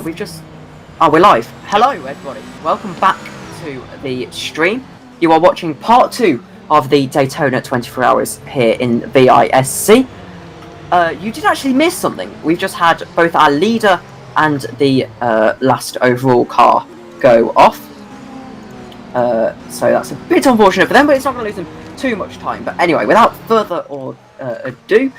We've just... Oh, we're live. Hello, everybody. Welcome back to the stream. You are watching part 2 of the Daytona 24 Hours here in VISC. You did actually miss something. We've just had both our leader and the last overall car go off. So that's a bit unfortunate for them, but it's not going to lose them too much time. But anyway, without further ado,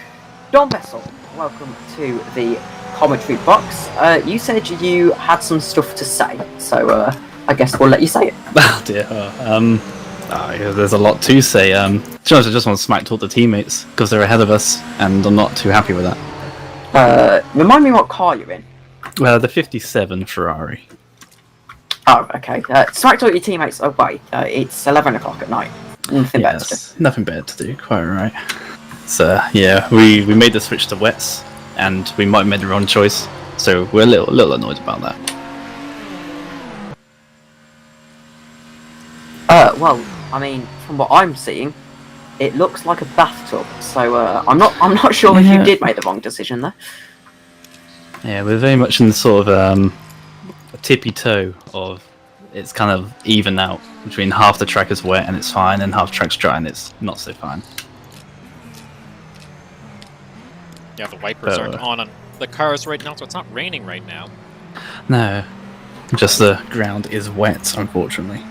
Don Bessel, welcome to the commentary box. You said you had some stuff to say, so I guess we'll let you say it. Oh dear. Yeah, there's a lot to say. To be honest, I just want to smack talk the teammates because they're ahead of us, and I'm not too happy with that. Remind me what car you're in. Well, the 57 Ferrari. Oh, okay. Smack talk your teammates away. It's 11 o'clock at night. Nothing better to do. Nothing better to do. Quite right. So yeah, we made the switch to wets, and we might have made the wrong choice. So we're a little annoyed about that. Well, I mean, from what I'm seeing, it looks like a bathtub. So I'm not sure if you did make the wrong decision there. Yeah, we're very much in the sort of a tippy toe of it's kind of even out between half the track is wet and it's fine, and half the track's dry and it's not so fine. Yeah, the wipers aren't on the cars right now, so it's not raining right now. No, just the ground is wet, unfortunately.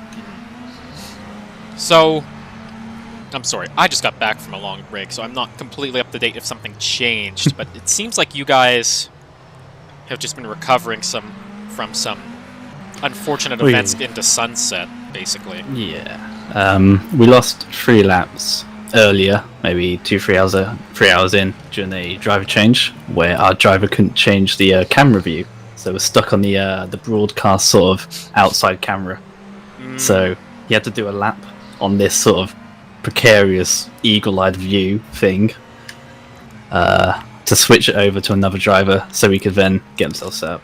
So, I'm sorry, I just got back from a long break, so I'm not completely up to date if something changed, but it seems like you guys have just been recovering from some unfortunate events into sunset, basically. Yeah. We lost 3 laps earlier, maybe 3 hours in, during a driver change, where our driver couldn't change the camera view, so we're stuck on the broadcast sort of outside camera. So he had to do a lap on this sort of precarious eagle-eyed view thing to switch it over to another driver so he could then get himself set up.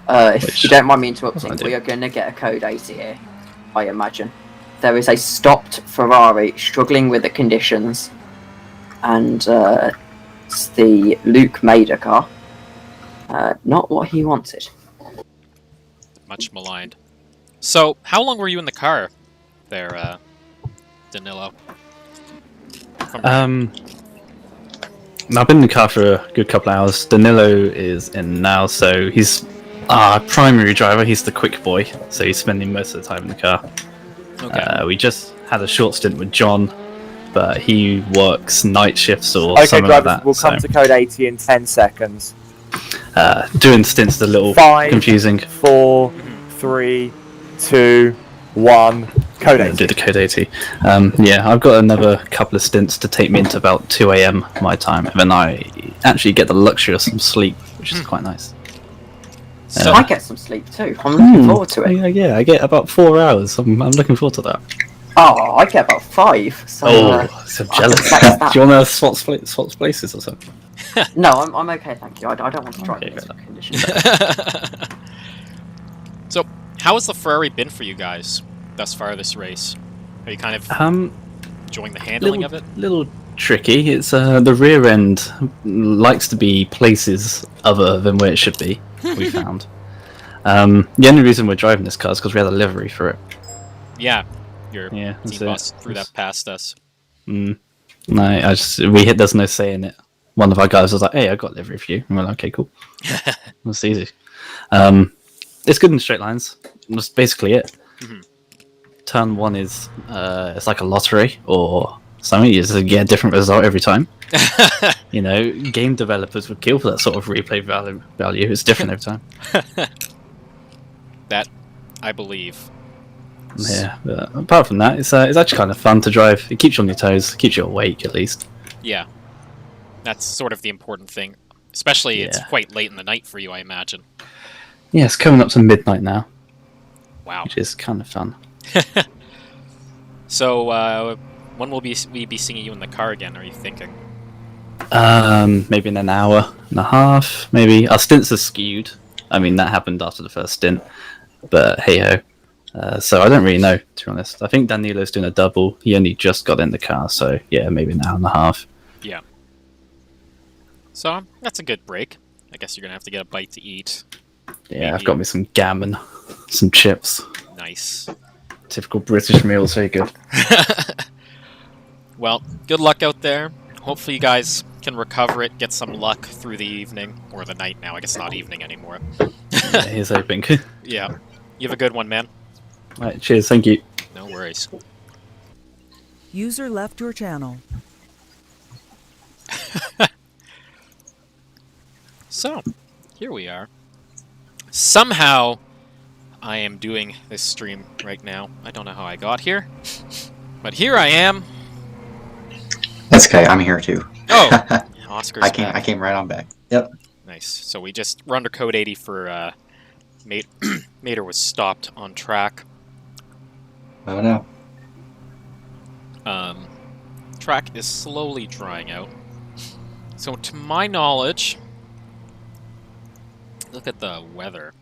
If you don't mind me interrupting, we are going to get a code 80 here, I imagine. There is a stopped Ferrari struggling with the conditions, and it's the Luke Mader car. Not what he wanted. Much maligned. So, how long were you in the car there, Danilo? I've been in the car for a good couple of hours. Danilo is in now, so he's our primary driver. He's the quick boy, so he's spending most of the time in the car. Okay. We just had a short stint with John, but he works night shifts or something like that. We'll come to code 80 in 10 seconds. Doing stints is a little confusing. 4, 3, 2, 1. Code 80. Do the code 80. Yeah, I've got another couple of stints to take me into about 2 AM my time, and then I actually get the luxury of some sleep, which is quite nice. So I get some sleep too. I'm looking forward to it. Yeah, I get about 4 hours. I'm looking forward to that. Oh, I get about 5. So, so jealous. Do you want to swap places or something? No, I'm okay, thank you. I don't want to drive in this condition. So, how has the Ferrari been for you guys thus far this race? Are you kind of enjoying the handling of it? Little tricky. It's the rear end likes to be places other than where it should be. We found. The only reason we're driving this car is because we had a livery for it. Yeah, your team boss threw that past us. No, there's no say in it. One of our guys was like, "Hey, I got livery for you." And we're like, "Okay, cool." That's easy. It's good in straight lines. That's basically it. Turn 1 is it's like a lottery or something. You just get a different result every time. You know, game developers would kill for that sort of replay value. It's different every time. That I believe. Yeah, but apart from that, it's actually kind of fun to drive. It keeps you on your toes, keeps you awake at least. Yeah, that's sort of the important thing. Especially it's quite late in the night for you, I imagine. Yeah, it's coming up to midnight now. Wow. Which is kind of fun. So, when will we be seeing you in the car again, are you thinking? Maybe in an hour and a half, maybe. Our stints are skewed. I mean, that happened after the first stint, but hey-ho. So I don't really know, to be honest. I think Danilo's doing a double. He only just got in the car, so yeah, maybe an hour and a half. Yeah. So, that's a good break. I guess you're going to have to get a bite to eat. Yeah, I've got me some gammon, some chips. Nice. Typical British meals, very good. Well, good luck out there. Hopefully you guys can recover it, get some luck through the evening, or the night now. I guess not evening anymore. Yeah, here's hoping. Yeah. You have a good one, man. Right, cheers, thank you. No worries. User left your channel. So, here we are. Somehow, I am doing this stream right now. I don't know how I got here, but here I am. That's okay. I'm here too. Oh, Oscar's I back. came right on back. Yep. Nice. So we're under code 80 for Mater was stopped on track. Oh no. Track is slowly drying out. So to my knowledge, look at the weather.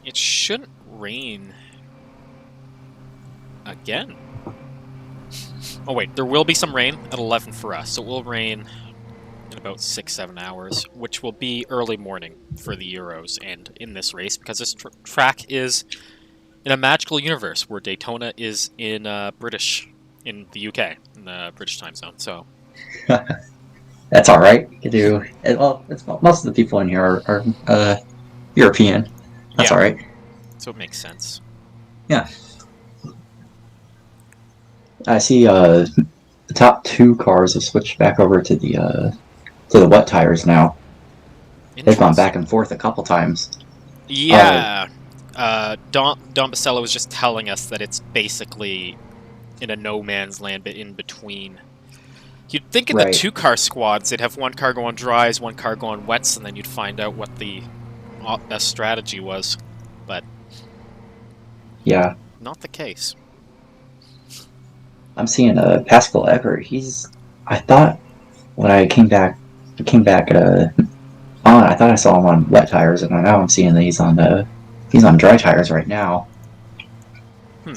It shouldn't rain again. Oh wait, there will be some rain at 11 for us. So it will rain in about 6-7 hours, which will be early morning for the Euros and in this race, because this track is in a magical universe where Daytona is in in the UK, in the British time zone. So That's all right. You do. Well, most of the people in here are European. That's Yeah. all right. so it makes sense. Yeah. I see. The top 2 cars have switched back over to the wet tires now. They've gone back and forth a couple times. Yeah. Don Basello was just telling us that it's basically in a no man's land, but in between. You'd think in the Right. 2-car squads, they'd have one car go on dries, one car go on wets, and then you'd find out what the best strategy was. But Yeah. not the case. I'm seeing Pascal Everett. I thought when I came back on. I thought I saw him on wet tires, and now I'm seeing that he's on dry tires right now. I'm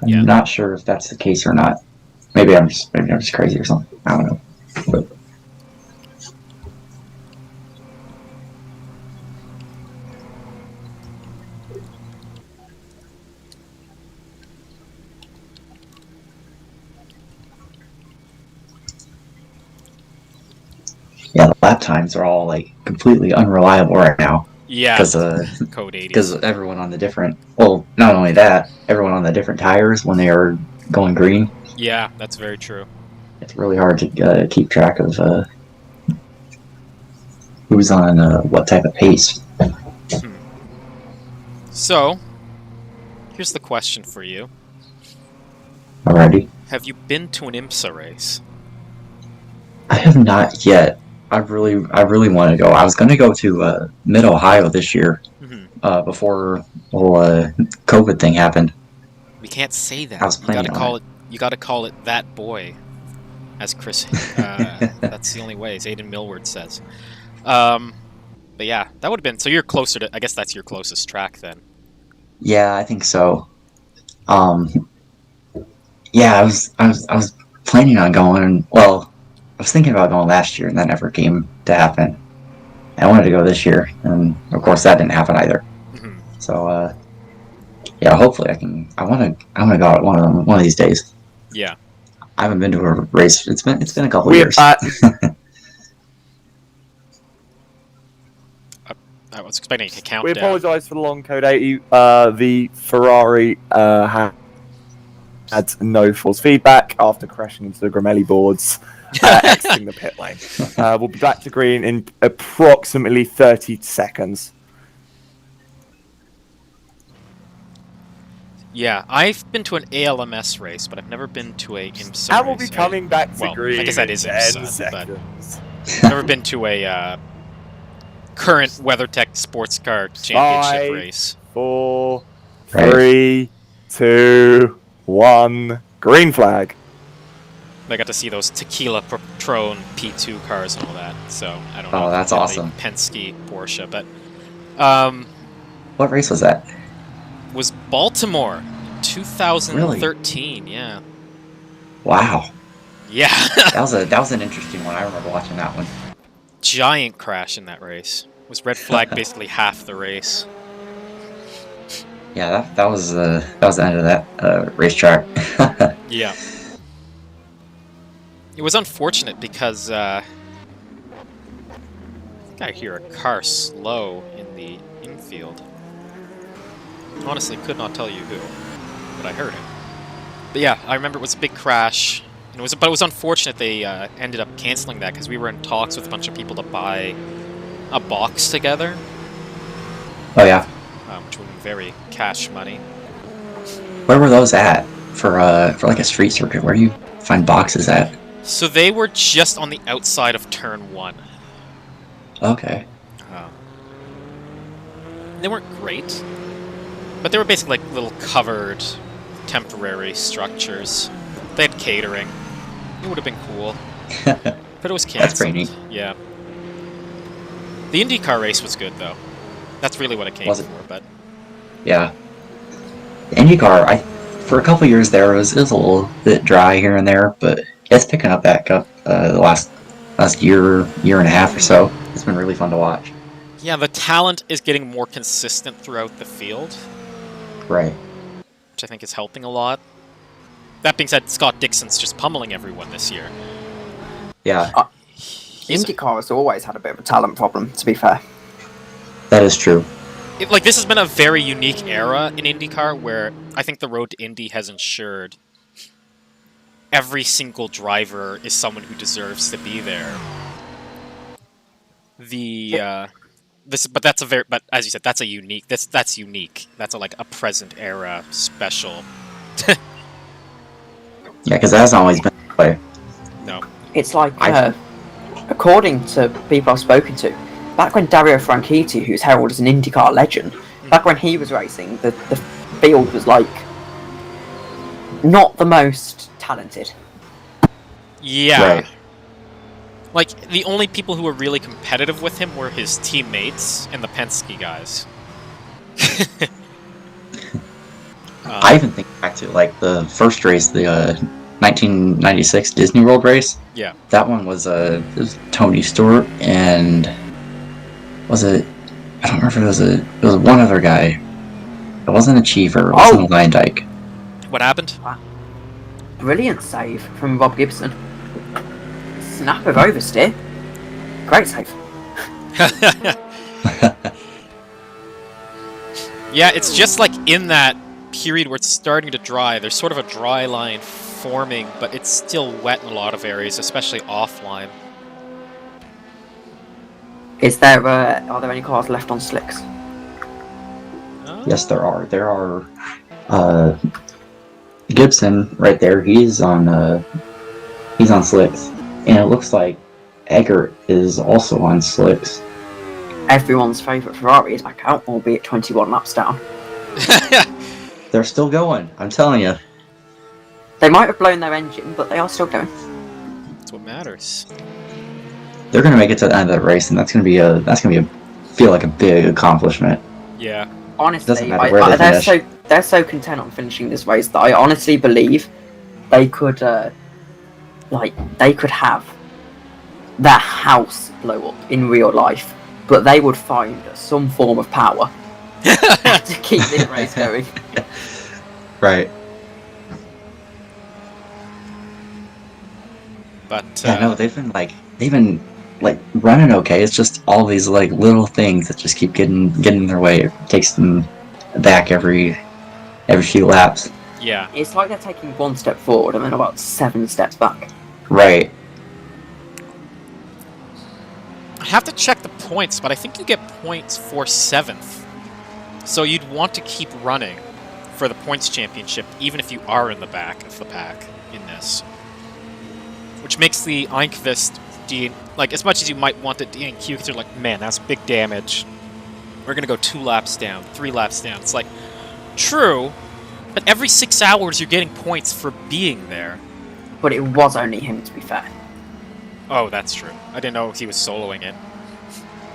Yeah. not sure if that's the case or not. Maybe I'm just crazy or something. I don't know. But yeah, the lap times are all like completely unreliable right now Yeah, because code 80. everyone on the different. Well, not only that, everyone on the different tires when they are going green. Yeah, that's very true. It's really hard to keep track of who's on what type of pace. So, here's the question for you. Alrighty. Have you been to an IMSA race? I have not yet. I really want to go. I was going to go to Mid Ohio this year before the whole COVID thing happened. We can't say that. I was planning on it. You gotta call it that boy, as Chris. That's the only way. As Aiden Millward says. But yeah, that would have been. So you're closer to. I guess that's your closest track then. Yeah, I think so. Yeah, I was planning on going. Well, I was thinking about going last year, and that never came to happen. I wanted to go this year, and of course that didn't happen either. So, yeah, hopefully I can. I want to go out one of these days. Yeah. I haven't been to a race. It's been a couple years. I was expecting to count We down. apologise for the long code 80. The Ferrari had no force feedback after crashing into the Gramelli boards, exiting the pit lane. We'll be back to green in approximately 30 seconds. Yeah, I've been to an ALMS race, but I've never been to a IMSA And we'll race. be coming back to Well, green I guess that in is 10 IMSA, but seconds. never been to a current WeatherTech sports car championship 5, race. 4, Right. 3, 2, 1. Green flag. I got to see those Tequila Patron P2 cars and all that, so I don't know. Oh, if that's they had awesome. the Penske, Porsche, but What race was that? was Baltimore 2013. Yeah, Wow, yeah. that was an interesting one. I remember watching that one. Giant crash in that race. Was red flag basically half the race? Yeah, that was the end of that racetrack. Yeah. It was unfortunate because I think I hear a car slow in the infield. Honestly, could not tell you who, but I heard it. But yeah, I remember it was a big crash. And but it was unfortunate they ended up canceling that because we were in talks with a bunch of people to buy a box together, Oh yeah. which would be very cash money. Where were those at for like a street circuit? Where do you find boxes at? So they were just on the outside of turn 1. Okay. They weren't great, but they were basically like little covered, temporary structures. They had catering. It would have been cool, but it was canceled. That's pretty neat. Yeah. The IndyCar race was good though. That's really what it came Was it? for. But Yeah. The IndyCar, for a couple years there, it was a little bit dry here and there, but it's picking up back up the last year and a half or so. It's been really fun to watch. yeah, the talent is getting more consistent throughout the field, Right. which I think is helping a lot. That being said, Scott Dixon's just pummeling everyone this year. Yeah, IndyCar has always had a bit of a talent problem, to be fair. that is true. Like, this has been a very unique era in IndyCar where I think the road to Indy has ensured every single driver is someone who deserves to be there. But as you said, that's a unique. That's unique. That's like a present era special. Yeah, because that hasn't always been that way. No. It's like, according to people I've spoken to, back when Dario Franchitti, who's heralded as an IndyCar legend, back when he was racing, the field was like not the most talented. Yeah. Right. Like, the only people who were really competitive with him were his teammates and the Penske guys. I even think back to like the first race, the 1996 Disney World race. Yeah. That one was Tony Stewart and was it? I don't remember. It was one other guy. It wasn't a Cheever. It wasn't a Lion Dyke. What happened? Brilliant save from Rob Gibson. Snap of oversteer. Great save. Yeah, it's just like in that period where it's starting to dry. There's sort of a dry line forming, but it's still wet in a lot of areas, especially offline. Is there? Are there any cars left on slicks? Yes, there are. There are. Gibson right there. He's on slicks, and it looks like Eggert is also on slicks. Everyone's favourite Ferrari is back out, albeit 21 laps down. They're still going. I'm telling you. They might have blown their engine, but they are still going. That's what matters. They're gonna make it to the end of the race, and that's gonna feel like a big accomplishment. Yeah. Honestly, Doesn't matter where they finish. they're so content on finishing this race that I honestly believe they could have their house blow up in real life, but they would find some form of power to keep this race going. Right. But Yeah, no, they've been running okay. It's just all these like little things that just keep getting in their way. It takes them back every few laps. yeah. It's like they're taking one step forward and then about 7 steps back. Right. I have to check the points, but I think you get points for 7th. So you'd want to keep running for the points championship, even if you are in the back of the pack in this. Which makes the Einkvist as much as you might want the DNQ, because you're like, man, that's big damage. We're gonna go 2 laps down, 3 laps down. It's like, true, but every 6 hours you're getting points for being there. But it was only him, to be fair. Oh, that's true. I didn't know he was soloing it.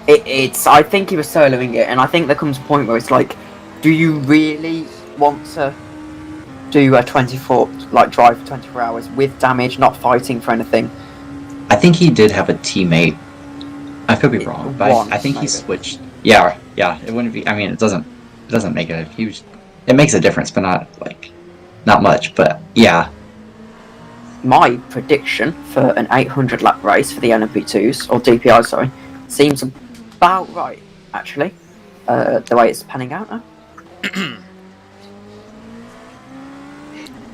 I think he was soloing it, and I think there comes a point where it's like, do you really want to do a 24, drive for 24 hours with damage, not fighting for anything? I think he did have a teammate I could be wrong, but One, I think maybe. he switched. Yeah, yeah. It wouldn't be. I mean, it doesn't make a huge. It makes a difference, but not much. But yeah, My prediction for an 800 lap race for the LMP2s, or DPI, sorry, seems about right, actually. The way it's panning out now.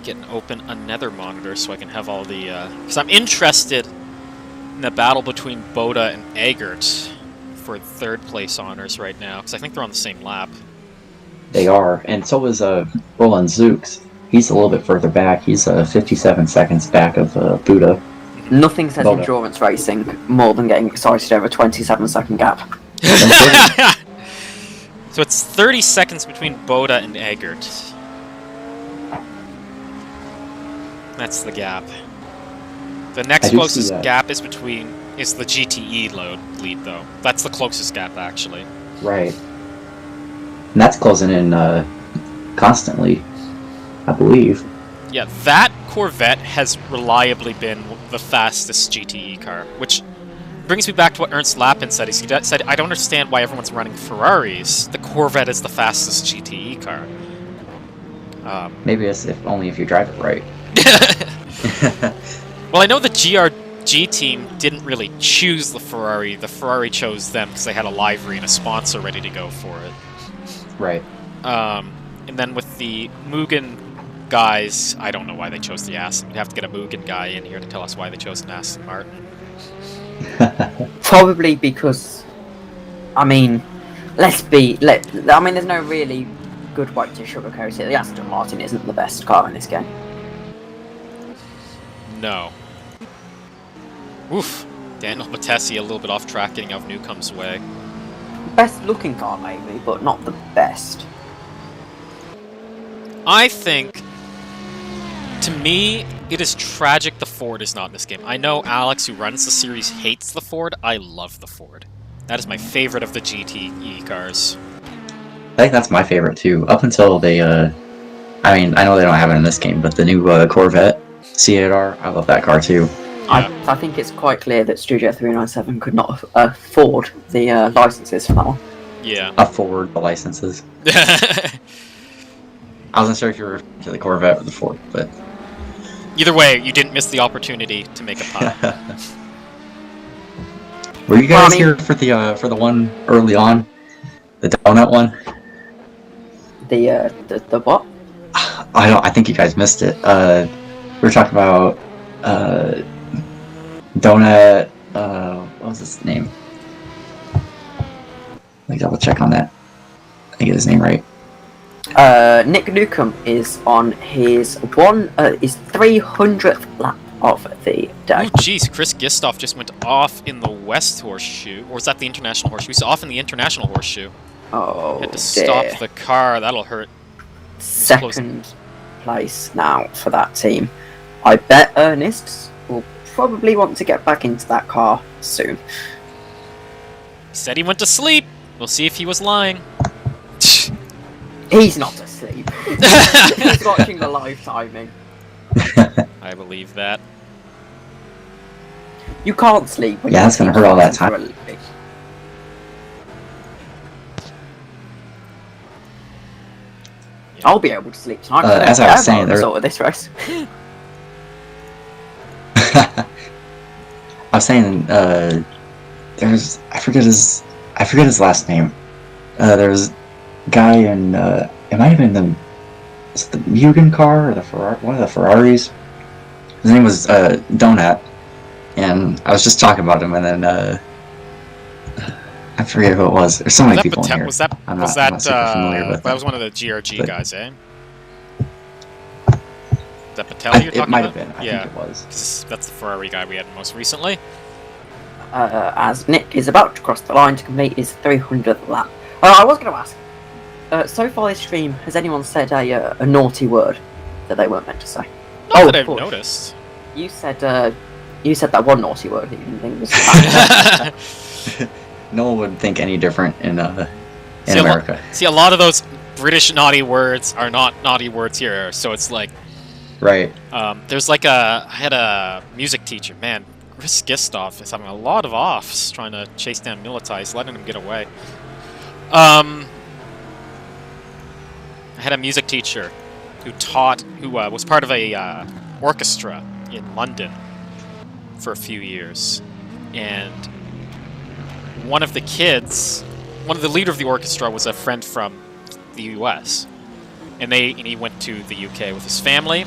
Get and open another monitor so I can have all the... Because I'm interested in the battle between Boda and Eggert for third place honors right now, because I think they're on the same lap. they are, and so is Roland Zooks. He's a little bit further back. He's 57 seconds back of Buddha. Nothing says Boda. endurance racing more than getting excited over a 27-second gap. So it's 30 seconds between Boda and Eggert. That's the gap. The next I do see closest that. gap is the GTE lead, though. That's the closest gap, actually. Right. And that's closing in constantly, I believe. Yeah, that Corvette has reliably been the fastest GTE car, which brings me back to what Ernst Lappin said. He said, I don't understand why everyone's running Ferraris. The Corvette is the fastest GTE car. Maybe it's only if you drive it right. Well, I know the GRG team didn't really choose the Ferrari. The Ferrari chose them because they had a livery and a sponsor ready to go for it. Right. And then with the Mugen guys, I don't know why they chose the Aston. We'd have to get a Mugen guy in here to tell us why they chose an Aston Martin. Probably because, I mean, there's no really good way to sugarcoat it. The Aston Martin isn't the best car in this game. No. Oof. Daniel Matesi a little bit off track getting out of Newcomb's way. Best looking car maybe, but not the best. I think, to me, it is tragic the Ford is not in this game. I know Alex, who runs the series, hates the Ford. I love the Ford. That is my favorite of the GTE cars. I think that's my favorite too. Up until they, I mean, I know they don't have it in this game, but the new Corvette C8R, I love that car too. Yeah. I think it's quite clear that Studio 397 could not afford the licenses for that one. Yeah. Afford the licenses. I wasn't sure if you were to the Corvette or the Ford, but Either way, you didn't miss the opportunity to make a pun. were you guys here for the one early on, the donut one? The what? I think you guys missed it. We were talking about donut. What was his name? Let me double check on that. I get his name right. Nick Newcomb is on his 300th lap of the day. Oh, jeez, Chris Gistoff just went off in the West Horseshoe. Or was that the International Horseshoe? He's off in the International Horseshoe. Oh, Had to stop the car. That'll hurt. Second place now for that team. I bet Ernest will probably want to get back into that car soon. He said he went to sleep. We'll see if he was lying. He's not asleep. He's watching the live timing. I believe that. You can't sleep when Yeah, you're that's gonna hurt all that time. Olympic. I'll be able to sleep tonight. As I was saying, the result of this race. I was saying, there's I forget his last name. There's a guy in it might have been the Mugen car or the Ferrari, one of the Ferraris. His name was Donut, and I was just talking about him, and then I forget who it was. There's so many people in here. I'm not super familiar with that was one of the GRG guys, eh? Is that Patel you're talking about? It might have been. I Yeah. think it was. 'Cause that's the Ferrari guy we had most recently. As Nick is about to cross the line to complete his 300th lap. I was going to ask, so far this stream, has anyone said a naughty word that they weren't meant to say? Not that of I've course. noticed. You said that one naughty word that you didn't think was bad. No one would think any different in See, America. See, a lot of those British naughty words are not naughty words here, so it's like, Right. there's like I had a music teacher, man, Gistov is having a lot of offs trying to chase down Militai. He's letting him get away. I had a music teacher who was part of a orchestra in London for a few years, and one of the leader of the orchestra was a friend from the US, and he went to the UK with his family,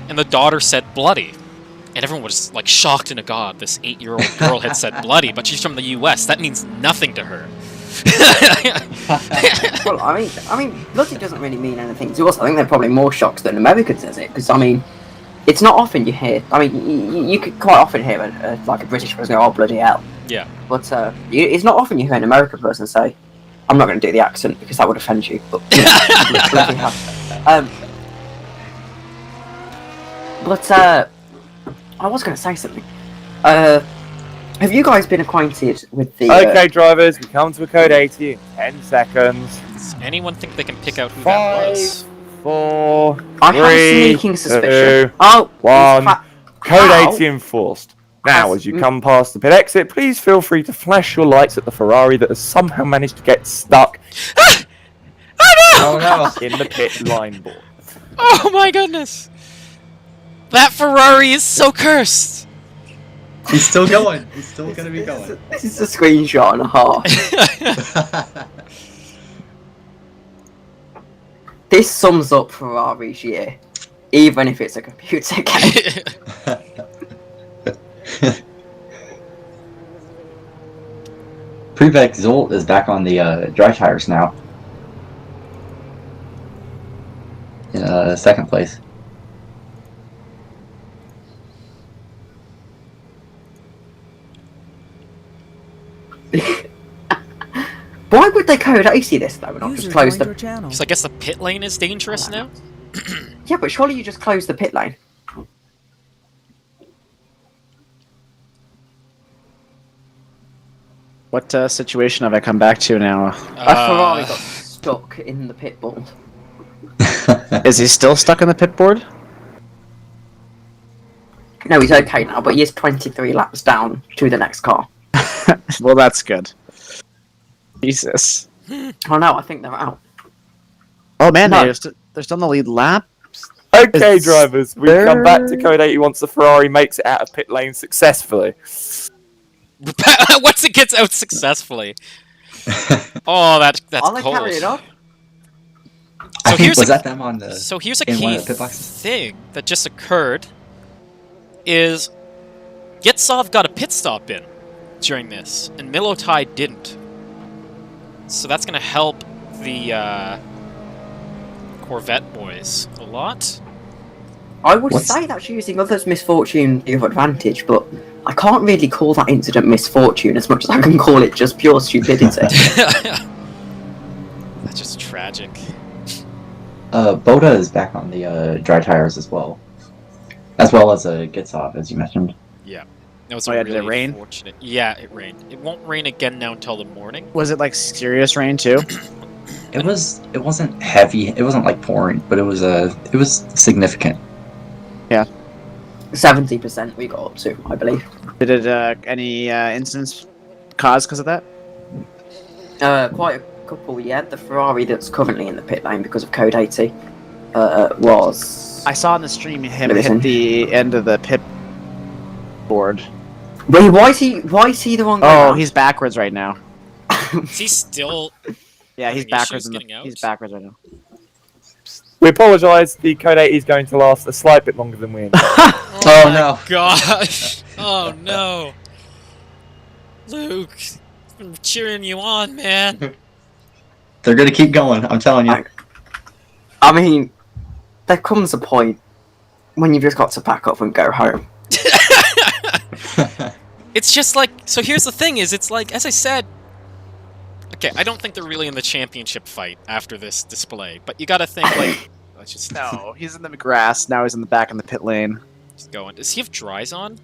and the daughter said bloody, and everyone was like shocked and agog. This 8-year-old girl had said bloody, but she's from the US. That means nothing to her. Well, I mean, bloody doesn't really mean anything to us. I think they're probably more shocked than America says it, because I mean, it's not often you hear. I mean, you could quite often hear like a British person go, "Oh bloody hell!" Yeah. But it's not often you hear an American person say, "I'm not going to do the accent because that would offend you." But you know, bloody hell. But I was going to say something. Have you guys been acquainted with the... Okay, drivers, we come to a code 80 in 10 seconds. Does anyone think they can pick out who that was? 4, I have a 3, sneaking suspicion. 2, Oh, 1. Code How? 80 enforced. Now, as you come past the pit exit, please feel free to flash your lights at the Ferrari that has somehow managed to get stuck Oh no! in the pit line board. Oh my goodness! That Ferrari is so cursed! He's still going. He's still gonna be going. This is a screenshot and a half. This sums up Ferrari's year, even if it's a computer game. Prefect Zolt is back on the dry tires now. In second place. Why would they code 80 this though and not just User close joined your the... channel. Because I guess the pit lane is dangerous now? Yeah, but surely you just close the pit lane. What situation have I come back to now? A Ferrari got stuck in the pit board. Is he still stuck in the pit board? No, he's okay now, but he is 23 laps down to the next car. Well, that's good. Jesus. Oh no, I think they're out. Oh man, No. they're still on the lead lap. Okay, Is drivers, we come back to code 80 once the Ferrari makes it out of pit lane successfully. Once it gets out successfully. Oh, that's Are they cold. carrying it on? I think, here's was a- that them on the? So here's a in one key of the pit boxes? thing that just occurred is Gitsov got a pit stop in during this, and Milotai didn't. So that's going to help the Corvette boys a lot. I would What's- say that's using others' misfortune to your advantage, but I can't really call that incident misfortune as much as I can call it just pure stupidity. That's just tragic. Boda is back on the dry tires as well as Gitsov, as you mentioned. Yeah. That was Oh, a yeah, did it really rain? fortunate. Yeah, it rained. It won't rain again now until the morning. Was it like serious rain too? It wasn't heavy. It wasn't like pouring, but it was significant. 70% we got up to, I believe. Did it any incidents caused because of that? Quite a couple, yeah. The Ferrari that's currently in the pit lane because of code 80 was... I saw on the stream him Listen. hit the end of the pit board. Wait, why is he the one going Oh, around? he's backwards right now. Is he still... Yeah, he's Having backwards. issues getting out? He's backwards right now. We apologise, the code 80 is going to last a slight bit longer than we intended. Oh, my no. gosh! Oh no! Luke, I'm cheering you on, man. They're gonna keep going. I'm telling you. I mean, there comes a point when you've just got to pack up and go home. It's just like, so here's the thing is, it's like, as I said, okay, I don't think they're really in the championship fight after this display, but you gotta think, like, let's just No, he's in the grass. Now he's in the back in the pit lane. just going. Does he have dries on?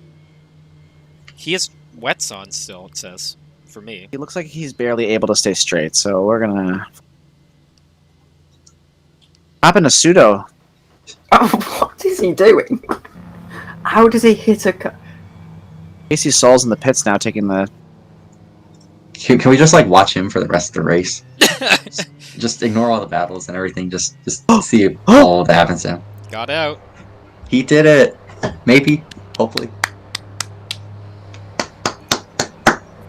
He has wets on still, it says, for me. He looks like he's barely able to stay straight, so we're gonna... What happened to Pseudo? Oh, what is he doing? How does he hit a... Casey Saul's in the pits now, taking the. Can we just like watch him for the rest of the race? Just ignore all the battles and everything. Just see all that happens to him. Got out. He did it. Maybe. Hopefully.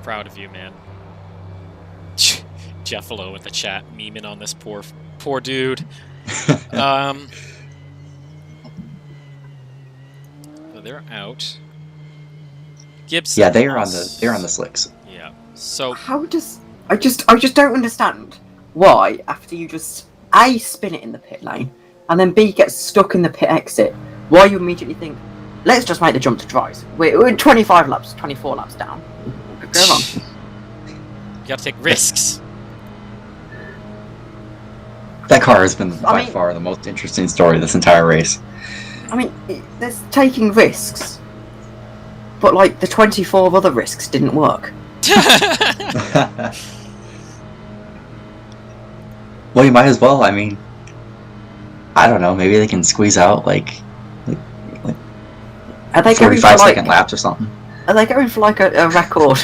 Proud of you, man. Jeffalo in the chat memeing on this poor dude. So they're out. Gibson. Yeah, they're on the slicks. Yeah. So I just don't understand why after you just A, spin it in the pit lane, and then B, get stuck in the pit exit, why you immediately think, let's just make the jump to dries. We're 25 laps, 24 laps down. Go on. You gotta take risks. That car has been by far the most interesting story this entire race. I mean, there's taking risks, but like the 24 other risks didn't work. Well, you might as well. I mean, I don't know. Maybe they can squeeze out like Are they 45-second laps or something. Are they going for like a record?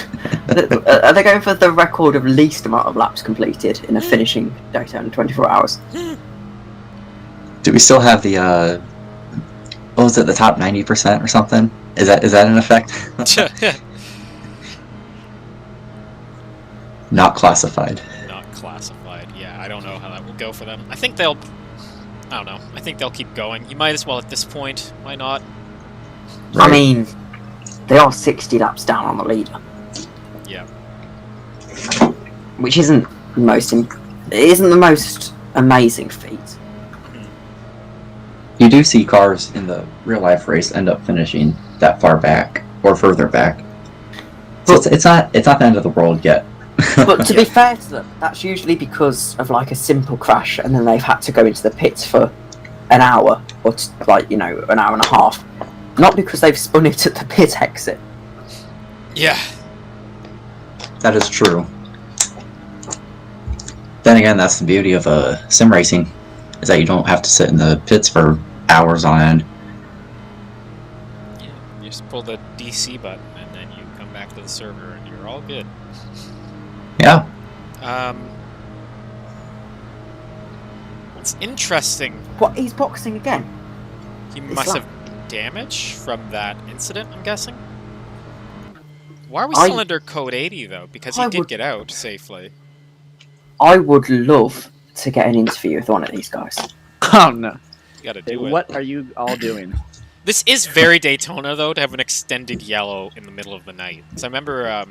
Are they going for the record of least amount of laps completed in a finishing Daytona 24 hours? Do we still have the what was it, the top 90% or something? Is that in effect? Not classified. Not classified. Yeah, I don't know how that will go for them. I think they'll. I don't know. I think they'll keep going. You might as well at this point. Why not? Right. I mean, they are 60 laps down on the leader. Yeah. Which isn't the most amazing feat. You do see cars in the real life race end up finishing that far back or further back. So it's not the end of the world yet. But to be fair to them, that's usually because of like a simple crash, and then they've had to go into the pits for an hour or an hour and a half. Not because they've spun it at the pit exit. Yeah. That is true. Then again, that's the beauty of sim racing, is that you don't have to sit in the pits for hours on end. Yeah. You just pull the DC button and then you come back to the server and you're all good. Yeah. It's interesting. What? He's boxing again? He must have damage from that incident, I'm guessing. Why are we still under code 80 though? Because he did get out safely. I would love to get an interview with one of these guys. Oh no! You gotta do it. What are you all doing? This is very Daytona though, to have an extended yellow in the middle of the night. Because I remember a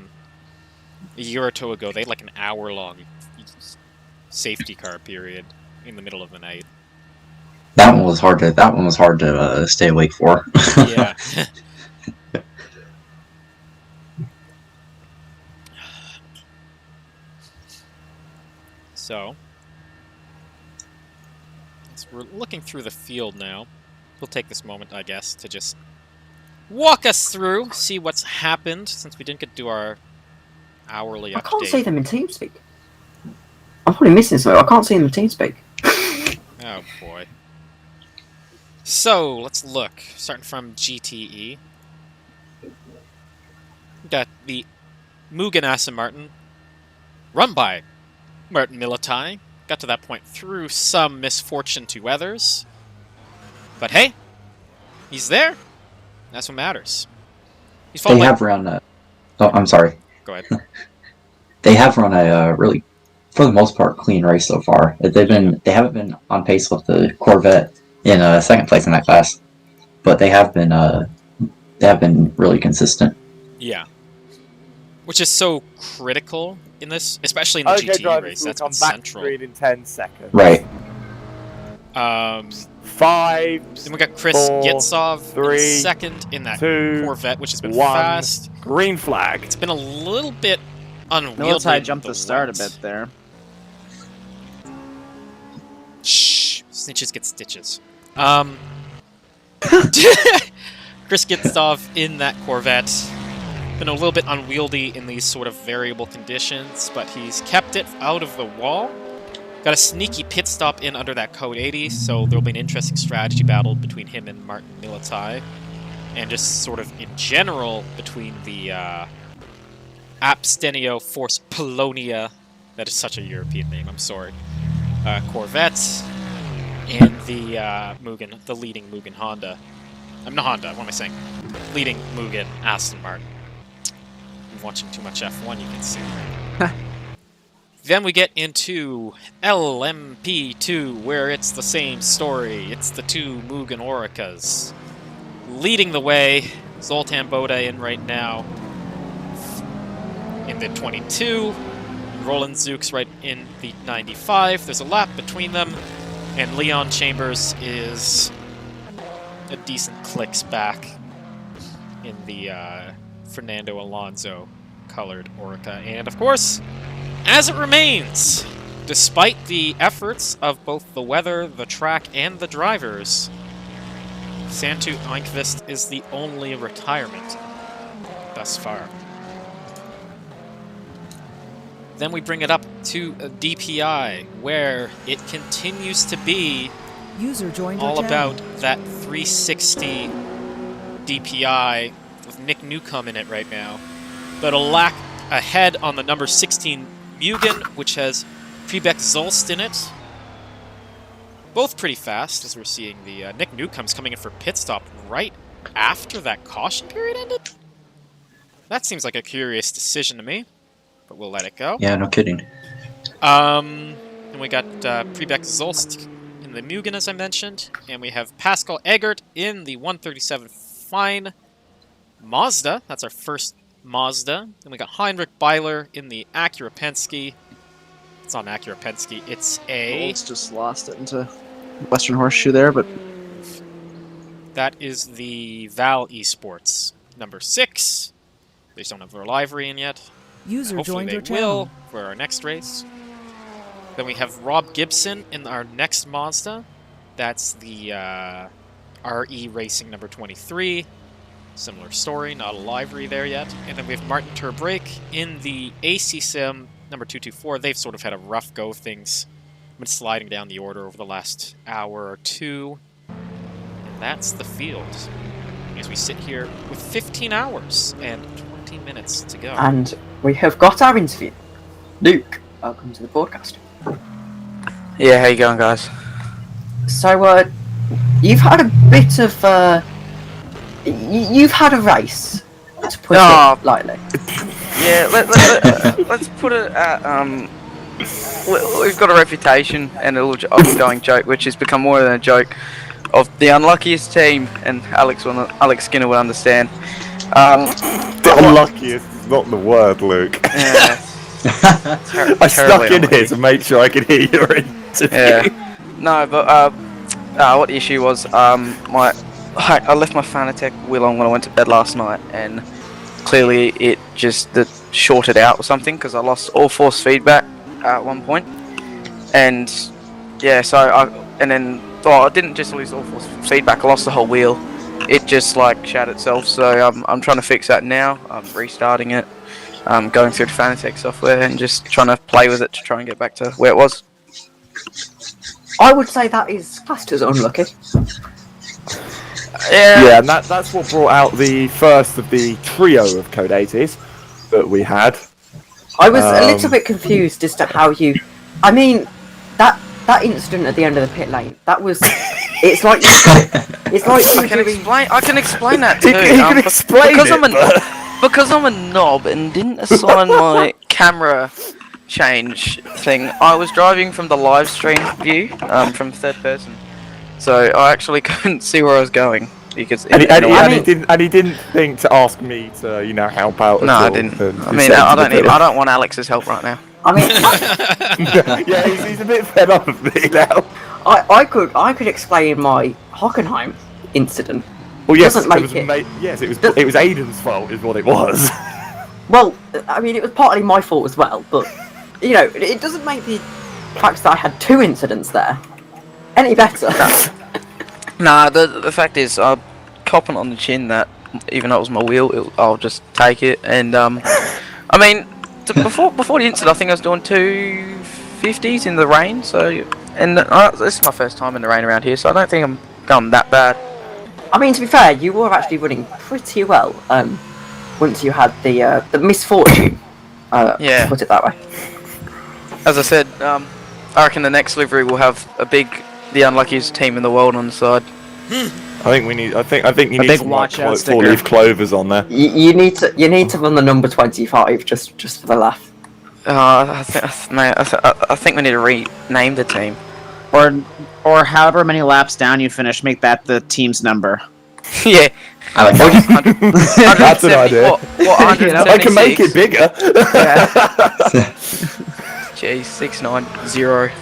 year or two ago, they had like an hour-long safety car period in the middle of the night. That one was hard to stay awake for. Yeah. So, as we're looking through the field now, we'll take this moment, I guess, to just walk us through, see what's happened, since we didn't get to do our hourly update. I can't see them in TeamSpeak. I'm probably missing something. I can't see them in TeamSpeak. Oh boy. So, let's look. Starting from GTE. Got the Mugen Aston Martin, run by Martin Militai. Got to that point through some misfortune to others. But hey, he's there. That's what matters. He's They have run I'm sorry. Go ahead. They have run a really, for the most part, clean race so far. They haven't been on pace with the Corvette in second place in that class, but they have been really consistent. Yeah. Which is so critical in this, especially in the GTE race. That's been central. In 10 seconds. Right. 5. Then we got Chris Gitsov 3, in second in that 2, Corvette, which has been 1. fast. Green flag. It's been a little bit unwieldy. Militai jumped the start a bit there. Shh. Snitches get stitches. Chris Gitsov in that Corvette. Been a little bit unwieldy in these sort of variable conditions, but he's kept it out of the wall. Got a sneaky pit stop in under that code 80, so there'll be an interesting strategy battle between him and Martin Militai. and just sort of in general between the Apstineo Force Polonia, that is such a European name, I'm sorry, Corvettes, and the Mugen, the leading Mugen Honda. I'm not Honda, what am I saying? Leading Mugen Aston Martin. I'm watching too much F1, you can see. Then we get into LMP2, where it's the same story. It's the two Mugen Oricas. Leading the way, Zoltan Boda in right now in the 22. Roland Zuk's right in the 95. There's a lap between them. And Leon Chambers is a decent clicks back in the Fernando Alonso colored Orica. And of course, as it remains, despite the efforts of both the weather, the track, and the drivers, Santu Einkvist is the only retirement thus far. Then we bring it up to DPI, where it continues to be User joined your all channel. about that 360 DPI with Nick Newcomb in it right now. But a lack ahead on the number 16 Mugen, which has Trebek Zolst in it. Both pretty fast, as we're seeing the Nick Newcomb's coming in for pit stop right after that caution period ended. That seems like a curious decision to me, but we'll let it go. Yeah, no kidding. And we got Trebek Zolst in the Mugen, as I mentioned, and we have Pascal Eggert in the 137 Fine Mazda. That's our first Mazda. Then we got Heinrich Beiler in the Acura Penske. It's not an Acura Penske, it's a... Olds just lost it into Western Horseshoe there, but That is the Val Esports number 6. They just don't have their livery in yet. User Hopefully joined they your will channel. for our next race. Then we have Rob Gibson in our next Mazda. That's the RE Racing number 23. Similar story, not a livery there yet. And then we have Martin Turbrake in the AC Sim number 224. They've sort of had a rough go of things. Been sliding down the order over the last hour or two. And that's the field. As we sit here with 15 hours and 20 minutes to go. And we have got our interview. Luke, welcome to the broadcast. Yeah, how you going, guys? So, you've had a bit of, you've had a race, to put it lightly. Yeah, let's put it at, we've got a reputation and a little ongoing joke, which has become more than a joke, of the unluckiest team, and Alex Skinner will understand. The unluckiest is not the word, Luke. Yeah. I snuck in here to make sure I could hear your interview. Yeah. No, but what the issue was, I left my Fanatec wheel on when I went to bed last night, and clearly it just shorted out or something because I lost all force feedback at one point. And yeah, so I didn't just lose all force feedback, I lost the whole wheel. It just like shat itself, so I'm trying to fix that now. I'm restarting it, going through the Fanatec software and just trying to play with it to try and get back to where it was. I would say that is classed as unlucky. Yeah, and that's what brought out the first of the trio of Code 80s that we had. I was a little bit confused as to how you... I mean, that incident at the end of the pit lane, that was... It's like I can explain that too. You can explain because I'm a knob and didn't assign my camera change thing. I was driving from the live stream view, from third person, so I actually couldn't see where I was going because. He didn't think to ask me to, help out. No, I didn't. I mean, I don't want Alex's help right now. I mean, yeah, he's a bit fed up of me now. I could explain my Hockenheim incident. Well, yes, Doesn't make it. Yes, it was Aiden's fault, is what it was. Well, I mean, it was partly my fault as well, but it doesn't make the fact that I had 2 incidents there any better. Nah, the fact is, I'm copping on the chin that even though it was my wheel, I'll just take it. And I mean, before the incident, I think I was doing 250s in the rain. So, and this is my first time in the rain around here, so I don't think I'm going that bad. I mean, to be fair, you were actually running pretty well. Once you had the misfortune. Yeah. Put it that way. As I said, I reckon the next livery will have the unluckiest team in the world on the side. I think you need big some watch out sticker. four-leaf clovers on there. You need to run the number 25 just for the laugh. I think we need to rename the team. Or however many laps down you finish, make that the team's number. Yeah. I like that. That's an idea. What, You know, I can make it 176? bigger. Jeez, 690.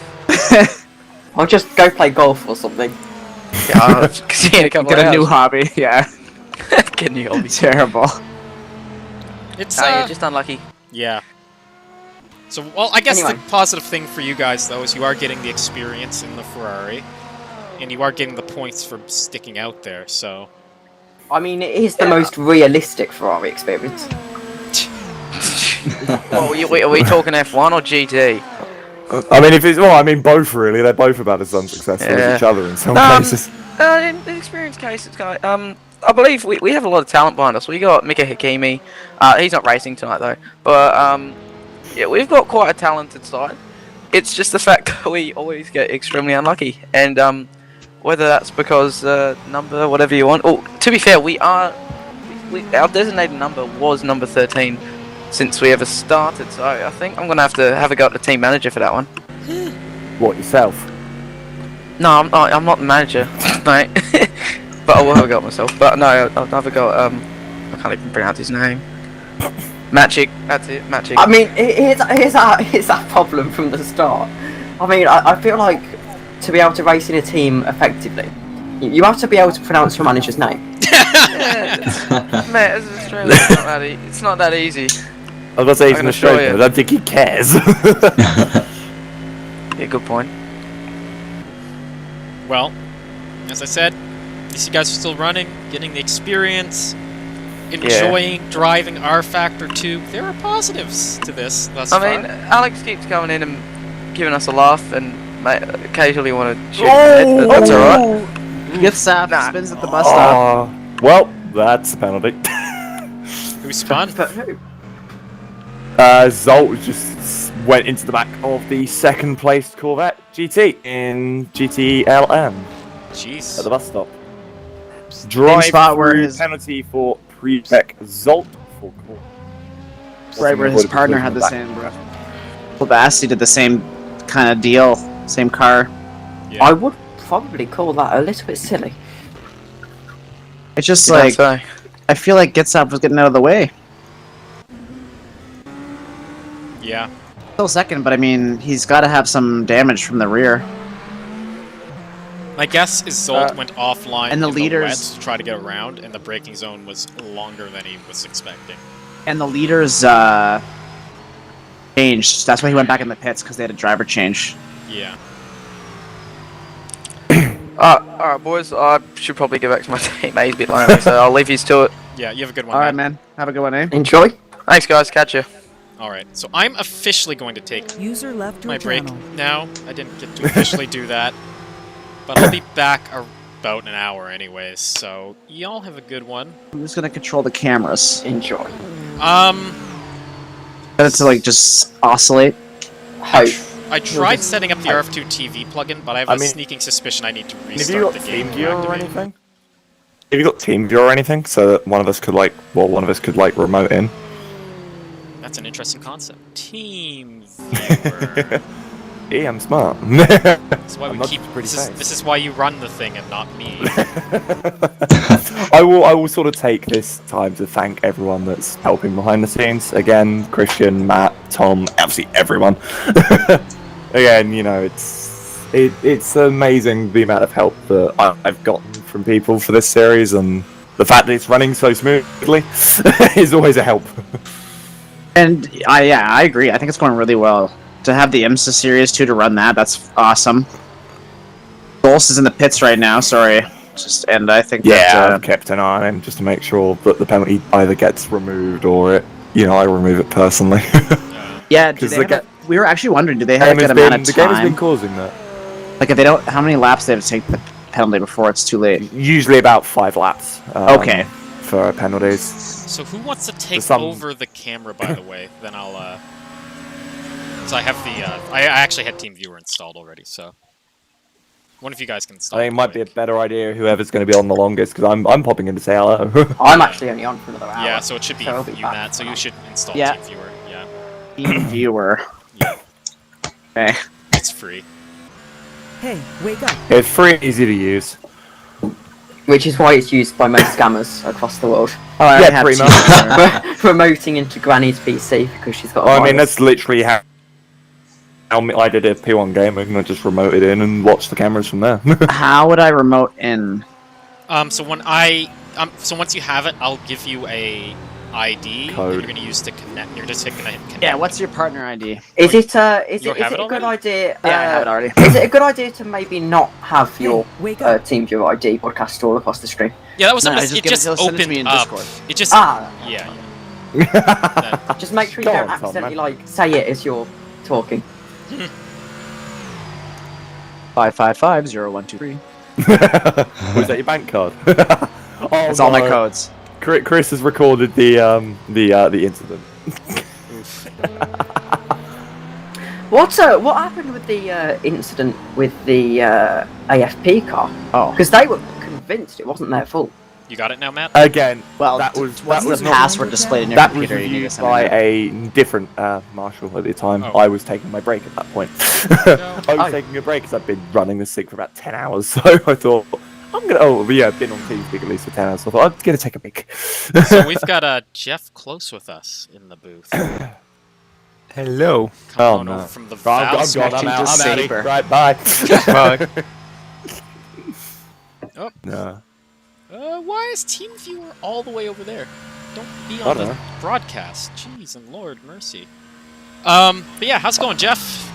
Or just go play golf or something. Yeah, a couple Get of a new hours. hobby. Yeah. Get a new hobby. Terrible. It's You're just unlucky. yeah. So, well, I guess Anyway. the positive thing for you guys, though, is you are getting the experience in the Ferrari, and you are getting the points for sticking out there, so... I mean, it is the most realistic Ferrari experience. Well, are we talking F1 or GT? I mean, both really. They're both about as unsuccessful as each other in some cases. In the experience case, it's kind of, I believe we have a lot of talent behind us. We got Mika Hakimi. He's not racing tonight though, but yeah, we've got quite a talented side. It's just the fact that we always get extremely unlucky, and whether that's because number, whatever you want. Oh, to be fair, our designated number was number 13 since we ever started. So I think I'm gonna have a go at the team manager for that one. What, yourself? No, I'm not the manager, mate. But I will have a go at myself. But no, I'll have a go at, I can't even pronounce his name. Magic, that's it, Magic. I mean, here's our problem from the start. I mean, I feel like to be able to race in a team effectively, you have to be able to pronounce your manager's name. Mate, as an Australian, it's not that easy. I was gonna say he's I'm an gonna show Australian. you. I don't think he cares. Yeah, good point. Well, as I said, at least you guys are still running, getting the experience, enjoying driving R Factor 2. There are positives to this thus far. I mean, Alex keeps coming in and giving us a laugh, and occasionally want to shoot Oh! but that's alright. Gets sapped, Nah. spins at the bus stop. Well, that's a penalty. Who spun? But who? Zolt just went into the back of the second placed Corvette GT in GTLM at the Jeez. bus stop. Drive spot where through his- penalty for Pre-Spec Zolt for Corvette. Right where his partner had the same Basti did the same kind of deal, same car. Yeah. I would probably call that a little bit silly. It's just You like don't say. I feel like Getsap was getting out of the way. Yeah. Still second, but I mean he's got to have some damage from the rear. My guess is Zolt went offline and the in leaders- the wet to try to get around, and the braking zone was longer than he was expecting. And the leaders changed. That's why he went back in the pits because they had a driver change. Yeah. Alright, boys, I should probably get back to my team. He's a bit lonely, so I'll leave you to it. Yeah, you have a good one, All right, man. Have a good one, eh? Enjoy. Thanks, guys. Catch you. Alright, so I'm officially going to take User left your my break channel. now. I didn't get to officially do that. But I'll be back about an hour anyways, so y'all have a good one. I'm just gonna control the cameras. Enjoy. Get it to like just oscillate. Hope. I tried setting up the RF2 TV plugin, but I have a I mean- sneaking suspicion I need to Have you restart got the game TeamViewer to or activate. anything? Have you got TeamViewer or anything so that one of us could remote in? That's an interesting concept. Team viewer. Yeah, I'm smart. That's why I'm we not keep. pretty face. This is why you run the thing and not me. I will sort of take this time to thank everyone that's helping behind the scenes. Again, Christian, Matt, Tom, absolutely everyone. Again, you know, it's amazing the amount of help that I've gotten from people for this series, and the fact that it's running so smoothly is always a help. And I agree. I think it's going really well. To have the IMSA series too to run that's awesome. Dulce is in the pits right now. Sorry, and I think Yeah, I've kept an eye on him just to make sure that the penalty either gets removed or I remove it personally. yeah. Do 'Cause they the have we were actually wondering, do they have a good the amount of game has time? been causing that. Like if they don't, how many laps they have to take penalty before it's too late? Usually about 5 laps. Okay. For penalties. So who wants to take some- over the camera, by the way? Then I'll, so I have the, I actually had TeamViewer installed already, so... One of you guys can I install think it might be a better idea whoever's going to be on the longest, because I'm popping in to say hello. I'm actually only on for another hour. Yeah, so it should be so I'll be you, back Matt, so you should install Yeah. TeamViewer, yeah. TeamViewer. Yeah. Okay. It's free. Hey, wake up. It's free and easy to use. Which is why it's used by most scammers across the world. Oh, I Yeah, have pretty TeamViewer. Promoting into Granny's PC because she's got a I mean, virus. that's literally how I did a P1 game. I can just remote it in and watch the cameras from there. How would I remote in? So when so once you have it, I'll give you a ID Code. that you're gonna use to connect. You're just gonna connect. Yeah, what's your partner ID? Is it You have it a good already? idea? Yeah, I have it already. Is it a good idea to maybe not have your Wake up. TeamViewer ID broadcast all across the screen? Yeah, that was No, a just it give it just to- send it to opened me in up. Discord. It just Yeah. That- Just make sure you Go don't on, Tom, accidentally man. say it as you're talking. 555-0123. Was that your bank card? Oh, That's all my no. codes. Chris has recorded the incident. What happened with the incident with the AFP car? Oh. Because they were convinced it wasn't their fault. You got it now, Matt? Again, Well, that was what's that was the not- password displayed in your That was computer? You need to reviewed send me by that. a different marshal at the time. Oh. I was taking my break at that point. No. I was Oh. taking a break because I've been running this SIG for about 10 hours. So I thought, I'm going to... Oh, yeah, I've been on TeamSpeak at least for 10 hours. So I thought, I'm going to take a break. So we've got Jeff Close with us in the booth. Hello. Coming Oh, on no. over from the I'm Valve. gone. I'm Smashing out. to I'm out. Saber. Right, bye. Bye. Oh. No. Why is TeamViewer all the way over there? Don't be I on don't the know. broadcast. Jeez and Lord mercy. But yeah, how's it going, Jeff?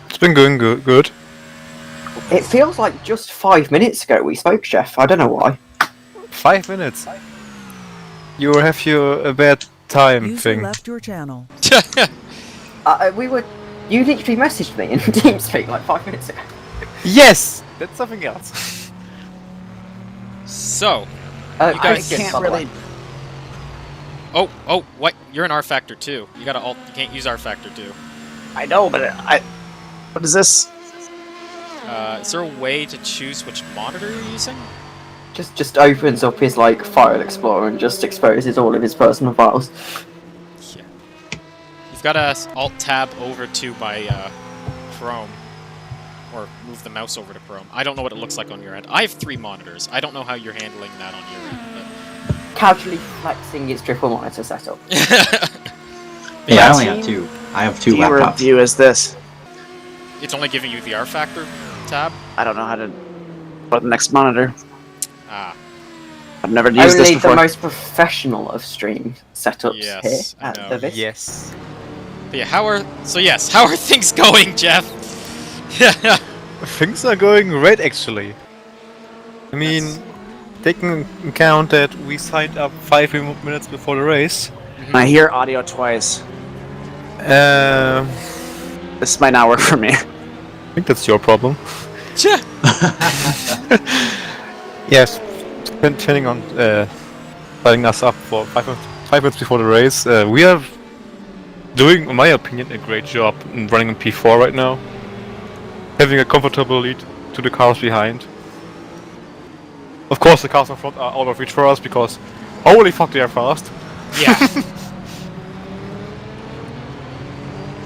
It's been going good. It feels like just 5 minutes ago we spoke, Jeff. I don't know why. 5 minutes. You have a bad time User thing. left your channel. You literally messaged me in TeamSpeak like 5 minutes ago. Yes! That's something else. So, You You guys good, can't by the really. way. oh, what? You're in R Factor 2. You gotta alt. You can't use R Factor 2. I know, but what is this? Is there a way to choose which monitor you're using? Just opens up his like file explorer and just exposes all of his personal files. Yeah. You've got to Alt Tab over to my Chrome, or move the mouse over to Chrome. I don't know what it looks like on your end. I have 3 monitors. I don't know how you're handling that on your end. Casually flexing its triple monitor setup. But Yeah, I yeah, only have 2. I have 2 Viewer laptops. view is this? it's only giving you the R Factor tab. I don't know how to. What the next monitor? Ah, I've never used Only this the before. most professional of stream setups Yes, here I at know. the Vis. Yes. but yeah. How are things going, Jeff? Things are going great, actually. I mean, taking into account that we signed up 5 minutes before the race, I hear audio twice. I This might not work for me. think that's your problem. Yes, depending on signing us up for 5 minutes before the race, we are doing, in my opinion, a great job in running on P4 right now. Having a comfortable lead to the cars behind. Of course, the cars in front are out of reach for us because holy fuck, they are fast. Yeah.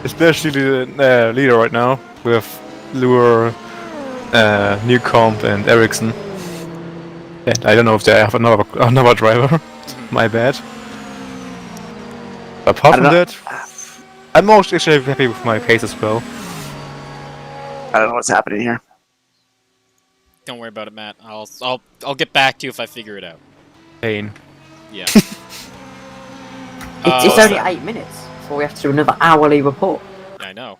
Especially the leader right now with Lure, Newcomb, and Ericsson. And I don't know if they have another driver. My bad. Apart from know. that, I'm most actually happy with my pace as well. I don't know what's happening here. Don't worry about it, Matt. I'll get back to you if I figure it out. Pain. Yeah. It's only 8 minutes before we have to do another hourly report. I know.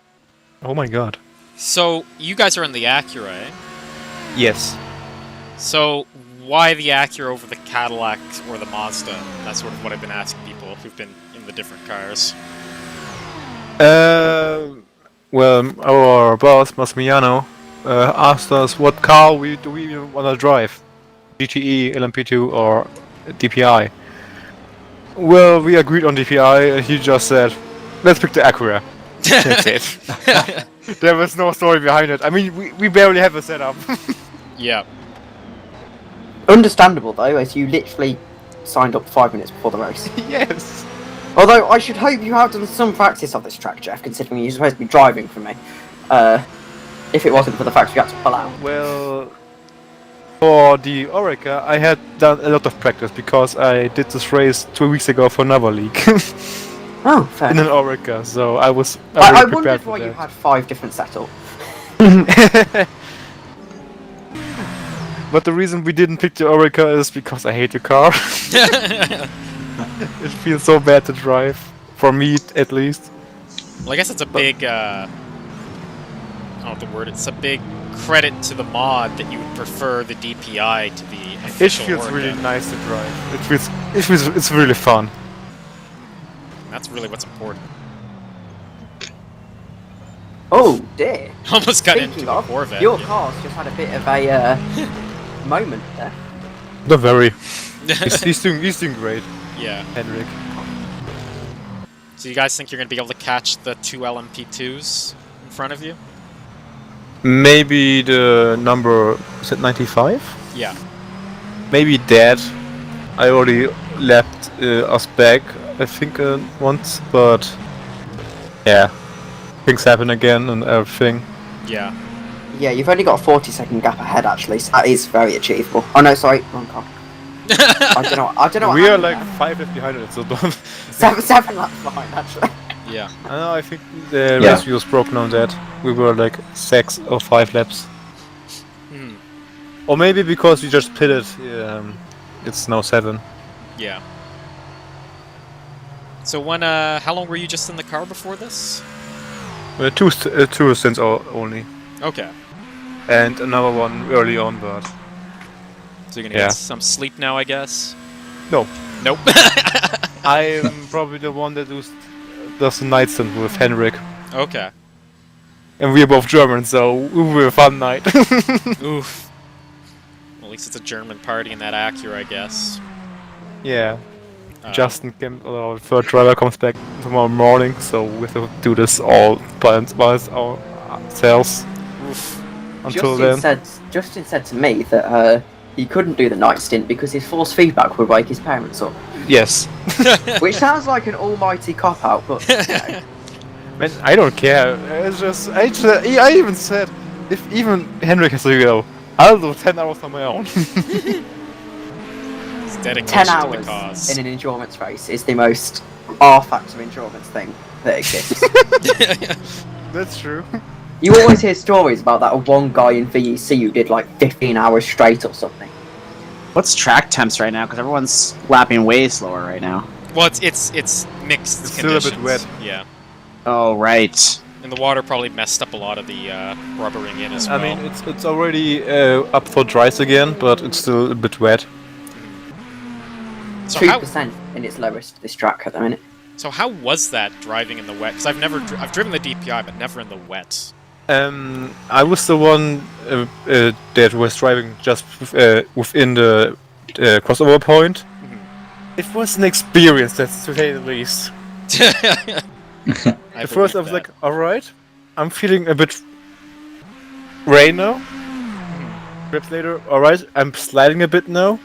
Oh my god. So you guys are in the Acura, eh? Yes. So why the Acura over the Cadillac or the Mazda? That's sort of what I've been asking people who've been in the different cars. Well, our boss, Massimiliano, asked us what car do we even want to drive, GTE, LMP2, or DPI. Well, we agreed on DPI, and he just said, "Let's pick the Acura." That's it. There was no story behind it. I mean, we barely have a setup. Yeah. Understandable though, as you literally signed up 5 minutes before the race. Yes. Although I should hope you have done some practice of this track, Jeff, considering you're supposed to be driving for me. If it wasn't for the fact you had to pull out. Well, for the Orica, I had done a lot of practice because I did this race 2 weeks ago for another league Oh, fair. in an Orica, so I was. I really wondered prepared why for you that. had 5 different setups. But the reason we didn't pick the Orica is because I hate the car. It feels so bad to drive, for me at least. Well, I guess it's a big, I don't know what the word. It's a big credit to the mod that you would prefer the DPI to the It official feels Orca. really nice to drive. It's really fun. That's really what's important. Oh dear. Almost got Speaking into a of, Corvette. your yeah. car's just had a bit of a moment there. Not very. he's doing great, Yeah. Henrik. So you guys think you're going to be able to catch the 2 LMP2s in front of you? Maybe the number, is it 95? Yeah. Maybe that. I already left us back, I think, once, but yeah, things happen again and everything. Yeah. Yeah, you've only got a 40-second gap ahead actually, so that is very achievable. Oh no, sorry, wrong car. I don't know what We are happened like there. 5 laps behind it, so don't. 7 laps behind actually. Yeah. I know, I think the Yeah. race was broken on that. We were like 6 or 5 laps. Hmm. Or maybe because we just pitted, it's now 7. Yeah. So when, how long were you just in the car before this? Two stints only. Okay. And another one early on, but So you're gonna Yeah. get some sleep now, I guess? no. Nope. I'm probably the one that does the night stint with Henrik. Okay. And we are both German, so it will be a fun night. Oof. Well, at least it's a German party in that Acura, I guess. Yeah. Justin. Justin, our third driver, comes back tomorrow morning, so we have to do this all by ourselves Oof. until then. Justin said to me that he couldn't do the night stint because his force feedback would wake his parents up. Yes. Which sounds like an almighty cop-out, but you know. Man, I don't care. I even said, if even Henrik has to go, I'll do 10 hours on my own. It's dedication 10 to the hours cause. in an endurance race is the most R-factor endurance thing that exists. That's true. You always hear stories about that one guy in VEC who did like 15 hours straight or something. What's track temps right now? Because everyone's lapping way slower right now. Well, it's mixed It's still a conditions. bit wet. Yeah. Oh, right. And the water probably messed up a lot of the rubbering in as I well. mean, it's already up for dries again, but it's still a bit wet. So how, 2% in its lowest, this track at the minute. so how was that driving in the wet? Because I've driven the DPI, but never in the wet. I was the one that was driving just within the crossover point. It was an experience, that's to say the least. At first I was like, alright, I'm feeling a bit rain now. Laps later, alright, I'm sliding a bit now.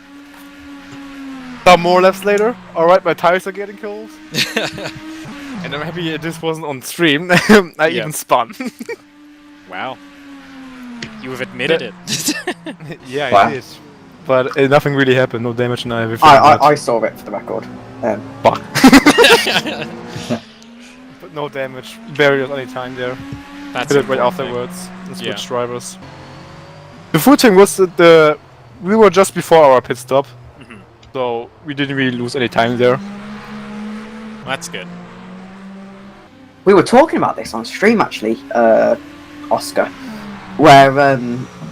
Some more laps later, alright, my tires are getting cold. And I'm happy this wasn't on stream. I even spun. Wow. You have admitted it. Yeah, Wow. I did. But nothing really happened, no damage and everything. I saw it for the record. Fuck. But no damage, barriers any time there. That's Did it right important thing. afterwards and switched Yeah. drivers. The food thing was that we were just before our pit stop, Mhm. so we didn't really lose any time there. That's good. We were talking about this on stream actually, Oscar, where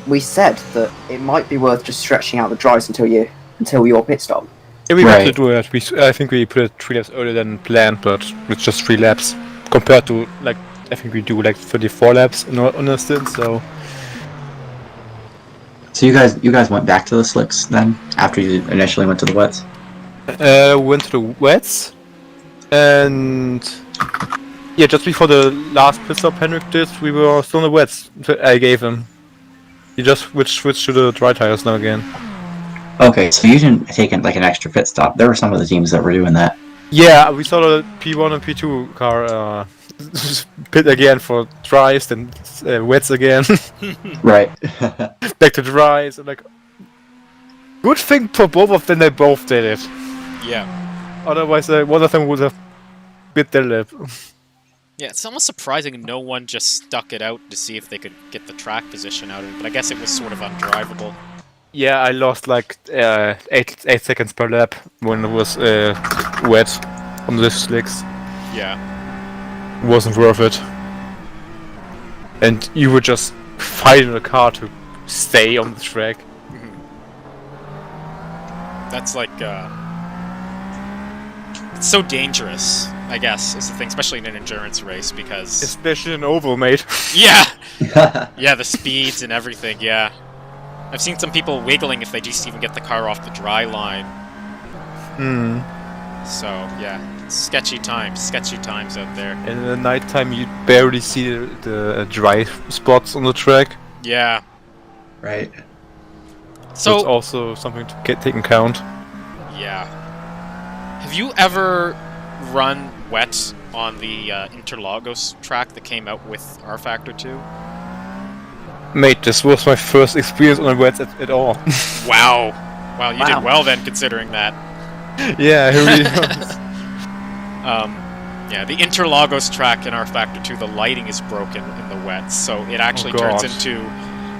we said that it might be worth just stretching out the drives until your pit stop. Yeah, we Right. wanted to do it. I think we put it 3 laps earlier than planned, but it's just 3 laps compared to like I think we do like 34 laps on a stint. So So you guys went back to the slicks then after you initially went to the wets? Went to the wets, and yeah, just before the last pit stop Henrik did, we were still in the wets. I gave him. He just switched to the dry tires now again. Okay, so you didn't take like an extra pit stop. There were some of the teams that were doing that. Yeah, we saw the P1 and P2 car pit again for dries, then wets again. Right. Back to dries, and like, good thing for both of them, they both did it. Yeah. Otherwise, one of them would have bit their lip. Yeah, it's almost surprising no one just stuck it out to see if they could get the track position out of it, but I guess it was sort of undrivable. Yeah, I lost like 8 seconds per lap when it was wet on the slicks. Yeah. It wasn't worth it. And you were just fighting the car to stay on the track. That's like, it's so dangerous, I guess, is the thing, especially in an endurance race, because... Especially in oval, mate. Yeah! Yeah, the speeds and everything, yeah. I've seen some people wiggling if they just even get the car off the dry line. So, yeah, sketchy times out there. And in the nighttime you barely see the dry spots on the track. Yeah. Right. So it's also something to take into account. Yeah. Have you ever run wet on the Interlagos track that came out with R Factor 2? Mate, this was my first experience on the wets at all. Wow. Wow, you did well then, considering that. Yeah, it really was. Yeah, the Interlagos track in R Factor 2, the lighting is broken in the wet, so it actually turns into...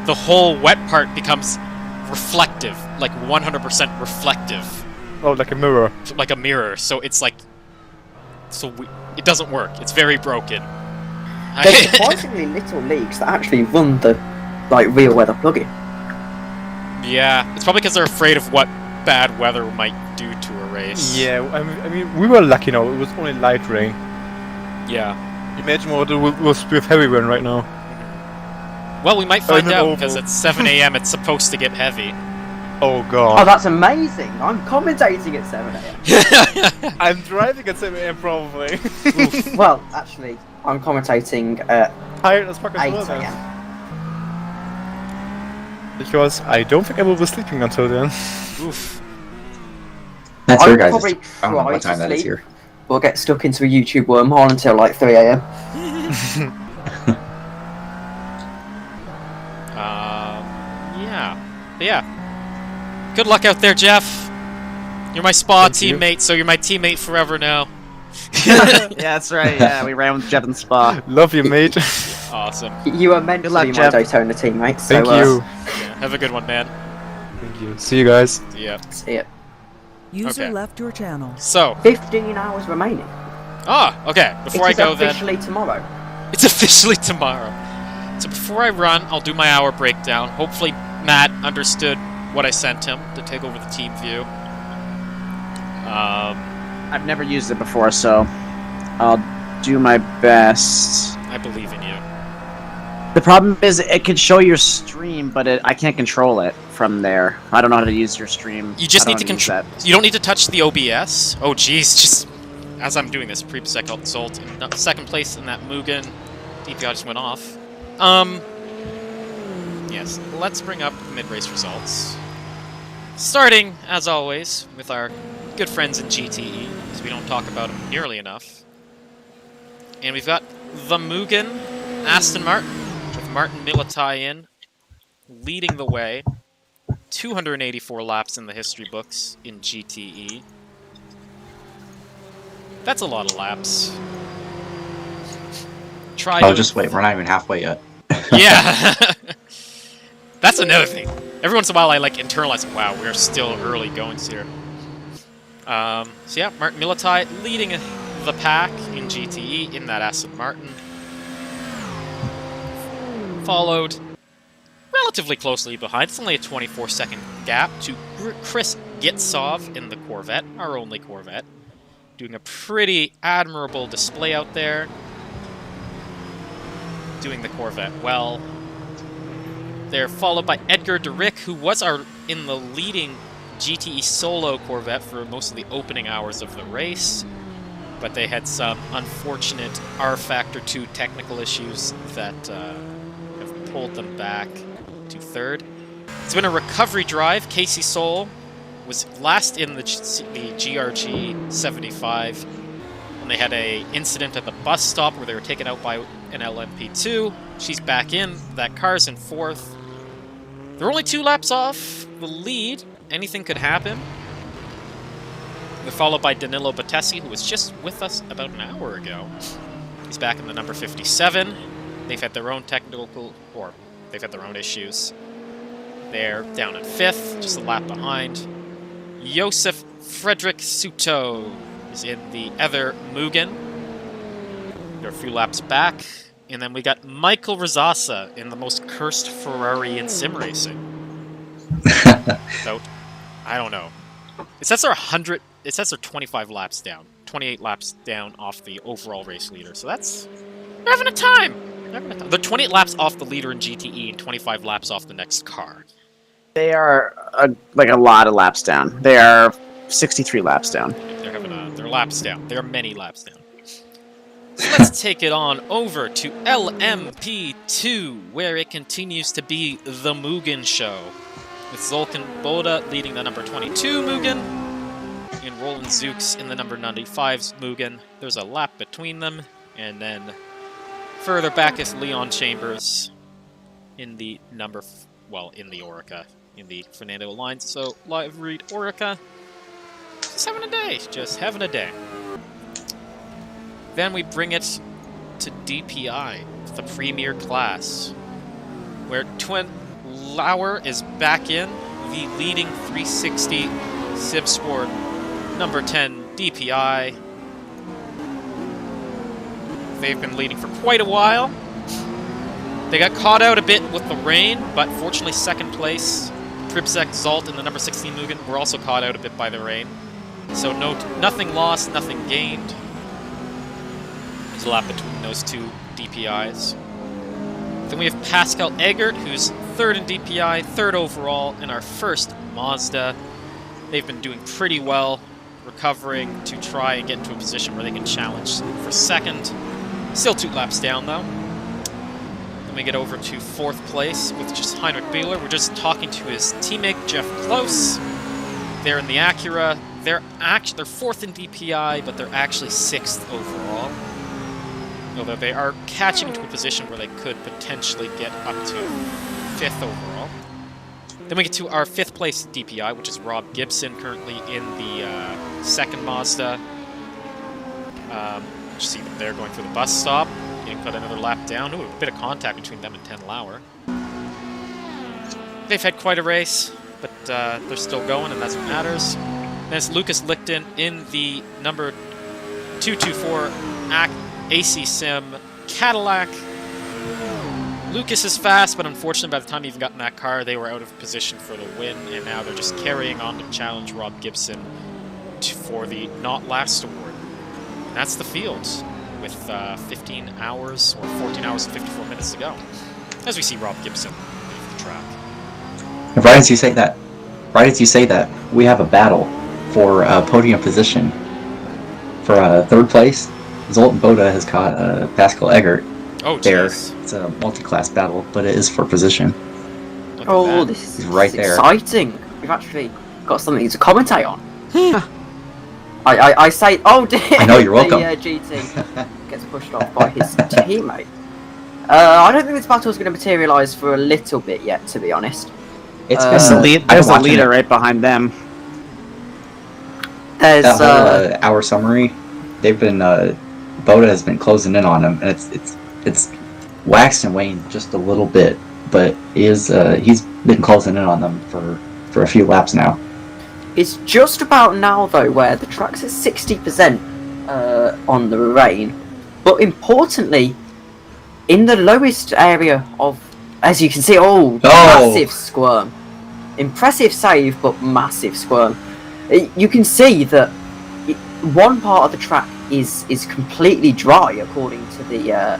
The whole wet part becomes reflective, like 100% reflective. Oh, like a mirror. Like a mirror, so it's like... it doesn't work, it's very broken. There's surprisingly little leagues that actually run the real weather plugin. Yeah, it's probably because they're afraid of what bad weather might do to a race. Yeah, I mean, we were lucky now. It was only light rain. Yeah. Imagine what it was with heavy rain right now. Well, we might find out, because at 7 AM it's supposed to get heavy. Oh god. Oh, that's amazing! I'm commentating at 7 AM. I'm driving at 7 AM probably. Well, actually, I'm commentating at Tired as fuck as 8 well, then. AM. Because I don't think I will be sleeping until then. Oof. That's I your would guys. probably I don't know try what time to that is sleep, here. or get stuck into a YouTube wormhole until like 3 AM. Yeah. But yeah. Good luck out there, Jeff. You're my spa teammate, so you're my teammate forever now. Yeah, that's right. Yeah, we ran with Jeff in Spa. Love you, mate. Awesome. You are meant Good to luck, be my Jeff. Daytona teammate, so Thank you. Yeah, have a good one, man. Thank you. See you guys. Yeah. see it. User Okay. left your channel. So, 15 hours remaining. okay. Before I It is go, then. officially tomorrow. It's officially tomorrow. So before I run, I'll do my hour breakdown. Hopefully Matt understood what I sent him to take over the team view. I've never used it before, so I'll do my best. I believe in you. The problem is it can show your stream, but I can't control it from there. I don't know how to use your stream. You just I need to don't use control. that. You don't need to touch the OBS. Oh, jeez, just as I'm doing this, Result in second place in that Mugen. DPI just went off. Yes, let's bring up mid-race results. Starting, as always, with our good friends in GTE, because we don't talk about them nearly enough. And we've got the Mugen, Aston Martin, with Martin Militai in, leading the way. 284 laps in the history books in GTE. That's a lot of laps. Just wait. We're not even halfway yet. Yeah. That's another thing. Every once in a while I internalize, wow, we're still early goings here. So yeah, Martin Militai leading the pack in GTE in that Aston Martin. Followed relatively closely behind. It's only a 24-second gap to Chris Gitsov in the Corvette, our only Corvette. Doing a pretty admirable display out there. Doing the Corvette well. They're followed by Edgar DeRick, who was in the leading GTE Solo Corvette for most of the opening hours of the race, but they had some unfortunate R-Factor 2 technical issues that have pulled them back to third. It's been a recovery drive. Casey Soul was last in the GRG 75 when they had an incident at the bus stop where they were taken out by an LMP2. She's back in. That car's in fourth. They're only 2 laps off the lead. Anything could happen. They're followed by Danilo Battesi, who was just with us about an hour ago. He's back in the number 57. They've had their own they've had their own issues. They're down in 5th, just a lap behind. Josef Frederick Suto is in the other Mugen. They're a few laps back. And then we got Michael Rosasa in the most cursed Ferrari in sim racing. So, I don't know. It says they're 25 laps down. 28 laps down off the overall race leader. So that's... They're having a time! They're 28 laps off the leader in GTE and 25 laps off the next car. They are like a lot of laps down. They are 63 laps down. They're laps down. They're many laps down. So let's take it on over to LMP2, where it continues to be the Mugen show. With Zolkan Boda leading the number 22 Mugen, and Roland Zooks in the number 95's Mugen. There's a lap between them, and then further back is Leon Chambers in the in the Orica, in the Fernando Alliance. So, live read Orica. Just having a day. Then we bring it to DPI, the premier class, where Twin Lauer is back in, the leading 360 Civ Sport number 10 DPI. They've been leading for quite a while. They got caught out a bit with the rain, but fortunately second place. Pribzek Zalt in the number 16 Mugen were also caught out a bit by the rain. So nothing lost, nothing gained. There's a lap between those 2 DPIs. Then we have Pascal Eggert, who's 3rd in DPI, 3rd overall in our first Mazda. They've been doing pretty well, recovering to try and get into a position where they can challenge for 2nd. Still 2 laps down, though. Then we get over to 4th place with just Heinrich Beeler. We're just talking to his teammate, Jeff Close. They're in the Acura. They're 4th in DPI, but they're actually 6th overall. Although they are catching to a position where they could potentially get up to 5th overall. Then we get to our 5th place DPI, which is Rob Gibson, currently in the 2nd Mazda. You see them there going through the bus stop, getting put another lap down. Ooh, a bit of contact between them and 10 Lauer. They've had quite a race, but they're still going, and that's what matters. Then it's Lucas Lichten in the number 224 AC Sim Cadillac. Lucas is fast, but unfortunately by the time he even got in that car, they were out of position for the win, and now they're just carrying on to challenge Rob Gibson for the Not Last award. And that's the field, with 15 hours, or 14 hours and 54 minutes to go, as we see Rob Gibson leave the track. Right as you say that, we have a battle for podium position. For 3rd place, Zoltan Boda has caught Pascal Eggert. Oh, there. geez. It's a multi-class battle, but it is for position. Oh, this is right there. exciting. We've actually got something to commentate on. I say, oh dear. I know, you're welcome. The GT gets pushed off by his teammate. I don't think this battle is going to materialise for a little bit yet, to be honest. There's a leader right behind them. There's that whole hour summary. They've been Boda has been closing in on him, and it's waxed and waned just a little bit, but he's been closing in on them for a few laps now. It's just about now, though, where the track's at 60% on the rain. But importantly, in the lowest area of, as you can see, massive squirm. Impressive save, but massive squirm. You can see that one part of the track is completely dry, according to the...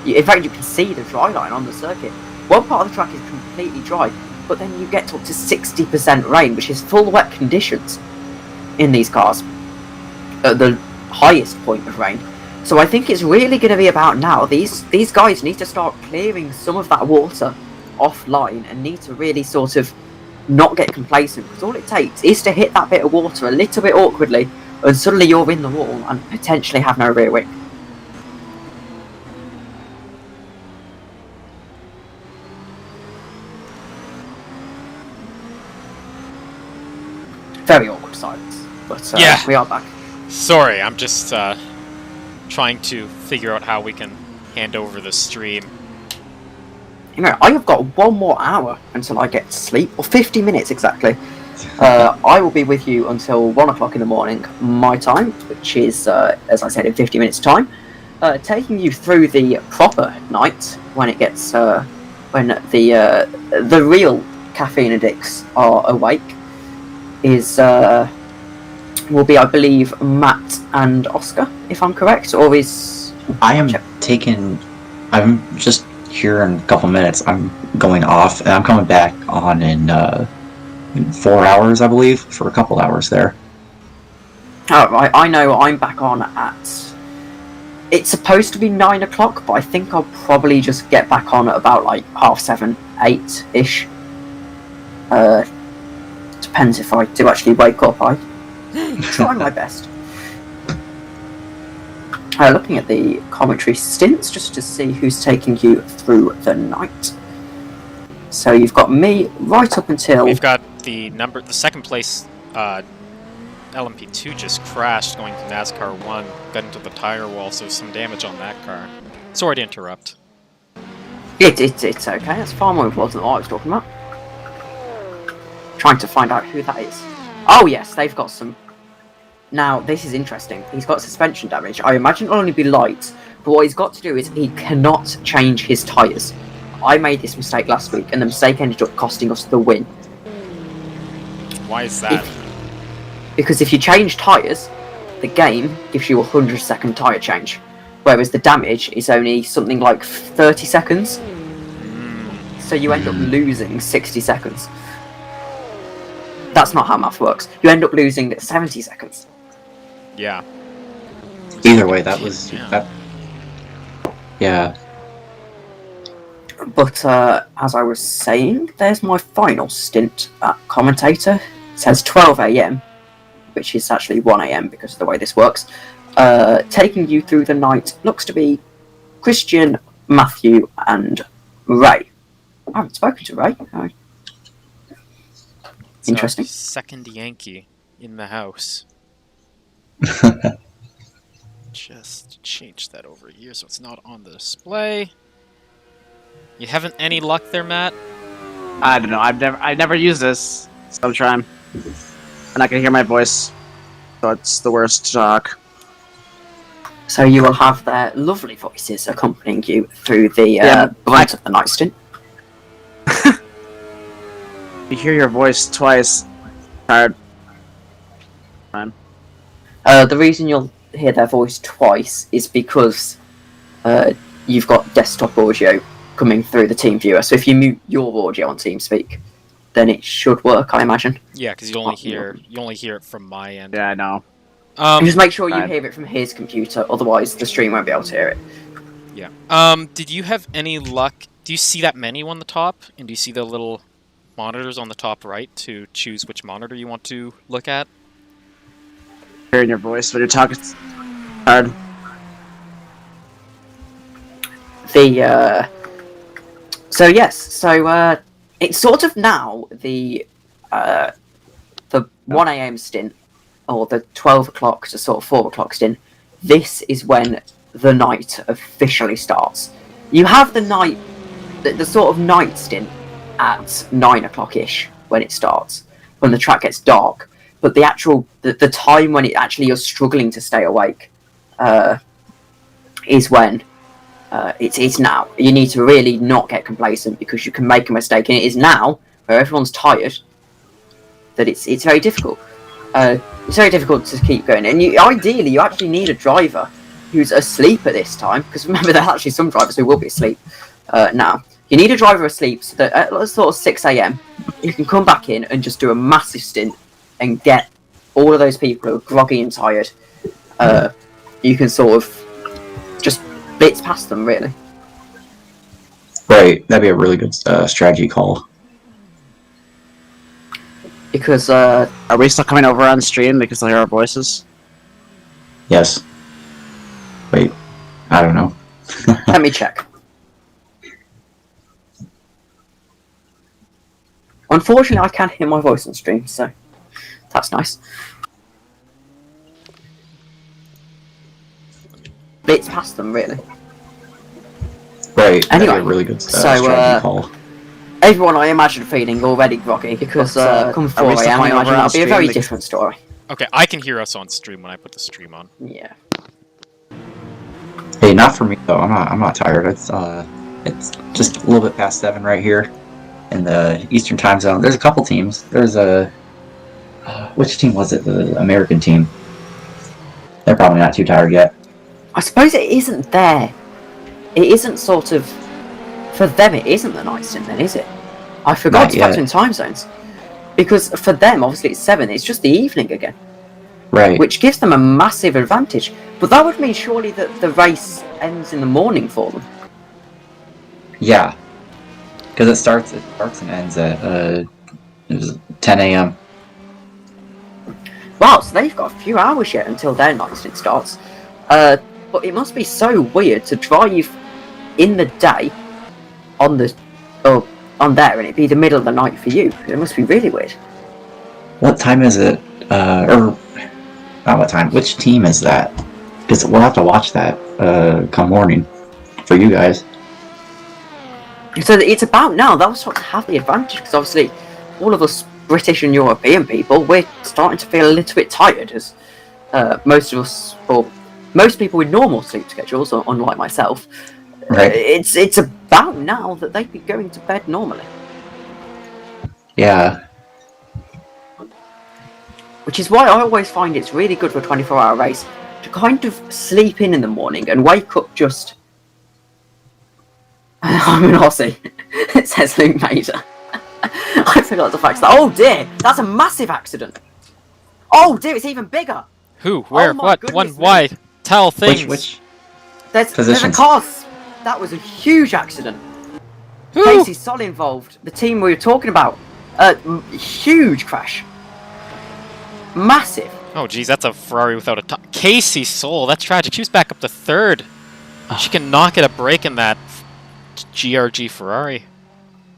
in fact, you can see the dry line on the circuit. one part of the track is completely dry, but then you get up to 60% rain, which is full wet conditions in these cars at the highest point of rain. So I think it's really going to be about now. These guys need to start clearing some of that water offline and need to really sort of not get complacent, because all it takes is to hit that bit of water a little bit awkwardly and suddenly you're in the wall and potentially have no rear wing. Very awkward silence, but Yeah. we are back. Sorry, I'm just trying to figure out how we can hand over the stream. You know, I have got 1 more hour until I get to sleep, or 50 minutes exactly. I will be with you until 1 o'clock in the morning, my time, which is, as I said, in 50 minutes' time. Taking you through the proper night when it gets, when the real caffeine addicts are awake, will be, I believe, Matt and Oscar, if I'm correct, or is... I'm just here in a couple minutes. I'm going off, and I'm coming back on in 4 hours, I believe, for a couple hours there. Oh, right, I know I'm back on at... It's supposed to be 9 o'clock, but I think I'll probably just get back on at about, like, 7:30, 8-ish. Depends if I do actually wake up. I try my best. Looking at the commentary stints, just to see who's taking you through the night. So you've got me right up until... We've got the second place LMP2 just crashed going to NASCAR 1, got into the tire wall, so some damage on that car. Sorry to interrupt. It's okay, that's far more important than what I was talking about. Trying to find out who that is. Oh yes, they've got some... Now, this is interesting. He's got suspension damage. I imagine it'll only be light, but what he's got to do is he cannot change his tyres. I made this mistake last week, and the mistake ended up costing us the win. Why is that? Because if you change tyres, the game gives you a 100-second tyre change, whereas the damage is only something like 30 seconds. So you end up losing 60 seconds. That's not how math works. You end up losing 70 seconds. Yeah. Either way, that was... Yeah. But as I was saying, there's my final stint at commentator. It says 12 AM, which is actually 1 AM because of the way this works. Taking you through the night looks to be Christian, Matthew, and Ray. I haven't spoken to Ray. Interesting. Second Yankee in the house. Just change that over here so it's not on the display. You haven't any luck there, Matt? I don't know. I've never used this, so I'm trying. And I can hear my voice, so it's the worst talk. So you will have their lovely voices accompanying you through the brunt of the night stint. You hear your voice twice. Tired. Fine. The reason you'll hear their voice twice is because you've got desktop audio coming through the team viewer. So if you mute your audio on TeamSpeak, then it should work, I imagine. Yeah, because you only hear it from my end. Yeah, I know. Just make sure you hear it from his computer, otherwise the stream won't be able to hear it. Yeah. Did you have any luck? Do you see that menu on the top? And do you see the little monitors on the top right to choose which monitor you want to look at? Hearing your voice when you're talking. Hard. So it's sort of now the 1 AM stint, or the 12 o'clock to sort of 4 o'clock stint. This is when the night officially starts. You have the night, the sort of night stint at 9 o'clock-ish when it starts, when the track gets dark. But the actual, the time when you're struggling to stay awake is when it's now. You need to really not get complacent because you can make a mistake, and it is now, where everyone's tired, that it's very difficult. It's very difficult to keep going. And ideally, you actually need a driver who's asleep at this time, because remember, there are actually some drivers who will be asleep now. You need a driver asleep so that at sort of 6 a.m. you can come back in and just do a massive stint and get all of those people who are groggy and tired. You can sort of just blitz past them, really. Right, that'd be a really good strategy call. Because Are we still coming over on stream because they hear our voices? Yes. Wait, I don't know. let me check. Unfortunately, I can't hear my voice on stream, so that's nice. Blitz past them, really. Right, that'd Anyway, be a really good so, strategy call. Everyone, I imagine, feeling already groggy because come 4 are we still a.m. I coming over imagine on that'll be a stream very because- different story. Okay, I can hear us on stream when I put the stream on. Yeah. Hey, not for me though. I'm not tired. It's just a little bit past 7 right here in the Eastern Time Zone. There's a couple teams. There's a which team was it? The American team. They're probably not too tired yet. I suppose it isn't there. It isn't sort of for them. It isn't the night stint, then, is it? I forgot Not to factor yet. in time zones because for them, obviously, it's 7. It's just the evening again, Right. which gives them a massive advantage. But that would mean surely that the race ends in the morning for them. Yeah. Because it starts and ends at it was 10 a.m. Wow, so they've got a few hours yet until their night stint starts. But it must be so weird to drive in the day on there, and it'd be the middle of the night for you. It must be really weird. What time is it? Or not what time? Which team is that? Because we'll have to watch that come morning for you guys. So it's about now. That was sort of have the advantage because obviously all of us British and European people, we're starting to feel a little bit tired as most of us, or most people with normal sleep schedules, unlike myself. Right. It's about now that they'd be going to bed normally. Yeah. Which is why I always find it's really good for a 24-hour race to kind of sleep in the morning and wake up just... I'm an Aussie, says Luke Mader. I forgot the fact that... Oh dear, that's a massive accident. Oh dear, it's even bigger. Who? Where? my What? goodness When? me. Why? Tell things. Which There's a Positions. car. That was a huge accident. Who? Casey Sol involved. The team we were talking about. Huge crash. Massive. Oh, geez, that's a Ferrari without a top. Casey Soul, that's tragic. She was back up to 3rd. She cannot get a break in that GRG Ferrari.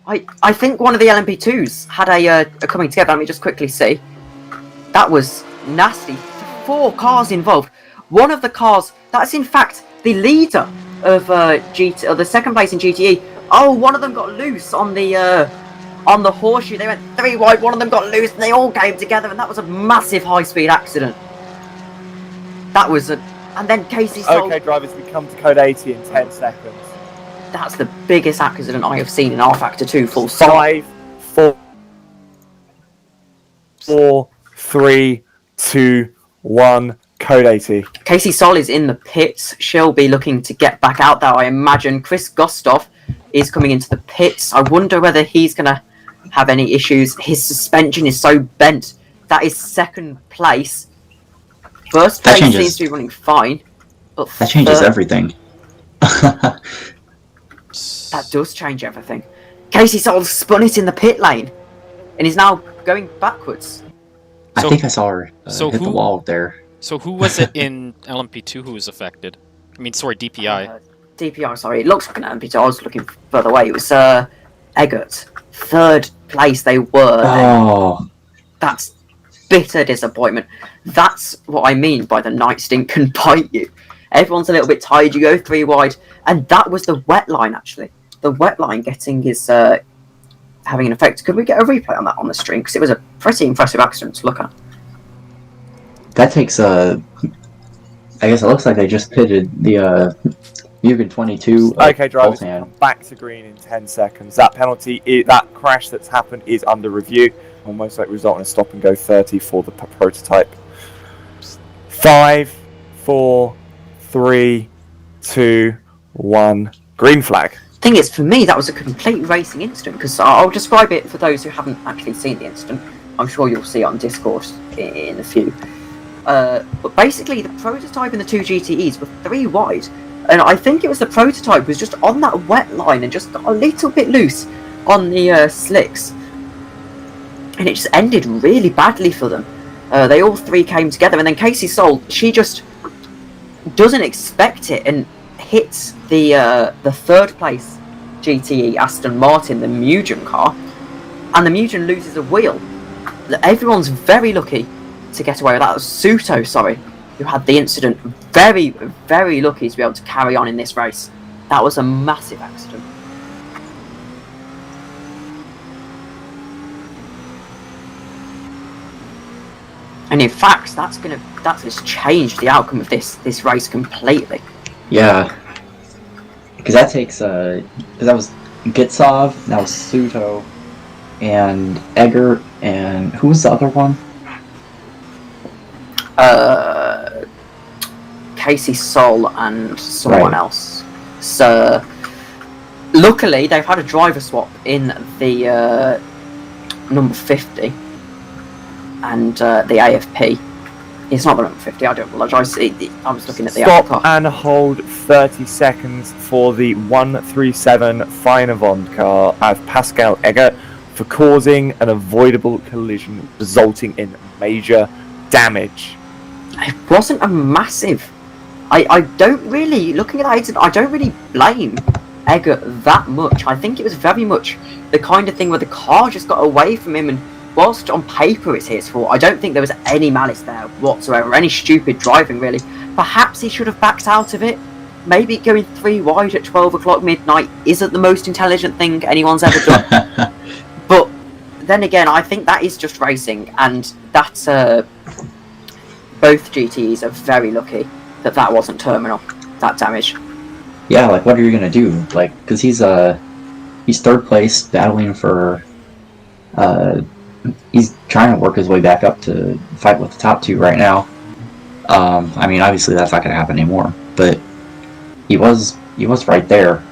I think one of the LMP2s had a coming together. Let me just quickly see. That was nasty. 4 cars involved. One of the cars, that's in fact the leader of the second place in GTE. Oh, one of them got loose on the horseshoe. They went 3 wide. One of them got loose, and they all came together, and that was a massive high-speed accident. That was and then Casey Sol. Okay, drivers, we come to code 80 in 10 seconds. That's the biggest accident I have seen in R Factor 2 full stop. 5, 4, 3, 2, 1. Code 80. Casey Sol is in the pits. She'll be looking to get back out there, I imagine. Chris Gostov is coming into the pits. I wonder whether he's going to have any issues. His suspension is so bent. That is 2nd place. First That place changes- seems to be running fine. But that changes third- everything. That does change everything. Casey Sol spun it in the pit lane. And is now going backwards. I So- think I saw her so hit the who- wall there. So who was it in LMP2 who was affected? I mean, sorry, DPI. DPI, sorry. It looks like an LMP2. I was looking further away. It was Eggert. 3rd place they were. Oh, That's bitter disappointment. That's what I mean by the night stint can bite you. Everyone's a little bit tired. You go 3 wide, and that was the wet line actually. The wet line getting is having an effect. Could we get a replay on that on the stream? Because it was a pretty impressive accident to look at. that takes I guess it looks like they just pitted the Mugen 22. Okay, drivers, Boltan. come back to green in 10 seconds. That penalty, that crash that's happened is under review. Will most likely result in a stop and go 30 for the prototype. 5, 4, 3, 2, 1. Green flag. thing is, for me, that was a complete racing incident, because I'll describe it for those who haven't actually seen the incident. I'm sure you'll see it on Discord in a few. But basically, the prototype and the two GTEs were 3 wide, and I think it was the prototype was just on that wet line and just got a little bit loose on the slicks, and it just ended really badly for them. They all 3 came together, and then Casey Soul, she just doesn't expect it and hits the 3rd place GTE Aston Martin, the Mugen car, and the Mugen loses a wheel. Everyone's very lucky to get away with that. It was Suto, sorry, who had the incident. Very, very lucky to be able to carry on in this race. That was a massive accident. And in fact, that's just changed the outcome of this race completely. Yeah. Because that takes, that was Gitsov, that was Suto, and Eggert, and who was the other one? Casey Sol and someone else. So, luckily, they've had a driver swap in the number 50 and the AFP. It's not the number 50, I do apologise. I was looking at the Stop car. and hold 30 seconds for the 137 Feinavond car as Pascal Eggert for causing an avoidable collision resulting in major damage. It wasn't a massive... I don't really... Looking at that incident, I don't really blame Eggert that much. I think it was very much the kind of thing where the car just got away from him, and whilst on paper it's his fault, I don't think there was any malice there whatsoever, any stupid driving really. Perhaps he should have backed out of it. Maybe going 3 wide at 12 o'clock midnight isn't the most intelligent thing anyone's ever done. But then again, I think that is just racing, and that's both GTEs are very lucky that wasn't terminal, that damage. Yeah, like, what are you gonna do? Like, because he's 3rd place, battling for, he's trying to work his way back up to fight with the top 2 right now. I mean, obviously that's not gonna happen anymore, but he was right there.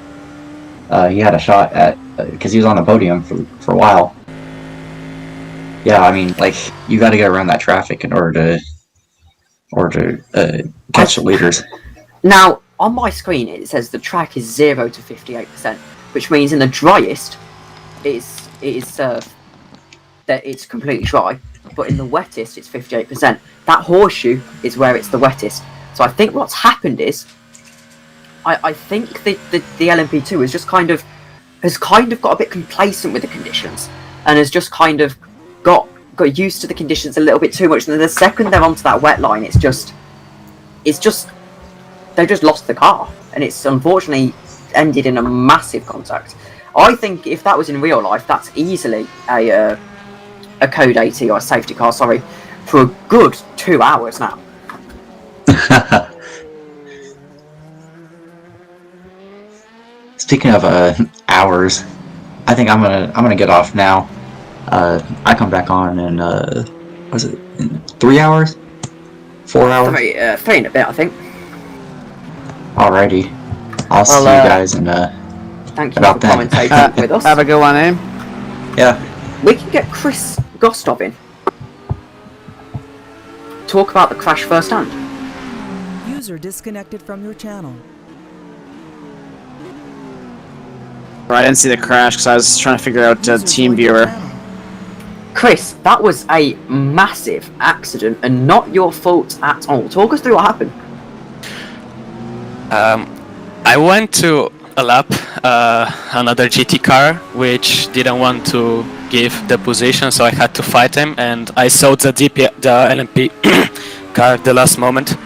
He had a shot at, because he was on the podium for a while. Yeah, I mean, like, you got to get around that traffic in order to catch the leaders. Now, on my screen it says the track is 0 to 58%, which means in the driest that it's completely dry, but in the wettest it's 58%. That horseshoe is where it's the wettest. So I think what's happened is, I think the LMP2 has kind of got a bit complacent with the conditions, and has just kind of got used to the conditions a little bit too much. And then the second they're onto that wet line, they've just lost the car, and it's unfortunately ended in a massive contact. I think if that was in real life, that's easily a code 80 or a safety car, sorry, for a good 2 hours now. Speaking of hours, I think I'm gonna get off now. I come back on in was it in 3 hours? 4 hours? 3 and a bit, I think. Alrighty. I'll see you guys in Thank you about for then. commentating with us. Have a good one, eh? Yeah. We can get Chris Gostov in. Talk about the crash firsthand. User disconnected from your channel. I didn't see the crash because I was trying to figure out User Team joined your Viewer. channel. Chris, that was a massive accident and not your fault at all. Talk us through what happened. I went to a lap another GT car which didn't want to give the position, so I had to fight him, and I saw the LMP car the last moment,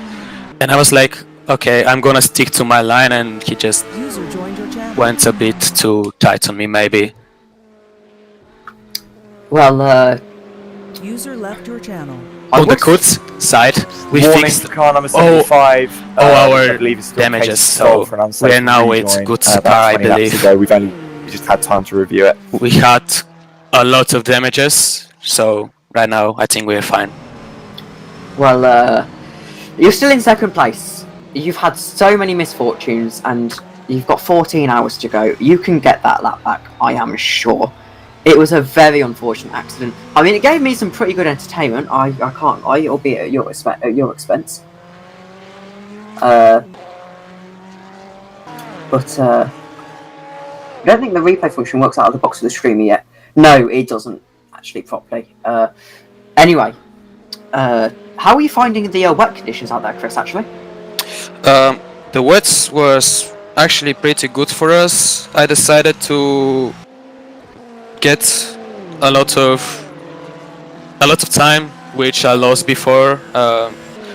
and I was like, okay, I'm gonna stick to my line, and he just User joined your channel. went a bit too tight on me maybe. Well, User left your channel. On the Kurtz side, we Warning fixed for car number 75. all which our I believe is still damages, case so solved for an unsafe we're now with rejoin, Kurtz about car, I 20 laps believe. ago. We just had time to review it. We had a lot of damages, so right now I think we're fine. well, you're still in second place. You've had so many misfortunes, and You've got 14 hours to go. You can get that lap back, I am sure. It was a very unfortunate accident. I mean, it gave me some pretty good entertainment. I can't lie, it'll be at your expense. But I don't think the replay function works out of the box of the streamer yet. No, it doesn't actually properly. Anyway, how are you finding the wet conditions out there, Chris? Actually, The wets was actually pretty good for us. I decided to get a lot of time, which I lost before.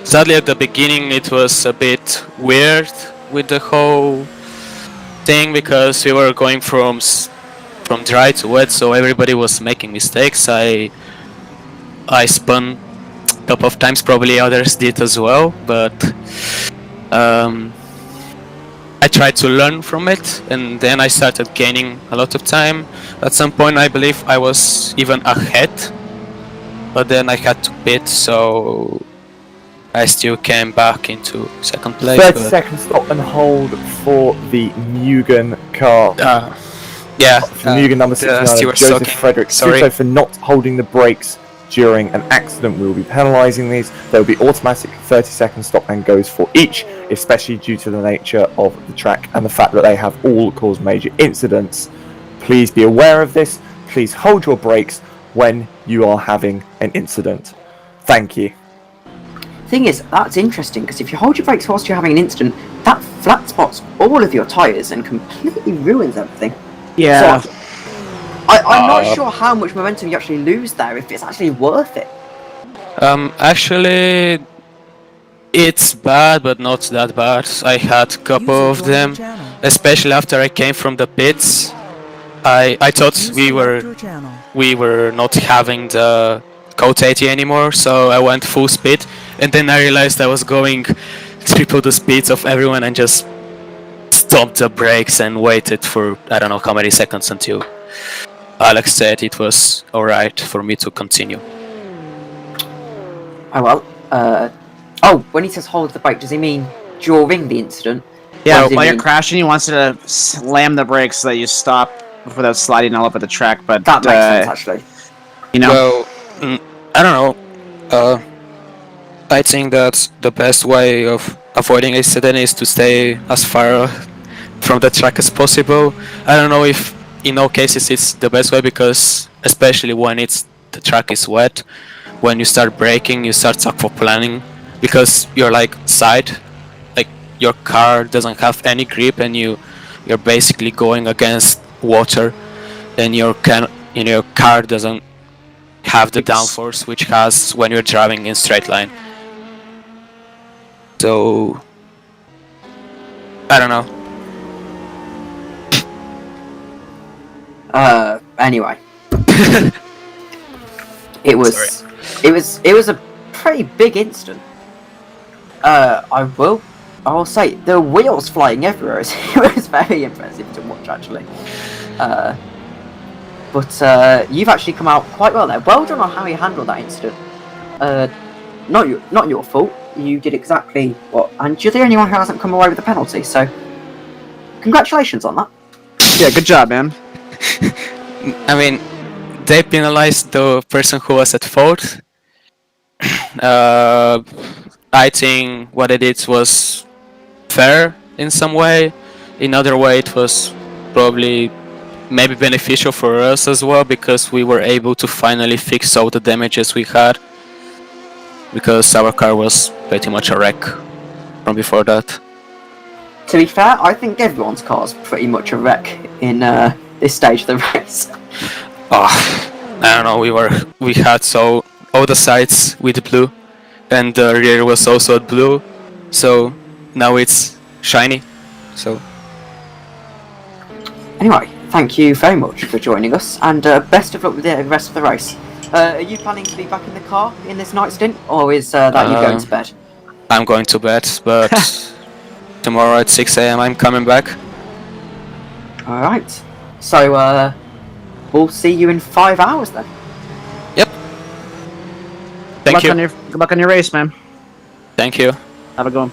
Sadly, at the beginning, it was a bit weird with the whole thing because we were going from dry to wet, so everybody was making mistakes. I spun a couple of times, probably others did as well, but I tried to learn from it, and then I started gaining a lot of time. At some point, I believe I was even ahead, but then I had to pit, so I still came back into second place. 30 seconds stop and hold for the Mugen car. Yeah, For Mugen number 69, Stewart Joseph Soaking. Frederick Sorry. Suto for not holding the brakes during an accident. We will be penalising these. There will be automatic 30-second stop and goes for each, especially due to the nature of the track and the fact that they have all caused major incidents. Please be aware of this. Please hold your brakes when you are having an incident. Thank you. thing is, that's interesting because if you hold your brakes whilst you're having an incident, that flat spots all of your tyres and completely ruins everything. Yeah. So, I'm not sure how much momentum you actually lose there, if it's actually worth it. Actually, it's bad, but not that bad. I had a couple of them, especially after I came from the pits. I thought we were not having the Code 80 anymore, so I went full speed, and then I realized I was going triple the speeds of everyone and just stopped the brakes and waited for I don't know how many seconds until Alex said it was alright for me to continue. Oh well. When he says hold the brake, does he mean during the incident? Yeah, Or does he while you're mean- crashing, he wants you to slam the brakes so that you stop without sliding all over the track. But That makes sense, actually. you know, Well, I don't know. I think that the best way of avoiding accident is to stay as far from the track as possible. I don't know if in all cases it's the best way, because especially when the track is wet, when you start braking, you start aquaplaning because you're like your car doesn't have any grip and you're basically going against water, and your car doesn't have the downforce which has when you're driving in straight line. So I don't know. Anyway. It was a pretty big incident. I'll say the wheels flying everywhere. It was very impressive to watch, actually. But you've actually come out quite well there. Well done on how you handled that incident. Not your fault. You did exactly what, and you're the only one who hasn't come away with a penalty. So, congratulations on that. yeah, good job, man. I mean, they penalized the person who was at fault. I think what they did was fair in some way. In other way, it was probably maybe beneficial for us as well, because we were able to finally fix all the damages we had, because our car was pretty much a wreck from before that. To be fair, I think everyone's car's pretty much a wreck in this stage of the race. I don't know. We had all the sides with blue, and the rear was also at blue, so now it's shiny. So Anyway, thank you very much for joining us, and best of luck with the rest of the race. Are you planning to be back in the car in this night stint, or is that you going to bed? I'm going to bed, but tomorrow at 6 AM I'm coming back. Alright. So, we'll see you in 5 hours then. Yep. Thank you. Good luck on your race, man. Thank you. Have a good one.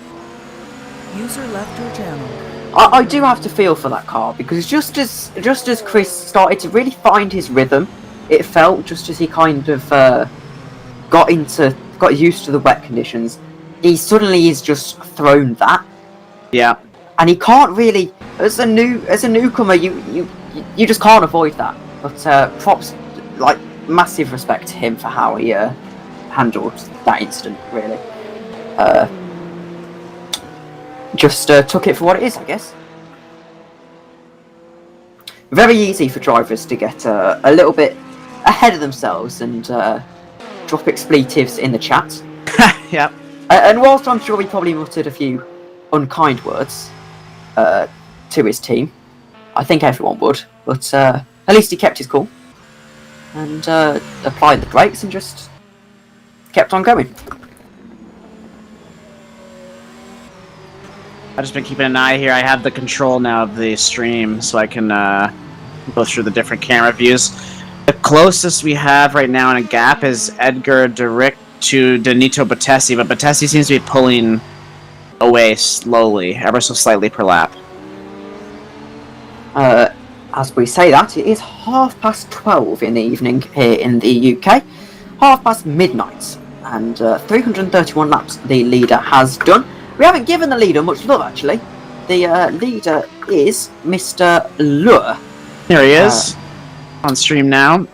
User left your channel. I do have to feel for that car, because just as Chris started to really find his rhythm, it felt just as he kind of got used to the wet conditions, he suddenly is just thrown that. Yeah. And he can't really, as a newcomer, you just can't avoid that. But props, like, massive respect to him for how he handled that incident. Really, just took it for what it is, I guess. Very easy for drivers to get a little bit ahead of themselves and drop expletives in the chat. Yep. And whilst I'm sure he probably muttered a few unkind words to his team, I think everyone would, but at least he kept his cool and applied the brakes and just kept on going. I've just been keeping an eye here. I have the control now of the stream, so I can go through the different camera views. The closest we have right now in a gap is Edgar Derick to Danito Battesi, but Battesi seems to be pulling away slowly, ever so slightly per lap. As we say that, it is 12:30 in the evening here in the UK, midnight, and 331 laps the leader has done. We haven't given the leader much love, actually. The leader is Mr. Lure. Here he is, on stream now.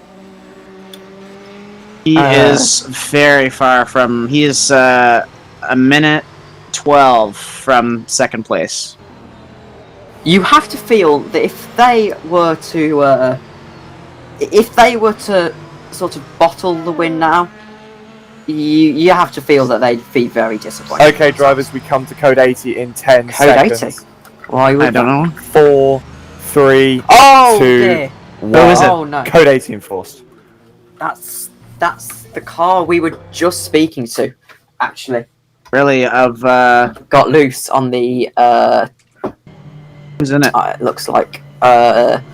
He is very far from... He is a minute 12 from second place. You have to feel that if they were to sort of bottle the win now, you have to feel that they'd be very disappointed. Okay, drivers, we come to code 80 in 10 Code seconds. 80? Why would I don't know. 4, 3, 2, dear. 1. Who is it? Oh no. Code 80 enforced. That's the car we were just speaking to, actually. Really, of... Got loose on the who's in it? it looks like Kumar.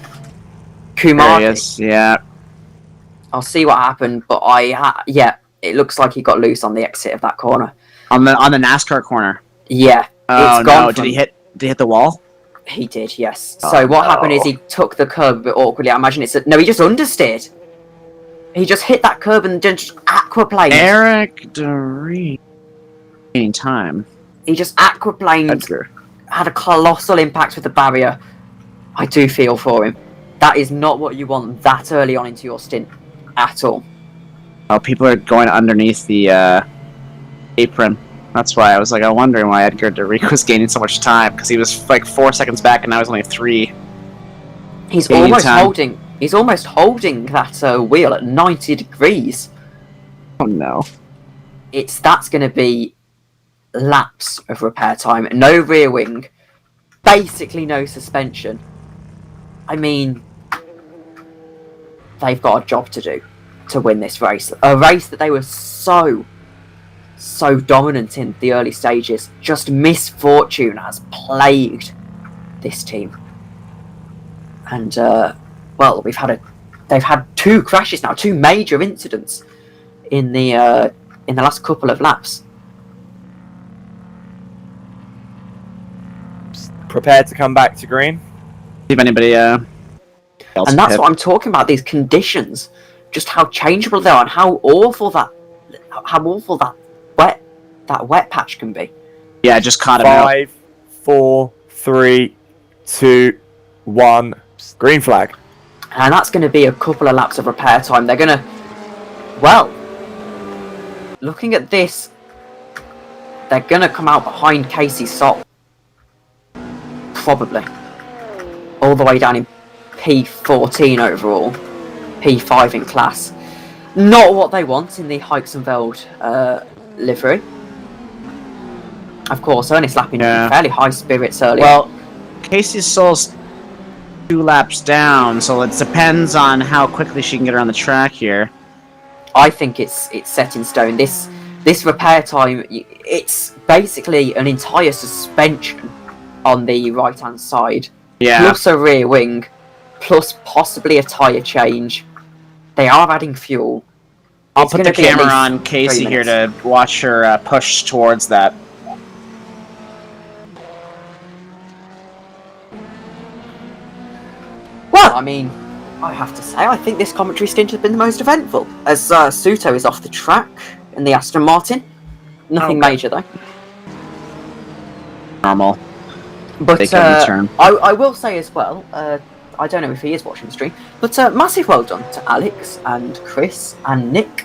There he is, yeah. I'll see what happened, but it looks like he got loose on the exit of that corner. On the NASCAR corner. Yeah. Oh it's gone no! Did he hit the wall? He did, yes. So what happened is he took the curb a bit awkwardly. I imagine no, he just understeered. He just hit that curb and just aquaplaned. Eric DeRee. Gaining time. He just aquaplaned. Edgar. Had a colossal impact with the barrier. I do feel for him. That is not what you want that early on into your stint at all. Oh, people are going underneath the apron. That's why I was I'm wondering why Edgar DeRee was gaining so much time, because he was like 4 seconds back and now he's only 3. He's almost holding. He's almost holding that wheel at 90 degrees. Oh no! That's going to be laps of repair time. No rear wing, basically no suspension. I mean, they've got a job to do to win this race. A race that they were so dominant in the early stages. Just misfortune has plagued this team. And well, they've had 2 crashes now, 2 major incidents in the last couple of laps. Prepared to come back to green. See if anybody else. And that's what I'm talking about. These conditions, just how changeable they are, and how awful that wet patch can be. Yeah, just caught him out. 5, 4, 3, 2, 1. Green flag. And that's going to be a couple of laps of repair time. They're going to... Well, looking at this, they're going to come out behind Casey Sott. Probably. All the way down in P14 overall. P5 in class. Not what they want in the Hikes-and-Veld livery. Of course, Ernest Lappin in fairly high spirits earlier. Well, Casey Soul's 2 laps down, so it depends on how quickly she can get around the track here. I think it's set in stone. This repair time, it's basically an entire suspension on the right hand side, plus a rear wing, plus possibly a tyre change. They are adding fuel. I'll put the camera on Casey here to watch her push towards that. I mean, I have to say, I think this commentary stint has been the most eventful, as Suto is off the track in the Aston Martin. Nothing major, though. Normal. But They can return. I will say as well, I don't know if he is watching the stream, but massive well done to Alex and Chris and Nick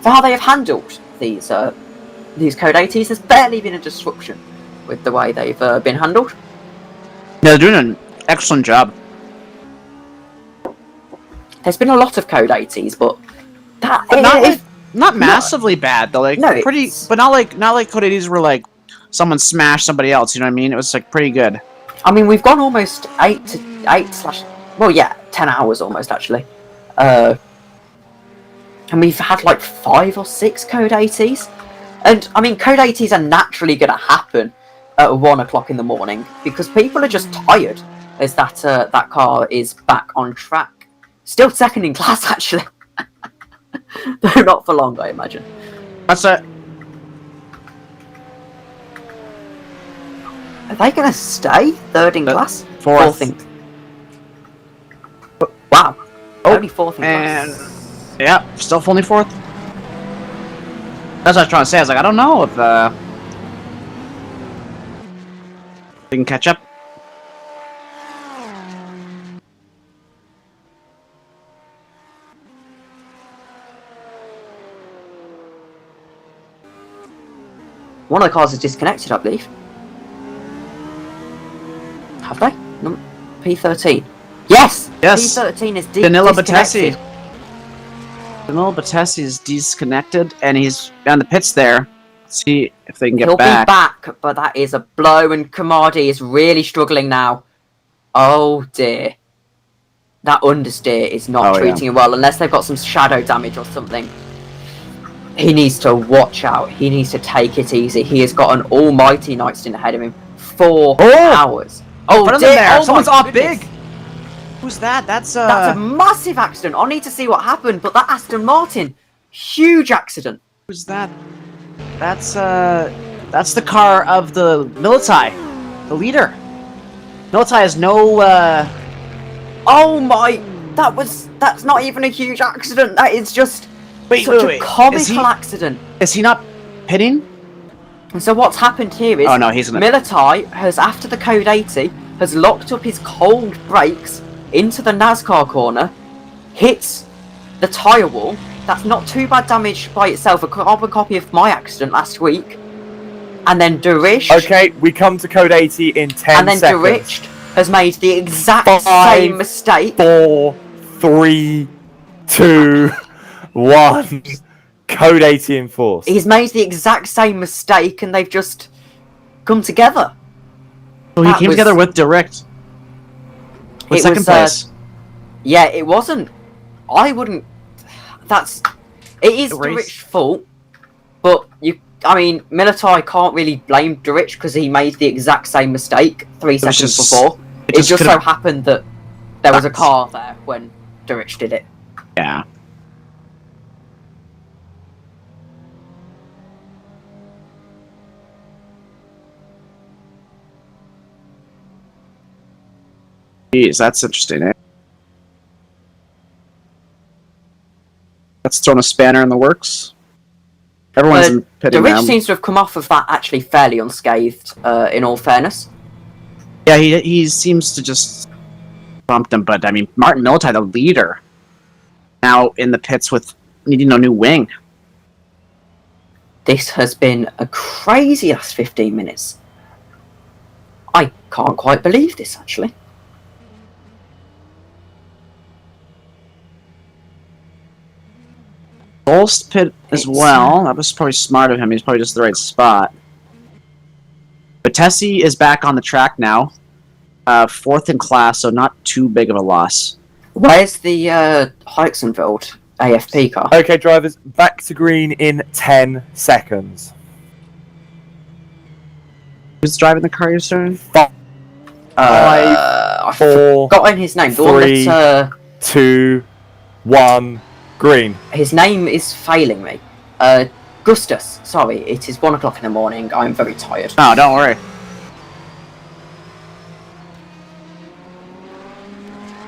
for how they have handled these Code 80s. There's barely been a disruption with the way they've been handled. They're doing an excellent job. There's been a lot of Code 80s, but that not massively bad though. Like No, pretty, it's- but not like Code 80s where like someone smashed somebody else. You know what I mean? It was like pretty good. I mean, we've gone almost 10 hours almost actually, and we've had like 5 or 6 Code 80s, and I mean, Code 80s are naturally going to happen at 1 o'clock in the morning because people are just tired. As that car is back on track, still second in class actually, though not for long, I imagine. That's it. Are they going to stay third in class? Fourth. in. Wow. Only fourth in And class. yeah, still only fourth. That's what I was trying to say. I was like, I don't know if we can catch up. One of the cars is disconnected, I believe. Have they? P13. Yes! Yes. P13 is Danilo disconnected. Battesi. Danilo Battesi is disconnected, and he's on the pits there. Let's see if they can get He'll back. be back, but that is a blow, and Kamadi is really struggling now. Oh dear. That understeer is not treating him well, unless they've got some shadow damage or something. He needs to watch out. He needs to take it easy. He has got an almighty night stint ahead of him. 4 hours. Oh Put him dear! in there. Oh, Someone's my off goodness. big. Who's that? That's That's a massive accident. I need to see what happened, but that Aston Martin, huge accident. Who's that? That's the car of the Militai, the leader. Militai has no Oh my! That's not even a huge accident. That is just Wait, such wait. a comical Is he- accident. Is he not pitting? And so what's happened here is Oh no, he's gonna. Militai has, after the Code 80, has locked up his cold brakes into the NASCAR corner, hits the tyre wall. That's not too bad damage by itself, a carbon copy of my accident last week. And then Durish, Okay, we come to code 80 in 10 and then seconds. Durish has made the exact 5, same mistake. 4, 3, 2, 1. Code 80 enforced. He's made the exact same mistake, and they've just come together. Oh, he that came was- together with Direct. With It second was, place. Yeah, it wasn't. I wouldn't. It is The race. Durich's fault, but I mean, Militai can't really blame Durich because he made the exact same mistake 3 seconds just- before. It just so could've- happened that there was a car there when Durich did it. Yeah. Jeez, that's interesting, eh? That's thrown a spanner in the works. Everyone's in pitting Durich now. seems to have come off of that actually fairly unscathed, in all fairness. Yeah, he seems to just bump them, but I mean, Martin Militai, the leader, now in the pits with needing a new wing. This has been a crazy last 15 minutes. I can't quite believe this, actually. Bolst pit as It's, well. That was probably smart of him. He's probably just the right spot. But Tessie is back on the track now. 4th in class, so not too big of a loss. Where's the Heixenfeld AFP car? Okay, drivers, back to green in 10 seconds. Who's driving the car you're starting? I've 4, forgotten his name. The one 3, that, 2, 1, green. his name is failing me. Gustus. Sorry, it is 1 o'clock in the morning. I'm very tired. No, don't worry.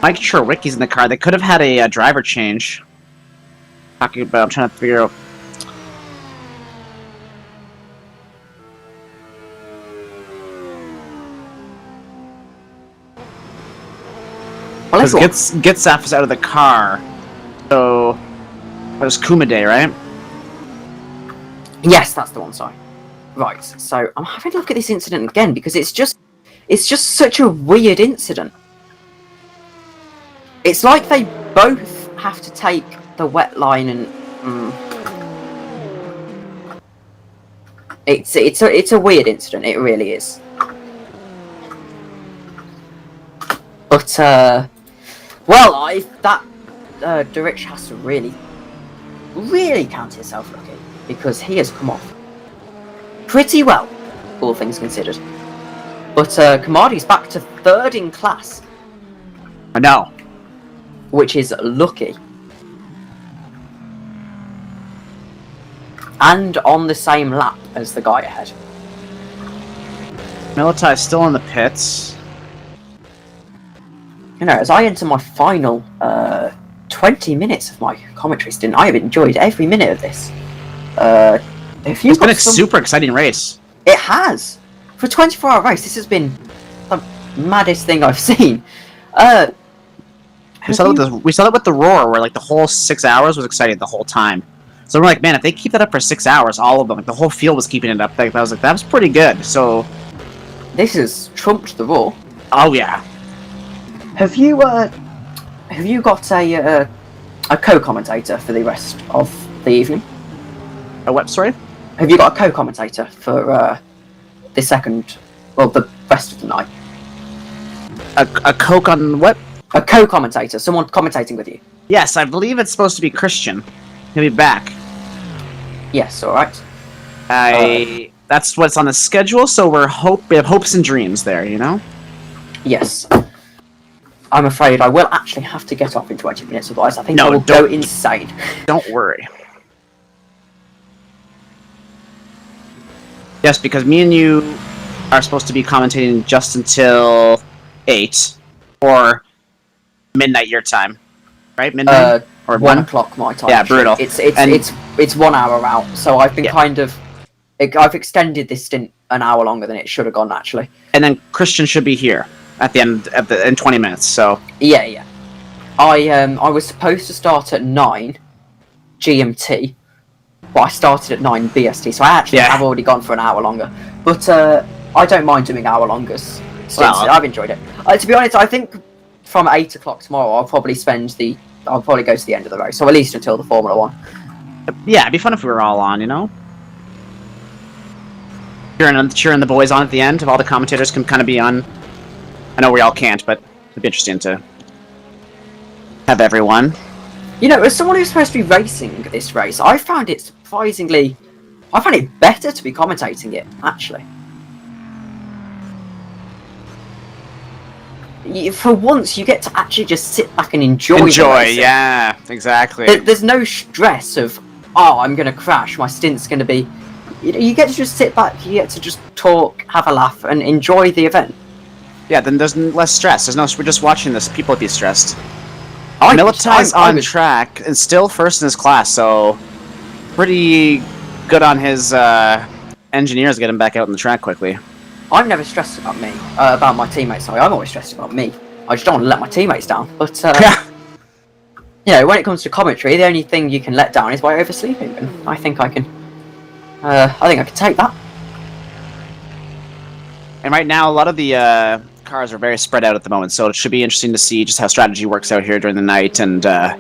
Mike Cherwicki's in the car. They could have had a driver change. Talking about, I'm trying to figure out. Well, Because Gitsaf is out of the car. So, it was Kumade, right? Yes, that's the one. Sorry. Right. So I'm having a look at this incident again because it's just such a weird incident. It's like they both have to take the wet line and. It's a weird incident. It really is. But well, Durich has to really count himself lucky because he has come off pretty well, all things considered. But Kamadi's back to 3rd in class. I know. Which is lucky. And on the same lap as the guy ahead. Militai's still in the pits. You know, as I enter my final 20 minutes of my commentary stint, I have enjoyed every minute of this. It's been a super exciting race. It has. For a 24-hour race, this has been the maddest thing I've seen. We saw it with the Roar, where like the whole 6 hours was exciting the whole time. So we're like, man, if they keep that up for 6 hours, all of them, like the whole field was keeping it up. Like, I was like, that was pretty good. So this has trumped the Roar. Oh yeah. Have you got a co-commentator for the rest of the evening? A what, sorry? Have you got a co-commentator for the rest of the night? A coke on what? A co-commentator, someone commentating with you. Yes, I believe it's supposed to be Christian. He'll be back. Yes, alright. That's what's on the schedule, so we have hopes and dreams there, you know? Yes. I'm afraid I will actually have to get off in 20 minutes, otherwise I think I will go insane. Don't worry. Yes, because me and you are supposed to be commentating just until 8 or midnight your time, right? Midnight or 1 o'clock my time. Yeah, brutal. It's 1 hour out, so I've been I've extended this stint an hour longer than it should have gone actually. And then Christian should be here at the end in 20 minutes. So yeah. I was supposed to start at 9 GMT. But I started at 9 BST, so I actually have already gone for an hour longer. But I don't mind doing hour longers. I've enjoyed it. To be honest, I think from 8 o'clock tomorrow, I'll probably go to the end of the race, so at least until the Formula 1. Yeah, it'd be fun if we were all on, you know? Cheering the boys on at the end, if all the commentators can kind of be on. I know we all can't, but it'd be interesting to have everyone. You know, as someone who's supposed to be racing this race, I found it better to be commentating it, actually. For once, you get to actually just sit back and enjoy the racing. Yeah, exactly. There's no stress of, I'm going to crash, my stint's going to be... You get to just sit back, you get to just talk, have a laugh, and enjoy the event. Yeah, then there's less stress. We're just watching this. People would be stressed. Militai's on track and still first in his class, so pretty good on his engineers getting back out on the track quickly. I'm never stressed about about my teammates. Sorry, I'm always stressed about me. I just don't want to let my teammates down. But you know, when it comes to commentary, the only thing you can let down is by oversleeping, and I think I can take that. And right now, a lot of the cars are very spread out at the moment, so it should be interesting to see just how strategy works out here during the night, and a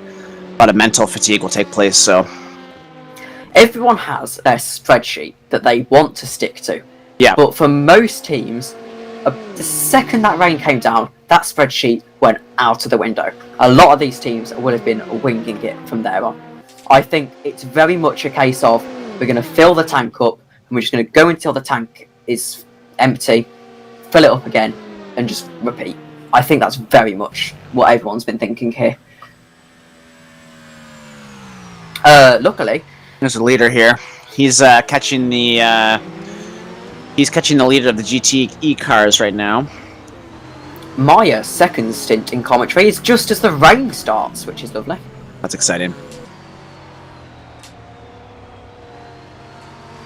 lot of mental fatigue will take place. So everyone has their spreadsheet that they want to stick to. Yeah. But for most teams, the second that rain came down, that spreadsheet went out of the window. A lot of these teams would have been winging it from there on. I think it's very much a case of we're going to fill the tank up, and we're just going to go until the tank is empty, fill it up again, and just repeat. I think that's very much what everyone's been thinking here. Luckily, there's a leader here. He's catching the leader of the GTE cars right now. my second stint in commentary is just as the rain starts, which is lovely. That's exciting.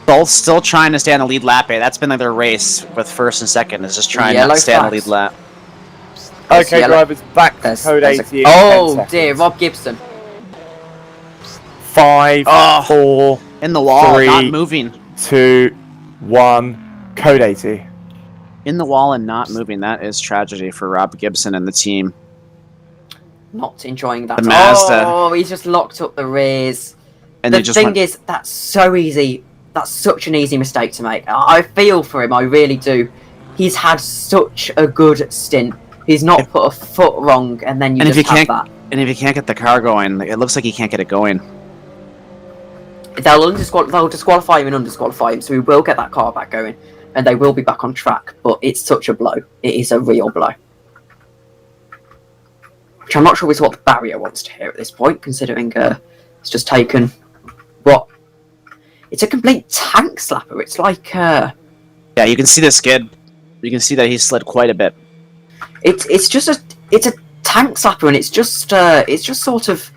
Both still trying to stay on the lead lap. That's been like their race with first and second, is just trying to stay on the lead lap. Okay, drivers, back to code 80. Oh dear, Rob Gibson. 5, 4, in the wall, 3, not moving. 2, 1, code 80. In the wall and not moving. That is tragedy for Rob Gibson and the team. Not enjoying that. The Mazda. Oh, he's just locked up the rears. And the thing is, that's so easy. That's such an easy mistake to make. I feel for him, I really do. He's had such a good stint. He's not put a foot wrong, and then you just have that. And if he can't get the car going, it looks like he can't get it going. They'll disqualify him and undisqualify him, so he will get that car back going, and they will be back on track. But it's such a blow. It is a real blow. Which I'm not sure is what the barrier wants to hear at this point, considering it's just taken what. It's a complete tank slapper. It's like yeah, you can see the skid. You can see that he slid quite a bit. It's just a tank slapper, and it's just sort of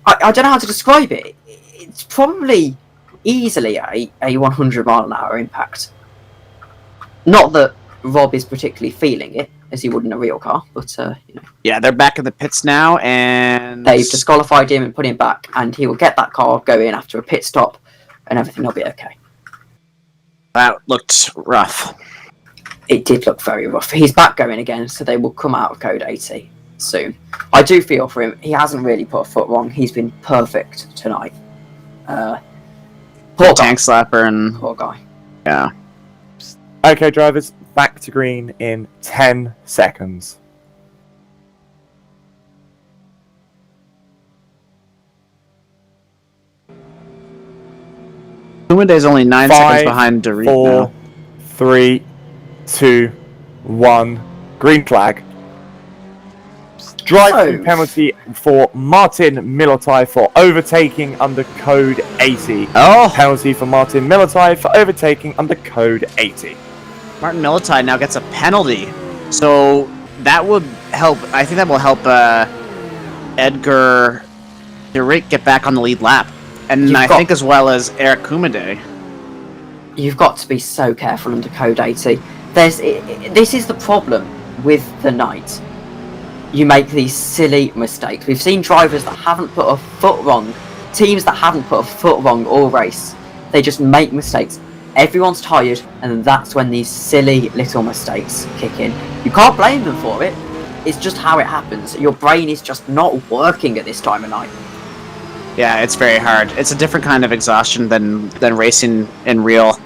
I don't know how to describe it. It's probably easily a 100 mile an hour impact. Not that Rob is particularly feeling it, as he would in a real car, but you know. Yeah, they're back in the pits now, and they've disqualified him and put him back, and he will get that car going after a pit stop, and everything will be okay. That looked rough. It did look very rough. He's back going again, so they will come out of code 80 soon. I do feel for him. He hasn't really put a foot wrong. He's been perfect tonight. Poor tank slapper and poor guy. Yeah. Okay, drivers, back to green in 10 seconds. Kumande's only 9 seconds behind Dorit 4, now. 3, 2, 1, green flag. Drive-through penalty for Martin Milotai for overtaking under code 80. Oh! Penalty for Martin Milotai for overtaking under code 80. Martin Milotai now gets a penalty. So that would help. I think that will help Edgar Dorit get back on the lead lap. And I think as well as Eric Kumade. You've got to be so careful under code 80. This is the problem with the night. You make these silly mistakes. We've seen drivers that haven't put a foot wrong, teams that haven't put a foot wrong all race. They just make mistakes. Everyone's tired, and that's when these silly little mistakes kick in. You can't blame them for it. It's just how it happens. Your brain is just not working at this time of night. Yeah, it's very hard. It's a different kind of exhaustion than racing in real.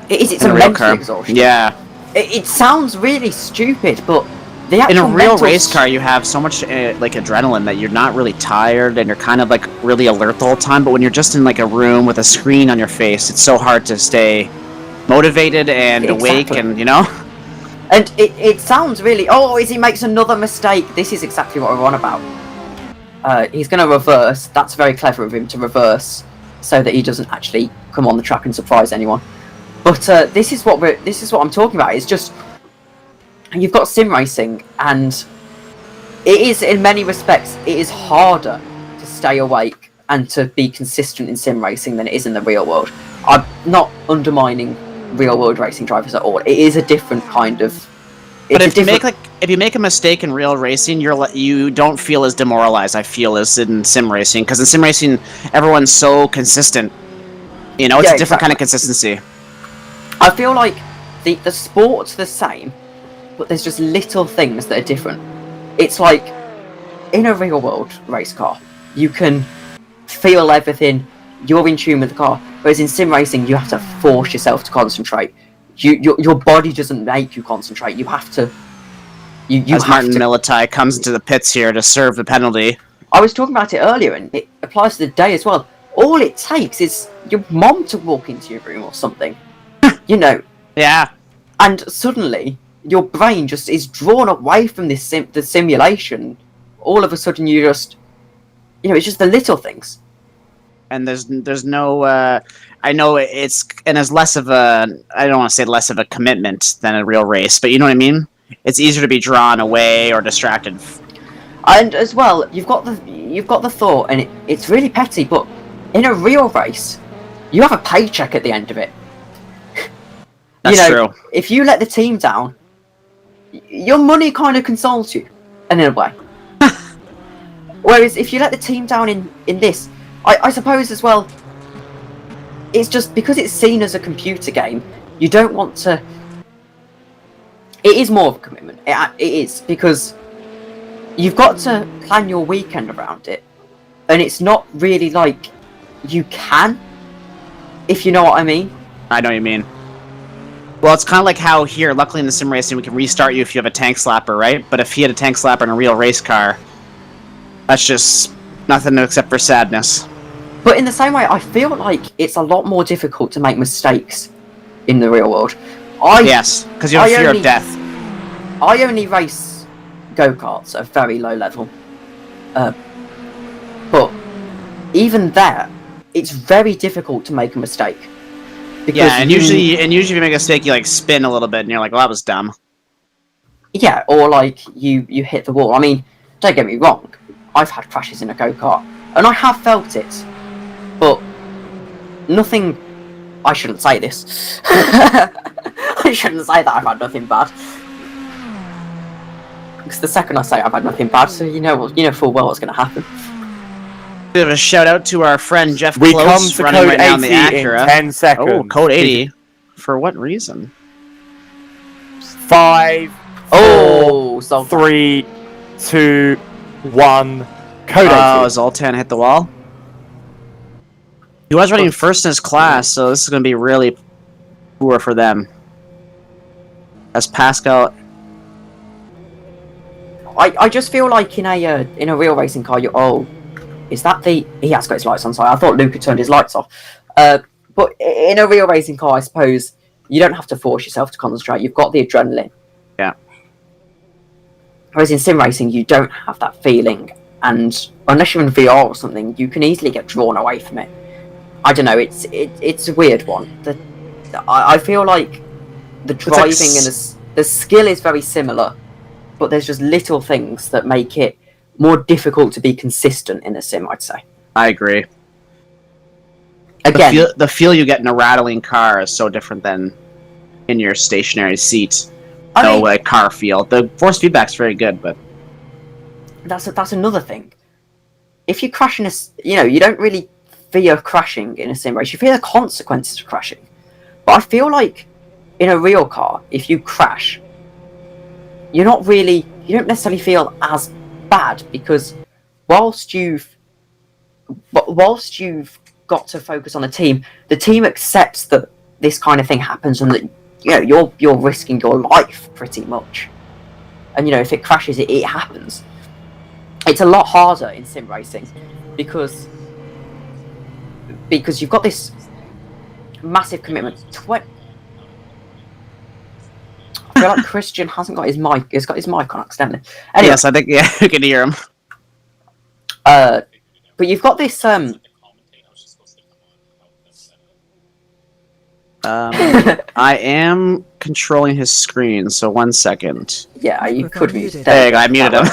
It's a mental exhaustion. Yeah. It sounds really stupid, but in a real race car, you have so much like adrenaline that you're not really tired and you're kind of like really alert the whole time. But when you're just in like a room with a screen on your face, it's so hard to stay motivated and awake, and you know. And it sounds really. Oh, as he makes another mistake. This is exactly what we're on about. He's going to reverse. That's very clever of him to reverse, so that he doesn't actually come on the track and surprise anyone. But this is what I'm talking about. It's just. You've got sim racing, and it is, in many respects, it is harder to stay awake and to be consistent in sim racing than it is in the real world. I'm not undermining real world racing drivers at all. It is a different kind of. But if you make a mistake in real racing, you don't feel as demoralized. I feel as in sim racing, because in sim racing, everyone's so consistent. You know, it's a different kind of consistency. I feel like the sport's the same. But there's just little things that are different. It's like, in a real world race car, you can feel everything, you're in tune with the car, whereas in sim racing, you have to force yourself to concentrate. Your body doesn't make you concentrate, you have to... As Martin Milotai comes into the pits here to serve the penalty. I was talking about it earlier, and it applies to the day as well. All it takes is your mom to walk into your room or something. You know. Yeah. And suddenly... your brain just is drawn away from the simulation. All of a sudden, you just, it's just the little things. And there's no, I know it's, and there's less of a, I don't want to say less of a commitment than a real race, but you know what I mean? it's easier to be drawn away or distracted. And as well, you've got the thought, and it's really petty, but in a real race, you have a paycheck at the end of it. That's true. If you let the team down, your money kind of consoles you, in a way. Whereas if you let the team down in this, I suppose as well, it's just because it's seen as a computer game, you don't want to... It is more of a commitment. It is, because you've got to plan your weekend around it, and it's not really like you can, if you know what I mean. I know what you mean. Well, it's kind of like how here, luckily in the sim racing, we can restart you if you have a tank slapper, right? But if he had a tank slapper in a real race car, that's just nothing except for sadness. But in the same way, I feel like it's a lot more difficult to make mistakes in the real world. Yes, because you have fear of death. I only race go-karts at a very low level. But even there, it's very difficult to make a mistake. Yeah, and usually if you make a mistake, you like spin a little bit, and you're like, "Well, that was dumb." Yeah, or like you hit the wall. I mean, don't get me wrong, I've had crashes in a go-kart, and I have felt it, but nothing. I shouldn't say this. I shouldn't say that I've had nothing bad, because the second I say I've had nothing bad, so you know full well what's going to happen. Bit of a shout out to our friend Jeff We Close, come to running code right now in the 80 in Acura. 10 seconds. Oh, code 80. For what reason? 5, 4, 3, 2, 1. Code 80. Oh, Zoltan hit the wall? He was running first in his class, so this is going to be really poor for them. As Pascal... I just feel like in a real racing car, is that the... He has got his lights on, sorry. I thought Luca turned his lights off. But in a real racing car, I suppose, you don't have to force yourself to concentrate. You've got the adrenaline. Yeah. Whereas in sim racing, you don't have that feeling. And unless you're in VR or something, you can easily get drawn away from it. I don't know, it's a weird one. I feel like the driving and the skill is very similar, but there's just little things that make it more difficult to be consistent in a sim, I'd say. I agree. Again, the feel you get in a rattling car is so different than in your stationary seat. Car feel. The force feedback's very good, but that's another thing. If you crash in you don't really fear crashing in a sim race. You fear the consequences of crashing. But I feel like in a real car, if you crash, you don't necessarily feel as bad, because whilst you've got to focus on the team accepts that this kind of thing happens, and that you're risking your life pretty much. And if it crashes, it happens. It's a lot harder in sim racing because you've got this massive commitment. I feel like Christian hasn't got his mic. He's got his mic on accidentally. Anyway, yes, I think you can hear him. But you've got this I am controlling his screen, so 1 second. Yeah, you could mute it. There you go, I muted him.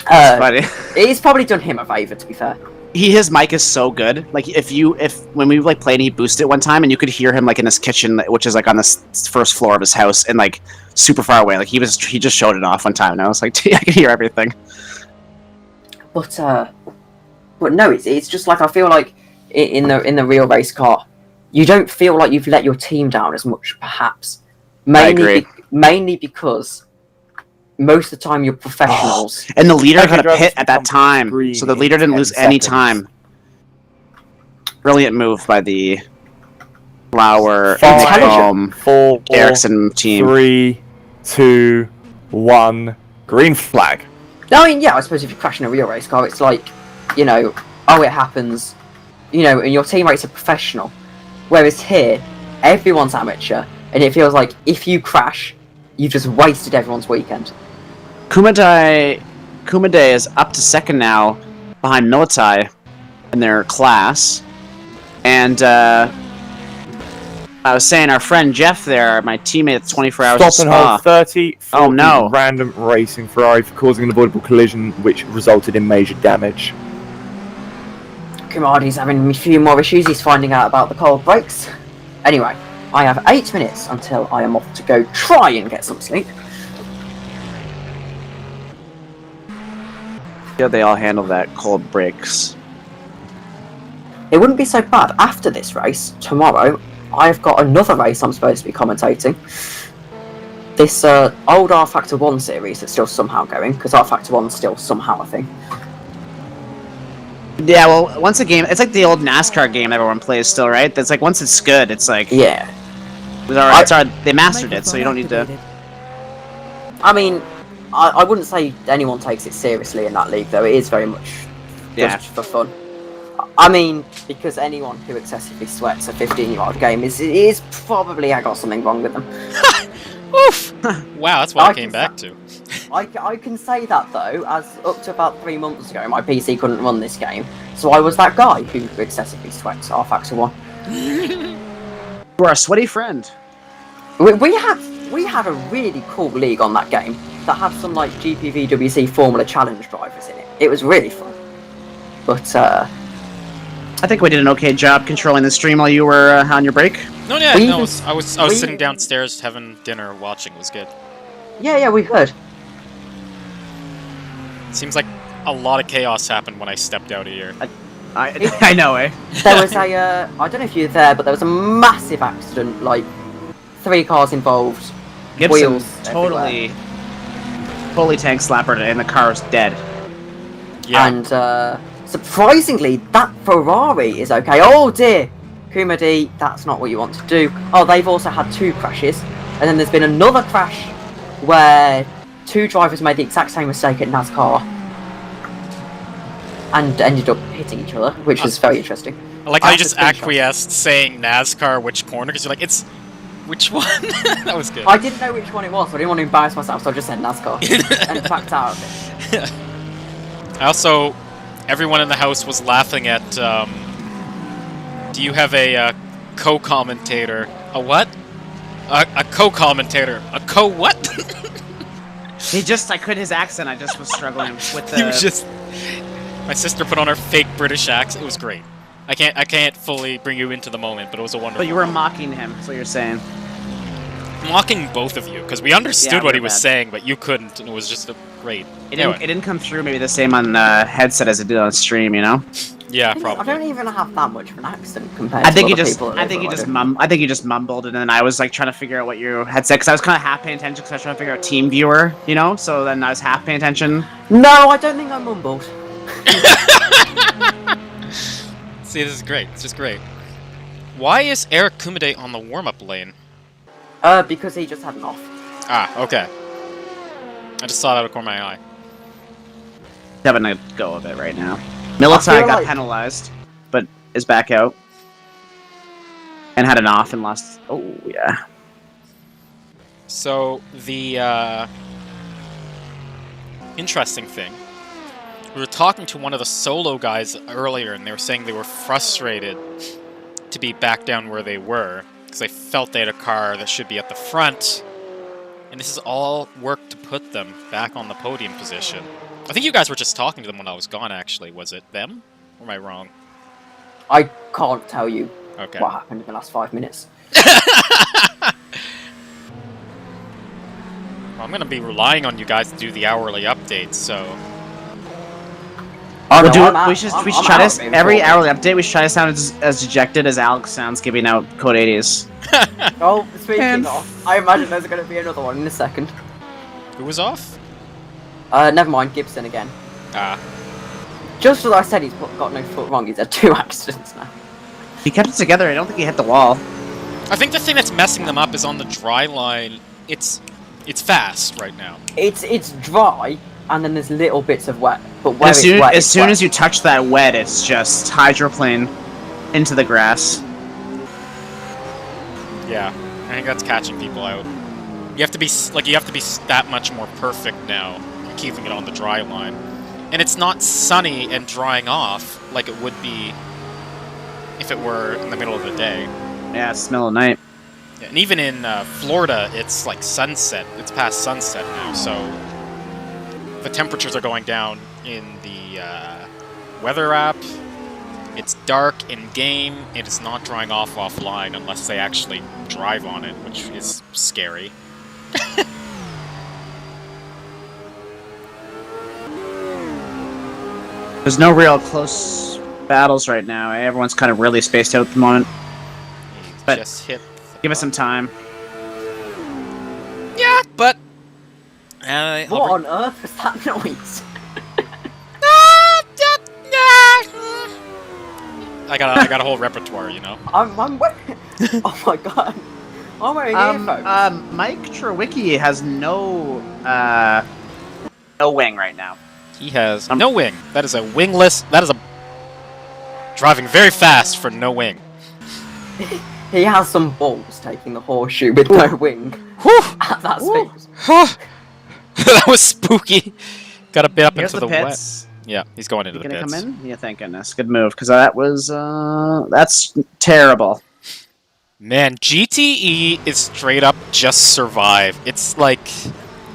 That's funny. He's probably done him a favor, to be fair. His mic is so good. Like when we played, and he boosted it one time, and you could hear him like in his kitchen, which is like on the first floor of his house, and like super far away. Like he just showed it off one time, and I was like, I could hear everything. But no, it's just like I feel like in the real race car, you don't feel like you've let your team down as much, perhaps. Mainly because most of the time you're professionals. And the leader had a pit at that time, so the leader didn't lose any time. Brilliant move by the Flower 4, Ericsson team. 3, 2, 1. Green flag. I mean, yeah, I suppose if you crash in a real race car, it's like, it happens, and your teammates are professional. Whereas here, everyone's amateur, and it feels like if you crash, you've just wasted everyone's weekend. Kumade is up to second now, behind Militai in their class, and I was saying our friend Jeff there, my teammate at 24 Hours Stop Spa. and hold 30 for Oh, no. the random racing Ferrari for causing an avoidable collision which resulted in major damage. Kumadi's having a few more issues. He's finding out about the cold breaks. Anyway, I have 8 minutes until I am off to go try and get some sleep. Yeah, they all handle that cold breaks. It wouldn't be so bad after this race. Tomorrow, I've got another race I'm supposed to be commentating. This old R Factor 1 series that's still somehow going, because R Factor 1's still somehow a thing. Yeah, well, once a game, it's like the old NASCAR game everyone plays still, right? That's like once it's good, it's like Yeah. they mastered it, so you don't need to. Microphone activated. I mean, I wouldn't say anyone takes it seriously in that league, though. It is very much just for fun. I mean, because anyone who excessively sweats a 15-year-old game is probably got something wrong with them. Oof! Wow, that's what I came can back to. I can say that, though, as up to about 3 months ago, my PC couldn't run this game, so I was that guy who excessively sweats R Factor 1. You're a sweaty friend. We had a really cool league on that game that had some like GPVWC Formula Challenge drivers in it. It was really fun. But I think we did an okay job controlling the stream while you were on your break. No, yeah, We no, even- I was we- sitting downstairs having dinner, watching. It was good. yeah, we heard. Seems like a lot of chaos happened when I stepped out of here. I know, eh? There was a I don't know if you were there, but there was a massive accident. Like 3 cars involved. Gibson Wheels totally tank slappered and the car was dead. Yeah. And surprisingly, that Ferrari is okay. Oh dear, Kumadi, that's not what you want to do. Oh, they've also had 2 crashes, and then there's been another crash where 2 drivers made the exact same mistake at NASCAR and ended up hitting each other, which is very interesting. I like how I you have just to screenshot. acquiesced saying NASCAR which corner, because you're like, it's... Which one? That was good. I didn't know which one it was, so I didn't want to embarrass myself, so I just said NASCAR and backed out of it. I also... Everyone in the house was laughing at, do you have a co-commentator? A what? A co-commentator. A co-what? I couldn't his accent, I just was struggling with the... He was just... My sister put on her fake British accent. It was great. I can't fully bring you into the moment, but it was a wonderful But you were moment. mocking him, that's what you're saying. Mocking both of you, because we understood Yeah, what we he were was bad. saying, but you couldn't, and it was just great. It Anyway, didn't come through maybe the same on headset as it did on stream, you know? yeah, I probably. don't even have that much of an accent compared I think to you other just, people. that I live think you where I just do. I think you just mumbled, and then I was like trying to figure out what you had said because I was kind of half paying attention because I was trying to figure out team viewer, you know. So then I was half paying attention. No, I don't think I mumbled. See, this is great. It's just great. Why is Eric Kumade on the warm-up lane? Because he just had an off. Ah, okay. I just saw that out of the corner of my eye. Having a go of it right now. Militai feel got like- penalized, but is back out and had an off and lost. Oh yeah. So, the, interesting thing, we were talking to one of the solo guys earlier, and they were saying they were frustrated to be back down where they were, because they felt they had a car that should be at the front, and this is all work to put them back on the podium position. I think you guys were just talking to them when I was gone, actually. Was it them? Or am I wrong? I can't tell you Okay. what happened in the last 5 minutes. Well, I'm going to be relying on you guys to do the hourly updates, so... Oh, We'll no, do I'm it. out. We should I'm try out, this baby, every for- hourly update. We should try to sound as dejected as Alex sounds giving out code 80s. Oh, speaking And- of, I imagine there's going to be another one in a second. Who was off? Never mind, Gibson again. Ah. Just as I said, he's got no foot wrong. He's had 2 accidents now. He kept it together. I don't think he hit the wall. I think the thing that's messing them up is on the dry line. It's fast right now. It's dry, and then there's little bits of wet. But where As it's soon wet, as it's soon wet. as you touch that wet, it's just hydroplane into the grass. Yeah, I think that's catching people out. You have to be that much more perfect now, keeping it on the dry line. And it's not sunny and drying off like it would be if it were in the middle of the day. Yeah, it's the middle of the night. And even in Florida, it's like sunset. It's past sunset now, so the temperatures are going down in the weather app. It's dark in-game. It is not drying off offline unless they actually drive on it, which is scary. There's no real close battles right now. Everyone's kind of really spaced out at the moment. But Just hit. give us some time. Yeah, but... What on earth was that noise? I got a whole repertoire, you know. I'm wearing... Oh my god. I'm wearing earphones. Mike Trewicki has no wing right now. He has no wing. That is a wingless... That is a... Driving very fast for no wing. He has some balls taking the horseshoe with no wing. Whew! At that speed. That was spooky. Got a bit up Here's into the the pits. wet. Yeah, he's going into You the gonna pits. come in? Yeah, thank goodness. Good move, because that was that's terrible. Man, GTE is straight up just survive. It's like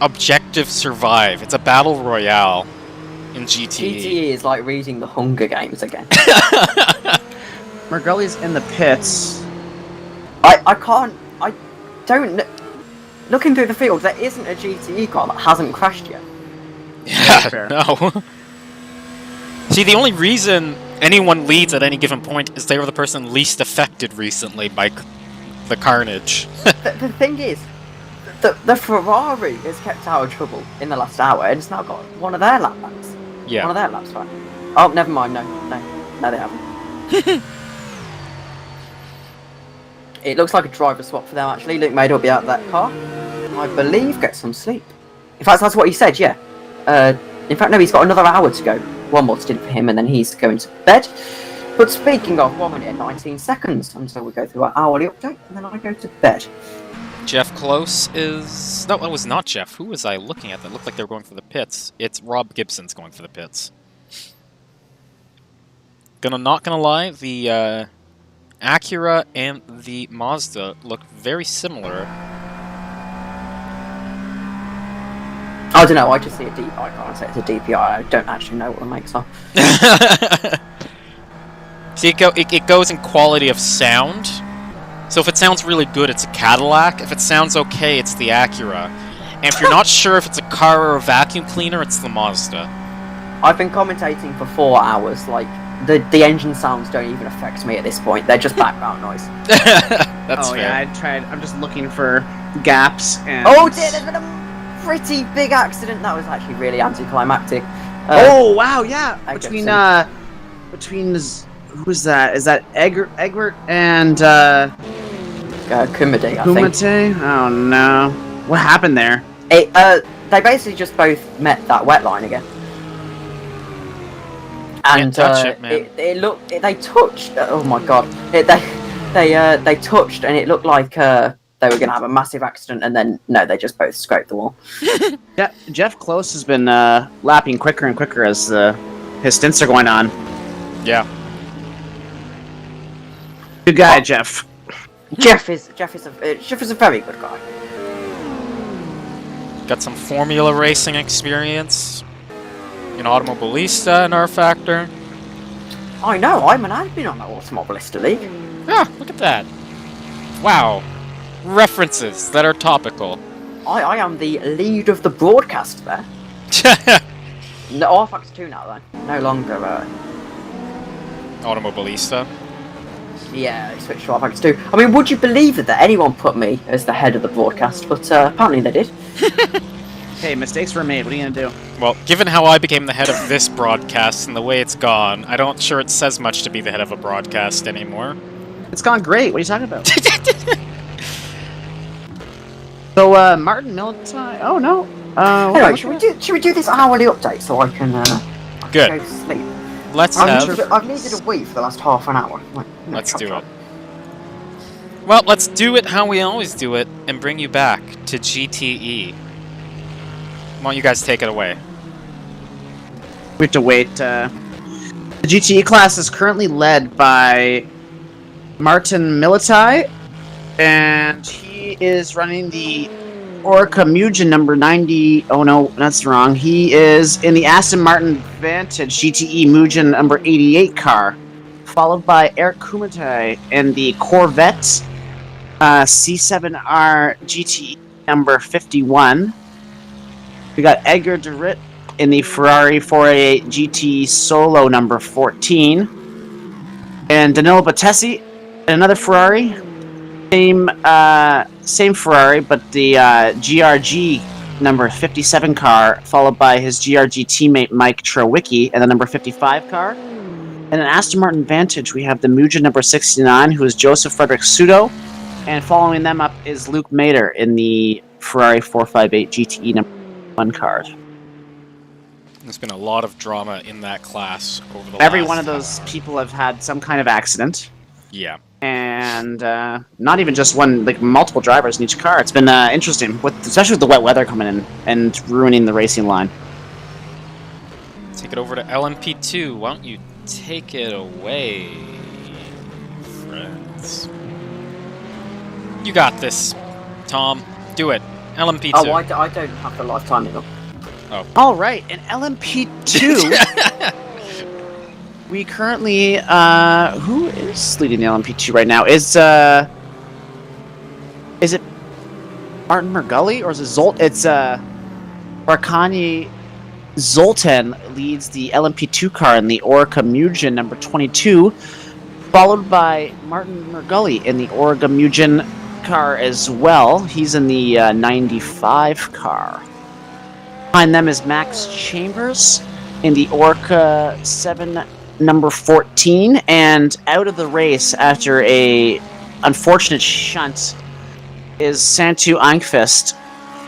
objective survive. It's a battle royale in GTE. GTE is like reading the Hunger Games again. Margulli's in the pits. I don't... Looking through the field, there isn't a GTE car that hasn't crashed yet. Yeah, no. See, the only reason anyone leads at any given point is they were the person least affected recently by the carnage. The thing is, the Ferrari has kept out of trouble in the last hour, and it's now got one of their lap laps. Yeah. One of their laps, right? Oh, never mind, no, they haven't. It looks like a driver swap for them, actually. Luke Maida will be out of that car. I believe get some sleep. In fact, that's what he said, yeah. In fact, no, he's got another hour to go. One more stint for him, and then he's going to bed. But speaking of 1 minute and 19 seconds, until we go through our hourly update, and then I go to bed. Jeff Close is... No, it was not Jeff. Who was I looking at that looked like they were going for the pits? It's Rob Gibson's going for the pits. Not gonna lie, the Acura and the Mazda look very similar. I don't know, I just see a DPI car and say it's a DPI. I don't actually know what the makes are. See, it goes in quality of sound. So if it sounds really good, it's a Cadillac. If it sounds okay, it's the Acura. And if you're not sure if it's a car or a vacuum cleaner, it's the Mazda. I've been commentating for 4 hours, like, the engine sounds don't even affect me at this point. They're just background noise. That's fair. Yeah, I tried. I'm just looking for gaps and... Oh dear, there's been a pretty big accident. That was actually really anticlimactic. Oh, wow, yeah. I Between, get who's that? Is that Egbert and, Kumade, I think. Kumate? Oh, no. What happened there? They basically just both met that wet line again. And touch it, man. They touched. Oh my god! They touched, and it looked like they were going to have a massive accident, and then no, they just both scraped the wall. Yeah, Jeff Close has been lapping quicker and quicker as his stints are going on. Yeah. Good guy, Jeff. Jeff is a very good guy. Got some Formula racing experience. An Automobilista in our factor. I know. I'm an admin on the Automobilista League. Yeah, look at that. Wow. References that are topical. I am the lead of the broadcast there. No, R-Factor 2 now though. No longer. Automobilista. Yeah, they switched to R-Factor 2. I mean, would you believe that anyone put me as the head of the broadcast? But apparently they did. Hey, mistakes were made. What are you gonna do? Well, given how I became the head of this broadcast and the way it's gone, I don't sure it says much to be the head of a broadcast anymore. It's gone great. What are you talking about? So, Martin Militai. Oh no. Anyway, should we do this hourly update so I can Good. go to sleep? Let's I've needed a wee for the last half an hour. Let's do it. Well, let's do it how we always do it and bring you back to GTE. Why don't you guys take it away? We have to wait. The GTE class is currently led by Martin Militai And he is running the Orca Mugen number 90. Oh no, that's wrong. He is in the Aston Martin Vantage GTE Mugen number 88 car, followed by Eric Kumite in the Corvette C7R GTE number 51. We got Edgar de Rit in the Ferrari 488 GT Solo number 14. And Danilo Battesi in another Ferrari. Same Ferrari, but the GRG number 57 car, followed by his GRG teammate Mike Trowicki in the number 55 car. And an Aston Martin Vantage, we have the Mugen number 69, who is Joseph Frederick Sudo. And following them up is Luke Mader in the Ferrari 458 GTE number 1 card. There's been a lot of drama in that class over the Every last one of those people have had some kind of accident. Yeah. And not even just one, like multiple drivers in each car. It's been interesting, especially with the wet weather coming in and ruining the racing line. Take it over to LMP2. Why don't you take it away, friends? You got this, Tom. Do it. LMP2. Oh, I don't have the lifetime enough. Oh. All right, in LMP2, we currently who is leading the LMP2 right now? Is it Martin Mergully or is it Zolt? It's Barkani Zoltan leads the LMP2 car in the Orca Mugen number 22, followed by Martin Mergully in the Orca Mugen car as well. He's in the 95 car. Behind them is Max Chambers in the Orca 7 number 14, and out of the race after a unfortunate shunt is Santu Einkvist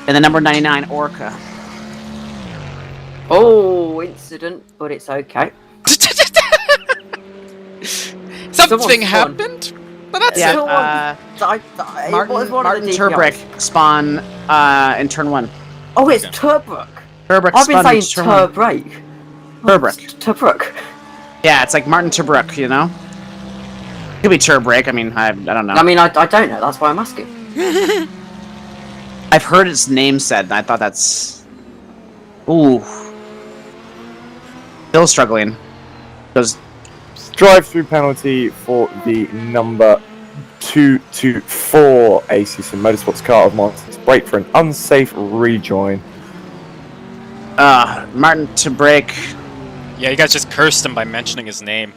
in the number 99 Orca. Oh, incident, but it's okay. Something happened, but that's Yeah, it. Martin Turbrick spawn in turn 1. Oh, it's Turbrick. Turbrick I've been spawn saying in turn 1. Turbrick. Turbrick. Turbrick. Yeah, it's like Martin Turbrick, you know? Could be Turbrick, I mean, I don't know. I mean, I don't know, that's why I'm asking. I've heard its name said, and I thought that's... Ooh. Still struggling. Because... Drive-through penalty for the number 224 ACC Motorsports car of Martin's brake for an unsafe rejoin. Martin Turbrick Yeah, you guys just cursed him by mentioning his name.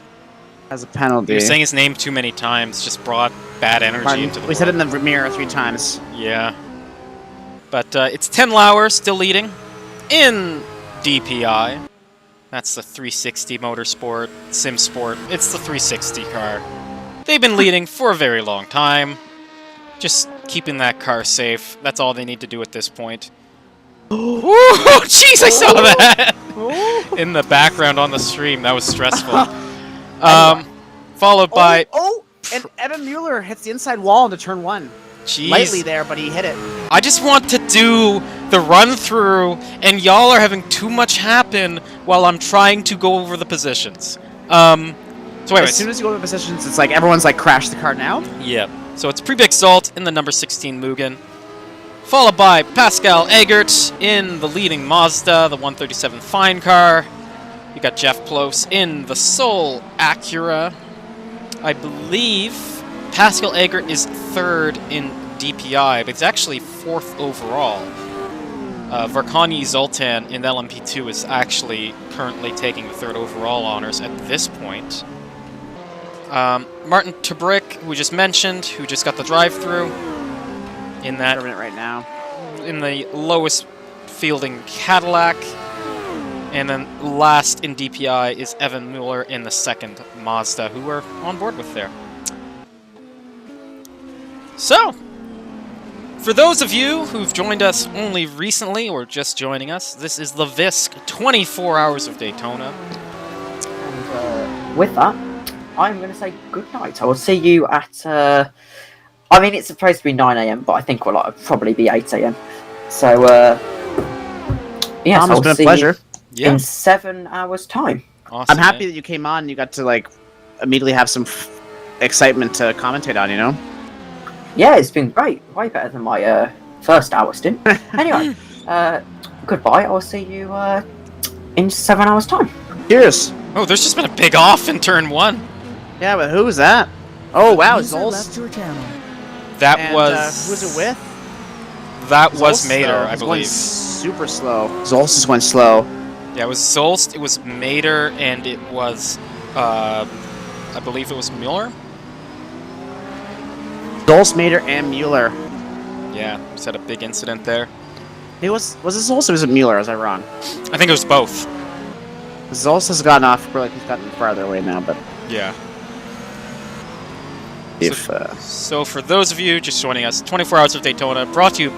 has a penalty. You're saying his name too many times just brought bad energy Martin, into the we said it in the mirror 3 times. Yeah. But it's 10 Lauer still leading in DPI. That's the 360 Motorsport, Sim Sport. It's the 360 car. They've been leading for a very long time. Just keeping that car safe. That's all they need to do at this point. Oh, jeez, I saw that! In the background on the stream. That was stressful. Followed by... Oh, and Evan Mueller hits the inside wall into turn 1. Jeez. Lightly there, but he hit it. I just want to do the run-through, and y'all are having too much happen while I'm trying to go over the positions. So anyways. As soon as you go over the positions, it's like everyone's like, crash the car now? Yep. So it's Pre-Big Salt in the number 16 Mugen, followed by Pascal Egert in the leading Mazda, the 137 Fine car. You got Jeff Plos in the Soul Acura. I believe Pascal Egert is 3rd in DPI, but it's actually 4th overall. Varkani Zoltan in LMP2 is actually currently taking the 3rd overall honors at this point. Martin Turbrick, who we just mentioned, who just got the drive-through in that Serving it right now. in the lowest fielding Cadillac. And then last in DPI is Evan Mueller in the 2nd Mazda, who we're on board with there. So, for those of you who've joined us only recently or just joining us, this is the VISC 24 Hours of Daytona. And with that, I'm going to say good night. I will see you at... I mean, it's supposed to be 9 AM, but I think we'll probably be 8 AM. So, yes, Tom, it's been a see pleasure. you in 7 hours' time. Awesome, I'm happy man. that you came on and you got to, like, immediately have some excitement to commentate on, you know? Yeah, it's been great. Way better than my first hour stint. Anyway, goodbye. I'll see you in 7 hours' time. Cheers. Oh, there's just been a big off in turn 1. Yeah, but who was that? Oh wow, User Zol's. left your channel. That And, was... who was it with? That was Zol's Mater, slow. I He's going believe. super slow. Zol's is going slow. Yeah, it was Zolst, it was Mater, and it was, I believe it was Mueller? Zol's, Mater, and Mueller. Yeah, just had a big incident there. It was it Zol's or was it Mueller? Was I wrong? I think it was both. Zol's has gotten off, like he's gotten farther away now, but Yeah. if So for those of you just joining us, 24 Hours of Daytona brought to you...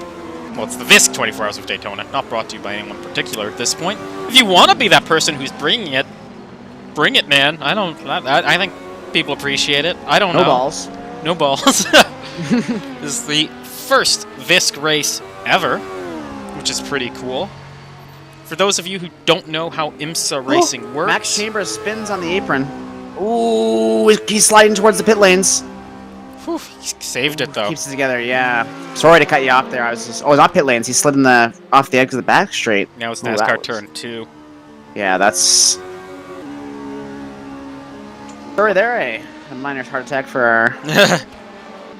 Well, it's the VISC 24 Hours of Daytona, not brought to you by anyone particular at this point. If you want to be that person who's bringing it, bring it, man. I think people appreciate it. I don't know. no balls. No balls. This is the first VISC race ever, which is pretty cool. For those of you who don't know how IMSA racing works... Max Chambers spins on the apron. Ooh, he's sliding towards the pit lanes. Whew, he saved it, though. Keeps it together, yeah. Sorry to cut you off there. I was just... Oh, it's not pit lanes. He slid in the off the edge of the back straight. Now it's Ooh, that NASCAR was- turn 2. Yeah, that's... Sorry there, a minor heart attack for our...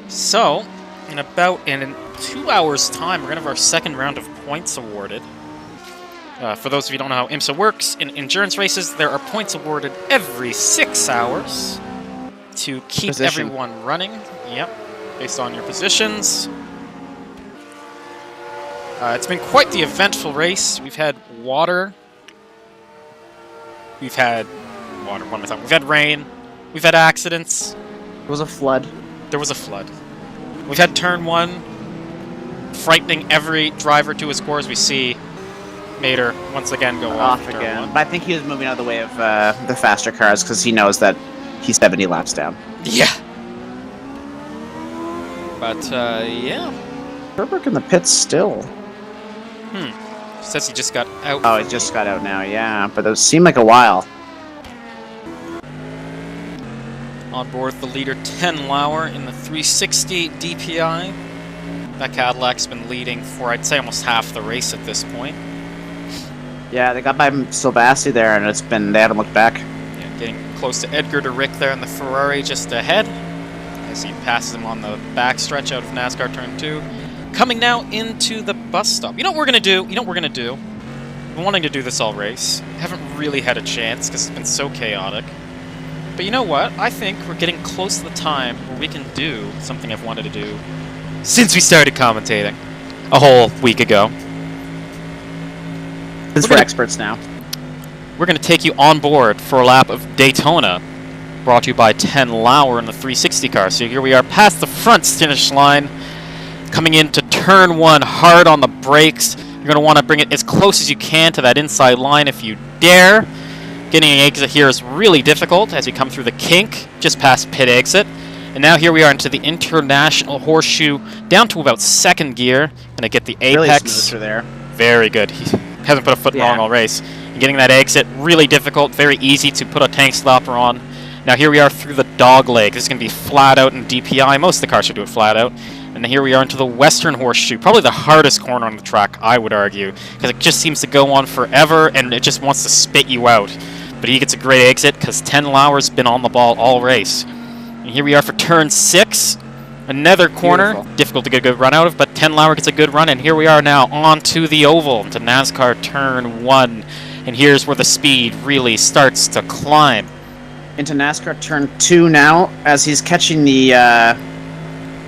So, in 2 hours' time, we're going to have our second round of points awarded. For those of you who don't know how IMSA works, in endurance races, there are points awarded every 6 hours to keep Position. everyone running. Yep, based on your positions. It's been quite the eventful race. We've had water. We've had water. What am I talking? We've had rain. We've had accidents. It was a flood. There was a flood. We've had turn 1, frightening every driver to his core as we see Mater once again go off Off turn again. 1. But I think he was moving out of the way of the faster cars because he knows that he's 70 laps down. Yeah. But, yeah. Herbert in the pits still. Says he just got out. Oh, he just got out now, yeah. But it seemed like a while. On board the leader 10 Lauer in the 360 DPI. That Cadillac's been leading for, I'd say, almost half the race at this point. Yeah, they got by Silvassi there, and they haven't looked back. Yeah, getting close to Edgar de Rick there in the Ferrari just ahead, as he passes him on the backstretch out of NASCAR Turn 2. Coming now into the bus stop. You know what we're going to do? I've been wanting to do this all race. Haven't really had a chance because it's been so chaotic. But you know what? I think we're getting close to the time where we can do something I've wanted to do since we started commentating a whole week ago. Since we're experts now. We're going to take you on board for a lap of Daytona, brought to you by 10 Lauer in the 360 car. So here we are past the front finish line, coming into turn 1 hard on the brakes. You're going to want to bring it as close as you can to that inside line if you dare. Getting an exit here is really difficult as you come through the kink, just past pit exit. And now here we are into the International Horseshoe, down to about 2nd gear. Gonna get the Really apex. smooth through there. Very good. He hasn't put a foot wrong all race. And getting that exit, really difficult, very easy to put a tank stopper on. Now here we are through the dog leg. This is going to be flat out in DPI. Most of the cars should do it flat out. And here we are into the Western Horseshoe. Probably the hardest corner on the track, I would argue. Because it just seems to go on forever, and it just wants to spit you out. But he gets a great exit, because 10 Lauer's been on the ball all race. And here we are for turn 6. Another corner. Beautiful. Difficult to get a good run out of, but 10 Lauer gets a good run. And here we are now onto the oval, into NASCAR turn 1. And here's where the speed really starts to climb. Into NASCAR turn 2 now, as he's catching the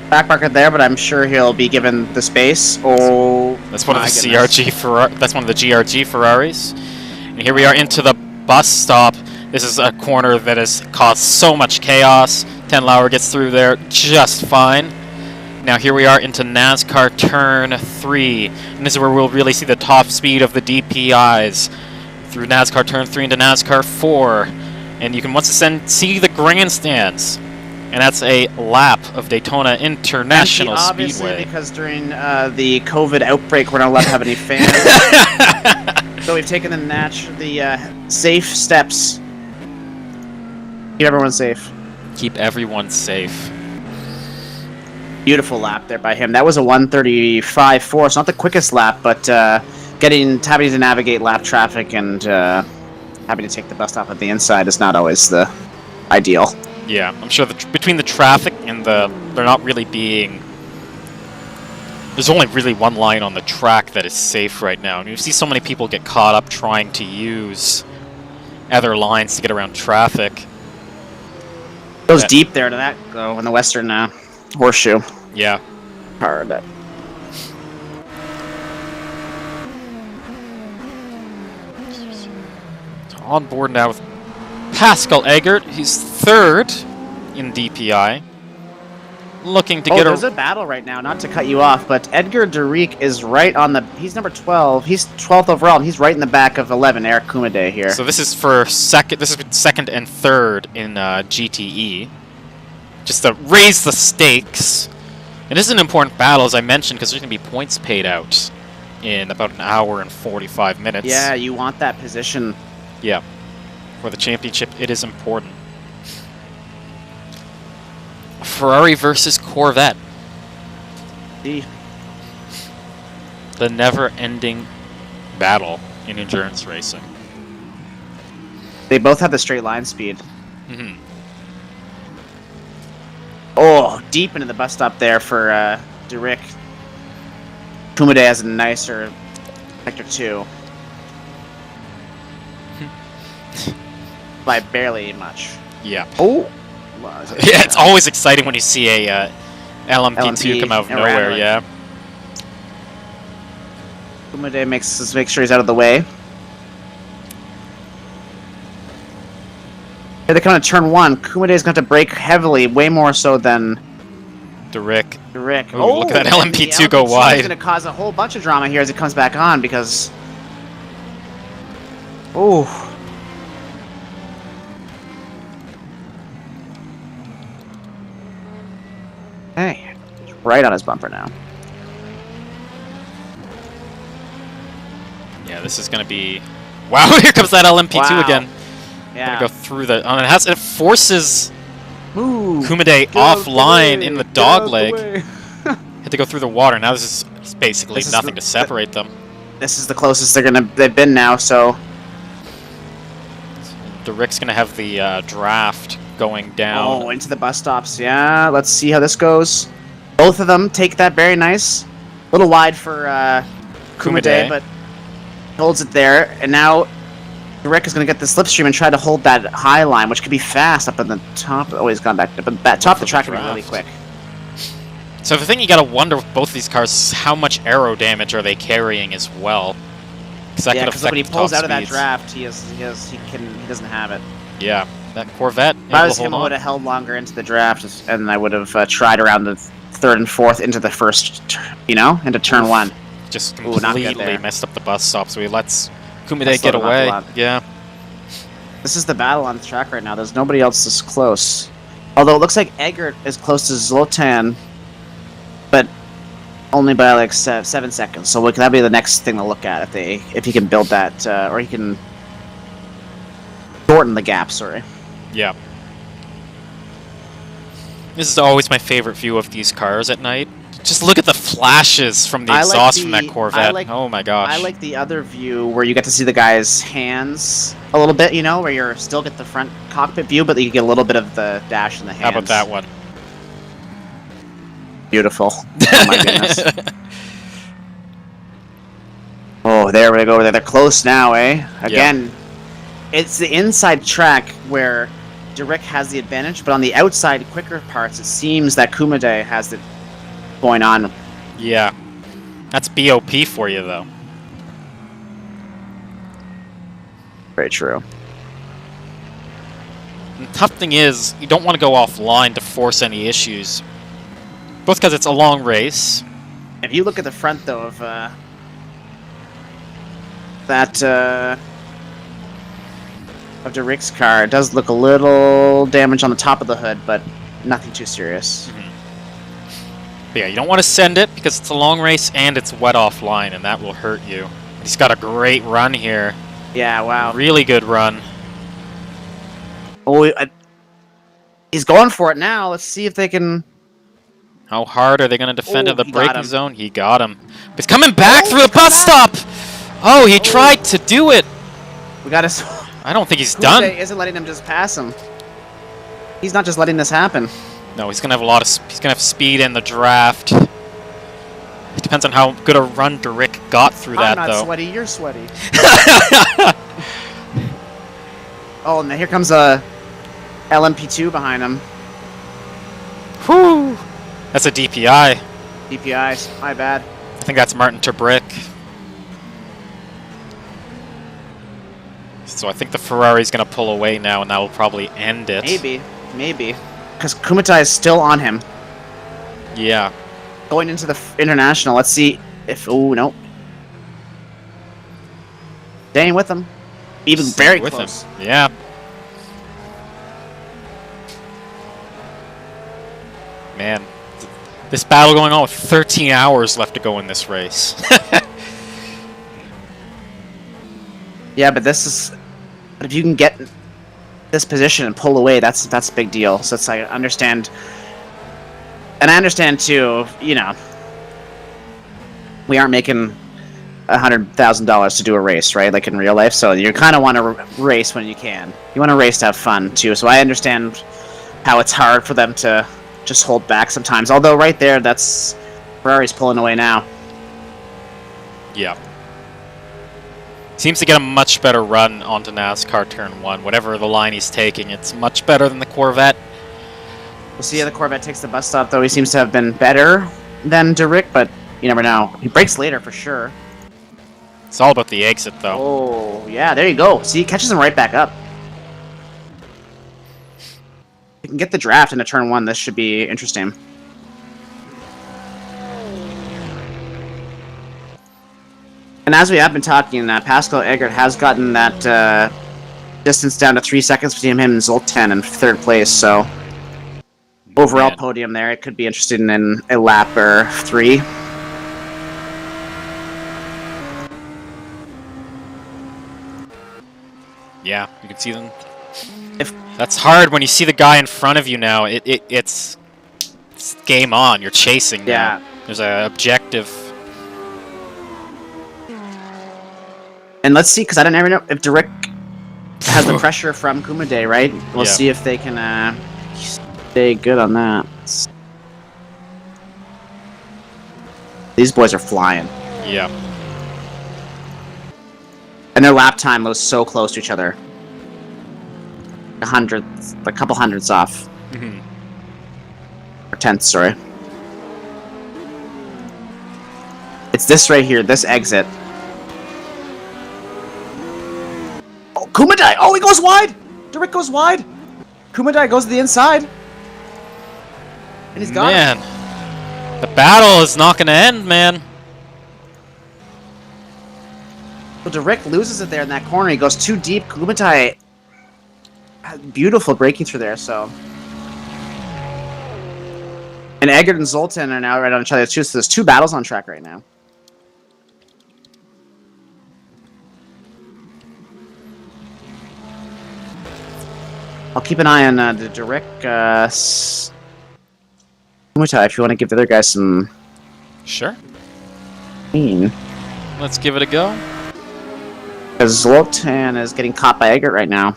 back marker there, but I'm sure he'll be given the space. Oh, That's one of my the goodness. CRG Ferrari. That's one of the GRG Ferraris. And here we are into the bus stop. This is a corner that has caused so much chaos. 10 Lauer gets through there just fine. Now here we are into NASCAR turn 3. And this is where we'll really see the top speed of the DPIs. Through NASCAR turn 3 into NASCAR 4. And you can once again see the grandstands. And that's a lap of Daytona International Empty, obviously, Speedway. because during the COVID outbreak, we're not allowed to have any fans. So we've taken the safe steps. Keep everyone safe. Keep everyone safe. Beautiful lap there by him. That was a 1:35.4. It's not the quickest lap, but having to navigate lap traffic and having to take the bus stop at the inside is not always the ideal. Yeah, I'm sure between the traffic and they're not really being... There's only really one line on the track that is safe right now. And you see so many people get caught up trying to use other lines to get around traffic. Goes deep there to that, though, in the western horseshoe. Yeah. Hard. On board now with Pascal Eggert. He's third in DPI. Looking to get there's a battle right now, not to cut you off, but Edgar Derek is right on the... He's number 12. He's 12th overall, and he's right in the back of 11, Eric Kumade here. So this is for second... This is for second and third in GTE. Just to raise the stakes. It is an important battle, as I mentioned, because there's going to be points paid out in about an hour and 45 minutes. Yeah, you want that position. Yeah. For the championship, it is important. Ferrari versus Corvette. The never-ending battle in endurance racing. They both have the straight line speed. Mm-hmm. Oh, deep into the bus stop there for Derek. Kumade has a nicer Sector 2. By barely much. Yeah. Oh! Yeah, it's always exciting when you see a LMP2 come out of nowhere, yeah. Kumade make sure he's out of the way. Here they come to turn 1. Kumade's going to brake heavily, way more so than Derek. Ooh, look at that LMP2 go wide. It's going to cause a whole bunch of drama here as it comes back on because... Ooh. Hey, right on his bumper now. Yeah, this is going to be... Wow, here comes that LMP2 again. Yeah. Gonna go through the... it forces Move. Kumade offline in the dogleg. Had to go through the water. Now this is basically nothing to separate them. This is the closest they've been now, so... Derek's gonna have the draft going down. Oh, into the bus stops. Yeah, let's see how this goes. Both of them take that very nice. A little wide for Kumade, but holds it there. And now Derek is going to get the slipstream and try to hold that high line, which could be fast up at the top. Oh, he's gone back. But top of the track can be really quick. So the thing you got to wonder with both these cars is how much aero damage are they carrying as well. Yeah, because when he pulls out of that draft, he doesn't have it. Yeah, that Corvette. If I was him, I would have held longer into the draft, and I would have tried around the third and fourth into the first, into turn 1. Just completely messed up the bus stop, so he lets Kumade get away. Yeah. This is the battle on the track right now. There's nobody else this close. Although it looks like Eggert is close to Zoltan, but only by like 7 seconds. So that'll be the next thing to look at if he can build that, or he can shorten the gap. Sorry. Yeah. This is always my favorite view of these cars at night. Just look at the flashes from the exhaust from that Corvette. Oh my gosh. I like the other view where you get to see the guy's hands a little bit, where you still get the front cockpit view, but you get a little bit of the dash in the hands. How about that one? Beautiful. Oh my goodness. Oh, there we go. They're close now, eh? Again, it's the inside track where Derek has the advantage, but on the outside, quicker parts, it seems that Kumade has it going on. Yeah. That's BOP for you, though. Very true. The tough thing is, you don't want to go offline to force any issues. Both because it's a long race. If you look at the front, though, of of Derek's car, it does look a little damage on the top of the hood, but nothing too serious. Mm-hmm. But yeah, you don't want to send it because it's a long race and it's wet offline, and that will hurt you. He's got a great run here. Yeah, wow. Really good run. Oh, he's going for it now. Let's see if they can How hard are they going to defend in the he got braking him. zone? He got him. But he's coming back through the bus stop! Oh, he tried to do it! We got us. I don't think he's done. Isn't letting him just pass him. He's not just letting this happen. No, he's going to have a lot of... He's going to have speed in the draft. It depends on how good a run Derrick got through that, I'm not though. sweaty, you're sweaty. Oh, and here comes a LMP2 behind him. Whew! That's a DPI. DPI, my bad. I think that's Martin Turbrick. So I think the Ferrari's going to pull away now, and that will probably end it. Maybe. Because Kumatai is still on him. Yeah. Going into the international, let's see if... Oh, no. Staying with him. Even very with close. him. Yeah. Man, this battle going on with 13 hours left to go in this race. Yeah, but this is... But if you can get this position and pull away, that's a big deal. So it's like, I understand... And I understand, too, you know... We aren't making $100,000 to do a race, right? Like in real life, so you kind of want to race when you can. You want to race to have fun, too. So I understand how it's hard for them to just hold back sometimes. Although right there, that's... Ferrari's pulling away now. Yeah. Seems to get a much better run onto NASCAR Turn 1. Whatever the line he's taking, it's much better than the Corvette. We'll see how the Corvette takes the bus stop, though. He seems to have been better than Derrick, but you never know. He breaks later for sure. It's all about the exit, though. Oh, yeah, there you go. See, he catches him right back up. You can get the draft into Turn 1. This should be interesting. And as we have been talking, Pascal Eggert has gotten that distance down to 3 seconds between him and Zoltan in third place, so overall podium there. It could be interesting in a lap or 3. Yeah, you can see them. That's hard when you see the guy in front of you now. It's game on. You're chasing now. Yeah. There's an objective. And let's see, because I don't ever know if Derrick has the pressure from Kumade, right? We'll see if they can stay good on that. These boys are flying. Yeah. And their lap time was so close to each other. A couple hundredths off. Mm-hmm. Or tenths, sorry. It's this right here, this exit. Oh, Kumadai! Oh, he goes wide! Derrick goes wide! Kumadai goes to the inside. And he's gone. Man. The battle is not going to end, man. Well, Derrick loses it there in that corner. He goes too deep. Kumatai had beautiful braking through there, so... And Eggert and Zoltan are now right on each other too, so there's 2 battles on track right now. I'll keep an eye on the Derrick, Kumatai if you want to give the other guys some... Sure. Clean. Let's give it a go. Because Zoltan is getting caught by Eggert right now.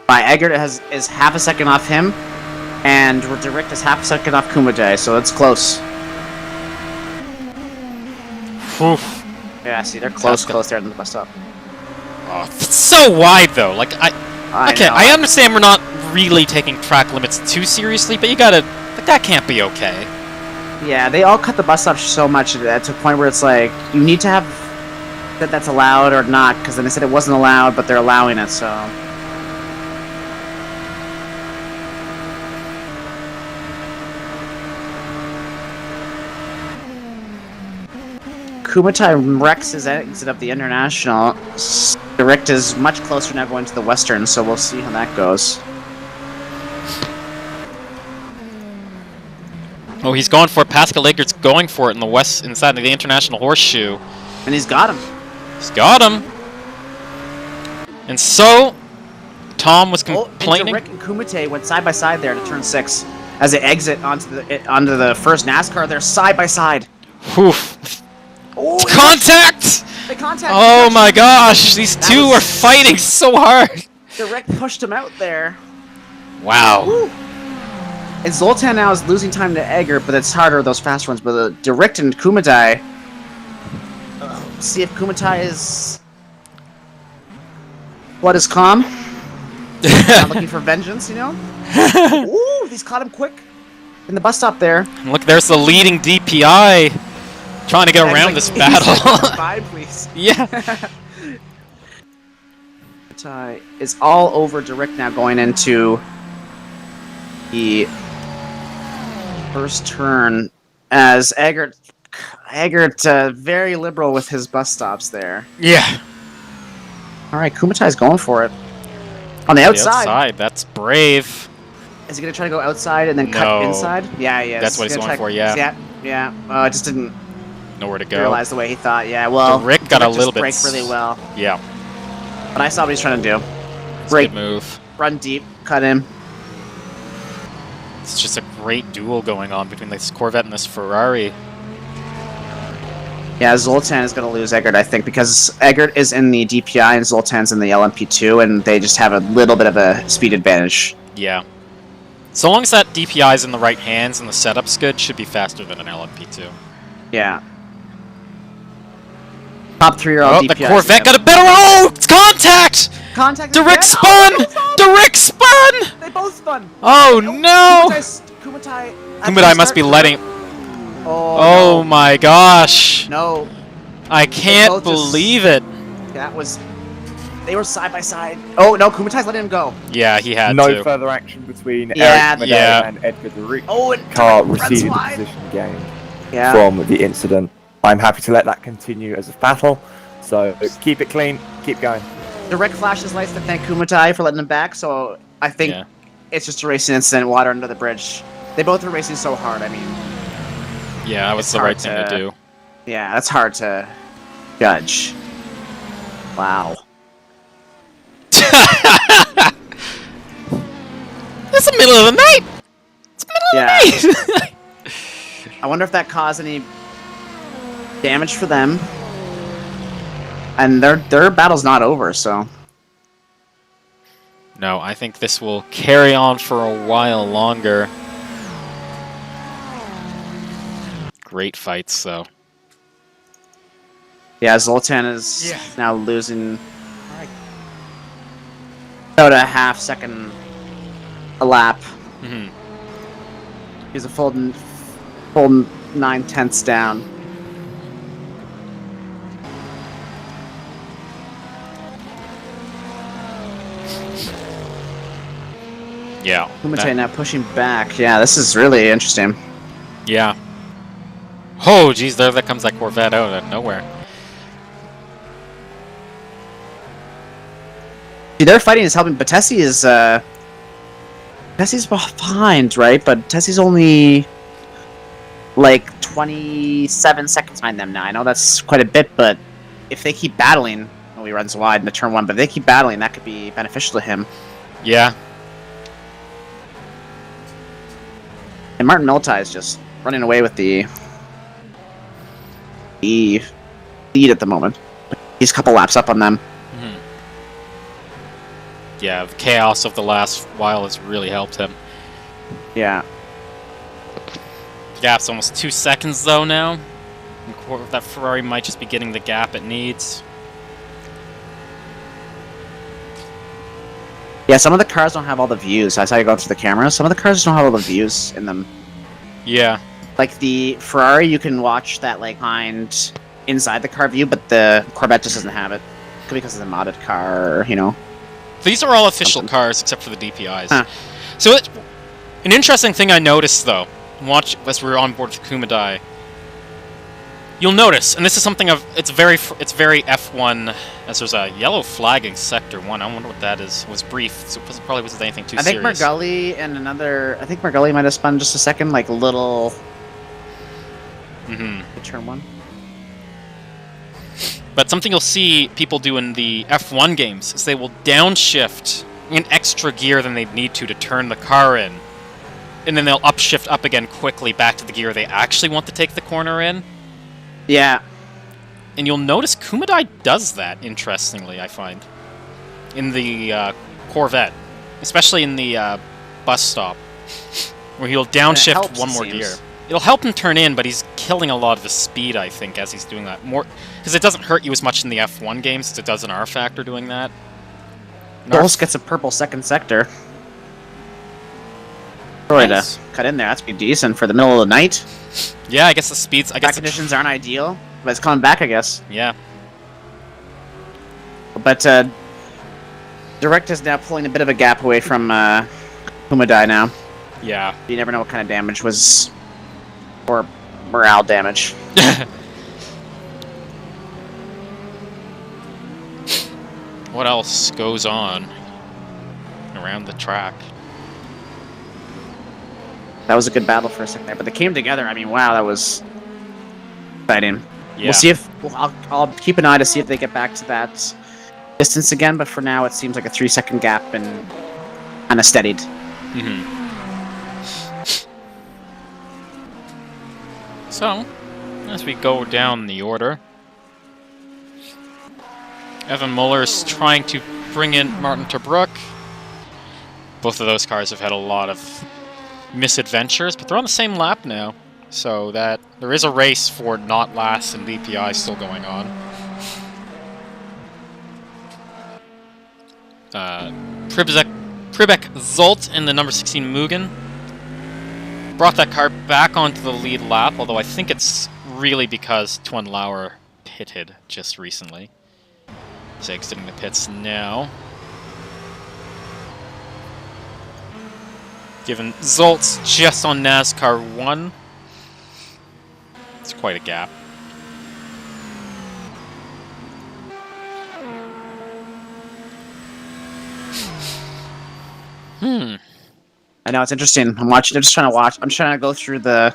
Eggert is half a second off him, and Derrick is half a second off Kumatai, so it's close. Oof. Yeah, see, they're close there in the bus stop. Oh, it's so wide, though. Like, I understand we're not really taking track limits too seriously, but you gotta... Like, that can't be okay. Yeah, they all cut the bus stop so much to a point where it's like, you need to have that's allowed or not, because then they said it wasn't allowed, but they're allowing it, so... Kumatai wrecks his exit of the International. Derrick is much closer now going to the Western, so we'll see how that goes. Oh, he's going for it. Pascal Eggert's going for it in the west, inside of the International Horseshoe. And he's got him. He's got him. And so, Tom was complaining. And Derrick and Kumate went side by side there to turn 6. as they exit onto the first NASCAR. They're side by side. Oof. Oh, Contact! they contact. Oh my gosh, these two are fighting so hard. Direct pushed him out there. Wow. Woo. And Zoltan now is losing time to Eggert, but it's harder with those fast runs. But Direct and Kumatai. See if Kumatai is. What is calm? Not looking for vengeance, you know? Ooh, he's caught him quick in the bus stop there. Look, there's the leading DPI trying to get around this battle. Bye, please. Yeah. Kumatai is all over Direct now going into the first turn as Eggert very liberal with his bus stops there. Yeah. All right, Kumatai's going for it. On the outside. That's brave. Is he going to try to go outside and then cut inside? Yeah, he is. That's what he's going for, yeah. Yeah. I just didn't Nowhere to go. realize the way he thought. Yeah, well, Rick got a little bit... break really well. Yeah. But I saw what he's trying to do. It's a good move. Run deep, cut him. It's just a great duel going on between this Corvette and this Ferrari. Yeah, Zoltan is going to lose Eggert, I think, because Eggert is in the DPI and Zoltan's in the LMP2, and they just have a little bit of a speed advantage. Yeah. So long as that DPI is in the right hands and the setup's good, should be faster than an LMP2. Yeah. Top 3-year-old DPI. The Corvette got a better... Oh! It's contact! Contact Direct spun! Direct spun! They both spun! Oh, no! Kumatai must be letting... Oh, Oh my gosh! no. I can't believe it. That was... They were side by side. Oh, no, Kumatai's letting him go. Yeah, he had No to. further action between Yeah, Eric yeah. Medea and Edgar Derick. Oh, and Car runs receiving the wide. position gained Yeah. from the incident. I'm happy to let that continue as a battle. So keep it clean, keep going. Direct flashes lights to thank Kumatai for letting him back, so I think it's just a racing incident, water under the bridge. They both were racing so hard, I mean... Yeah, that was the right thing to do. Yeah, that's hard to judge. Wow. It's the middle of the night! It's the middle of the night! I wonder if that caused any damage for them. And their battle's not over, so... No, I think this will carry on for a while longer. Great fights, though. Yeah, Zoltan is now losing about a half second a lap. Mm-hmm. He's a full 9/10 down. Yeah. Kumatai now pushing back. Yeah, this is really interesting. Yeah. Oh, geez, there comes that Corvette out of nowhere. See, their fighting is helping, but Tessie is, Tessie's behind, right? But Tessie's only, like, 27 seconds behind them now. I know that's quite a bit, but if they keep battling... Oh, he runs wide into turn 1, but if they keep battling, that could be beneficial to him. Yeah. And Martin Militai is just running away with the lead at the moment. He's a couple laps up on them. Mm-hmm. Yeah, the chaos of the last while has really helped him. Yeah. The gap's almost 2 seconds, though, now. That Ferrari might just be getting the gap it needs. Yeah, some of the cars don't have all the views. I saw you going through the camera. Some of the cars don't have all the views in them. Yeah. Like the Ferrari, you can watch that like behind inside the car view, but the Corvette just doesn't have it. Could be because it's a modded car, or, you know. These are all official cars except for the DPIs. Huh. So an interesting thing I noticed though, as we were on board with Kumatai, you'll notice, and this is something it's very F1. As there's a yellow flag in Sector 1. I wonder what that is. It was brief, so it probably wasn't anything too serious. I think Margully and another... I think Margully might have spun just a second, like little... Turn 1. But something you'll see people do in the F1 games is they will downshift in extra gear than they need to turn the car in. and then they'll upshift up again quickly back to the gear they actually want to take the corner in. Yeah. And you'll notice Kumadai does that, interestingly, I find. In the Corvette. Especially in the bus stop. Where he'll downshift one more gear. It'll help him turn in, but he's killing a lot of his speed, I think, as he's doing that. More because it doesn't hurt you as much in the F1 games as it does in R Factor doing that. Almost gets a purple second sector. Troy to cut in there. That's pretty decent for the middle of the night. Yeah, I guess the speeds... I guess conditions aren't ideal, but it's coming back, I guess. Yeah. But Direct is now pulling a bit of a gap away from Kumadai now. Yeah. You never know what kind of damage was... or morale damage. What else goes on around the track? That was a good battle for a second there, but they came together. I mean, wow, that was exciting. Yeah. We'll see if I'll keep an eye to see if they get back to that distance again. But for now, it seems like a 3-second gap and kind of steadied. Mm-hmm. So, as we go down the order, Evan Muller's trying to bring in Martin Tobruk. Both of those cars have had a lot of misadventures, but they're on the same lap now, so that there is a race for not last and DPI still going on. Pribek Zolt in the number 16 Mugen brought that car back onto the lead lap, although I think it's really because Twan Lauer pitted just recently. He's exiting the pits now. Given Zolt's just on NASCAR 1. It's quite a gap. I know, it's interesting. I'm just trying to watch. I'm trying to go through the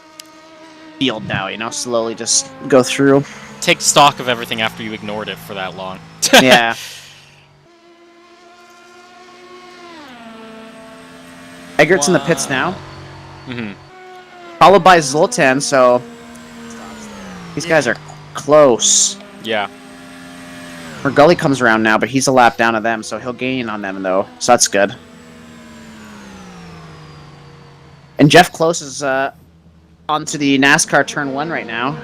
field now, you know, slowly just go through. Take stock of everything after you ignored it for that long. Yeah. Eggert's in the pits now. Mm-hmm. Followed by Zoltan, so these guys are close. Yeah. Gully comes around now, but he's a lap down to them, so he'll gain on them, though. So that's good. And Jeff Close is onto the NASCAR Turn 1 right now.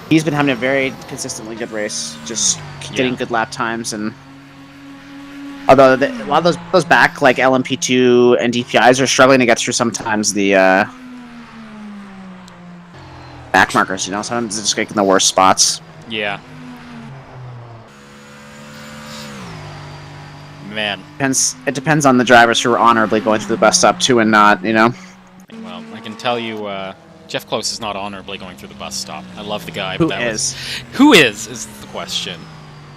He's been having a very consistently good race, just getting good lap times. And although a lot of those back, like LMP2 and DPIs, are struggling to get through sometimes the back markers, you know, sometimes they're just getting the worst spots. Yeah. Man. It depends on the drivers who are honorably going through the bus stop too and not, you know? Well, I can tell you, Jeff Close is not honorably going through the bus stop. I love the guy. Who but is? Who is the question.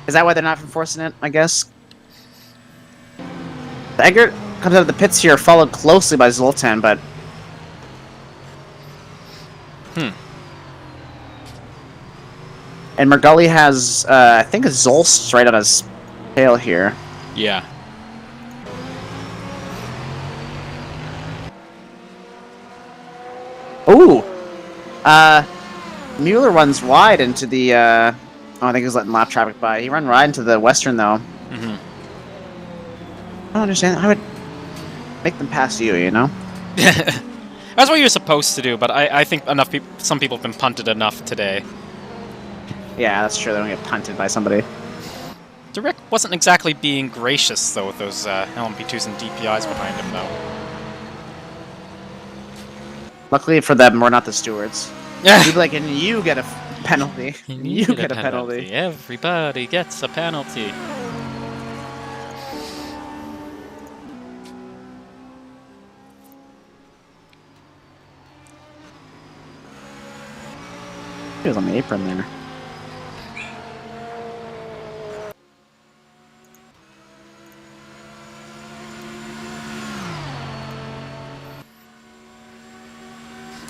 Is that why they're not enforcing it, I guess? Eggert comes out of the pits here, followed closely by Zoltan, but... And Mergully has, I think, a Zolst right on his tail here. Yeah. Ooh! Mueller runs wide into the, oh, I think he's letting lap traffic by. He ran right into the Western, though. Mm-hmm. I don't understand. I would make them pass you, you know? That's what you're supposed to do, but I think some people have been punted enough today. Yeah, that's true. They don't get punted by somebody. Direct wasn't exactly being gracious, though, with those LMP2s and DPIs behind him, though. Luckily for them, we're not the stewards. Yeah. We'd be like, and you get a penalty. You get a penalty. Everybody gets a penalty. He was on the apron there.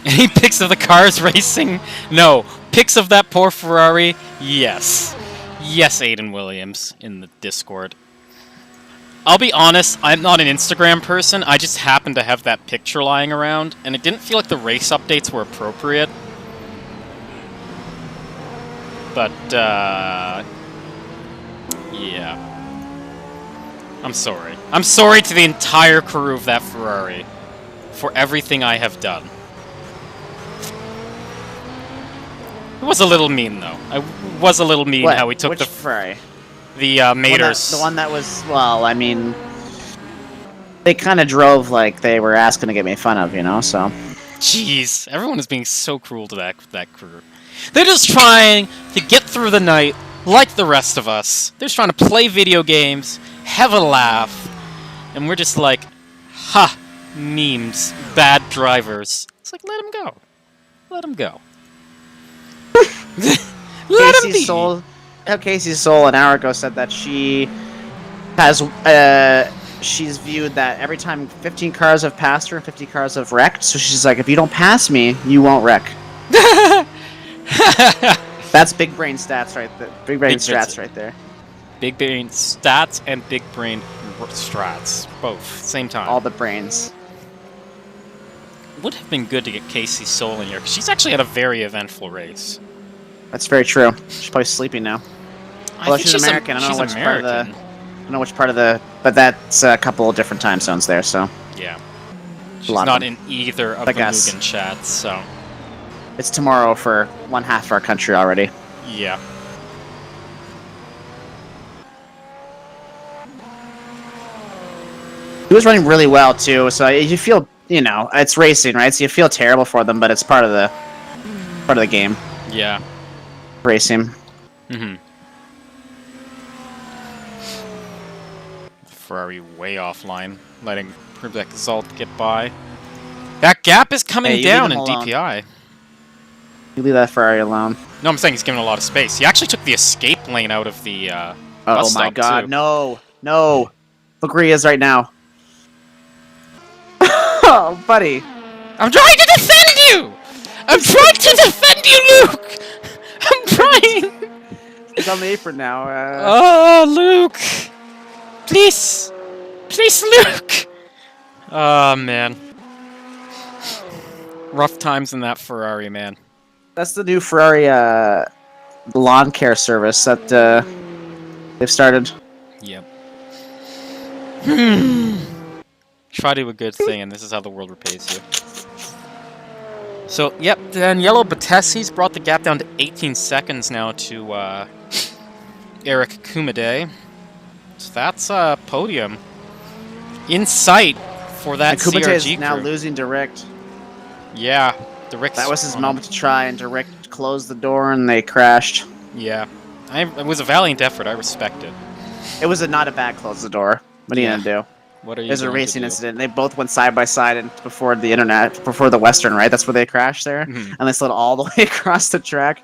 Any pics of the cars racing? No. Pics of that poor Ferrari? Yes. Yes, Aiden Williams in the Discord. I'll be honest, I'm not an Instagram person. I just happened to have that picture lying around, and it didn't feel like the race updates were appropriate. But, yeah. I'm sorry. I'm sorry to the entire crew of that Ferrari for everything I have done. It was a little mean, though. It was a little mean how we took Which Ferrari? the Maters. The one that was, well, I mean, they kind of drove like they were asking to get made fun of, you know, so. Jeez, everyone is being so cruel to that crew. They're just trying to get through the night like the rest of us. They're just trying to play video games, have a laugh, and we're just like, ha, memes, bad drivers. It's like, let them go. Let them go. Let them be. Casey's Soul an hour ago said that she has, she's viewed that every time 15 cars have passed her, 50 cars have wrecked, so she's like, if you don't pass me, you won't wreck. That's big brain stats right there. Big brain strats right there. Big brain stats and big brain strats. Both. Same time. All the brains. Would have been good to get Casey Soul in here, because she's actually had a very eventful race. That's very true. She's probably sleeping now. Well, she's American. I don't know which American. part of the. I don't know which part of the. But that's a couple of different time zones there, so. Yeah. She's not in either of the Mugen chats, so. It's tomorrow for one half of our country already. Yeah. He was running really well too, so you feel, you know, it's racing, right? So you feel terrible for them, but it's part of the game. Yeah. Racing. Mm-hmm. Ferrari way offline, letting Exalt get by. That gap is coming down in DPI. You leave that Ferrari alone. No, I'm saying he's given a lot of space. He actually took the escape lane out of the bus my stop, god, too. no! No! Look where he is right now. Oh, buddy. I'm trying to defend you! I'm trying to defend you, Luke! I'm trying! He's on the apron now. Oh, Luke! Please! Please, Luke! Oh, man. Rough times in that Ferrari, man. That's the new Ferrari lawn care service that they've started. Yep. Try to do a good thing, and this is how the world repays you. So, yep, then Yellow Batessi's brought the gap down to 18 seconds now to Eric Kumade. So that's a podium in sight for that CRG Kumade is crew. now losing Direct. Yeah, Direct's that was his moment to try, and Direct closed the door, and they crashed. Yeah, it was a valiant effort. I respect it. It was not a bad close the door. What are you gonna do? What are you? There's a racing incident. They both went side by side and before the Western, right? That's where they crashed there, and they slid all the way across the track.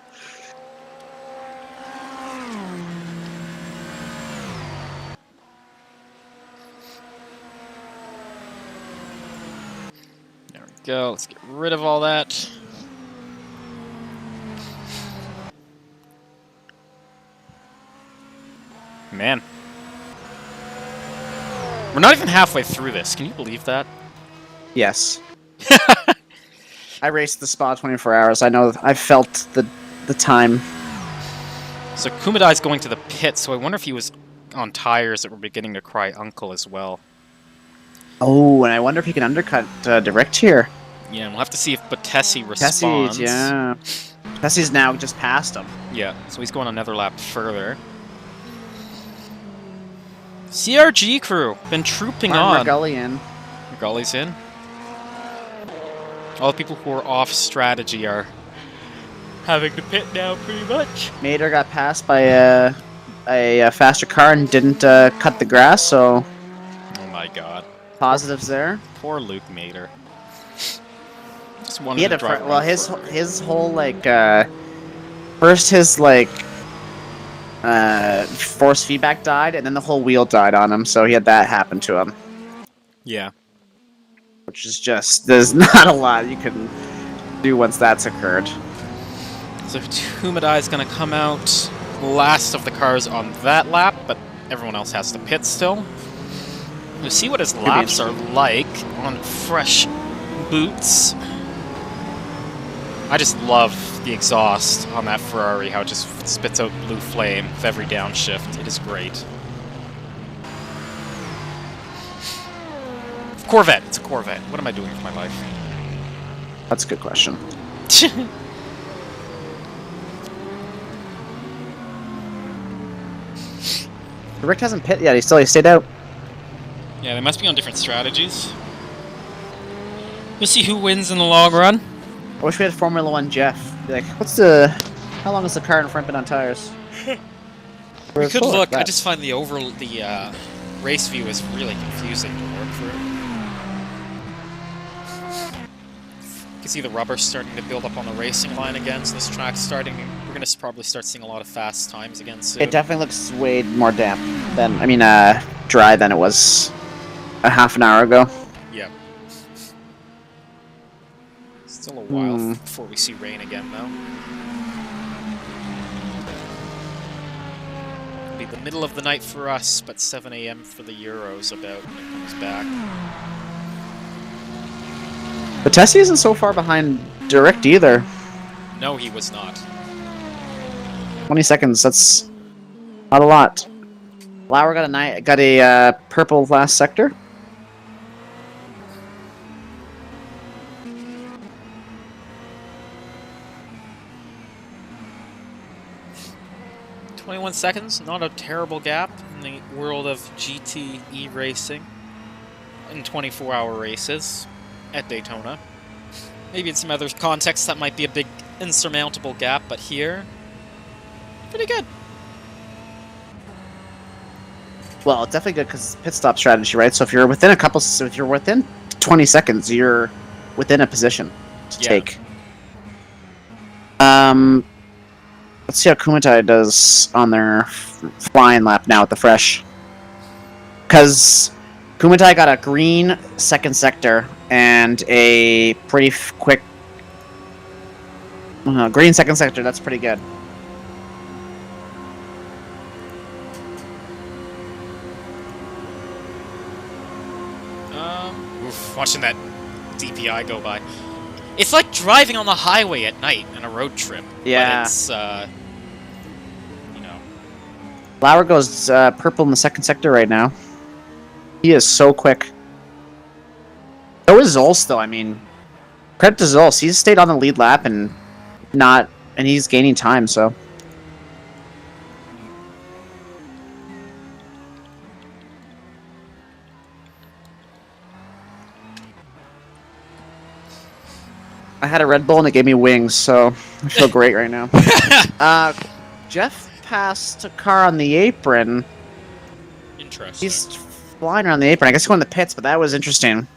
There we go. Let's get rid of all that. Man. We're not even halfway through this. Can you believe that? Yes. I raced the spa 24 hours. I know. I felt the time. So Kumadai's going to the pit, so I wonder if he was on tires that were beginning to cry uncle as well. Oh, and I wonder if he can undercut Direct here. Yeah, and we'll have to see if Batessi responds. Yeah. Batessi's now just past him. Yeah, so he's going another lap further. CRG crew, been trooping on. Gully in. Gully's in. All the people who are off strategy are having to pit now, pretty much. Mater got passed by a faster car and didn't cut the grass, so... Oh my god. Positives there. Poor Luke Mater. Just wanted he had to drive well, his whole, like, first his, like... force feedback died, and then the whole wheel died on him, so he had that happen to him. Yeah. Which is just, there's not a lot you can do once that's occurred. So Kumadai is going to come out last of the cars on that lap, but everyone else has to pit still. We'll see what his laps are like on fresh boots. I just love the exhaust on that Ferrari, how it just spits out blue flame with every downshift. It is great. Corvette. It's a Corvette. What am I doing with my life? That's a good question. Rick hasn't pit yet. He stayed out. Yeah, they must be on different strategies. We'll see who wins in the long run. I wish we had Formula 1 Jeff. Be like, how long has the car in front been on tires? We could look. I just find the race view is really confusing to work through. You can see the rubber starting to build up on the racing line again, so this track's starting. We're gonna probably start seeing a lot of fast times again soon. It definitely looks way more damp than, dry than it was a half an hour ago. Yeah. Still a while before we see rain again, though. It'll be the middle of the night for us, but 7 a.m. for the Euros about when it comes back. But Tessie isn't so far behind Direct either. No, he was not. 20 seconds, that's not a lot. Lauer got a purple last sector. "21 seconds, not a terrible gap in the world of GTE racing in 24-hour races at Daytona. Maybe in some other contexts that might be a big insurmountable gap, but here, pretty good. Well, it's definitely good because pit stop strategy, right? So if you're within if you're within 20 seconds, you're within a position to take. Let's see how Kumatai does on their flying lap now with the fresh. Because Kumatai got a green second sector and a pretty quick green second sector. That's pretty good. Watching that DPI go by. It's like driving on the highway at night in a road trip. Yeah. But it's, Lauer goes purple in the second sector right now. He is so quick. So is Zolz, though. Credit to Zolz. He's stayed on the lead lap and he's gaining time, so. I had a Red Bull and it gave me wings, so I feel great right now. Jeff passed a car on the apron. Interesting. He's flying around the apron. I guess going to the pits, but that was interesting.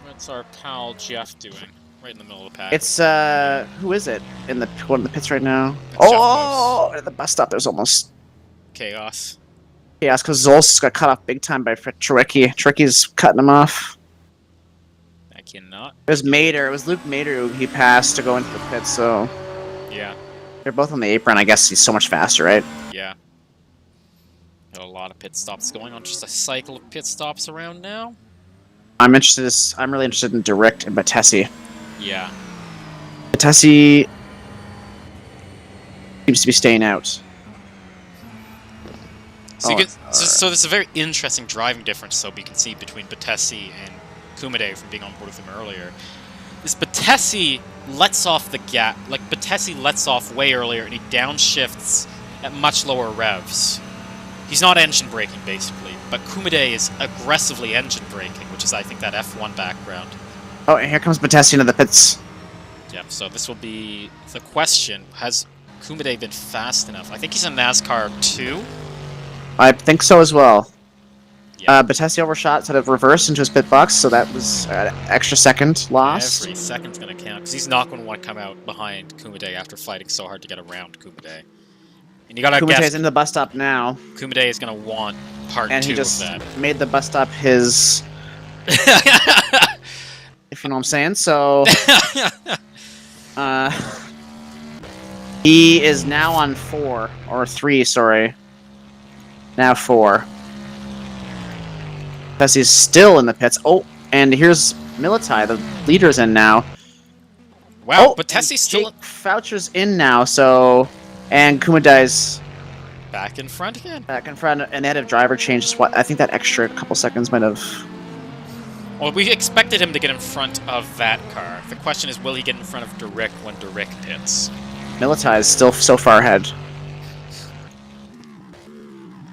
What's our pal Jeff doing? Right in the middle of the pack. It's, who is it? Going in the pits right now? It's At the bus stop, there's almost chaos. chaos, because Zolz got cut off big time by Tricky. Tricky's cutting him off. I cannot. It was Mater. It was Luke Mater who he passed to go into the pits, so. Yeah. They're both on the apron. I guess he's so much faster, right? Yeah. Got a lot of pit stops going on. Just a cycle of pit stops around now. I'm really interested in Direct and Batesi. Yeah. Batesi seems to be staying out. So, so there's a very interesting driving difference, though, you can see between Batesi and Kumade from being on board with him earlier. Is Batesi lets off the gap, Batesi lets off way earlier and he downshifts at much lower revs. He's not engine braking, basically, but Kumade is aggressively engine braking, which is, I think, that F1 background. Oh, and here comes Batesi into the pits. Yeah, so this will be the question. Has Kumade been fast enough? I think he's in NASCAR 2. I think so as well. Yeah. Batesi overshot, instead of reverse into his pit box, so that was an extra second loss. Every second's going to count, because he's not going to want to come out behind Kumade after fighting so hard to get around Kumade. And you gotta Kumate's guess, in the bus stop now. Kumade is going to want part 2 and he of just that. made the bus stop his... if you know what I'm saying, so... he is now on 4, or 3, sorry. Now 4. Tessie's still in the pits. Oh, and here's Militai, the leader's in now. Wow, Oh, but Tessie's and still Jake Foucher's in now, so... And Kumadai's back in front again. back in front, and they had a driver change. I think that extra couple seconds might have... Well, we expected him to get in front of that car. The question is, will he get in front of Direct when Direct hits? Militai is still so far ahead.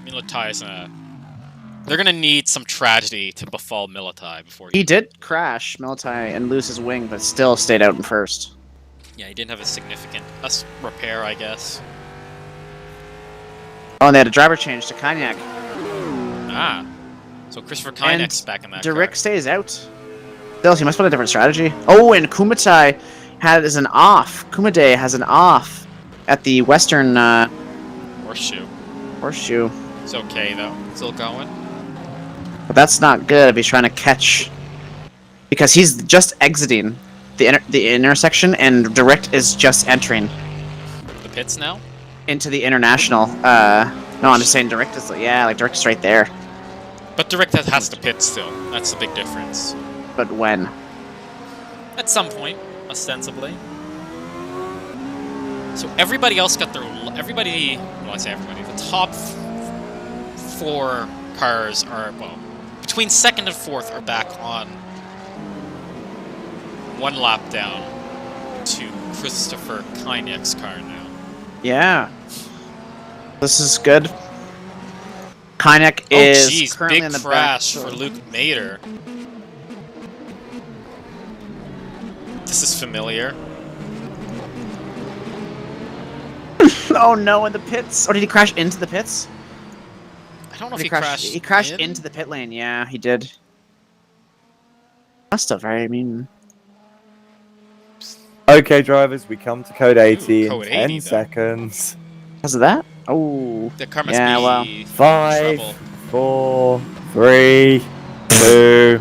Militai's they're gonna need some tragedy to befall Militai before He did crash Militai and lose his wing, but still stayed out in first. Yeah, he didn't have a significant repair, I guess. Oh, and they had a driver change to Kynyak. Ah. So Christopher Kynek's back in that Direct car. stays out. Still, he must put a different strategy. Oh, and Kumatai has an off. Kumadai has an off at the western Horseshoe. horseshoe. It's okay, though. Still going. But that's not good if he's trying to catch... Because he's just exiting the intersection, and Direct is just entering The pits now? into the international. No, I'm just saying Direct is... Yeah, like Direct is right there. But Direct has to pit still. That's the big difference. But when? At some point, ostensibly. So everybody else got their... Everybody... Well, I say everybody. The top 4 cars are... Well, between 2nd and 4th are back on 1 lap down to Christopher Kynek's car now. Yeah. This is good. Kynek is jeez, currently big in the crash back. for Luke Mader. This is familiar. Oh no, in the pits. Or did he crash into the pits? I don't know Did if he crashed. He crashed in? into the pit lane. Yeah, he did. Must have, right? I mean... Okay, drivers, we come to code 80 code in 10 80 though. seconds. Because of that? Oh. The car must Yeah, be well. in 5, trouble. 4, 3, 2,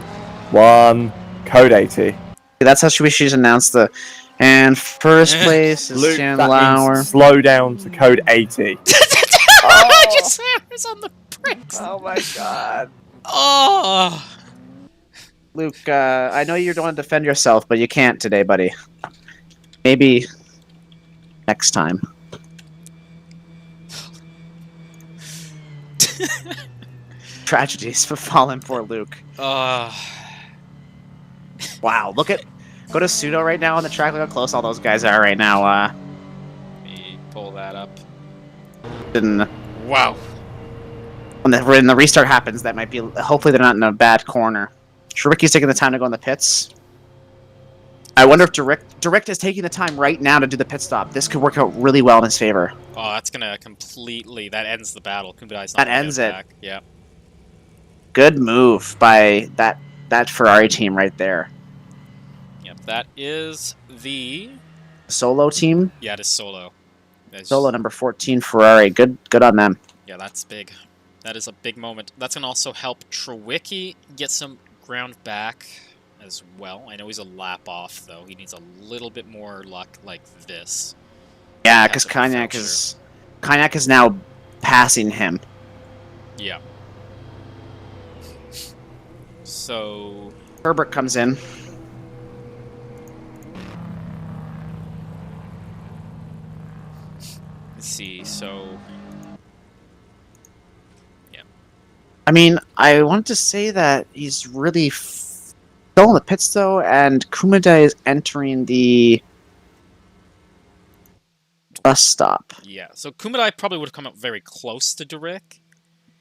1. Code 80. That's how we should announce the... And first place is Luke, Jan that Lauer. means slow down to code 80. Just hammers on the brakes. Oh my god. Oh. Luke, I know you don't want to defend yourself, but you can't today, buddy. Maybe next time. Tragedies befallen poor Luke. Wow, look at... Go to Pseudo right now on the track. Look how close all those guys are right now. Let me pull that up. And Wow. when the restart happens, that might be... Hopefully they're not in a bad corner. Ricky's taking the time to go in the pits. I wonder if Direct is taking the time right now to do the pit stop. This could work out really well in his favor. Oh, that's gonna completely... That ends the battle. Kumbai's not That gonna ends get it. back. Yeah. Good move by that Ferrari team right there. Yep, that is the... Solo team. Yeah, it is Solo. That's- Solo number 14 Ferrari. Good on them. Yeah, that's big. That is a big moment. That's gonna also help Trewicki get some ground back as well. I know he's a lap off, though. He needs a little bit more luck like this. Yeah, That's because a Kynyak is now passing him. Yeah. So... Herbert comes in. Let's see, so... I mean, I wanted to say that he's really still in the pits, though, and Kumada is entering the bus stop. Yeah, so Kumadai probably would have come up very close to Derek.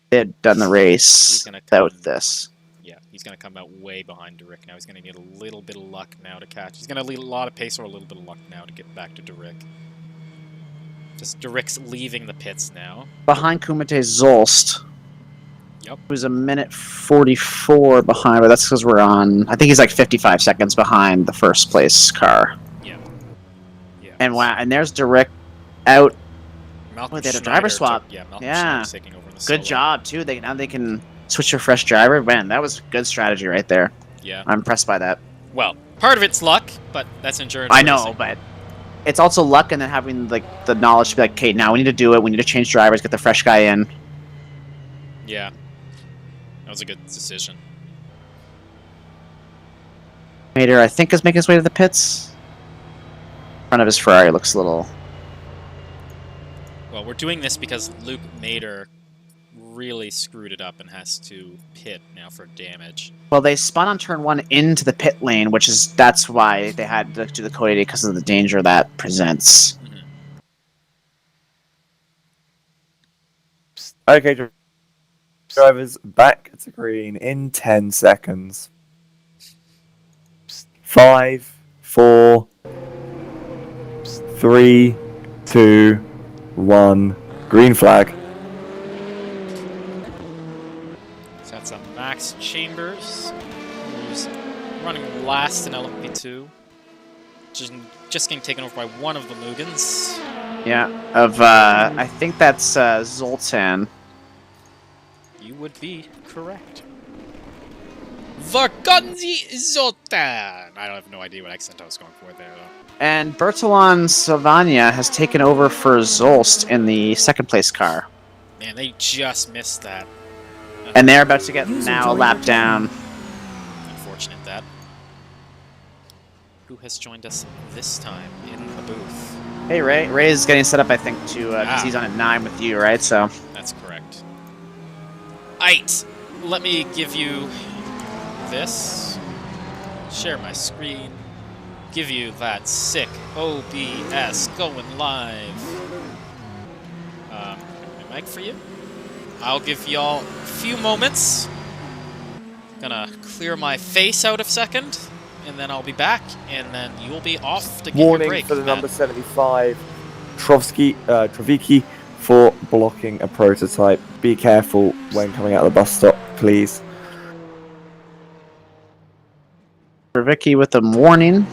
They had done the He's race gonna come without in- this. Yeah, he's going to come out way behind Derek now. He's going to need a little bit of luck now to catch. He's going to need a lot of pace or a little bit of luck now to get back to Derek. Just Derek's leaving the pits now. Behind Kumite Zolst. Yep. Who's a minute 44 behind, but that's because we're on... I think he's like 55 seconds behind the first place car. Yeah. Yeah. And wow, and there's Derek out. Malcolm they had a Schneider driver swap. Yeah, Malcolm Yeah. Schneider's taking over in the Good solo. job, too. Now they can switch to a fresh driver. Man, that was good strategy right there. Yeah. I'm impressed by that. Well, part of it's luck, but that's endurance I know, racing. but it's also luck and then having like the knowledge to be like, okay, now we need to do it. We need to change drivers, get the fresh guy in. Yeah. That was a good decision. Mater, I think, is making his way to the pits. Front of his Ferrari looks a little... Well, we're doing this because Luke Mater really screwed it up and has to pit now for damage. Well, they spun on turn 1 into the pit lane, that's why they had to do the code 80 because of the danger that presents. Okay, drivers back to green in 10 seconds. 5, 4, 3, 2, 1. Green flag. So that's a Max Chambers, who's running last in LMP2. Just getting taken over by one of the Mugens. Yeah, I think that's Zoltan. You would be correct. Varkanzi Zoltan! I have no idea what accent I was going for there, though. And Bertolon Sylvania has taken over for Zolst in the second place car. Man, they just missed that. And they're about to get now a lap down. Unfortunate that. Who has joined us this time in the booth? Hey, Ray. Ray is getting set up, I think, because he's on at 9 with you, right? So That's correct. Aight! Let me give you this. Share my screen. Give you that sick OBS going live. My mic for you. I'll give y'all a few moments. Gonna clear my face out a second, and then I'll be back, and then you'll be off to get Warning your break. for the Matt. number 75, Trovicki, for blocking a prototype. Be careful when coming out of the bus stop, please. for Vicky with a warning.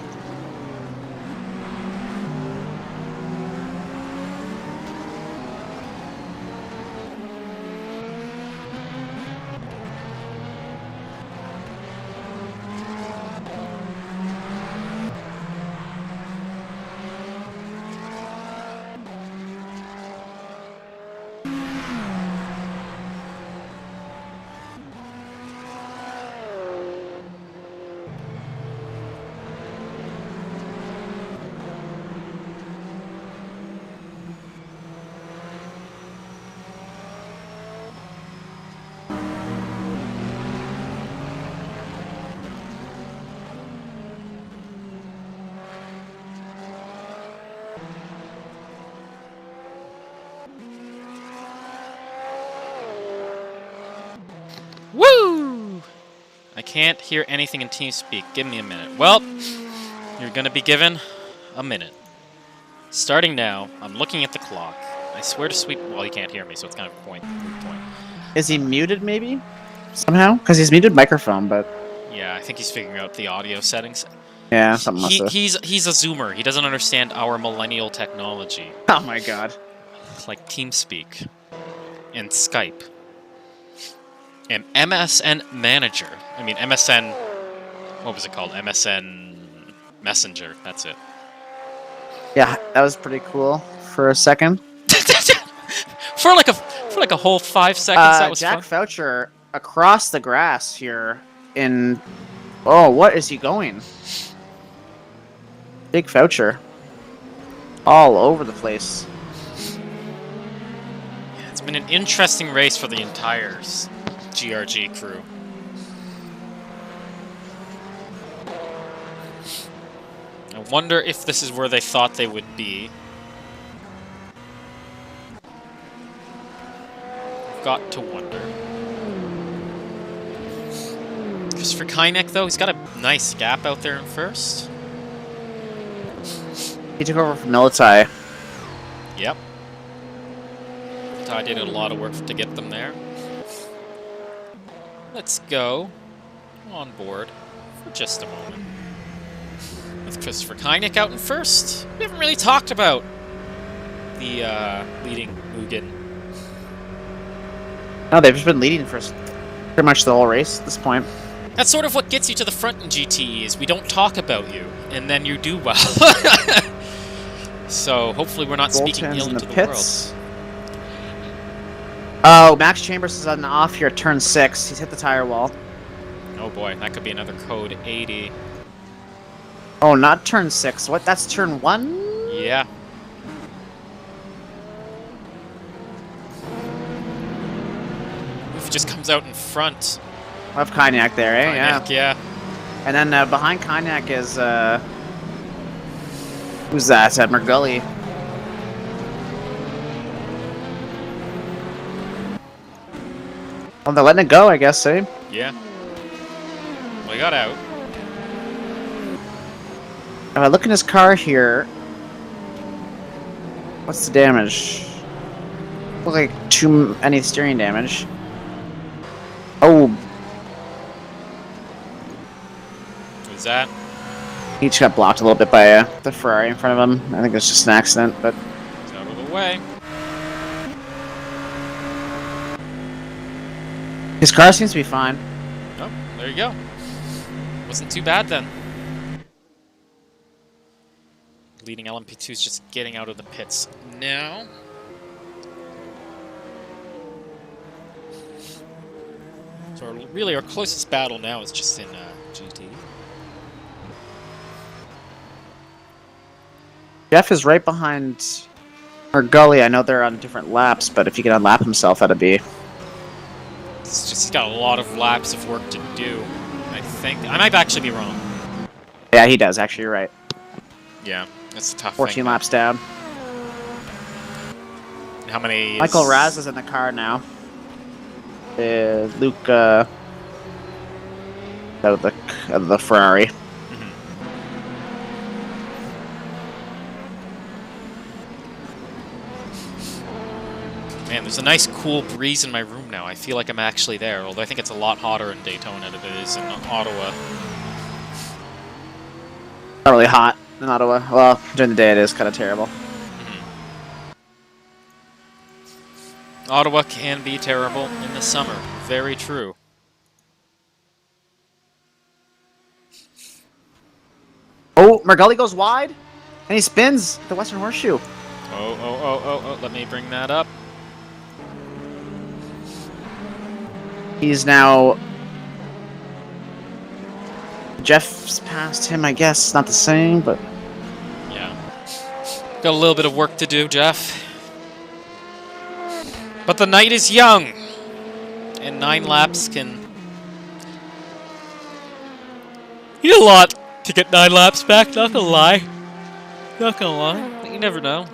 Woo! I can't hear anything in TeamSpeak. Give me a minute. Well, you're gonna be given a minute. Starting now, I'm looking at the clock. I swear to sweep. Well, he can't hear me, so it's kind of a point. Is he muted, maybe? Somehow? Because he's muted microphone, but... Yeah, I think he's figuring out the audio settings. Yeah, something must have... He's a Zoomer. He doesn't understand our millennial technology. Oh my god. Like TeamSpeak. And Skype. And MSN Manager. I mean, MSN... What was it called? MSN Messenger. That's it. Yeah, that was pretty cool for a second. for like a whole 5 seconds, that was Jack fun. Foucher across the grass here in... Oh, what is he going? Big Foucher. All over the place. Yeah, it's been an interesting race for the entire GRG crew. I wonder if this is where they thought they would be. I've got to wonder. Christopher Kynek, though, he's got a nice gap out there in first. He took over from Militai. Yep. Ty did a lot of work to get them there. Let's go on board for just a moment. With Christopher Kynek out in first. We haven't really talked about the leading Mugen. No, they've just been leading for pretty much the whole race at this point. That's sort of what gets you to the front in GTE, is we don't talk about you, and then you do well. So hopefully we're not speaking Bolton's ill in into the the world. pits. Oh, Max Chambers is on off here at turn 6. He's hit the tire wall. Oh boy, that could be another code 80. Oh, not turn 6. What? That's turn 1? Yeah. Oof, just comes out in front. Of Cognac there, eh? Cognac, yeah. And then behind Cognac is, who's that? Mergully. Well, they're letting it go, I guess, eh? Yeah. Well, he got out. If I look in his car here, what's the damage? Look like too any steering damage. Oh, Who's that? he just got blocked a little bit by the Ferrari in front of him. I think it was just an accident, but He's out of the way. his car seems to be fine. Oh, there you go. Wasn't too bad then. Leading LMP2 is just getting out of the pits now. So really our closest battle now is just in GT. Jeff is right behind Mergully. I know they're on different laps, but if he can unlap himself, that'd be... It's just he's got a lot of laps of work to do, I think. I might actually be wrong. Yeah, he does, actually, you're right. Yeah, that's a tough 14 thing. laps down. How many? Michael Raz is in the car now. Luke, out of the Ferrari. Man, there's a nice cool breeze in my room now. I feel like I'm actually there, although I think it's a lot hotter in Daytona than it is in Ottawa. Not really hot in Ottawa. Well, during the day it is kind of terrible. Ottawa can be terrible in the summer. Very true. Oh, Mergully goes wide, and he spins the Western Horseshoe. Oh, let me bring that up. He's now... Jeff's past him, I guess. Not the same, but... Yeah. Got a little bit of work to do, Jeff. But the night is young. And 9 laps can... You need a lot to get 9 laps back, not gonna lie. Not gonna lie. But you never know.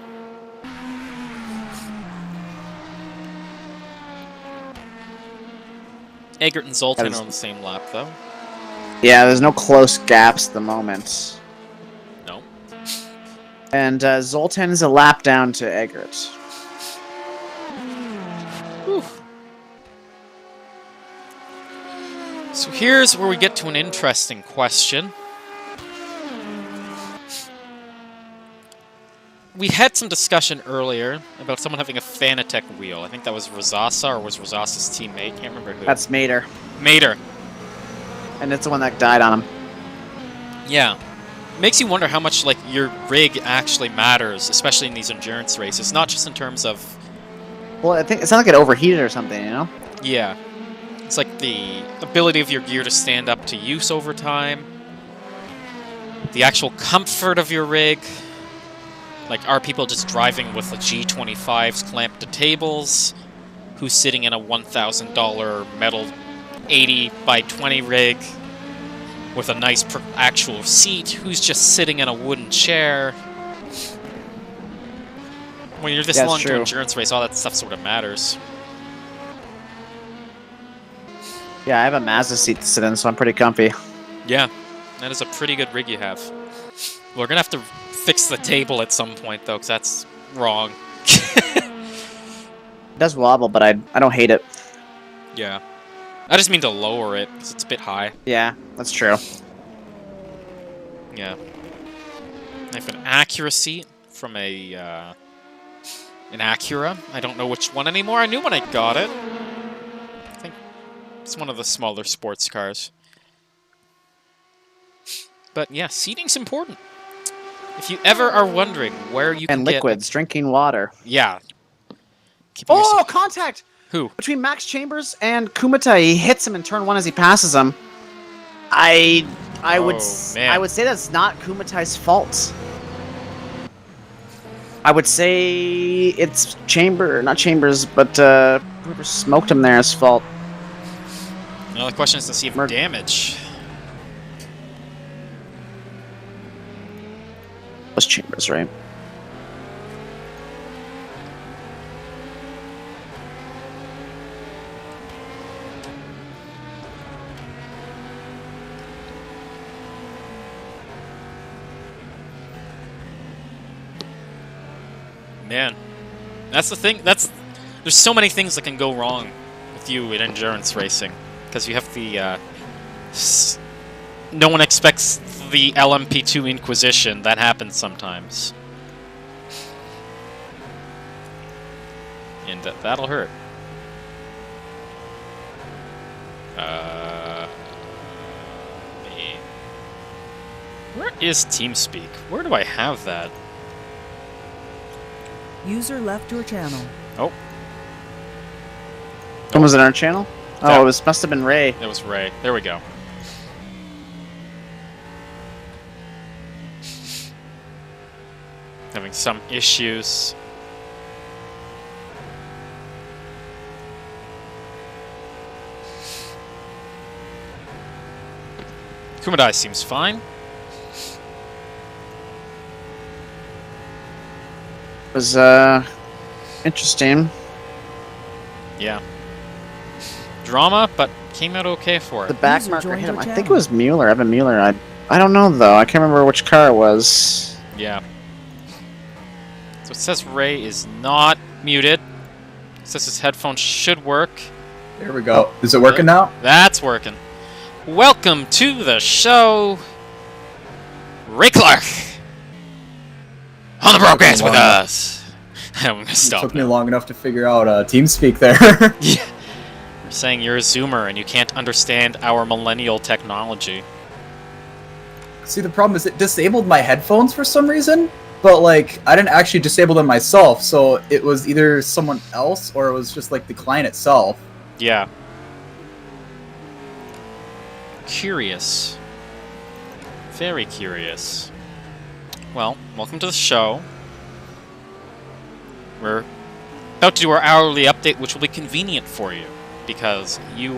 Eggert and Zoltan are on the same lap, though. Yeah, there's no close gaps at the moment. No. And Zoltan is a lap down to Eggert. Whew. So here's where we get to an interesting question. We had some discussion earlier about someone having a Fanatec wheel. I think that was Rosasa, or was Rosasa's teammate. Can't remember who. That's Mater. Mater. And it's the one that died on him. Yeah. Makes you wonder how much like your rig actually matters, especially in these endurance races. Not just in terms of... Well, I think it's not like it overheated or something, you know? Yeah. It's like the ability of your gear to stand up to use over time. The actual comfort of your rig. Like, are people just driving with the G25s clamped to tables? Who's sitting in a $1,000 metal 80 by 20 rig with a nice actual seat? Who's just sitting in a wooden chair? When you're this long to endurance race, all that stuff sort of matters. Yeah, I have a Mazda seat to sit in, so I'm pretty comfy. Yeah, that is a pretty good rig you have. We're gonna have to fix the table at some point, though, because that's wrong. It does wobble, but I don't hate it. Yeah. I just mean to lower it, because it's a bit high. Yeah, that's true. Yeah. I have an accuracy from a, an Acura. I don't know which one anymore. I knew when I got it. I think it's one of the smaller sports cars. But yeah, seating's important. If you ever are wondering where you can get... And liquids, drinking water. Yeah. Oh, contact! Who? Between Max Chambers and Kumata, he hits him in turn 1 as he passes him. I I Oh, would man. say that's not Kumatai's fault. I would say it's not Chambers, but whoever smoked him there's fault. Now the question is to see if damage. It was Chambers, right? Man, that's the thing. There's so many things that can go wrong with you in endurance racing because you have the no one expects the LMP2 Inquisition. That happens sometimes, and that'll hurt. Where is TeamSpeak? Where do I have that? User left your channel. Oh. When was it on our channel? That- Oh, must have been Ray. It was Ray. There we go. Having some issues. Kumadai seems fine. It was interesting. Yeah. Drama, but came out okay for it. The back User marker joined hit him. your I think it channel. was Mueller, Evan Mueller. I don't know though. I can't remember which car it was. Yeah. So it says Ray is not muted. It says his headphones should work. There we go. Is it working now? That's working. Welcome to the show, Ray Clark. On the broadcast with us. I'm gonna It stop took me now. long enough to figure out TeamSpeak there. Yeah. You're saying you're a Zoomer and you can't understand our millennial technology. See, the problem is it disabled my headphones for some reason, but like I didn't actually disable them myself, so it was either someone else or it was just like the client itself. Yeah. Curious. Very curious. Well, welcome to the show. We're about to do our hourly update, which will be convenient for you, because you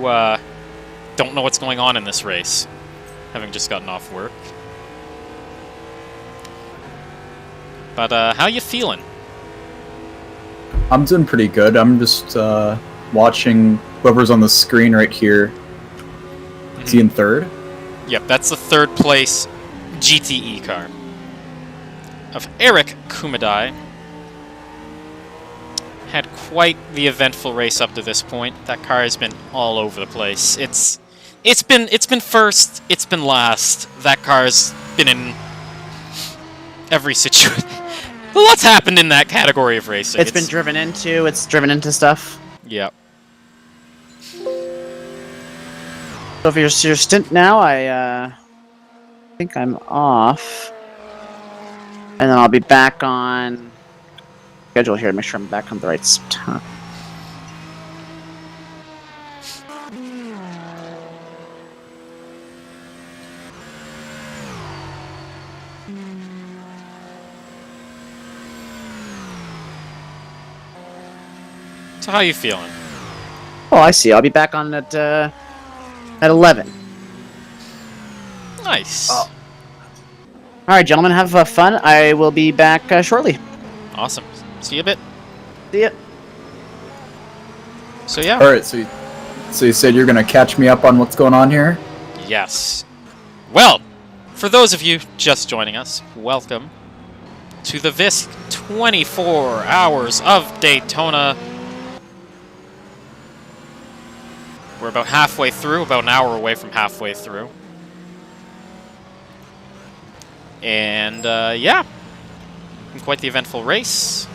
don't know what's going on in this race, having just gotten off work. But how you feeling? I'm doing pretty good. I'm just watching whoever's on the screen right here. Is he in third? Yep, that's the third place GTE car of Eric Kumadai. Had quite the eventful race up to this point. That car has been all over the place. It's been first, it's been last. That car's been in every situation. A lot's happened in that category of racing. It's been driven into stuff. Yep. So for your stint now, I think I'm off. And then I'll be back on schedule here to make sure I'm back on the right time. So how you feeling? Oh, I see. I'll be back on at 11. Nice. All right, gentlemen, have fun. I will be back shortly. Awesome. See you a bit. See ya. So yeah. All right. So you said you're gonna catch me up on what's going on here. Yes. Well, for those of you just joining us, welcome to the VISC 24 Hours of Daytona. We're about halfway through, about an hour away from halfway through. And, yeah. Been quite the eventful race.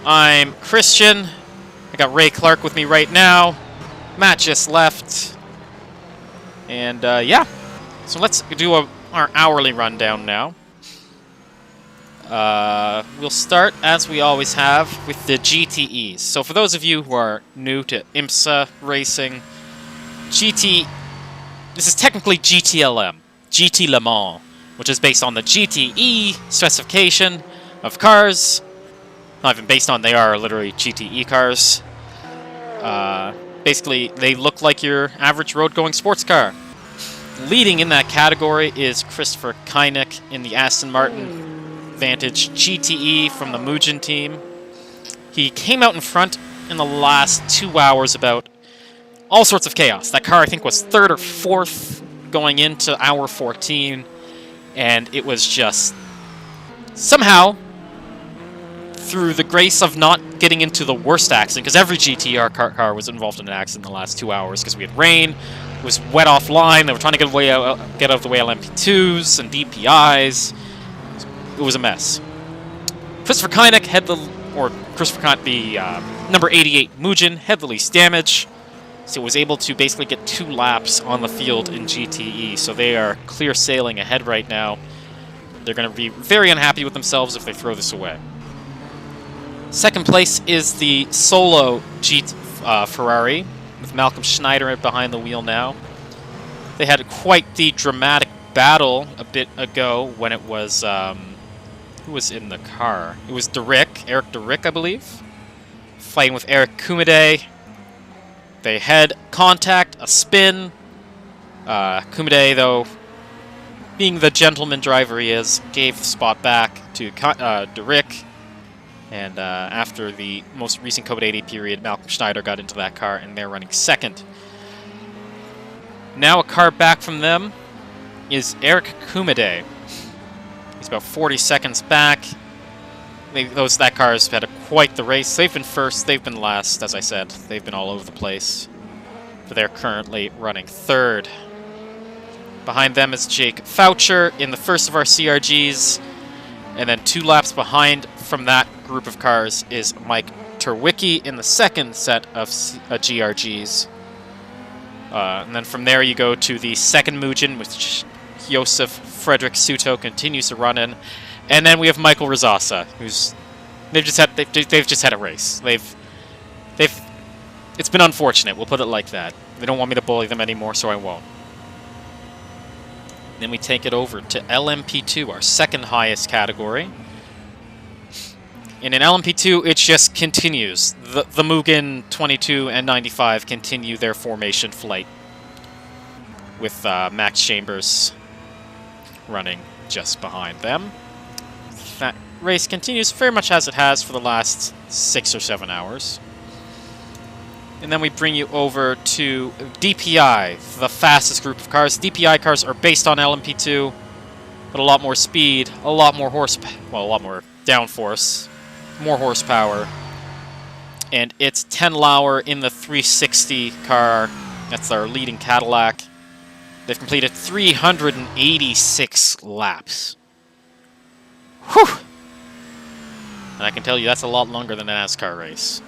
I'm Christian. I got Ray Clark with me right now. Matt just left. And, yeah. So let's do our hourly rundown now. We'll start, as we always have, with the GTEs. So for those of you who are new to IMSA racing, GTE This is technically GTLM, GT Le Mans, which is based on the GTE specification of cars. Not even based on, they are literally GTE cars. Basically, they look like your average road-going sports car. Leading in that category is Christopher Kynick in the Aston Martin Vantage GTE from the Mugen team. He came out in front in the last 2 hours about all sorts of chaos. That car, I think, was 3rd or 4th going into hour 14, and it was just somehow, through the grace of not getting into the worst accident, because every GTR car was involved in an accident in the last 2 hours, because we had rain, it was wet offline, they were trying to get out of the way LMP2s and DPIs. It was a mess. Christopher Kynick had the number 88 Mugen had the least damage, so was able to basically get 2 laps on the field in GTE, so they are clear sailing ahead right now. They're going to be very unhappy with themselves if they throw this away. Second place is the solo Ferrari, with Malcolm Schneider behind the wheel now. They had quite the dramatic battle a bit ago when it was, who was in the car? It was Eric DeRick, I believe, fighting with Eric Kumide. They had contact, a spin. Kumide, though, being the gentleman driver he is, gave the spot back to DeRick. And after the most recent COVID-80 period, Malcolm Schneider got into that car, and they're running second. Now a car back from them is Eric Kumide. He's about 40 seconds back. That car has had quite the race. They've been first, they've been last, as I said. They've been all over the place. But they're currently running third. Behind them is Jake Foucher in the first of our CRGs. And then 2 laps behind from that group of cars is Mike Terwicki in the second set of GRGs. And then from there you go to the second Mugen, which Josef Frederick Suto continues to run in. And then we have Michael Rosasa, who's they've just had a race. It's been unfortunate, we'll put it like that. They don't want me to bully them anymore, so I won't. Then we take it over to LMP2, our second highest category. And in LMP2, it just continues. The Mugen 22 and 95 continue their formation flight, with Max Chambers running just behind them. That race continues very much as it has for the last 6 or 7 hours. And then we bring you over to DPI, the fastest group of cars. DPI cars are based on LMP2, but a lot more speed, a lot more a lot more downforce, more horsepower. And it's 10 Lauer in the 360 car. That's our leading Cadillac. They've completed 386 laps. Whew! And I can tell you that's a lot longer than a NASCAR race.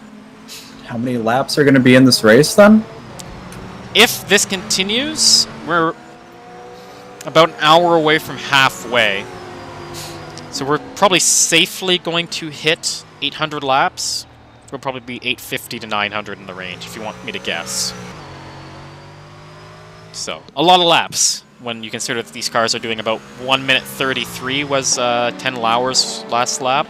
How many laps are going to be in this race, then? If this continues, we're about an hour away from halfway. So we're probably safely going to hit 800 laps. We'll probably be 850 to 900 in the range, if you want me to guess. So, a lot of laps, when you consider that these cars are doing about 1 minute 33 was 10 Lauer's last lap.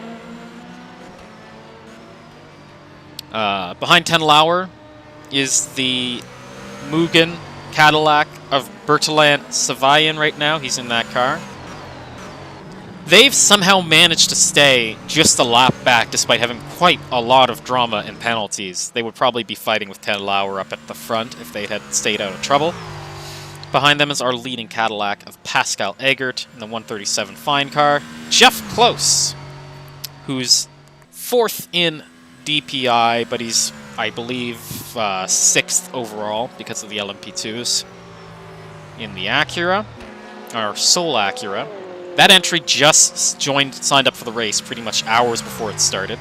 Behind 10 Lauer is the Mugen Cadillac of Bertalan Savayan right now. He's in that car. They've somehow managed to stay just a lap back despite having quite a lot of drama and penalties. They would probably be fighting with 10 Lauer up at the front if they had stayed out of trouble. Behind them is our leading Cadillac of Pascal Eggert in the 137 Fine car. Jeff Close, who's 4th in DPI, but he's, I believe, 6th overall because of the LMP2s in the Acura, our Soul Acura. That entry just signed up for the race pretty much hours before it started.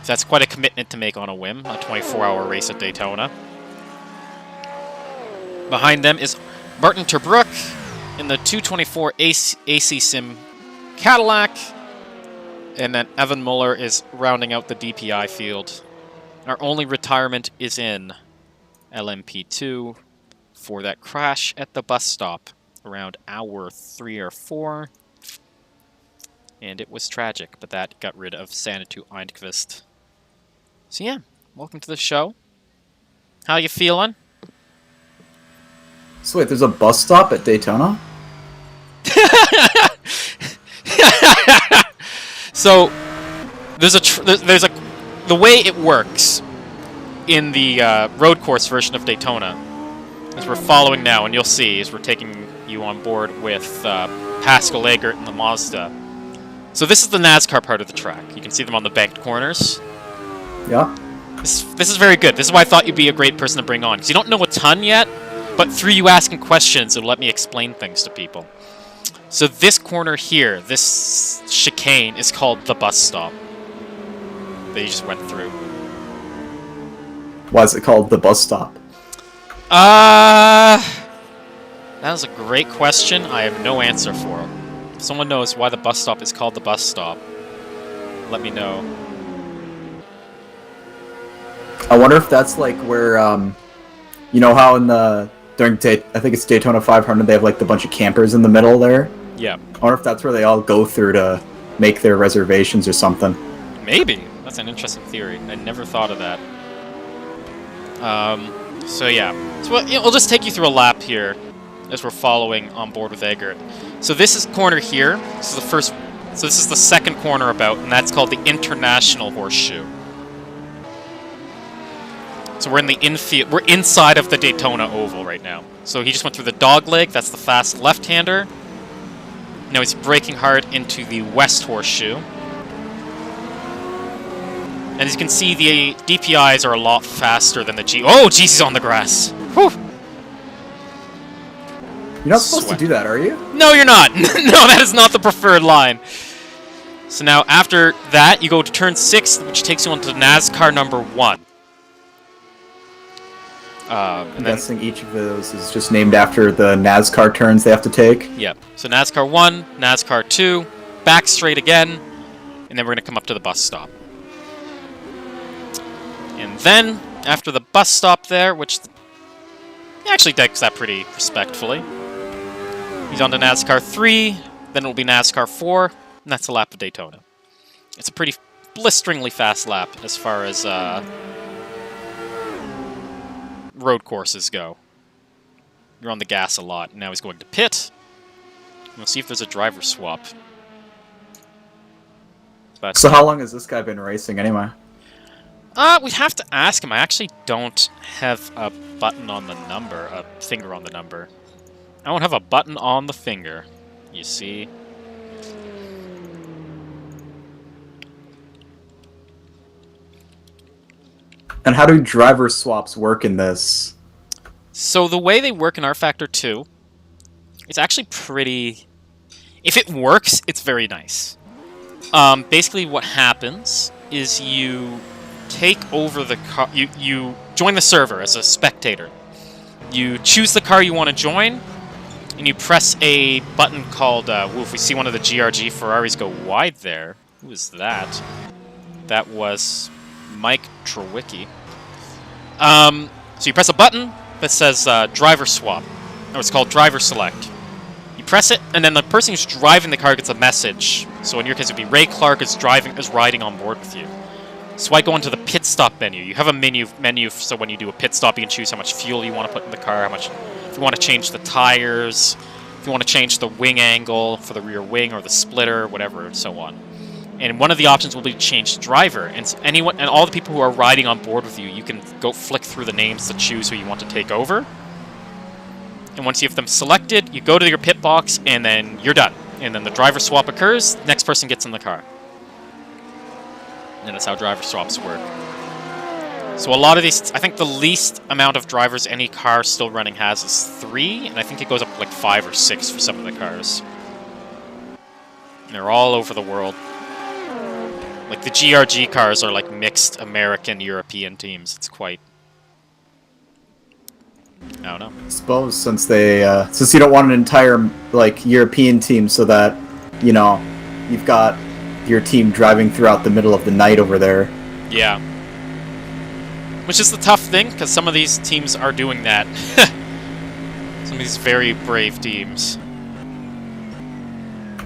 So that's quite a commitment to make on a whim, a 24-hour race at Daytona. Behind them is Martin Terbrook in the 224 AC Sim Cadillac. And then Evan Muller is rounding out the DPI field. Our only retirement is in LMP2. for that crash at the bus stop around hour 3 or 4. And it was tragic, but that got rid of Sanitu Eindquist. So yeah, welcome to the show. How you feeling? So wait, there's a bus stop at Daytona? So there's the way it works in the road course version of Daytona, as we're following now, and you'll see as we're taking you on board with Pascal Eggert and the Mazda. So this is the NASCAR part of the track. You can see them on the banked corners. Yeah. This is very good. This is why I thought you'd be a great person to bring on, because you don't know a ton yet, but through you asking questions, it'll let me explain things to people. So this corner here, this chicane, is called the bus stop that you just went through. Why is it called the bus stop? That is a great question. I have no answer for it. If someone knows why the bus stop is called the bus stop, let me know. I wonder if that's like where, you know how in the I think it's Daytona 500, they have like the bunch of campers in the middle there. Yeah. I wonder if that's where they all go through to make their reservations or something. Maybe. That's an interesting theory. I never thought of that. So yeah. So we'll just take you through a lap here as we're following on board with Eggert. So this is corner here. This is the first. So this is the second corner about, and that's called the International Horseshoe. So we're in the infield. We're inside of the Daytona Oval right now. So he just went through the dog leg. That's the fast left-hander. Now he's braking hard into the West Horseshoe. And as you can see, the DPIs are a lot faster than the G. Oh, jeez, he's on the grass. Whew. You're not supposed to do that, are you? No, you're not. No, that is not the preferred line. So now, after that, you go to turn 6, which takes you onto NASCAR number 1. I'm guessing each of those is just named after the NASCAR turns they have to take. Yep. So NASCAR 1, NASCAR 2, back straight again, and then we're going to come up to the bus stop. And then, after the bus stop there, which he actually takes that pretty respectfully, he's on to NASCAR 3, then it'll be NASCAR 4, and that's a lap of Daytona. It's a pretty blisteringly fast lap as far as road courses go. You're on the gas a lot. Now he's going to pit. We'll see if there's a driver swap. But, so how long has this guy been racing anyway? We'd have to ask him. I actually don't have a button on the number, a finger on the number. I don't have a button on the finger, you see. And how do driver swaps work in this? So the way they work in R-Factor 2, it's actually pretty... If it works, it's very nice. Basically what happens is you take over the car... You join the server as a spectator. You choose the car you want to join, and you press a button called... if we see one of the GRG Ferraris go wide there... Who is that? That was... Mike Trowicki. So you press a button that says driver swap, or it's called driver select. You press it, and then the person who's driving the car gets a message. So in your case, it'd be Ray Clark is riding on board with you. So I go into the pit stop menu. You have a menu, so when you do a pit stop, you can choose how much fuel you want to put in the car, if you want to change the tires, if you want to change the wing angle for the rear wing or the splitter, whatever, and so on. And one of the options will be to change driver. And anyone and all the people who are riding on board with you, you can go flick through the names to choose who you want to take over. And once you have them selected, you go to your pit box, and then you're done. And then the driver swap occurs, next person gets in the car. And that's how driver swaps work. So a lot of these, I think the least amount of drivers any car still running has is 3, and I think it goes up to like 5 or 6 for some of the cars. And they're all over the world. Like, the GRG cars are, like, mixed American-European teams. It's quite... I don't know. I suppose since they, since you don't want an entire, like, European team so that, you know, you've got your team driving throughout the middle of the night over there. Yeah. Which is the tough thing, because some of these teams are doing that. of these very brave teams.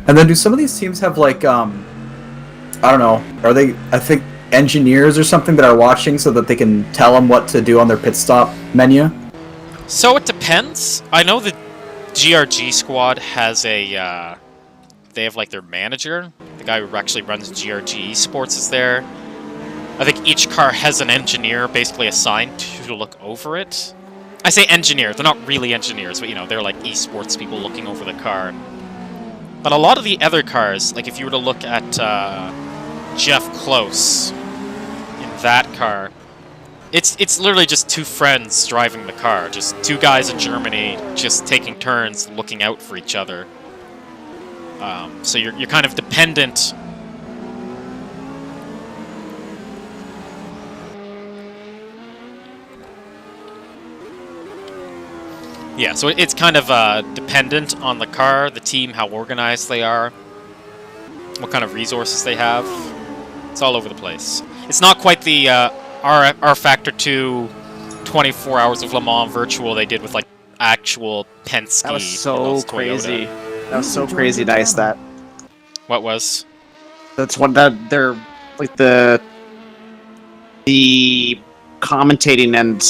And then do some of these teams have like I don't know, are they, I think, engineers or something that are watching so that they can tell them what to do on their pit stop menu? So it depends. I know the GRG squad has a, they have like their manager. The guy who actually runs GRG Esports is there. I think each car has an engineer basically assigned to look over it. I say engineer, they're not really engineers, but you know, they're like esports people looking over the car. But a lot of the other cars, like if you were to look at Jeff Close in that car, it's literally just two friends driving the car, just two guys in Germany just taking turns looking out for each other. So you're kind of dependent. Yeah, so it's kind of dependent on the car, the team, how organized they are, what kind of resources they have. It's all over the place. It's not quite the R Factor 2 24 Hours of Le Mans virtual they did with like actual Penske. That was so crazy. Toyota. That was so crazy, Dice. That. What was? That's what that they're like the commentating, and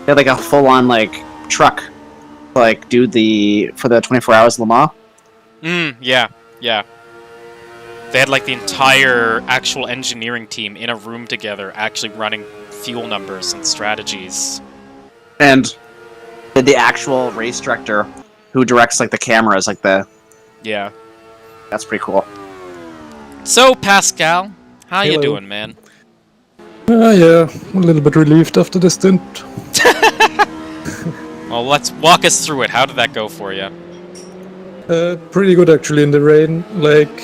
they had like a full on like truck. Like, do for the 24 Hours Le Mans. Yeah. They had like the entire actual engineering team in a room together, actually running fuel numbers and strategies. And the actual race director who directs like the cameras, like the... Yeah. That's pretty cool. So, Pascal, how Hello. you doing, man? Yeah, a little bit relieved after the stint. Well, let's walk us through it. How did that go for you? Pretty good actually in the rain. Like,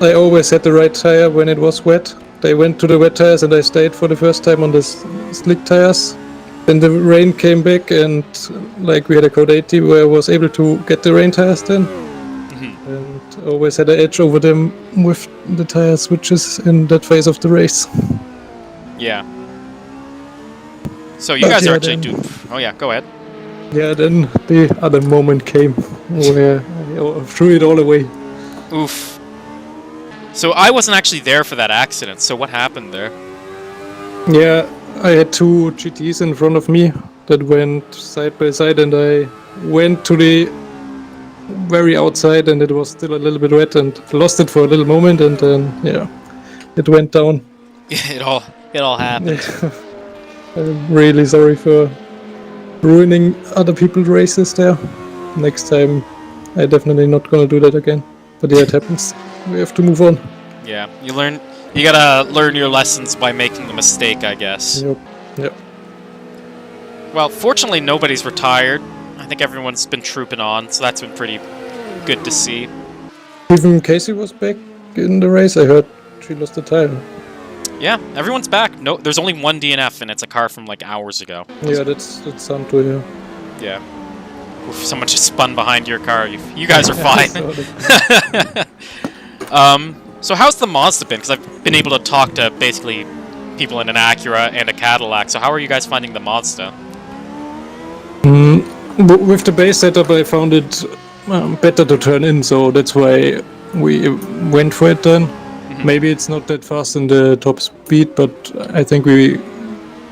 I always had the right tire when it was wet. They went to the wet tires and I stayed for the first time on the slick tires. Then the rain came back and like we had a code 80 where I was able to get the rain tires then. And always had an edge over them with the tire switches in that phase of the race. Yeah. So you But guys yeah, are actually then- Oh yeah, go ahead. Yeah, then the other moment came where I threw it all away. Oof. So I wasn't actually there for that accident, so what happened there? Yeah, I had two GTs in front of me that went side by side, and I went to the very outside, and it was still a little bit wet, and lost it for a little moment, and then yeah, it went down. it all happened. I'm really sorry for ruining other people's races there. Next time, I definitely not gonna do that again. But yeah, it happens. We have to move on. Yeah, you gotta learn your lessons by making the mistake, I guess. Yep. Well, fortunately nobody's retired. I think everyone's been trooping on, so that's been pretty good to see. Even Casey was back in the race. I heard she lost the tire. Yeah, everyone's back. No, there's only one DNF, and it's a car from like hours ago. Yeah, that's Santo, yeah. Yeah. Oof, someone just spun behind your car. You guys are fine. So how's the Mazda been? Because I've been able to talk to basically people in an Acura and a Cadillac. So how are you guys finding the Mazda? With the base setup, I found it better to turn in, so that's why we went for it then. Maybe it's not that fast in the top speed, but I think we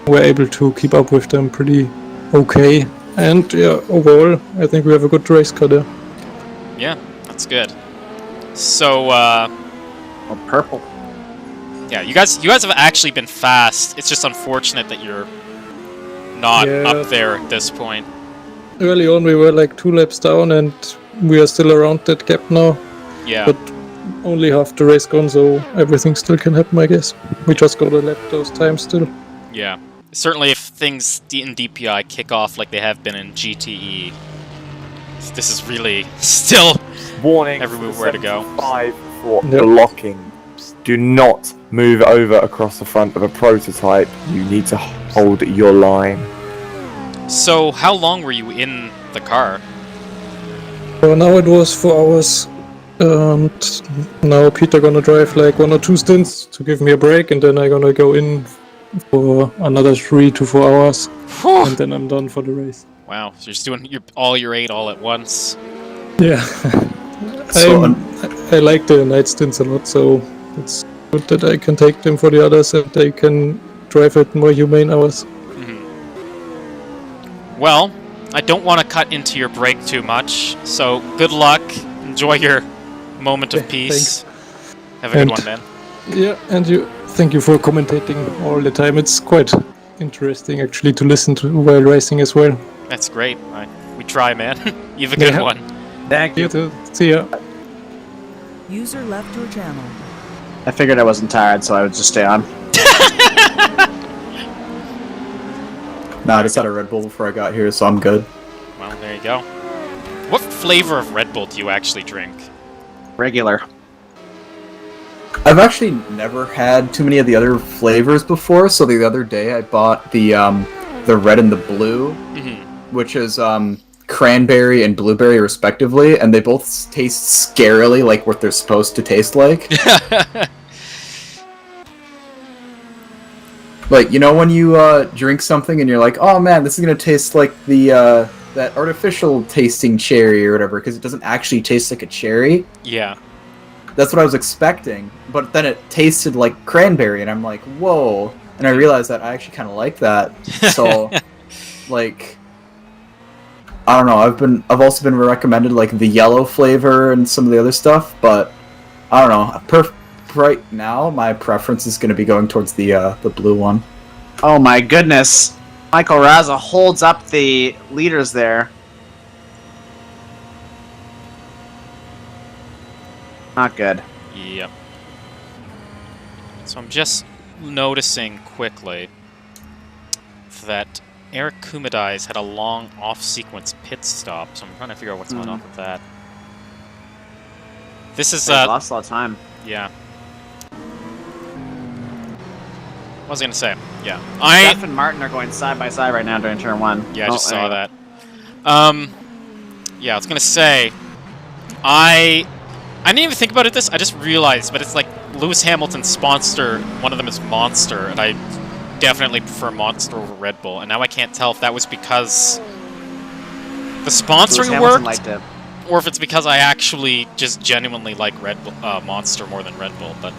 were able to keep up with them pretty okay. And yeah, overall, I think we have a good race car there. Yeah, that's good. So, purple. Yeah, you guys have actually been fast. It's just unfortunate that you're not up there at this point. Early on, we were like 2 laps down, and we are still around that gap now. Yeah. But only half the race gone, so everything still can happen, I guess. We just gotta let those times still. Yeah. Certainly if things in DPI kick off like they have been in GTE, this is really still warning everywhere to go. 5 for blocking. Do not move over across the front of a prototype. You need to hold your line. So how long were you in the car? So now it was 4 hours. And now Peter gonna drive like 1 or 2 stints to give me a break, and then I'm gonna go in for another 3 to 4 hours, and then I'm done for the race. Wow, so you're just doing all your 8 all at once. Yeah. So, I like the night stints a lot, so it's good that I can take them for the others and they can drive at more humane hours. Well, I don't want to cut into your break too much, so good luck. Enjoy your moment of peace. Have a good one, man. Yeah, and thank you for commentating all the time. It's quite interesting actually to listen to while racing as well. That's great. We try, man. You have a good one. Thank you. You too. See ya. User left your channel. I figured I wasn't tired, so I would just stay on. nah, I just had a Red Bull before I got here, so I'm good. Well, there you go. What flavor of Red Bull do you actually drink? Regular. I've actually never had too many of the other flavors before, so the other day I bought the red and the blue, which is cranberry and blueberry respectively, and they both taste scarily like what they're supposed to taste like. Like, you know when you drink something and you're like, oh man, this is gonna taste like the that artificial tasting cherry or whatever, because it doesn't actually taste like a cherry. Yeah. That's what I was expecting, but then it tasted like cranberry, and I'm like, whoa. And I realized that I actually kind of like that. So, like, I don't know. I've also been recommended like the yellow flavor and some of the other stuff, but I don't know. Right now, my preference is going to be going towards the blue one. Oh my goodness. Michael Raza holds up the leaders there. Not good. Yep. So I'm just noticing quickly that Eric Kumadi's had a long off-sequence pit stop, so I'm trying to figure out what's going on with that. This is lost a lot of time. Yeah. What was I gonna say? Yeah. Jeff and Martin are going side by side right now during turn 1. Yeah, I just saw that. Yeah, I was gonna say, I didn't even think about this. I just realized, but it's like Lewis Hamilton's Sponster. One of them is Monster, and I definitely prefer Monster over Red Bull. And now I can't tell if that was because the sponsoring worked, or if it's because I actually just genuinely like Red Bull, Monster more than Red Bull. But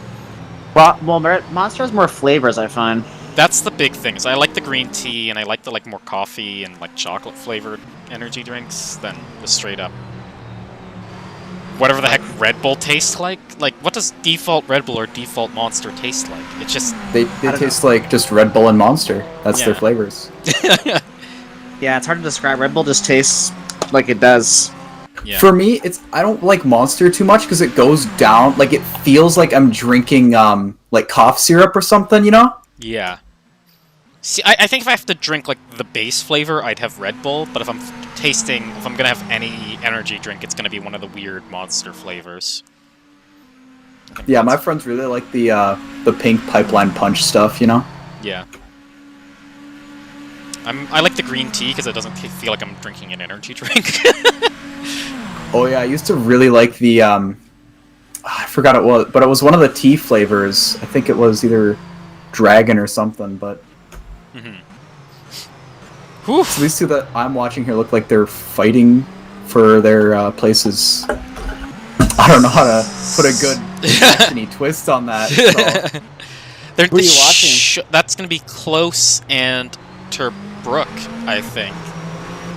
well, Monster has more flavors, I find. That's the big thing. Is I like the green tea, and I like the more coffee and like chocolate flavored energy drinks than the straight up whatever the heck Red Bull tastes like. Like, what does default Red Bull or default Monster taste like? It just they taste like just Red Bull and Monster. That's their flavors. Yeah, it's hard to describe. Red Bull just tastes like it does. Yeah. For me, I don't like Monster too much because it goes down. Like, it feels like I'm drinking like cough syrup or something, you know? Yeah. See, I think if I have to drink like the base flavor, I'd have Red Bull. But if I'm gonna have any energy drink, it's gonna be one of the weird Monster flavors. Yeah, my friends really like the pink Pipeline Punch stuff, you know? Yeah. I like the green tea because it doesn't feel like I'm drinking an energy drink. Oh yeah, I used to really like the I forgot it was, but it was one of the tea flavors. I think it was either Dragon or something, but so these two that I'm watching here look like they're fighting for their places. I don't know how to put a good actiony twist on that. So. Who are you watching? That's going to be Close and Turbrook, I think.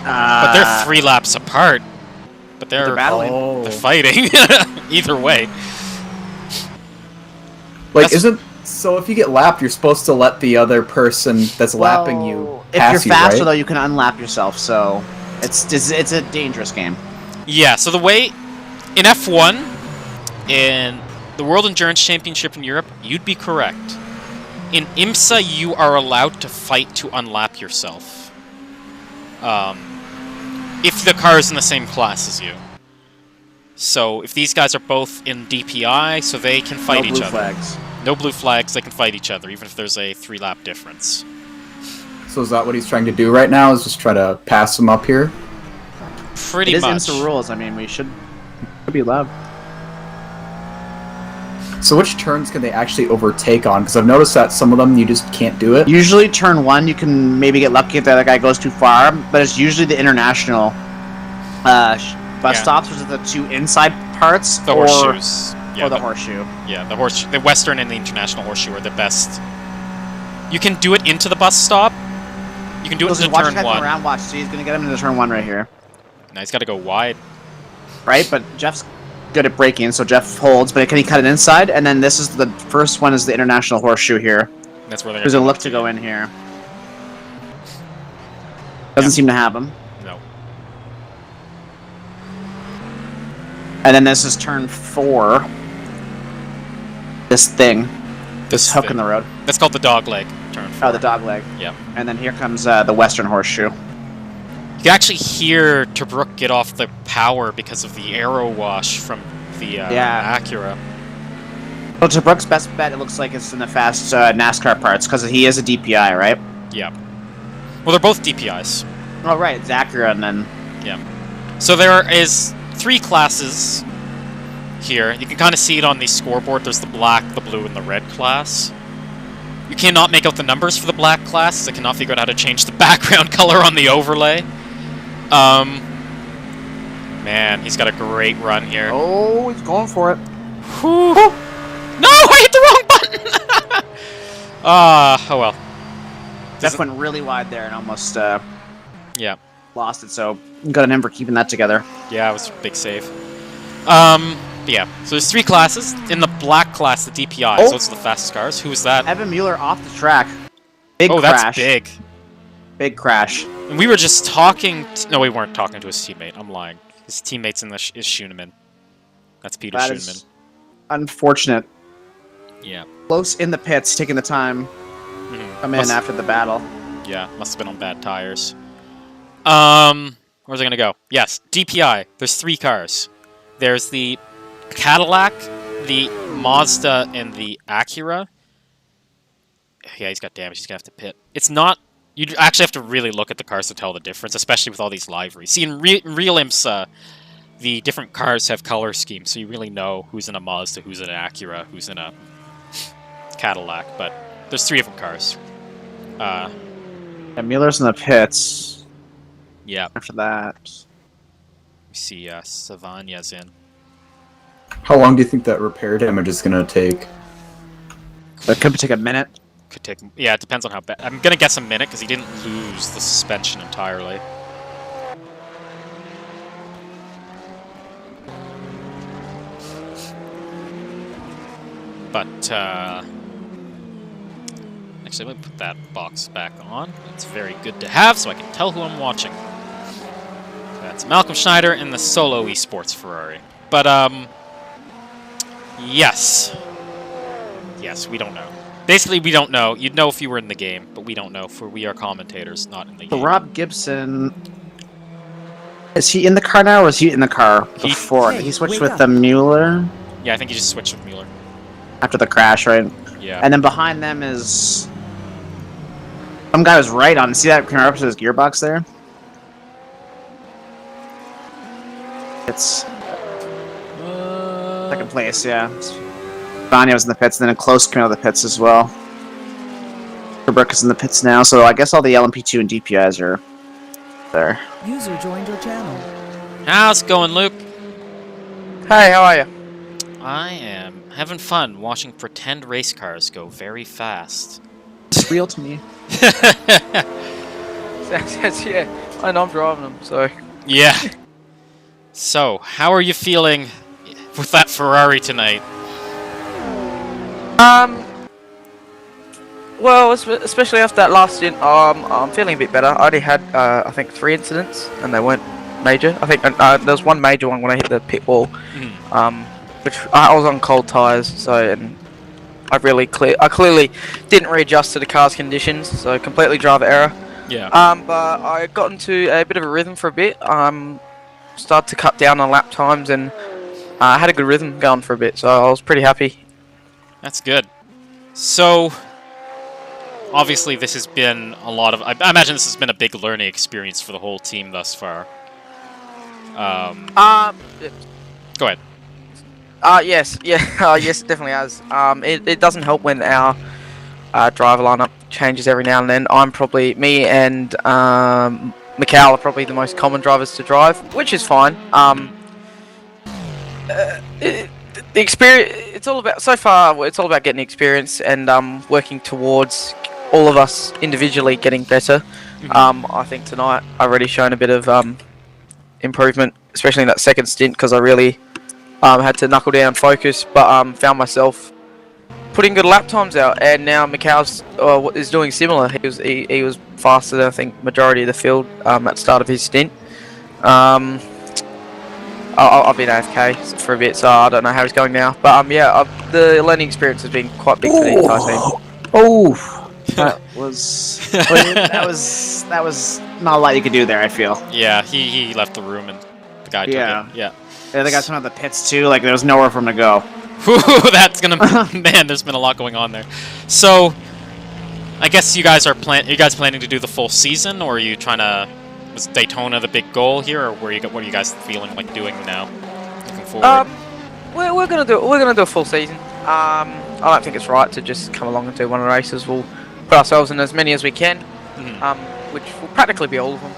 But they're 3 laps apart. But they're battling. They're fighting. Either way. Like, so if you get lapped, you're supposed to let the other person that's lapping you pass if you're faster, right? though, you can unlap yourself, so it's a dangerous game. Yeah, so the way in F1, in the World Endurance Championship in Europe, you'd be correct. In IMSA, you are allowed to fight to unlap yourself. If the car is in the same class as you. So if these guys are both in DPI, so they can fight each other. Flags. No blue flags, they can fight each other, even if there's a 3-lap difference. So is that what he's trying to do right now, is just try to pass him up here? Pretty much. It is IMSA rules, I mean, we should be allowed. So which turns can they actually overtake on? Because I've noticed that some of them you just can't do it. Usually turn 1, you can maybe get lucky if the other guy goes too far, but it's usually the international bus stops, which are the 2 inside parts, The horseshoes. Or the horseshoe. Yeah, the Western and the International Horseshoe are the best. You can do it into the bus stop. You can do it into watch turn this guy 1. come around, watch. See, he's going to get him into turn 1 right here. Now he's got to go wide. Right, but Jeff's good at braking, so Jeff holds, but can he cut it inside? And then this is the first one is the International Horseshoe here. That's where they're going to look to go in here. Doesn't seem to have him. No. And then this is turn 4. This thing. This hook thing. in the road. That's called the dog leg. Turn 4. Oh, the dog leg. Yep. And then here comes the Western Horseshoe. You can actually hear Tobruk get off the power because of the arrow wash from the Acura. Well, Tobruk's best bet, it looks like, is in the fast NASCAR parts, because he is a DPI, right? Yeah. Well, they're both DPIs. Oh, right, it's Acura, and then... Yeah. So there is 3 classes here. You can kind of see it on the scoreboard. There's the black, the blue, and the red class. You cannot make out the numbers for the black class. I cannot figure out how to change the background color on the overlay. Man, he's got a great run here. Oh, he's going for it. Whew. No, I hit the wrong button! Oh well. Jeff went really wide there and almost lost it, so good on him for keeping that together. Yeah, it was a big save. Yeah, so there's 3 classes. In the black class, the DPI, so it's the fastest cars. Who is that? Evan Mueller off the track. Big crash. That's big. Big crash. And we were just talking... No, we weren't talking to his teammate. I'm lying. His teammate's in the is Schoenemann. That's Peter That Schoenemann. is unfortunate. Yeah. Close in the pits, taking the time. Come in after the battle. Yeah, must have been on bad tires. Where's it gonna go? Yes, DPI. There's 3 cars. There's the Cadillac, the Mazda, and the Acura. Yeah, he's got damage. He's gonna have to pit. It's not... You actually have to really look at the cars to tell the difference, especially with all these liveries. See, in real IMSA, the different cars have color schemes, so you really know who's in a Mazda, who's in an Acura, who's in a Cadillac, but there's 3 different cars. Yeah, Mueller's in the pits. Yeah. After that. We see Savagna's in. How long do you think that repair damage is going to take? That could take a minute. Could take... Yeah, it depends on how bad... I'm gonna guess a minute, because he didn't lose the suspension entirely. But, actually, let me put that box back on. It's very good to have, so I can tell who I'm watching. That's Malcolm Schneider in the Solo Esports Ferrari. But, yes. Yes, we don't know. Basically, we don't know. You'd know if you were in the game, but we don't know, for we are commentators, not in the game. Rob Gibson... Is he in the car now, or was he in the car before? He switched with the Mueller? Yeah, I think he just switched with Mueller. After the crash, right? Yeah. And then behind them is... Some guy was right on. See that camera up to his gearbox there? It's... second place, yeah. Vanya was in the pits, and then a close came out of the pits as well. Tobruk is in the pits now, so I guess all the LMP2 and DPIs are there. User joined your channel. How's it going, Luke? Hey, how are you? I am having fun watching pretend race cars go very fast. It's real to me. Yeah, I know I'm driving them, so... Yeah. So, how are you feeling with that Ferrari tonight? Well, especially after that last stint, I'm feeling a bit better. I already had, I think, 3 incidents, and they weren't major. I think there was one major one when I hit the pit wall, which I was on cold tires, so and I clearly didn't readjust to the car's conditions, so completely driver error. Yeah. But I got into a bit of a rhythm for a bit. Started to cut down on lap times, and I had a good rhythm going for a bit, so I was pretty happy. That's good. So, obviously this has been a lot of... I imagine this has been a big learning experience for the whole team thus far. Go ahead. Yes, yeah, yes, it definitely has. It doesn't help when our driver lineup changes every now and then. Me and Mikhail are probably the most common drivers to drive, which is fine. The experience, it's all about, so far, it's all about getting experience and working towards all of us individually getting better. I think tonight I've already shown a bit of improvement, especially in that second stint, because I really had to knuckle down, focus, but found myself putting good lap times out, and now Mikhail's is doing similar. He was faster than I think majority of the field at the start of his stint. I've been AFK for a bit, so I don't know how he's going now. But yeah, the learning experience has been quite big for the entire team. Oh, that was that was not a lot you could do there. I feel. Yeah, he left the room and the guy took it. Yeah. Yeah, the guys went out the pits too. Like there was nowhere for him to go. That's gonna man. There's been a lot going on there. So, I guess you guys are planning to do the full season, or are you trying to? Was Daytona the big goal here, or what are you guys feeling like doing now? Looking forward. We're gonna do a full season. I don't think it's right to just come along and do one of the races. We'll put ourselves in as many as we can, which will practically be all of them.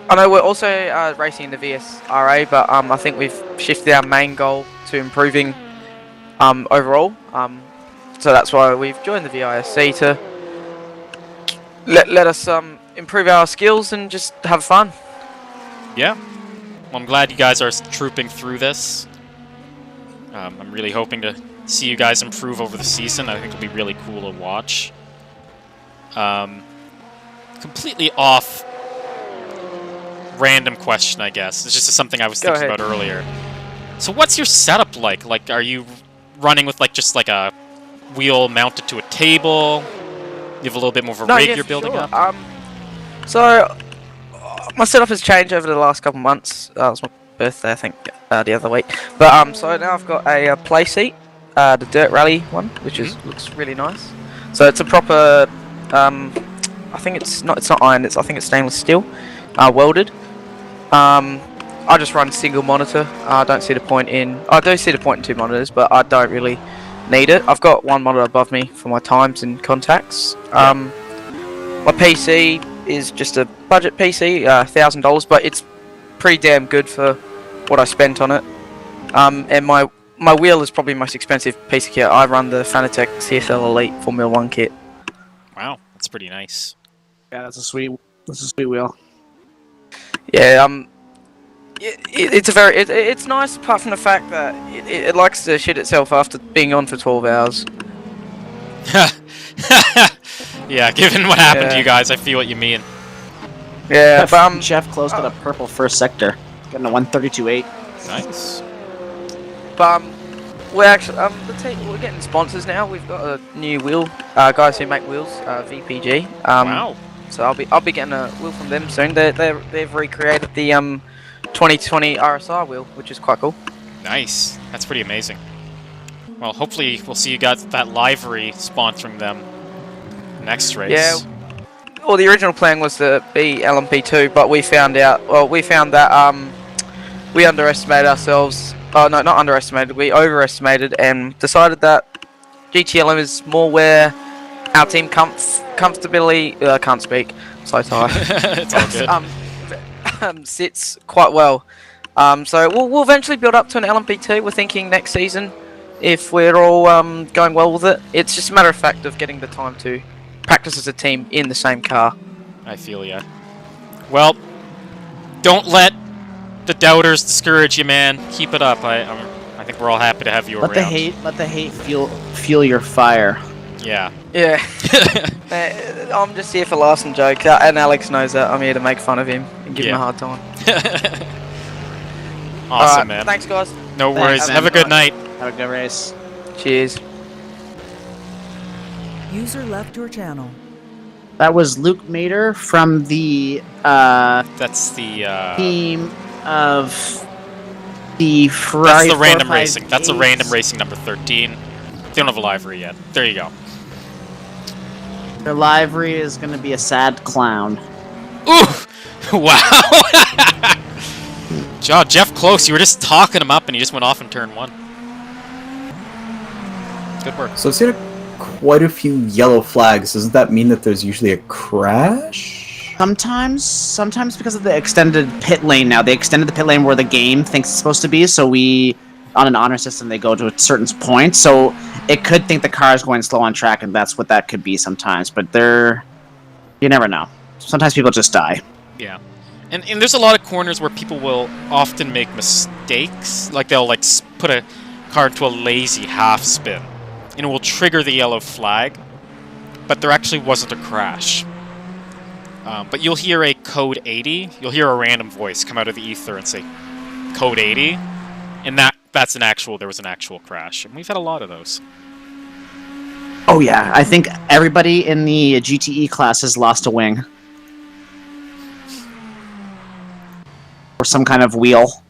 I know we're also racing in the VSRA, but I think we've shifted our main goal to improving overall. So that's why we've joined the VISC to let us improve our skills and just have fun. Yeah. Well, I'm glad you guys are trooping through this. I'm really hoping to see you guys improve over the season. I think it'll be really cool to watch. Completely off random question, I guess. It's just something I was thinking about earlier. So what's your setup like? Like, are you running with just a wheel mounted to a table? You have a little bit more of a rig you're building up? So my setup has changed over the last couple of months. It was my birthday, I think, the other week. But so now I've got a play seat, the Dirt Rally one, which looks really nice. So it's a proper, I think it's not iron. I think it's stainless steel, welded. I just run single monitor. I don't see the point in. I do see the point in two monitors, but I don't really need it. I've got one monitor above me for my times and contacts. My PC is just a budget PC, $1,000, but it's pretty damn good for what I spent on it. And my wheel is probably the most expensive piece of kit. I run the Fanatec CSL Elite Formula 1 kit. Wow, that's pretty nice. Yeah, that's a sweet wheel. Yeah, it's nice apart from the fact that it likes to shit itself after being on for 12 hours. Yeah, given what happened to you guys, I feel what you mean. Yeah, but Jeff closed at a purple first sector, getting a 132.8. Nice. But we're actually we're getting sponsors now. We've got a new wheel, guys who make wheels, VPG. Wow. So I'll be getting a wheel from them soon. They've recreated the 2020 RSR wheel, which is quite cool. Nice. That's pretty amazing. Well, hopefully we'll see you guys at that livery sponsoring them next race. Yeah. Well, the original plan was to be LMP2, but we found that we underestimated ourselves. Oh no, not underestimated. We overestimated and decided that GTLM is more where our team comfortably can't speak. So tired. It's all good. Sits quite well. So we'll eventually build up to an LMP2. We're thinking next season, if we're all going well with it. It's just a matter of fact of getting the time to practice as a team in the same car. I feel ya. Well, don't let the doubters discourage you, man. Keep it up. I think we're all happy to have you around. Let the hate fuel your fire. Yeah. Yeah. I'm just here for laughs and jokes, and Alex knows that. I'm here to make fun of him and give him a hard time. Awesome, man. Thanks, guys. No worries. Have a good night. Have a good race. Cheers. User left your channel. That was Luke Mater from the That's the team of the Ferrari. That's the random racing. That's a random racing number 13. They don't have a livery yet. There you go. Their livery is going to be a sad clown. Ooh! Wow! Jeff close. You were just talking him up, and he just went off in turn 1. Good work. So I've seen quite a few yellow flags. Doesn't that mean that there's usually a crash? Sometimes because of the extended pit lane now. They extended the pit lane where the game thinks it's supposed to be, so on an honor system, they go to a certain point, so it could think the car is going slow on track, and that's what that could be sometimes, but you never know. Sometimes people just die. Yeah. And there's a lot of corners where people will often make mistakes, like they'll like put a car into a lazy half spin, and it will trigger the yellow flag, but there actually wasn't a crash. But you'll hear a code 80, you'll hear a random voice come out of the ether and say, code 80, and there was an actual crash. And we've had a lot of those. Oh yeah, I think everybody in the GTE class has lost a wing. Or some kind of wheel.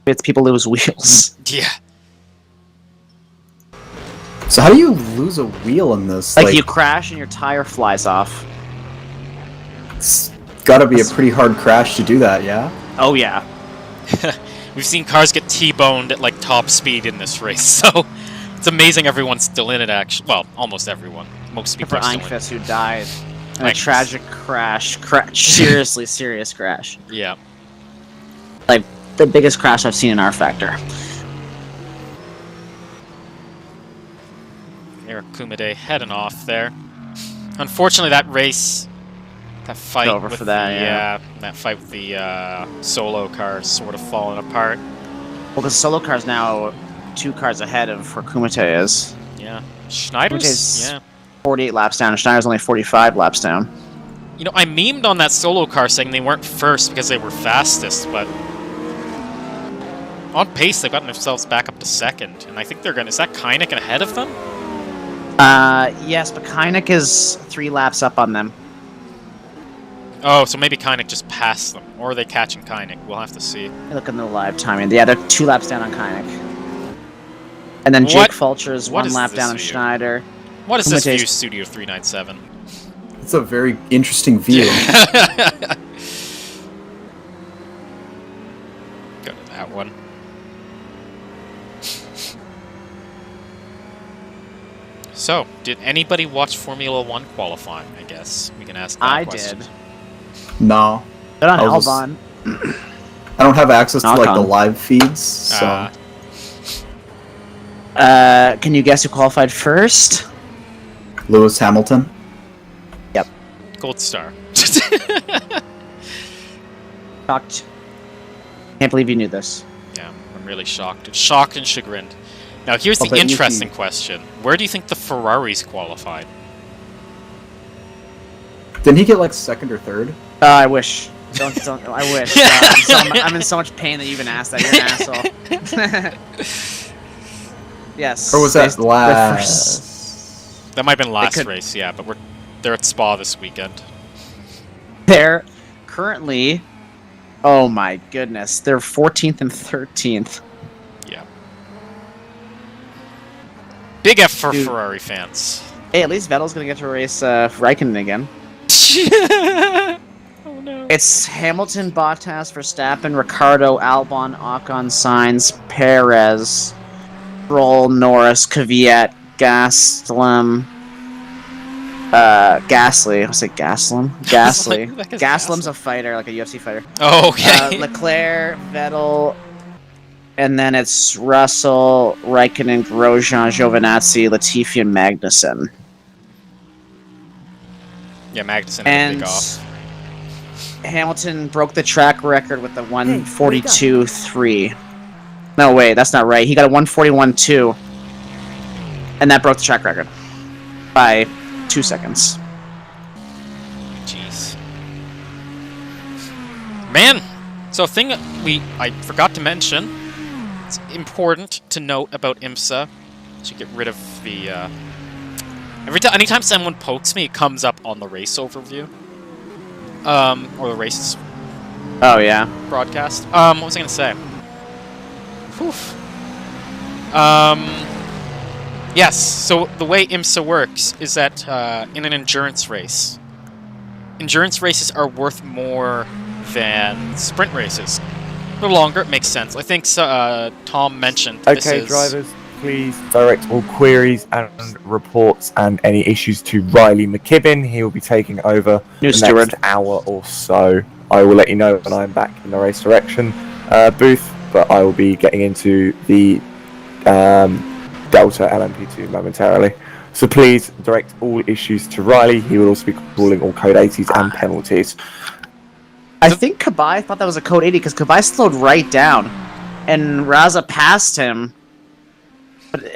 It's people lose wheels. Yeah. So how do you lose a wheel in this? Like you crash and your tire flies off. It's gotta be a pretty hard crash to do that, yeah? Oh yeah. We've seen cars get T-boned at like top speed in this race, so it's amazing everyone's still in it. Actually, well, almost everyone. Most people For are still in it. Einfest, who died in a tragic crash. Seriously serious crash. Yeah. Like the biggest crash I've seen in R Factor. Eric Kumade heading off there. Unfortunately, that race, that fight over with for that, that fight with the solo car sort of falling apart. Well, because solo car's now 2 cars ahead of where Kumite is. Yeah, Schneider's Kumate's 48 laps down, and Schneider's only 45 laps down. You know, I memed on that solo car saying they weren't first because they were fastest, but on pace they've gotten themselves back up to second, and I think they're gonna. Is that Kynek ahead of them? Yes, but Kynek is 3 laps up on them. Oh, so maybe Kynek just passed them, or are they catching Kynek? We'll have to see. Look at the live timing. Yeah, they're 2 laps down on Kynek. And then Jake Fulcher is 1 lap down on Schneider. What is this Kumate's view, Studio 397? It's a very interesting view. Go to that one. So, did anybody watch Formula 1 qualifying, I guess? We can ask that I question. did. No. They're on I was Albon. I don't have access to Knock like on. the live feeds, so Can you guess who qualified first? Lewis Hamilton. Yep. Gold star. Shocked. Can't believe you knew this. Yeah, I'm really shocked. Shocked and chagrined. Now, here's the interesting question. Where do you think the Ferraris qualified? Didn't he get like 2nd or 3rd? I wish. Don't. I wish. I'm in so much pain that you even asked that. You're an asshole. Yes. Or was that last? That might have been last race, yeah, but they're at Spa this weekend. They're currently... Oh my goodness. They're 14th and 13th. Yeah. Big F for Ferrari fans. Hey, at least Vettel's gonna get to race Raikkonen again. Oh no. It's Hamilton, Bottas, Verstappen, Ricciardo, Albon, Ocon, Sainz, Perez, Stroll, Norris, Kvyat, Gasly. I'll say Gasly. Gasly. Gasly's a fighter, like a UFC fighter. Oh, okay. Leclerc, Vettel, and then it's Russell, Raikkonen, Grosjean, Giovinazzi, Latifi, and Magnussen. Yeah, Magnussen had a big And off. Hamilton broke the track record with the 142.3. No, wait, that's not right. He got a 141.2, and that broke the track record by 2 seconds. Jeez. Man! So a thing I forgot to mention, it's important to note about IMSA, to get rid of the, anytime someone pokes me, it comes up on the race overview. Or the race Oh, yeah. broadcast. What was I gonna say? Oof. Yes, so the way IMSA works is that in an endurance races are worth more than sprint races. The longer, it makes sense. I think Tom mentioned this Okay, is... drivers, please direct all queries and reports and any issues to Riley McKibben. He will be taking over New the steward. next hour or so. I will let you know when I'm back in the race direction booth, but I will be getting into the Delta LMP2 momentarily. So please direct all issues to Riley. He will also be calling all code 80s and penalties. I think Kabai thought that was a code 80 because Kabai slowed right down, and Raza passed him,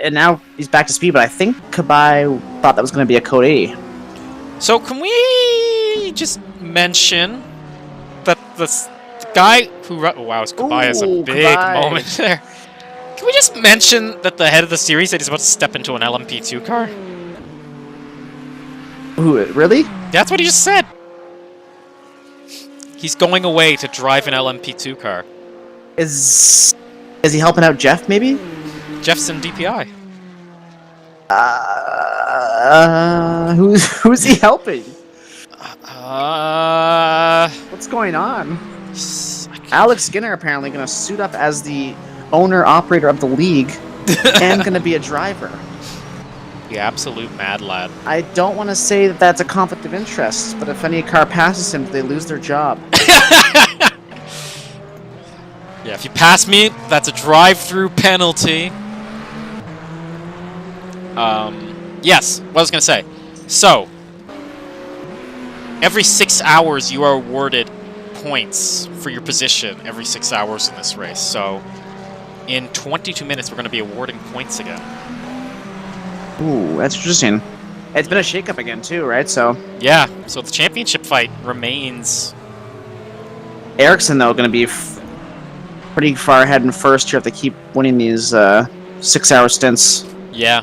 and now he's back to speed. But I think Kabai thought that was going to be a code 80. So can we just mention that the guy who... Oh, wow, Kabai has a big moment there. Can we just mention that the head of the series said he's about to step into an LMP2 car? Who, really? That's what he just said. He's going away to drive an LMP2 car. Is he helping out Jeff, maybe? Jeff's in DPI. Who's he helping? What's going on? Alex Skinner apparently going to suit up as the owner-operator of the league and going to be a driver. The absolute mad lad. I don't want to say that that's a conflict of interest, but if any car passes him, they lose their job. Yeah, if you pass me, that's a drive-through penalty. Yes, what I was going to say. So, every 6 hours you are awarded points for your position every 6 hours in this race. So, in 22 minutes, we're going to be awarding points again. Ooh, that's interesting. It's been a shakeup again, too, right? So yeah, so the championship fight remains. Ericsson, though, going to be pretty far ahead in first here if they keep winning these 6-hour stints. Yeah.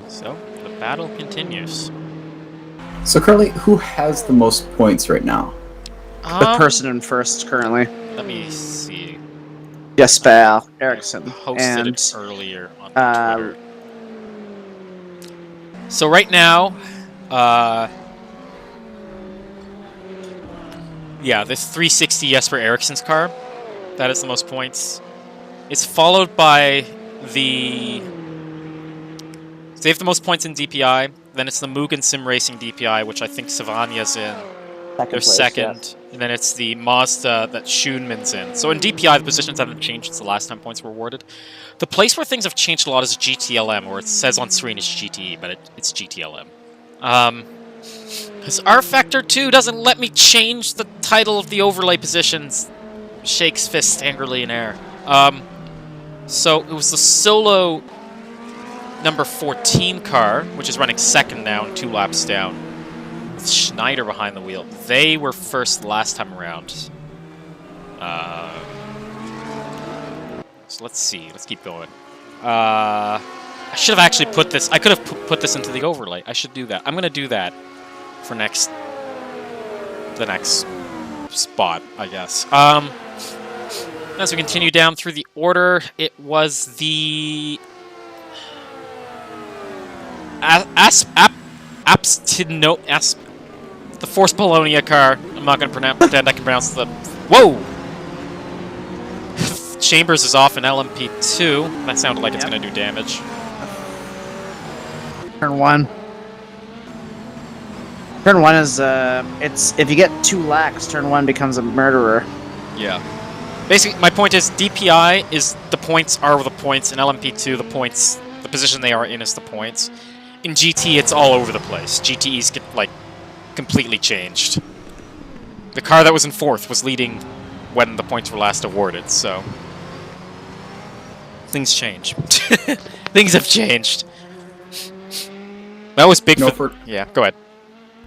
So, the battle continues. So currently, who has the most points right now? The person in first currently. Let me see. Jesper Ericsson. Posted it earlier on Twitter. So right now, yeah, this 360 Jesper Ericsson's car, that is the most points. It's followed by the... So they have the most points in DPI. Then it's the Mugen Sim Racing DPI, which I think Savania's in. They're second. Yes. And then it's the Mazda that Schoonman's in. So in DPI, the positions haven't changed since the last time points were awarded. The place where things have changed a lot is GTLM, where it says on screen it's GTE, but it's GTLM. Because R Factor 2 doesn't let me change the title of the overlay positions. Shakes fist angrily in air. So it was the solo number 14 car, which is running second now and 2 laps down, with Schneider behind the wheel. They were first last time around. So let's see. Let's keep going. I should have actually put this... I could have put this into the overlay. I should do that. I'm going to do that for the next spot, I guess. As we continue down through the order, it was the... Apstineo... The Force Polonia car. I'm not going to pretend I can pronounce the... Whoa! Chambers is off in LMP2. That sounded like it's going to do damage. Turn 1. Turn 1 is, it's... If you get 2 laps, turn 1 becomes a murderer. Yeah. Basically, my point is, DPI is the points are the points. In LMP2, the points... The position they are in is the points. In GT, it's all over the place. GTEs get, like, completely changed. The car that was in 4th was leading when the points were last awarded, so... Things change. Things have changed. That was big for... Yeah, go ahead.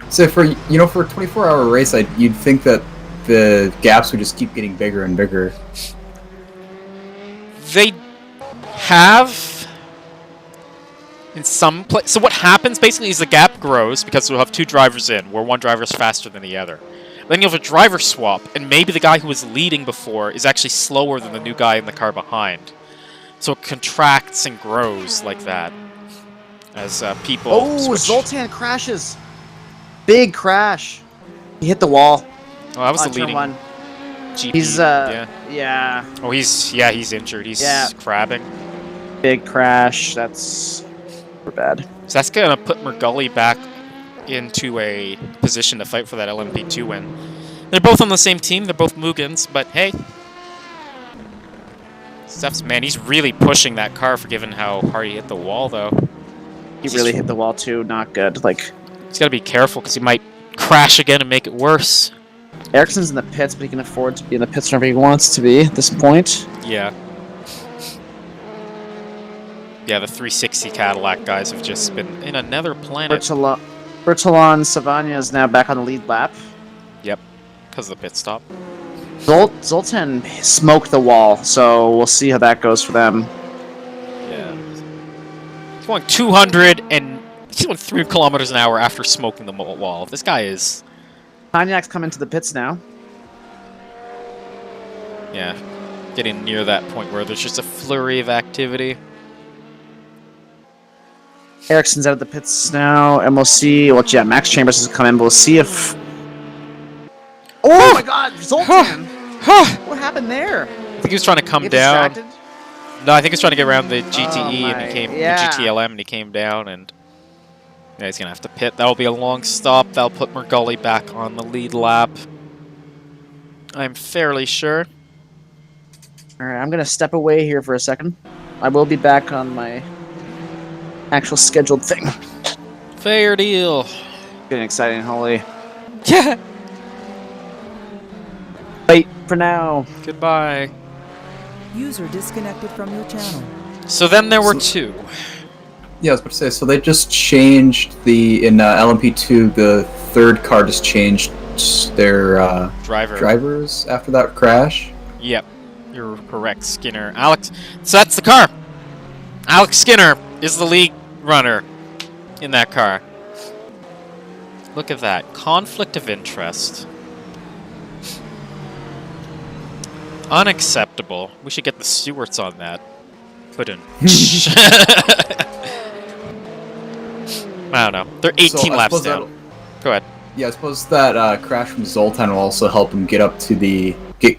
So for, for a 24-hour race, you'd think that the gaps would just keep getting bigger and bigger. They have... In some place, so what happens basically is the gap grows because we'll have 2 drivers in, where one driver is faster than the other. Then you'll have a driver swap, and maybe the guy who was leading before is actually slower than the new guy in the car behind. So it contracts and grows like that as people. Oh, switch. Zoltan crashes! Big crash. He hit the wall. Oh, that was on the turn leading 1. GP. He's yeah. Oh, he's injured. He's crabbing. Big crash. That's super bad. So that's gonna put Mergully back into a position to fight for that LMP2 win. They're both on the same team. They're both Mugens, but hey. Steph's, man, he's really pushing that car for given how hard he hit the wall, though. He really hit the wall too. Not good. Like, he's got to be careful because he might crash again and make it worse. Ericsson's in the pits, but he can afford to be in the pits whenever he wants to be at this point. Yeah. Yeah, the 360 Cadillac guys have just been in another planet. Bertolon Savagna is now back on the lead lap. Yep, because of the pit stop. Zoltan smoked the wall, so we'll see how that goes for them. Yeah. He's going 200 and he's going 3 kilometers an hour after smoking the wall. This guy is... Cognac's coming to the pits now. Yeah, getting near that point where there's just a flurry of activity. Ericsson's out of the pits now, and we'll see... Well, yeah, Max Chambers has come in, but we'll see if... Oh my god, Zoltan! What happened there? I think he was trying to come down. Distracted? No, I think he was trying to get around the GTE and he came the the GTLM and he came down and yeah, he's gonna have to pit. That'll be a long stop. That'll put Mergully back on the lead lap. I'm fairly sure. Alright, I'm gonna step away here for a second. I will be back on my actual scheduled thing. Fair deal. Getting exciting, holy. Yeah. Wait for now. Goodbye. User disconnected from your channel. So then there were 2. Yeah, I was about to say, so they just changed in LMP2, the third car just changed their drivers after that crash. Yep, you're correct, Skinner. Alex, so that's the car. Alex Skinner is the lead runner in that car. Look at that. Conflict of interest. Unacceptable. We should get the Stewarts on that. Put in. I don't know. They're 18 laps down. Go ahead. Yeah, I suppose that crash from Zoltan will also help him get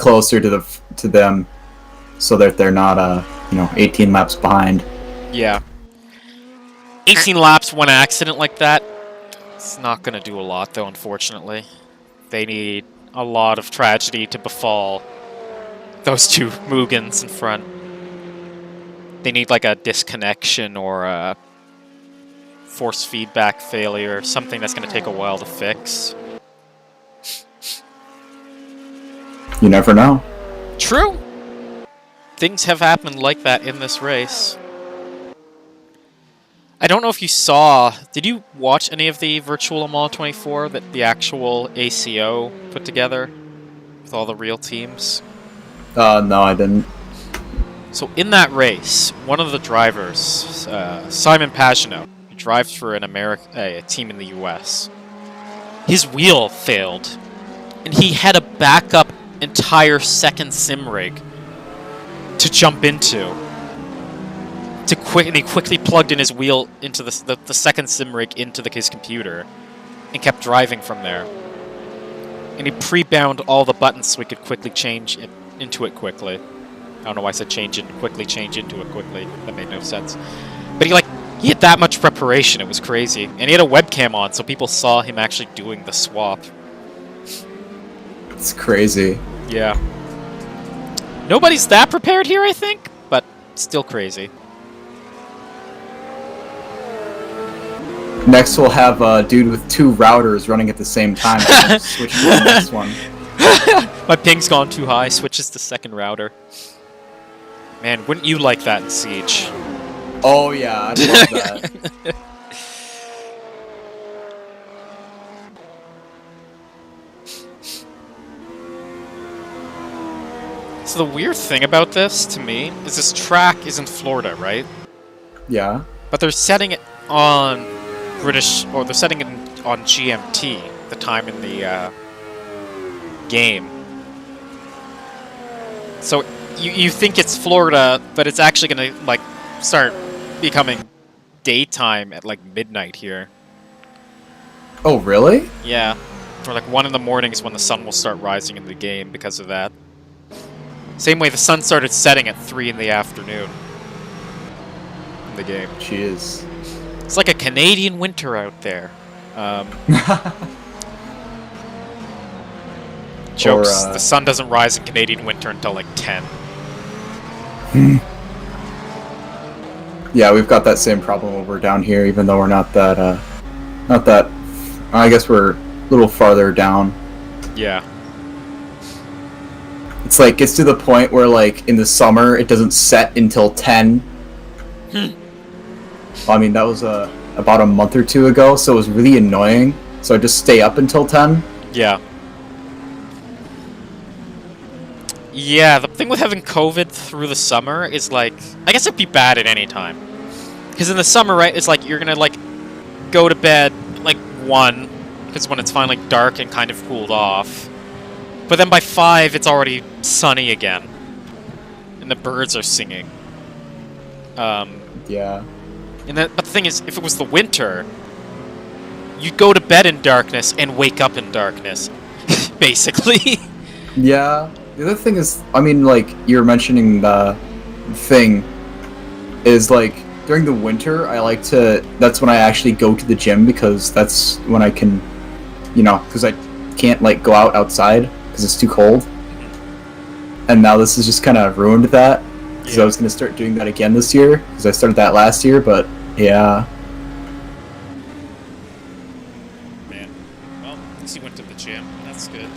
closer to them, so that they're not 18 laps behind. Yeah. 18 laps, one accident like that. It's not gonna do a lot, though. Unfortunately, they need a lot of tragedy to befall those 2 Mugens in front. They need like a disconnection or a force feedback failure, something that's going to take a while to fix. You never know. True. Things have happened like that in this race. I don't know if you saw... Did you watch any of the Virtual Le Mans 24 that the actual ACO put together with all the real teams? No, I didn't. So in that race, one of the drivers, Simon Pagino, who drives for a team in the US, his wheel failed, and he had a backup entire second sim rig to jump into. And he quickly plugged in his wheel into the second sim rig into his computer, and kept driving from there. And he pre-bound all the buttons so he could quickly change into it quickly. I don't know why I said change into it quickly. That made no sense. But he had that much preparation, it was crazy. And he had a webcam on, so people saw him actually doing the swap. It's crazy. Yeah. Nobody's that prepared here, I think, but still crazy. Next we'll have a dude with 2 routers running at the same time. Switch to the next one. My ping's gone too high, switches to second router. Man, wouldn't you like that in Siege? Oh yeah, I'd love that. So the weird thing about this, to me, is this track is in Florida, right? Yeah. But they're setting it on they're setting it on GMT, the time in the game. So you think it's Florida, but it's actually gonna start becoming daytime at midnight here. Oh really? Yeah. Or like 1 in the morning is when the sun will start rising in the game because of that. Same way the sun started setting at 3 in the afternoon in the game. Jeez. It's like a Canadian winter out there. Jokes. The sun doesn't rise in Canadian winter until like 10. Yeah, we've got that same problem over down here, even though we're not that, I guess we're a little farther down. Yeah. It's like, gets to the point where, like, in the summer, it doesn't set until 10. I mean, that was, about a month or 2 ago, so it was really annoying. So I just stay up until 10. Yeah. Yeah, the thing with having COVID through the summer is, like, I guess it'd be bad at any time. Because in the summer, right, it's like you're gonna, like, go to bed, like, 1, because when it's finally dark and kind of cooled off. But then by 5, it's already sunny again. And the birds are singing. Yeah. But the thing is, if it was the winter, you'd go to bed in darkness and wake up in darkness, basically. Yeah. The other thing is, I mean, like, you were mentioning the thing, is, like, during the winter, I like to, that's when I actually go to the gym, because that's when I can, you know, because I can't, like, go outside, because it's too cold. And now this has just kind of ruined that, because I was going to start doing that again this year, because I started that last year, but, yeah. Man. Well, at least you went to the gym. That's good.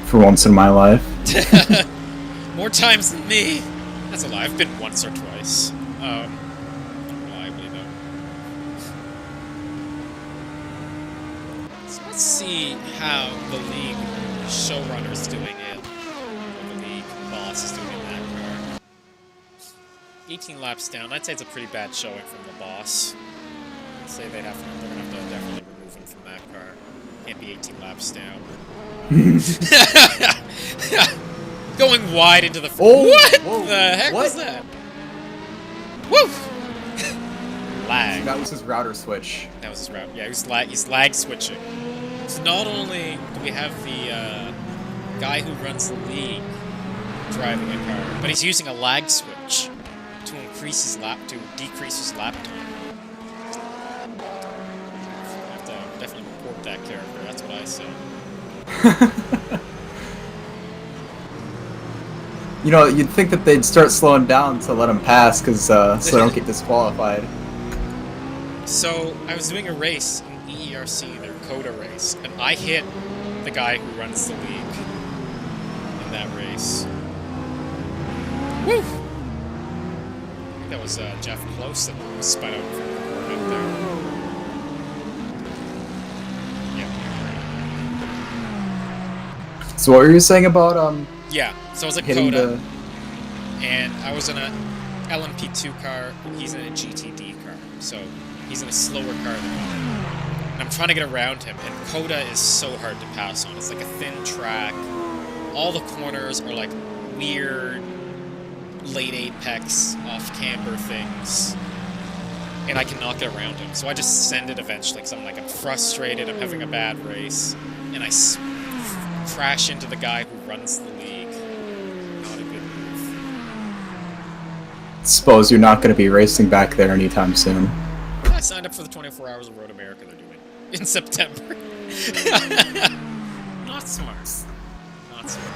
For once in my life. More times than me. That's a lie. I've been once or twice. Not reliably, though. So let's see how the league showrunner's doing it. Or the league boss is doing in that car. 18 laps down. I'd say it's a pretty bad showing from the boss. I'd say they're gonna have to definitely remove him from that car. Can't be 18 laps down. Going wide into the... What the heck was that? Woo! Lag. That was his router switch. That was his route. Yeah, he's lag switching. So not only do we have the guy who runs the league driving a car, but he's using a lag switch to decrease his lap time. I have to definitely report that character. That's what I say. You know, you'd think that they'd start slowing down to let him pass, because so they don't get disqualified. So, I was doing a race in EERC, their Coda race, and I hit the guy who runs the league in that race. Woo! I think that was Jeff Close that spun out from the corner there. So what were you saying about, Yeah, so I was at hitting Coda, and I was in a LMP2 car, he's in a GTD car, so he's in a slower car than me. And I'm trying to get around him, and Coda is so hard to pass on. It's like a thin track. All the corners are like weird late apex, off-camber things, and I cannot get around him. So I just send it eventually, because I'm frustrated, I'm having a bad race, and I crash into the guy who runs the league. Not a good move. suppose you're not going to be racing back there anytime soon. I signed up for the 24 Hours of Road America they're doing in September. Not smart. Not smart.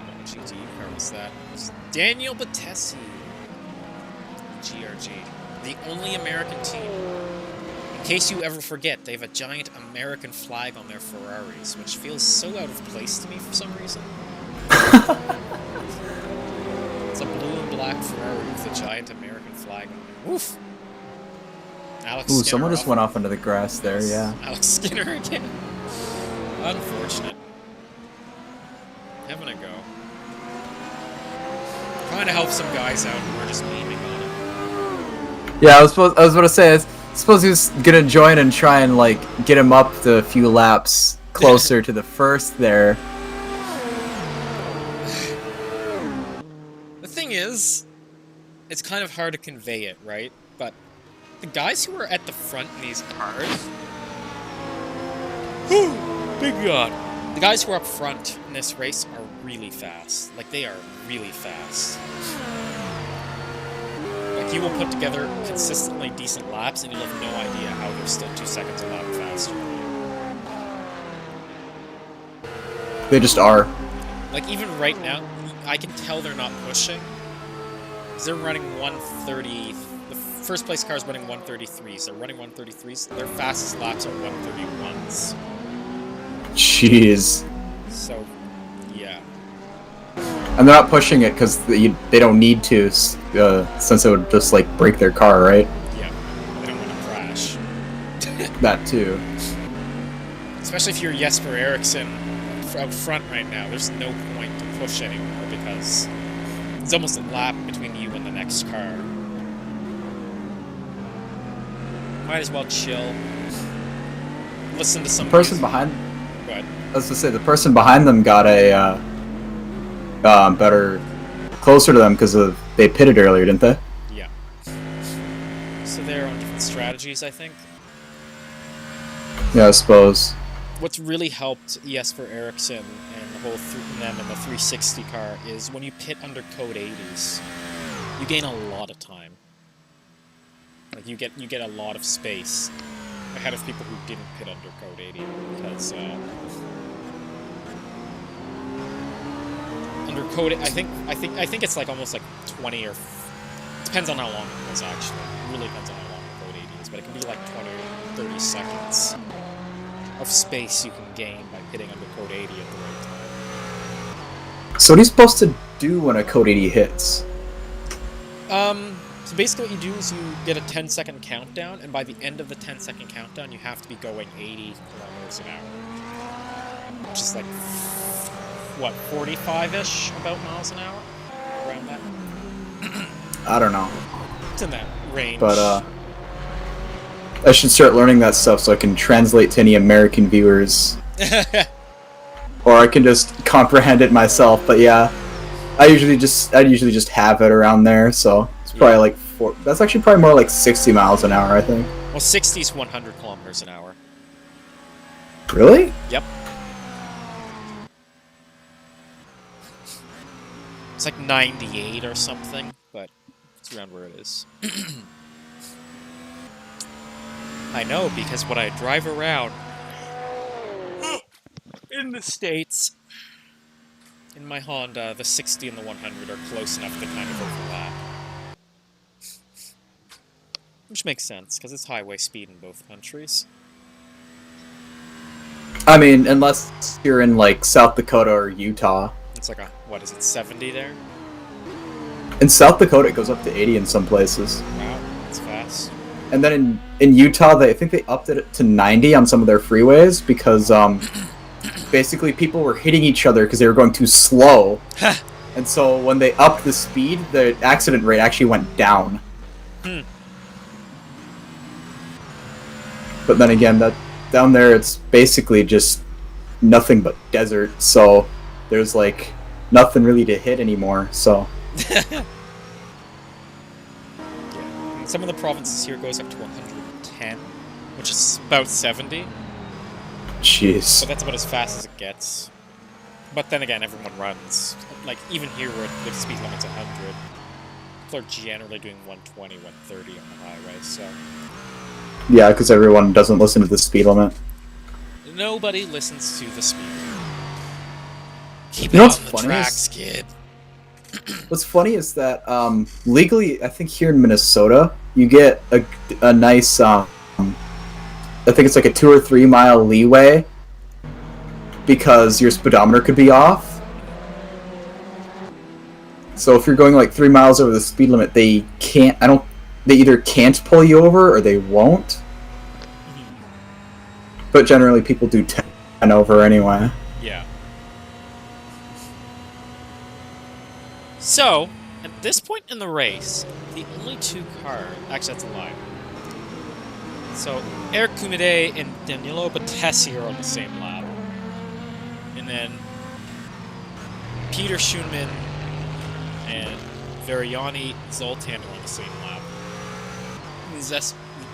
What GT car was that? It was Daniel Battesi. GRG. The only American team. In case you ever forget, they have a giant American flag on their Ferraris, which feels so out of place to me for some reason. It's a blue and black Ferrari with a giant American flag on it. Woof! Alex Ooh, Skinner someone just went off into the grass there, yeah. Alex Skinner again. Unfortunate. Having a go. Trying to help some guys out who are just memeing on it. Yeah, I was about to say, I suppose he was gonna join and try and, like, get him up the few laps closer to the first there. The thing is, it's kind of hard to convey it, right? But the guys who are at the front in these cars... Big God! The guys who are up front in this race are really fast. Like, they are really fast. Like, you will put together consistently decent laps, and you'll have no idea how they're still 2 seconds a lap faster than you. They just are. Like, even right now, I can tell they're not pushing. Because they're running 130... The first place car is running 133s. They're running 133s. Their fastest laps are 131s. Jeez. So, yeah. And they're not pushing it because they don't need to, since it would just, like, break their car, right? Yeah. They don't want to crash. That too. Especially if you're Jesper Eriksson out front right now, there's no point to push anymore because it's almost a lap between you and the next car. Might as well chill. Listen to some person music. behind. Go ahead. I was to say the person behind them got a better, closer to them because they pitted earlier, didn't they? Yeah. So they're on different strategies, I think. Yeah, I suppose. What's really helped Jesper Eriksson and the whole them in the 360 car is when you pit under code 80s, you gain a lot of time. Like you get a lot of space ahead of people who didn't pit under code 80 because under code I think it's like almost like 20 or depends on how long it was actually. It really depends on how long the code 80 is, but it can be like 20 or 30 seconds of space you can gain by pitting under code 80 at the right time. So what are you supposed to do when a code 80 hits? So basically what you do is you get a 10-second countdown, and by the end of the 10-second countdown, you have to be going 80 kilometers an hour. Which is like, what, 45-ish about miles an hour? Around that? I don't know. It's in that range. But, I should start learning that stuff so I can translate to any American viewers. Or I can just comprehend it myself, but yeah. I usually just have it around there, so it's probably like that's actually probably more like 60 miles an hour, I think. Well, 60 is 100 kilometers an hour. Really? Yep. It's like 98 or something, but it's around where it is. I know, because when I drive around in the States, in my Honda, the 60 and the 100 are close enough to kind of overlap. Which makes sense, because it's highway speed in both countries. I mean, unless you're in, like, South Dakota or Utah. It's like a, what is it, 70 there? In South Dakota, it goes up to 80 in some places. Wow, that's fast. And then in Utah, I think they upped it to 90 on some of their freeways because, basically people were hitting each other because they were going too slow. And so when they upped the speed, the accident rate actually went down. But then again, that down there, it's basically just nothing but desert, so there's like nothing really to hit anymore, so. Yeah. And some of the provinces here goes up to 110, which is about 70. Jeez. So that's about as fast as it gets. But then again, everyone runs. Like, even here where the speed limit's 100, people are generally doing 120, 130 on the highway, so. Yeah, because everyone doesn't listen to the speed limit. Nobody listens to the speed limit. Keep You know it what's on the funny tracks, kid. What's funny is that, legally, I think here in Minnesota, you get a nice, I think it's like a 2 or 3 mile leeway because your speedometer could be off. So if you're going like 3 miles over the speed limit, they either can't pull you over or they won't. But generally people do 10 over anyway. Yeah. So, at this point in the race, the only two cars... Actually, that's a lie. So, Eric Kumide and Danilo Battesi are on the same lap. And then Peter Schoenman and Veriani, Zoltan were on the same lap.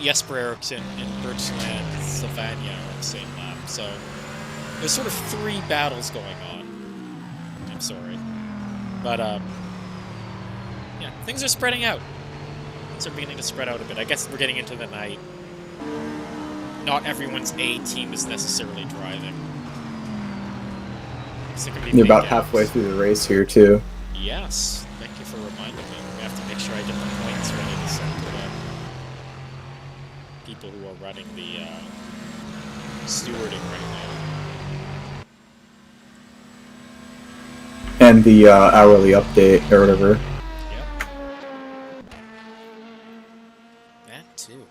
Jesper Eriksson and Bertrand Savagna are on the same lap. So there's sort of 3 battles going on. I'm sorry. But, yeah, things are spreading out. Things are beginning to spread out a bit. I guess we're getting into the night. Not everyone's A team is necessarily driving. You're about halfway through the race here, too. Yes. Thank you for reminding me. We have to make sure I get the points ready to send to the people who are running the stewarding right now. And the hourly update, or whatever. Yep. That too.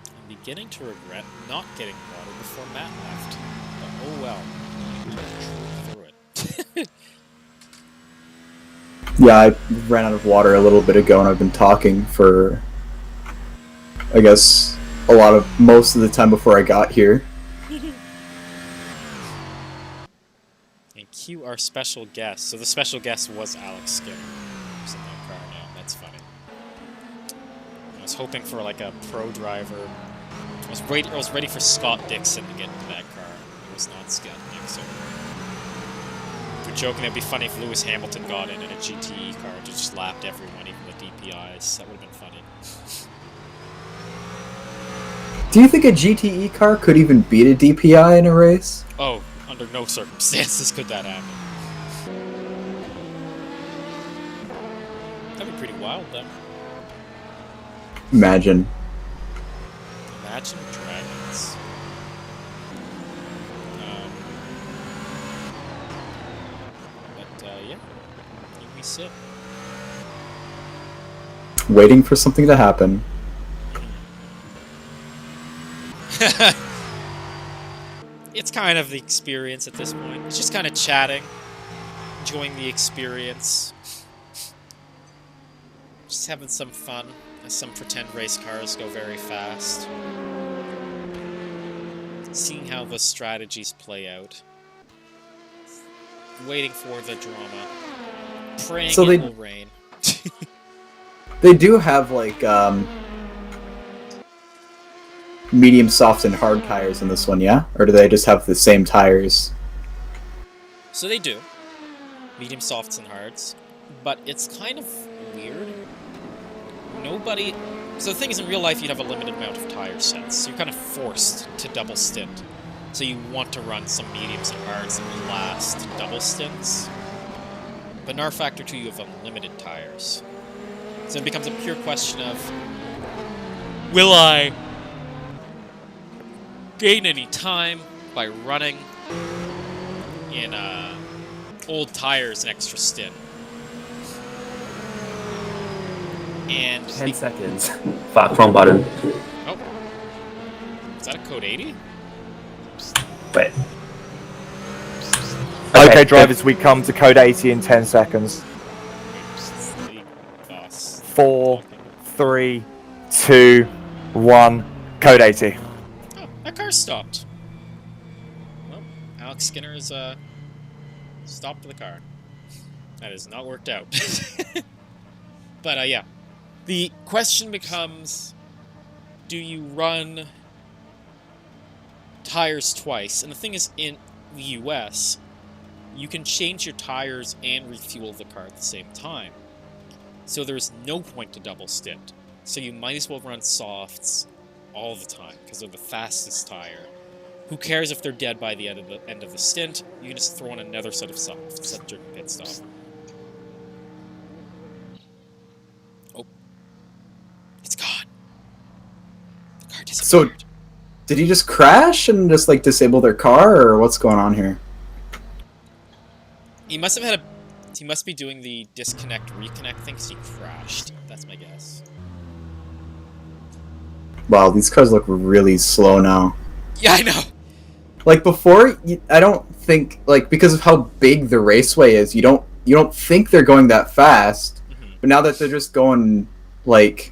I'm beginning to regret not getting water before Matt left. But oh well. Through it. Yeah, I ran out of water a little bit ago, and I've been talking for, I guess, most of the time before I got here. And cue our special guest. So the special guest was Alex Skinner. Who's in that car now. That's funny. I was hoping for like a pro driver. I was ready for Scott Dixon to get into that car. It was not Scott Dixon. We're joking that'd be funny if Lewis Hamilton got in a GTE car and just lapped everyone, even the DPIs. That would have been funny. Do you think a GTE car could even beat a DPI in a race? Oh, under no circumstances could that happen. That'd be pretty wild, though. Imagine. Imagine dragons. Yeah. Here we sit. Waiting for something to happen. It's kind of the experience at this point. It's just kind of chatting, enjoying the experience, just having some fun as some pretend race cars go very fast, seeing how the strategies play out, waiting for the drama, praying So it will rain. They do have, like, medium, soft, and hard tires in this one, yeah? Or do they just have the same tires? So they do. Medium softs and hards. But it's kind of weird. Nobody... So the thing is, in real life, you'd have a limited amount of tire sets. So you're kind of forced to double stint. So you want to run some mediums and hards that will last double stints. But in R Factor 2, you have unlimited tires. So it becomes a pure question of... Will I gain any time by running in old tires an extra stint? And 10 seconds. Fuck, wrong button. Oh. Is that a code 80? Wait. Okay, drivers, we come to code 80 in 10 seconds. 4, 3, 2, 1, code 80. Oh, that car stopped. Well, Alex Skinner is stopped the car. That has not worked out. But yeah. The question becomes, do you run tires twice? And the thing is, in the US, you can change your tires and refuel the car at the same time. So there's no point to double stint. So you might as well run softs all the time, because they're the fastest tire. Who cares if they're dead by the end of the stint? You can just throw in another set of softs during pit stop. Oh. It's gone. The car disappeared. So, did he just crash and just, like, disable their car, or what's going on here? He must have had a... He must be doing the disconnect-reconnect thing, because he crashed. That's my guess. Wow, these cars look really slow now. Yeah, I know! Like, before, I don't think, like, because of how big the raceway is, you don't think they're going that fast. But now that they're just going, like,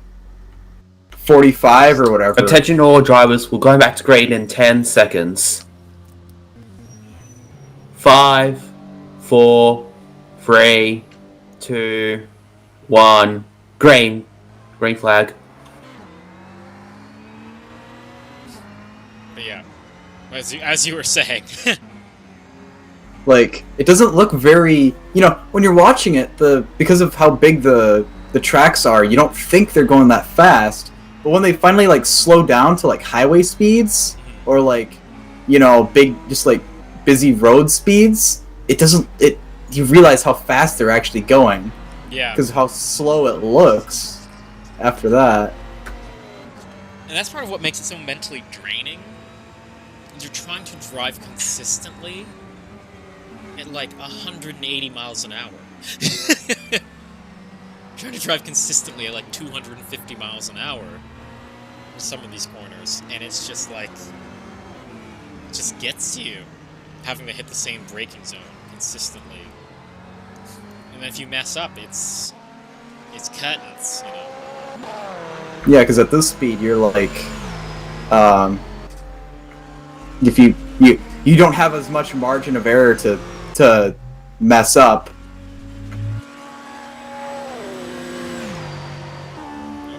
45 or whatever. Attention all drivers, we're going back to grade in 10 seconds. 5, 4, 3, 2, 1. Green. Green flag. But yeah, as you were saying. Like, it doesn't look very, when you're watching it, because of how big the tracks are, you don't think they're going that fast. But when they finally like slow down to like highway speeds or like, big, just like busy road speeds, you realize how fast they're actually going. Yeah. Because of how slow it looks after that. And that's part of what makes it so mentally draining. You're trying to drive consistently at like 180 miles an hour. Trying to drive consistently at like 250 miles an hour for some of these corners, and it's just like, it just gets you having to hit the same braking zone consistently. And then if you mess up, it's curtains, Yeah, because at this speed, you're like, if you don't have as much margin of error to mess up.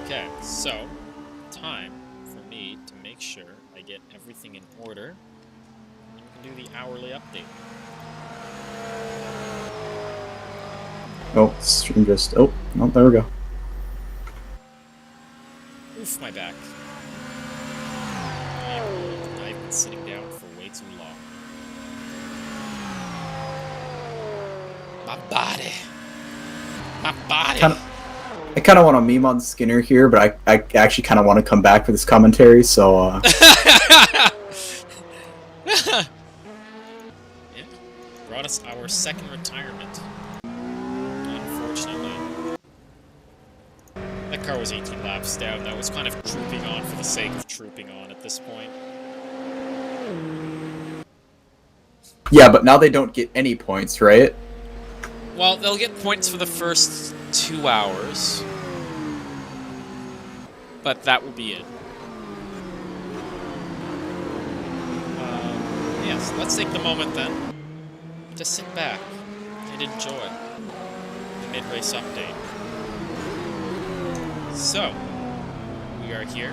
Okay, so time for me to make sure I get everything in order, and we can do the hourly update. Oh, stream just. Oh, no, there we go. Oof, my back. I've been sitting down for way too long. My body. My body. I kind of want to meme on Skinner here, but I actually kind of want to come back for this commentary, so... Yeah, brought us our second retirement. Unfortunately. That car was 18 laps down. That was kind of trooping on for the sake of trooping on at this point. Yeah, but now they don't get any points, right? Well, they'll get points for the first 2 hours. But that will be it. Yes, let's take the moment then to sit back and enjoy the mid-race update. So, we are here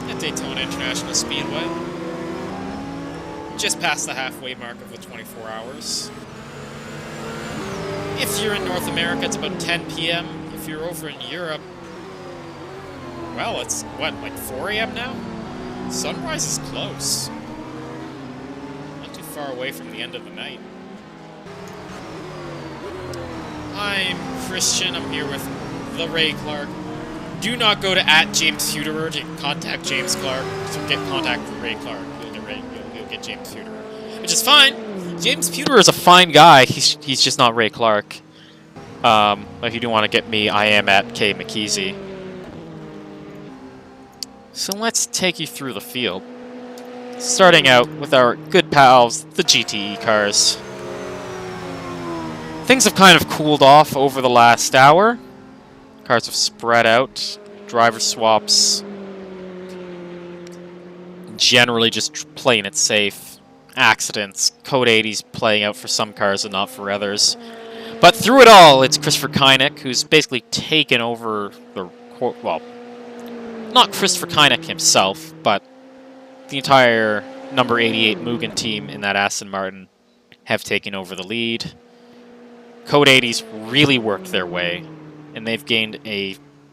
at Daytona International Speedway. Just past the halfway mark of the 24 hours. If you're in North America, it's about 10 p.m. If you're over in Europe, well, it's, what, like 4 a.m. now? Sunrise is close. Not too far away from the end of the night. I'm Christian. I'm here with the Ray Clark. Do not go to @JamesFeuderer to contact James Clark. So get contact Ray Clark. You'll get James Feuderer, which is fine. James Feuderer is a fine guy. He's just not Ray Clark. If you do want to get me, I am @KMcKeezy. So let's take you through the field. Starting out with our good pals, the GTE cars. Things have kind of cooled off over the last hour. Cars have spread out. Driver swaps. Generally just playing it safe. Accidents. Code 80s playing out for some cars and not for others. But through it all, it's Christopher Kynick who's basically taken over the... well, not Christopher Kynick himself, but the entire number 88 Mugen team in that Aston Martin have taken over the lead. Code 80s really worked their way, and they've gained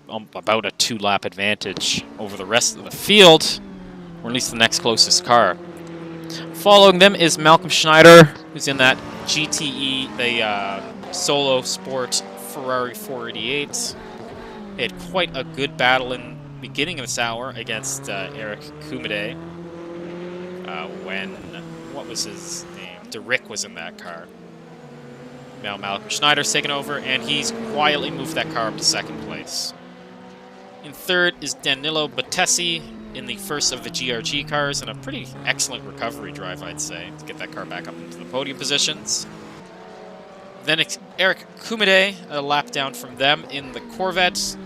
about a 2-lap advantage over the rest of the field, or at least the next closest car. Following them is Malcolm Schneider, who's in that GTE, the Solo Sport Ferrari 488. They had quite a good battle in the beginning of this hour against Eric Kumide. When, what was his name? DeRick was in that car. Now Malcolm Schneider's taken over, and he's quietly moved that car up to second place. In third is Danilo Battesi in the first of the GRG cars, and a pretty excellent recovery drive, I'd say, to get that car back up into the podium positions. Then it's Eric Kumide, a lap down from them in the Corvette.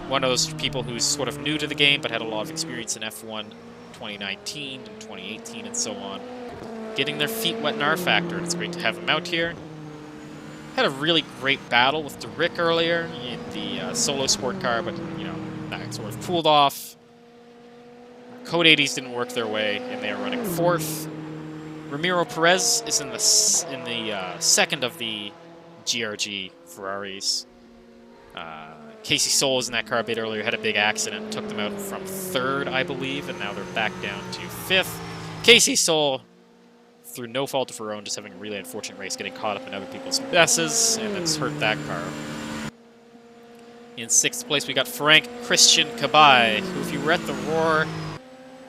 One of those people who's sort of new to the game, but had a lot of experience in F1 2019 and 2018 and so on. Getting their feet wet in R Factor, and it's great to have them out here. had a really great battle with Rick earlier in the solo sport car, but that sort of cooled off. Code 80s didn't work their way, and they are running 4th. Ramiro Perez is in the second of the GRG Ferraris. Casey Soul was in that car a bit earlier, had a big accident, took them out from 3rd, I believe, and now they're back down to 5th. Casey Soul, through no fault of her own, just having a really unfortunate race, getting caught up in other people's messes, and that's hurt that car. In 6th place, we got Frank Christian Kabai, who, if you were at the Roar,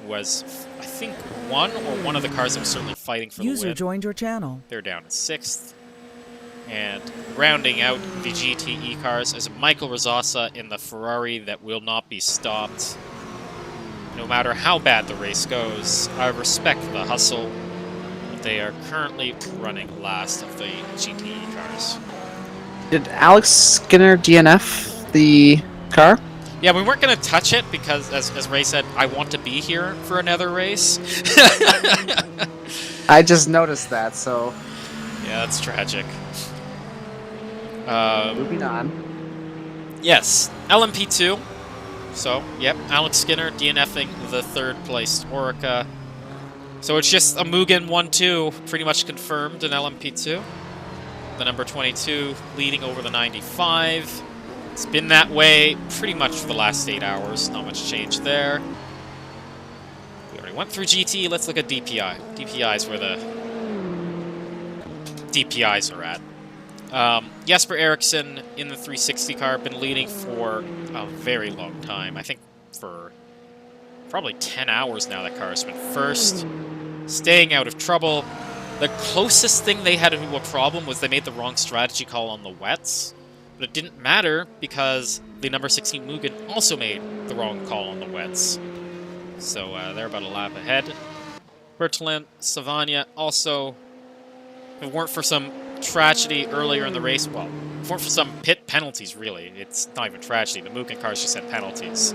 was, I think, one of the cars that was certainly fighting for the win. User joined your channel. They're down in 6th. And rounding out the GTE cars is Michael Rosasa in the Ferrari that will not be stopped. No matter how bad the race goes, I respect the hustle. They are currently running last of the GTE cars. Did Alex Skinner DNF the car? Yeah, we weren't going to touch it because, as Ray said, I want to be here for another race. I just noticed that, so... Yeah, that's tragic. Moving on. Yes, LMP2. So, yep, Alex Skinner DNFing the 3rd place Orica. So it's just a Mugen 1-2, pretty much confirmed in LMP2. The number 22 leading over the 95. It's been that way pretty much for the last 8 hours. Not much change there. We already went through GT. Let's look at DPI. DPI is where the DPIs are at. Jesper Eriksson in the 360 car, been leading for a very long time. I think for probably 10 hours now that car has been first. Staying out of trouble. The closest thing they had to a problem was they made the wrong strategy call on the wets. But it didn't matter because the number 16 Mugen also made the wrong call on the wets. So they're about a lap ahead. Bertolin, Savania also, if it weren't for some tragedy earlier in the race, well, if it weren't for some pit penalties, really, it's not even tragedy. The Mugen cars just had penalties.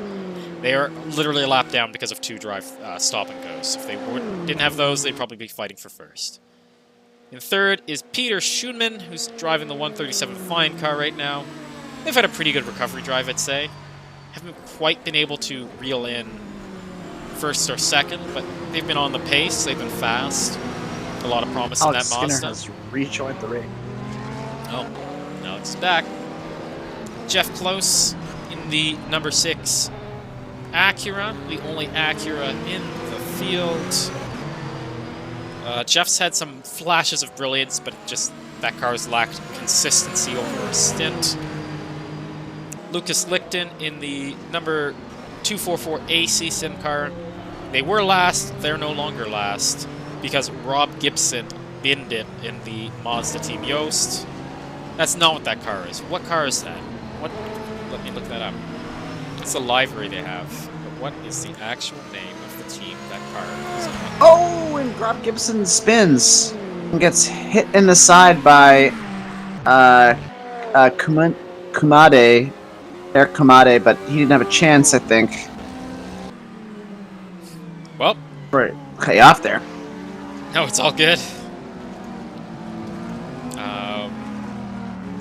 They are literally a lap down because of 2 drive stop and goes. If they didn't have those, they'd probably be fighting for first. In 3rd is Peter Schoenman, who's driving the 137 Fine car right now. They've had a pretty good recovery drive, I'd say. Haven't quite been able to reel in 1st or 2nd, but they've been on the pace. They've been fast. A lot of promise in that Mazda. Skinner has rejoined the ring. Oh, Alex is back. Jeff Close in the number 6 Acura, the only Acura in the field. Jeff's had some flashes of brilliance, but just that car's lacked consistency over a stint. Lucas Lichten in the number 244 AC Sim car. They were last, they're no longer last, because Rob Gibson binned it in the Mazda Team Yost. That's not what that car is. What car is that? What? Let me look that up. It's a livery they have. But what is the actual name of the team that car is on? Oh, and Rob Gibson spins and gets hit in the side by Kumade, Eric Kumade, but he didn't have a chance, I think. Well, right, cut you off there. No, it's all good.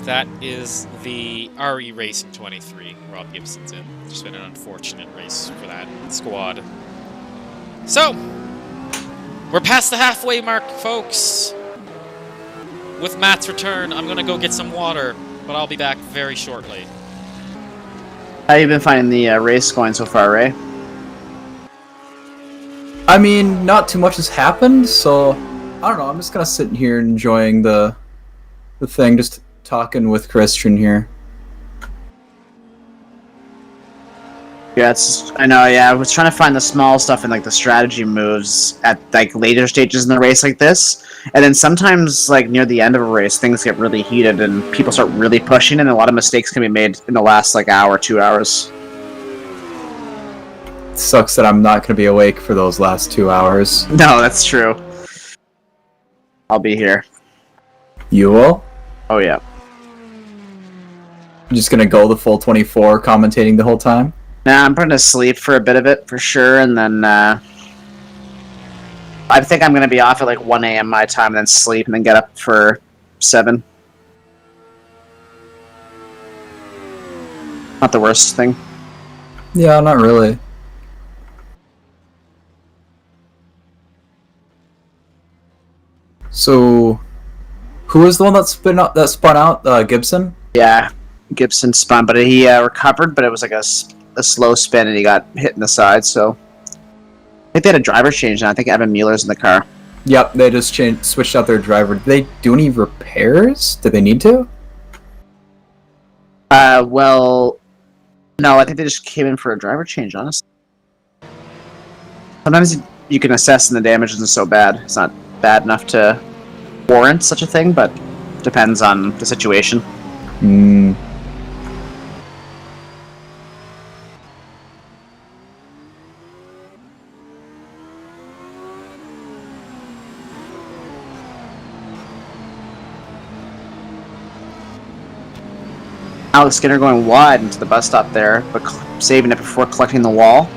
That is the RE Racing 23. Rob Gibson's in. It's just been an unfortunate race for that squad. So, we're past the halfway mark, folks. With Matt's return, I'm gonna go get some water, but I'll be back very shortly. How you been finding the race going so far, Ray? I mean, not too much has happened, so I don't know. I'm just gonna sit in here enjoying the thing, just talking with Christian here. Yeah, I know. Yeah, I was trying to find the small stuff and like the strategy moves at like later stages in the race like this, and then sometimes like near the end of a race, things get really heated and people start really pushing, and a lot of mistakes can be made in the last like hour, 2 hours. It sucks that I'm not gonna be awake for those last 2 hours. No, that's true. I'll be here. You will? Oh yeah. I'm just gonna go the full 24, commentating the whole time. Nah, I'm going to sleep for a bit of it, for sure, and then, I think I'm going to be off at, like, 1 a.m. my time, and then sleep, and then get up for 7. Not the worst thing. Yeah, not really. So, who was the one that spun out? Gibson? Yeah, Gibson spun, but he recovered, but it was like a slow spin, and he got hit in the side, so... I think they had a driver change, and I think Evan Mueller's in the car. Yep, they just switched out their driver. Did they do any repairs? Did they need to? Well... No, I think they just came in for a driver change, honestly. Sometimes you can assess and the damage isn't so bad. It's not bad enough to warrant such a thing, but depends on the situation. Hmm. Alex Skinner going wide into the bus stop there, but saving it before collecting the wall.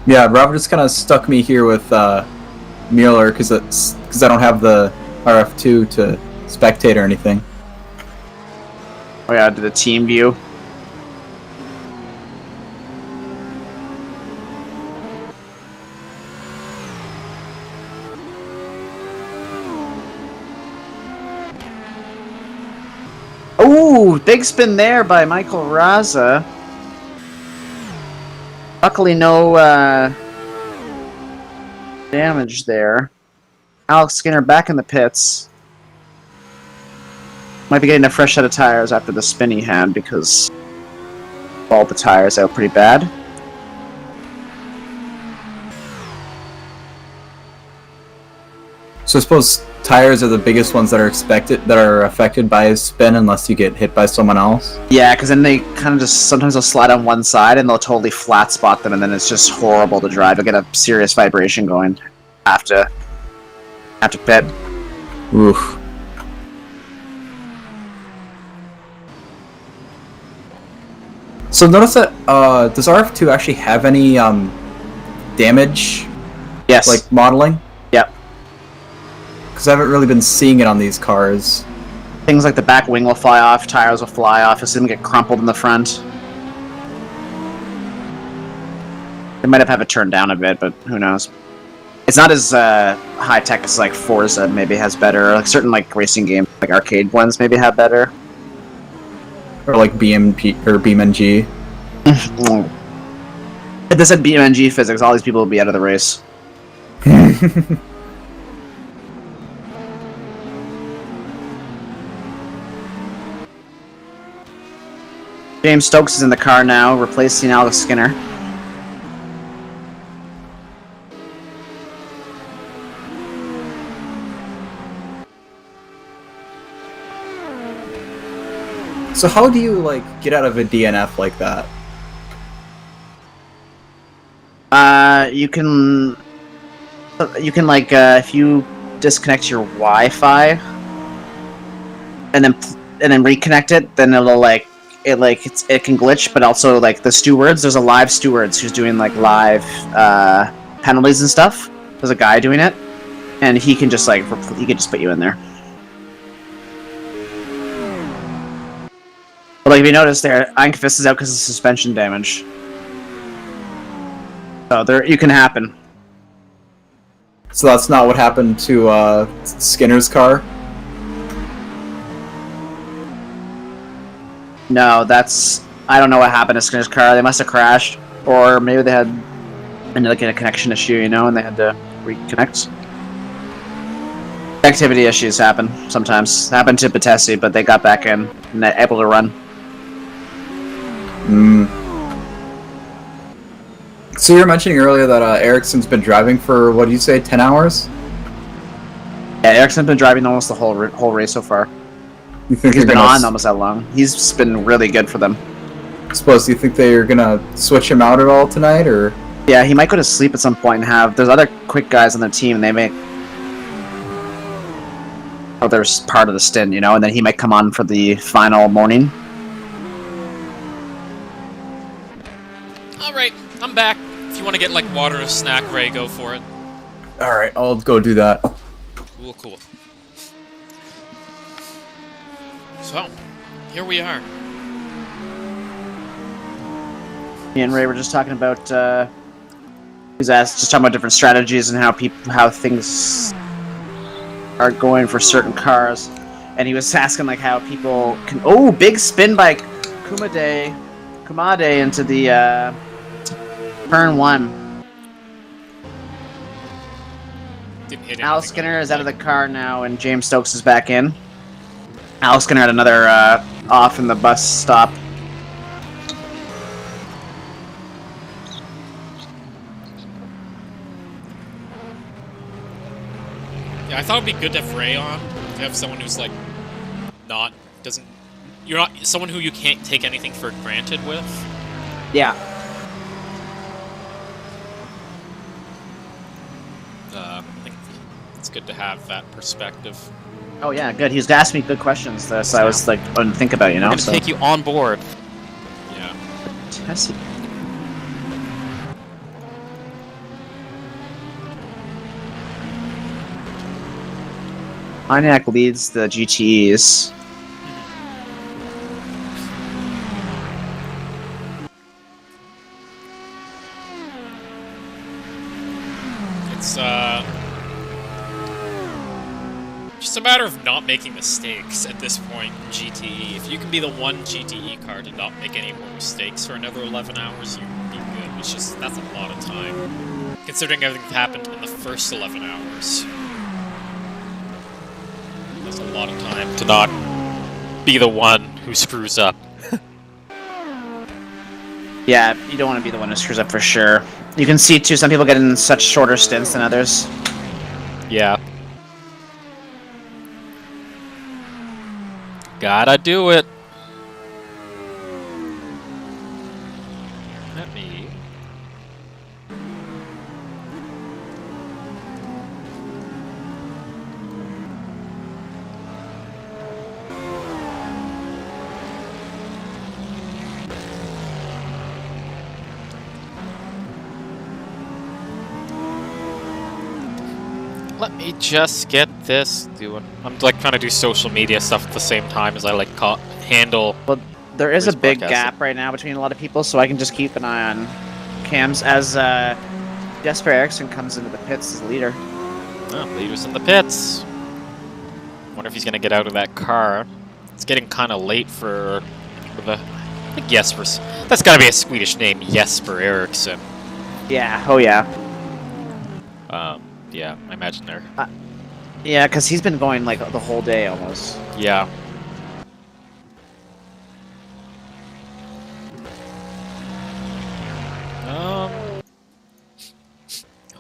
Yeah, Robert just kind of stuck me here with Mueller because I don't have the RF2 to spectate or anything. Oh yeah, to the team view. Ooh, big spin there by Michael Raza. Luckily, no damage there. Alex Skinner back in the pits. Might be getting a fresh set of tires after the spin he had because all the tires out pretty bad. So I suppose tires are the biggest ones that are affected by his spin unless you get hit by someone else. Yeah, because then they kind of just sometimes they'll slide on one side and they'll totally flat spot them, and then it's just horrible to drive. You'll get a serious vibration going. Have to pit. Oof. So notice that does RF2 actually have any damage? Yes. Like modeling? Yep. Because I haven't really been seeing it on these cars. Things like the back wing will fly off, tires will fly off, you'll see them get crumpled in the front. They might have it turned down a bit, but who knows. It's not as high tech as like Forza maybe has better, like certain like racing games, like arcade ones maybe have better. Or like BMP or BeamNG. If they said BMNG physics, all these people would be out of the race. James Stokes is in the car now, replacing Alex Skinner. So how do you like get out of a DNF like that? You can like if you disconnect your Wi-Fi and then reconnect it, then it'll it can glitch, but also like the stewards. There's a live stewards who's doing like live penalties and stuff. There's a guy doing it, and he can just put you in there. But like if you notice there, Einqvist is out because of suspension damage. So you can happen. So that's not what happened to Skinner's car? No, I don't know what happened to Skinner's car. They must have crashed, or maybe they had a connection issue, you know, and they had to reconnect. Activity issues happen sometimes. Happened to Patesi, but they got back in and they're able to run. So you were mentioning earlier that Ericsson's been driving for, what do you say, 10 hours? Yeah, Ericsson's been driving almost the whole race so far. You think He's been on almost that long. He's been really good for them. Do you think they're gonna switch him out at all tonight, or? Yeah, he might go to sleep at some point and there's other quick guys on the team, and they may... Oh, there's part of the stint, you know, and then he might come on for the final morning. Alright, I'm back. If you want to get like water or snack, Ray, go for it. Alright, I'll go do that. Cool, cool. So, here we are. Me and Ray were just talking about, just talking about different strategies and how things are going for certain cars. And he was asking, like, how people can... Oh, big spin by Kumade into the, turn 1. Didn't hit Al anything Skinner on is out of the car now, and James Stokes is back in. Al Skinner had another off in the bus stop. Yeah, I thought it'd be good to have Ray on. To have someone who's like you're not someone who you can't take anything for granted with. Yeah. I think it's good to have that perspective. Oh yeah, good. He's asked me good questions, so I was like, going to think about, you know. I'm gonna take you on board. Yeah. Tessie. Pontiac leads the GTEs. It's just a matter of not making mistakes at this point in GTE. If you can be the one GTE car to not make any more mistakes for another 11 hours, you'd be good. It's just, that's a lot of time. Considering everything that happened in the first 11 hours. That's a lot of time to not be the one who screws up. Yeah, you don't want to be the one who screws up for sure. You can see, too, some people get in such shorter stints than others. Yeah. Gotta do it. Let me... Let me just get this doing. I'm like trying to do social media stuff at the same time as I like handle. Well, there is a Race big broadcasting. gap right now between a lot of people, so I can just keep an eye on cams as Jesper Eriksson comes into the pits as leader. Oh, leader's in the pits. Wonder if he's gonna get out of that car. It's getting kind of late for the. I think Jesper's. That's gotta be a Swedish name, Jesper Eriksson. Yeah. Oh yeah. Yeah, I imagine they're. Yeah, because he's been going like the whole day almost. Yeah.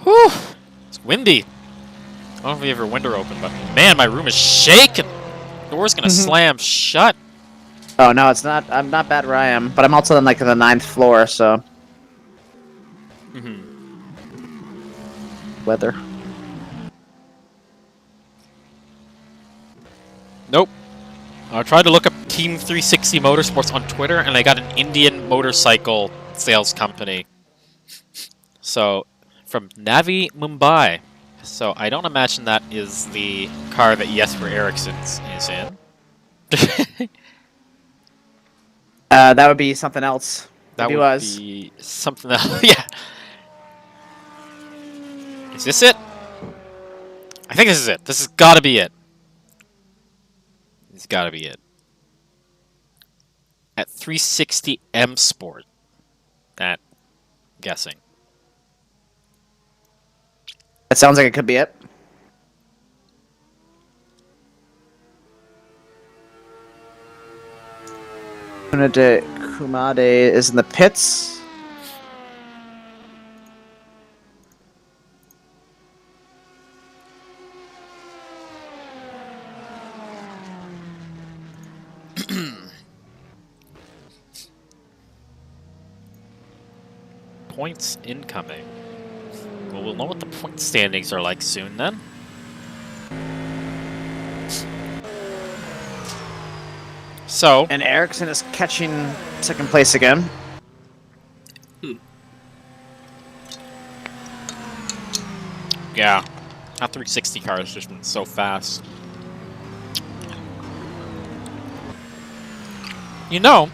Whew. It's windy. I don't know if we have your window open, but man, my room is shaking. Door's gonna slam shut. Oh no, it's not. I'm not bad where I am, but I'm also on like the 9th floor, so. Weather. Nope. I tried to look up Team 360 Motorsports on Twitter, and they got an Indian motorcycle sales company. So, from Navi Mumbai. So, I don't imagine that is the car that Jesper Eriksson is in. That would be something else. That if he would was. be something else. Yeah. Is this it? I think this is it. This has got to be it. It's got to be it. At 360 M Sport. That, guessing. That sounds like it could be it. Kumade is in the pits. Points incoming. Well, we'll know what the point standings are like soon then. So, And Eriksson is catching second place again. Yeah. That 360 car has just been so fast. You know,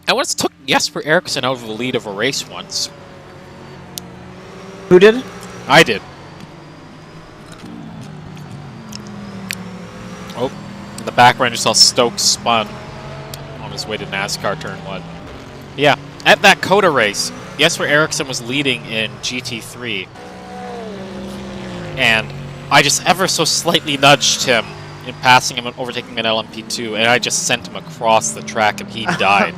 I once took Jesper Eriksson out of the lead of a race once. Who did? I did. Oh, in the background you saw Stokes spun on his way to NASCAR Turn 1. Yeah, at that Coda race, Jesper Eriksson was leading in GT3. And I just ever so slightly nudged him in passing him and overtaking him in LMP2, and I just sent him across the track and he died.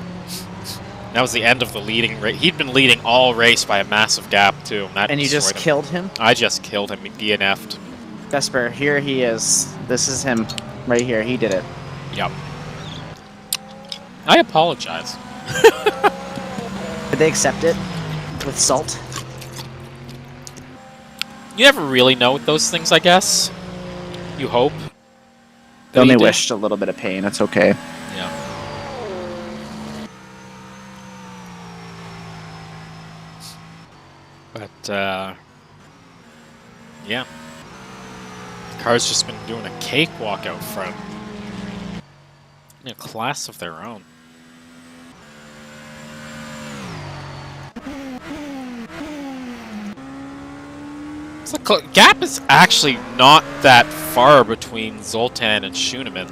That was the end of the leading race. He'd been leading all race by a massive gap, too. And you just killed him? I just killed him. He DNF'd. Jesper, here he is. This is him. Right here. He did it. Yep. I apologize. Did they accept it? With salt? You never really know with those things, I guess. You hope. They only wished a little bit of pain. It's okay. Yeah. But, yeah. The car's just been doing a cakewalk out front. In a class of their own. So the gap is actually not that far between Zoltan and Schunemann.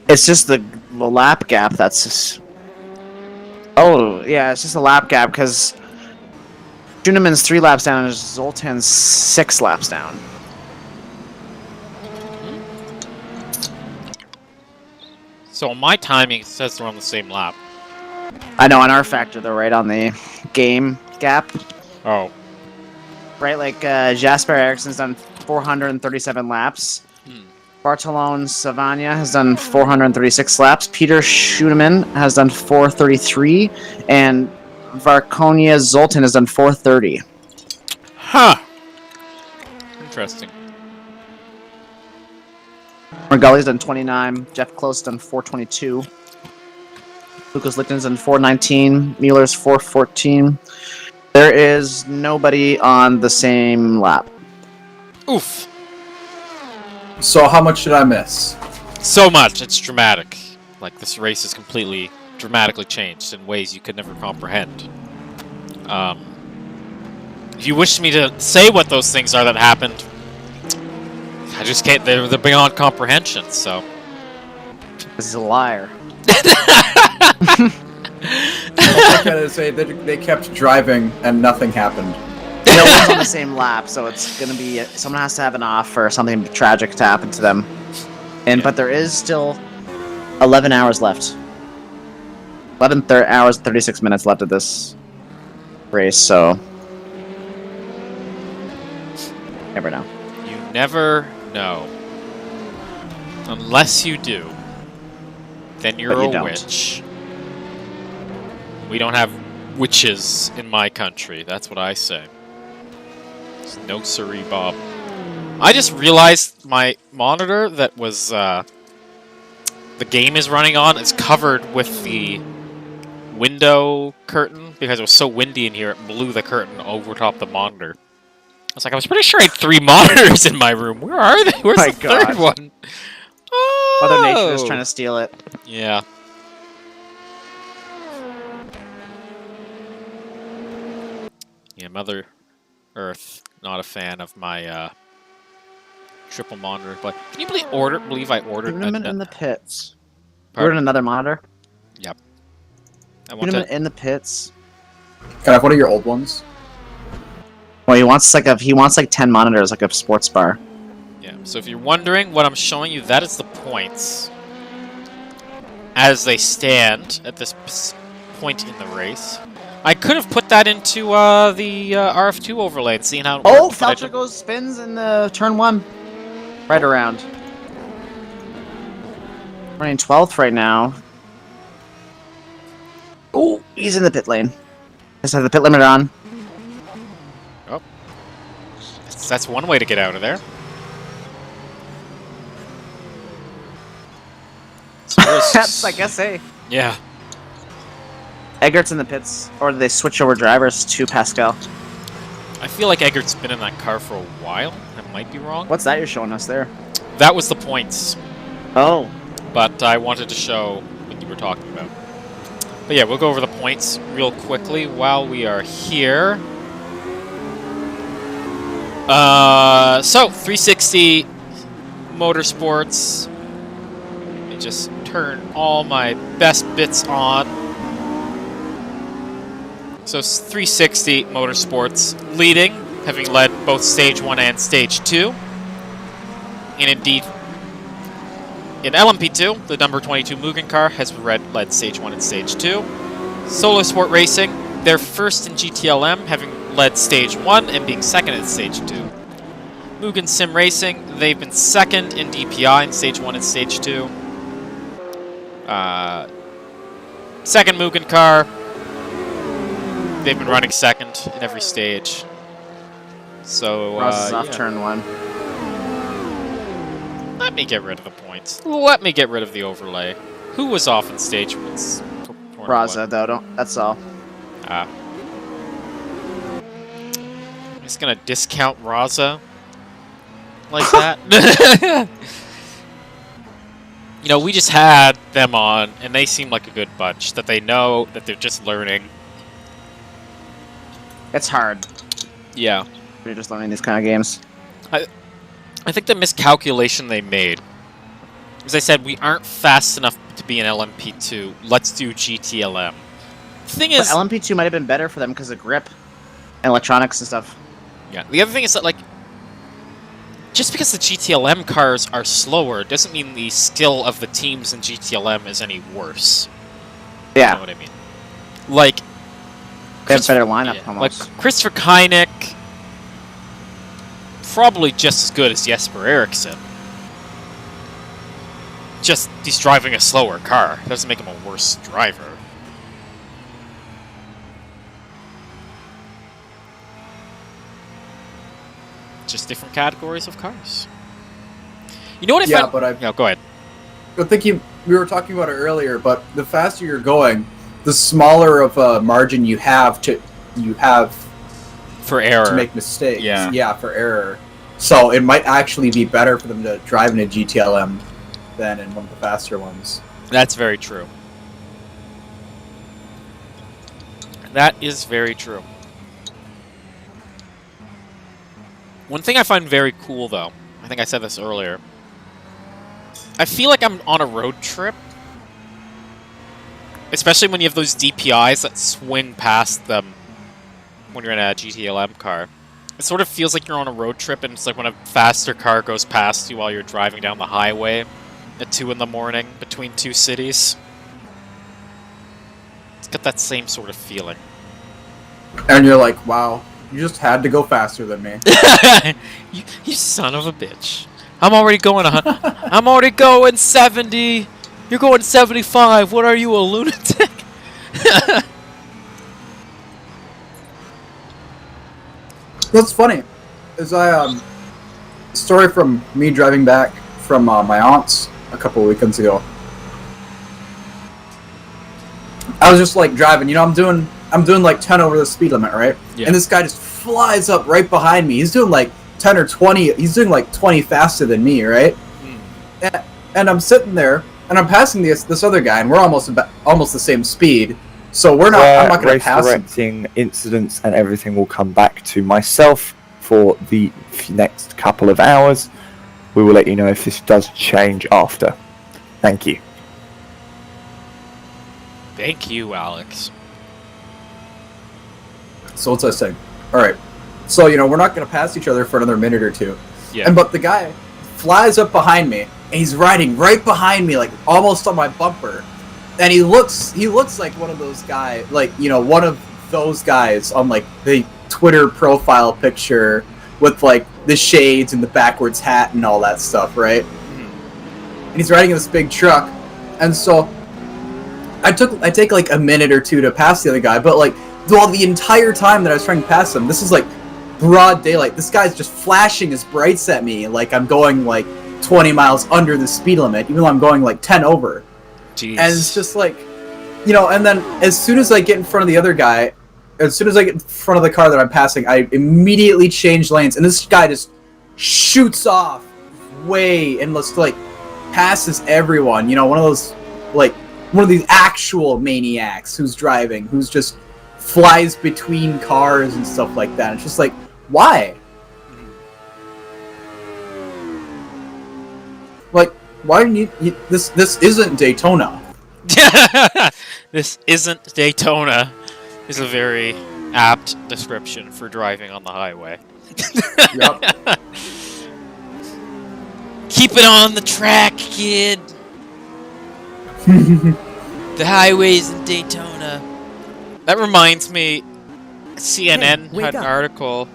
It's just the lap gap that's just... Oh, yeah, it's just a lap gap because Schunemann's 3 laps down and Zoltan's 6 laps down. So my timing says they're on the same lap. I know, on our factor, they're right on the game gap. Oh. Right, like Jasper Eriksson's done 437 laps. Bartolone Savagna has done 436 laps. Peter Schunemann has done 433. And Varkonia Zoltan has done 430. Huh. Interesting. Margulli's done 29. Jeff Close done 422. Lucas Lichten's done 419. Mueller's 414. There is nobody on the same lap. Oof. So how much did I miss? So much. It's dramatic. Like, this race is completely, dramatically changed in ways you could never comprehend. If you wish me to say what those things are that happened, I just can't. They're beyond comprehension, so. He's a liar. I gotta say, they kept driving and nothing happened. No one's on the same lap, so it's gonna be someone has to have an off or something tragic to happen to them. And but there is still 11 hours left. 11 hours and 36 minutes left of this race, so never know. You never know. Unless you do, then you're But you a don't. witch. We don't have witches in my country. That's what I say. There's no siree, Bob. I just realized my monitor that was the game is running on is covered with the window curtain because it was so windy in here. It blew the curtain over top the monitor. I was like, I was pretty sure I had 3 monitors in my room. Where are they? Where's My the third God. one? Oh! Mother Nature is trying to steal it. Yeah. Yeah, Mother Earth, not a fan of my triple monitor. But can you believe I ordered Tournament in the pits. Pardon? Ordered another monitor. Yep. I want Tournament to. in the pits. Can I have one of your old ones? Well, he wants like 10 monitors, like a sports bar. Yeah. So if you're wondering what I'm showing you, that is the points as they stand at this point in the race. I could have put that into the RF2 overlay and seen how it Oh, worked, but I Felcher goes spins in the turn 1. Right around. Running 12th right now. Oh, he's in the pit lane. Just have the pit limiter on. Oh. That's one way to get out of there. So That's, I guess, hey. Yeah. Eggert's in the pits. Or do they switch over drivers to Pascal? I feel like Eggert's been in that car for a while. I might be wrong. What's that you're showing us there? That was the points. Oh. But I wanted to show what you were talking about. But yeah, we'll go over the points real quickly while we are here. So 360 Motorsports. Let me just turn all my best bits on. So 360 Motorsports leading, having led both Stage 1 and Stage 2. And indeed, in LMP2, the number 22 Mugen car has led Stage 1 and Stage 2. Solo Sport Racing, they're first in GTLM, having led Stage 1 and being second at Stage 2. Mugen Sim Racing, they've been second in DPI in Stage 1 and Stage 2. Second Mugen car, they've been running second in every stage. So, Ross is off yeah. turn 1. Let me get rid of the points. Let me get rid of the overlay. Who was off in stage 1? Raza, though, that's all. I'm just gonna discount Raza like that. You know, we just had them on, and they seem like a good bunch. That they know that they're just learning. It's hard. Yeah. You're just learning these kind of games. I think the miscalculation they made is they said, we aren't fast enough to be an LMP2. Let's do GTLM. The thing is... But LMP2 might have been better for them because of grip and electronics and stuff. Yeah. The other thing is that, like, just because the GTLM cars are slower doesn't mean the skill of the teams in GTLM is any worse. Yeah. You know what I mean? Like... They have better lineup, almost. Like, Christopher Kynick... probably just as good as Jesper Eriksson. Just, he's driving a slower car. Doesn't make him a worse driver. Just different categories of cars. You know what I find... but I... No, go ahead. I think we were talking about it earlier, but the faster you're going, the smaller of a margin you have for error to make mistakes. Yeah, for error. So it might actually be better for them to drive in a GTLM than in one of the faster ones. That's very true. That is very true. One thing I find very cool, though, I think I said this earlier, I feel like I'm on a road trip. Especially when you have those DPIs that swing past them when you're in a GTLM car. It sort of feels like you're on a road trip, and it's like when a faster car goes past you while you're driving down the highway at 2 in the morning between two cities. It's got that same sort of feeling. And you're like, wow, you just had to go faster than me. you son of a bitch. I'm already going I'm already going 70. You're going 75. What are you, a lunatic? What's funny is story from me driving back from my aunt's a couple of weekends ago. I was just like driving, you know, I'm doing like 10 over the speed limit, right? Yeah. And this guy just flies up right behind me. He's doing like 10 or 20. He's doing like 20 faster than me, right? And I'm sitting there and I'm passing this other guy, and we're almost the same speed. So I'm not going to pass him. Race-directing incidents and everything will come back to myself for the next couple of hours. We will let you know if this does change after. Thank you. Thank you, Alex. So what's I saying? All right. So, you know, we're not going to pass each other for another minute or two. Yeah. But the guy flies up behind me, and he's riding right behind me, like almost on my bumper. And he looks like one of those guys, like, you know, one of those guys on like the Twitter profile picture with like the shades and the backwards hat and all that stuff, right? And he's riding in this big truck. And so I take like a minute or two to pass the other guy, but like the entire time that I was trying to pass him, this is like broad daylight. This guy's just flashing his brights at me like I'm going like 20 miles under the speed limit, even though I'm going like 10 over. Jeez. And it's just like, you know, and then as soon as I get in front of the other guy, as soon as I get in front of the car that I'm passing, I immediately change lanes, and this guy just shoots off way and like passes everyone. You know, one of these actual maniacs who's driving, who's just flies between cars and stuff like that. It's just like, why? Like, why didn't you this isn't Daytona. This isn't Daytona is a very apt description for driving on the highway. Yep. Keep it on the track, kid. The highways in Daytona. That reminds me, CNN Hey, had an up. article.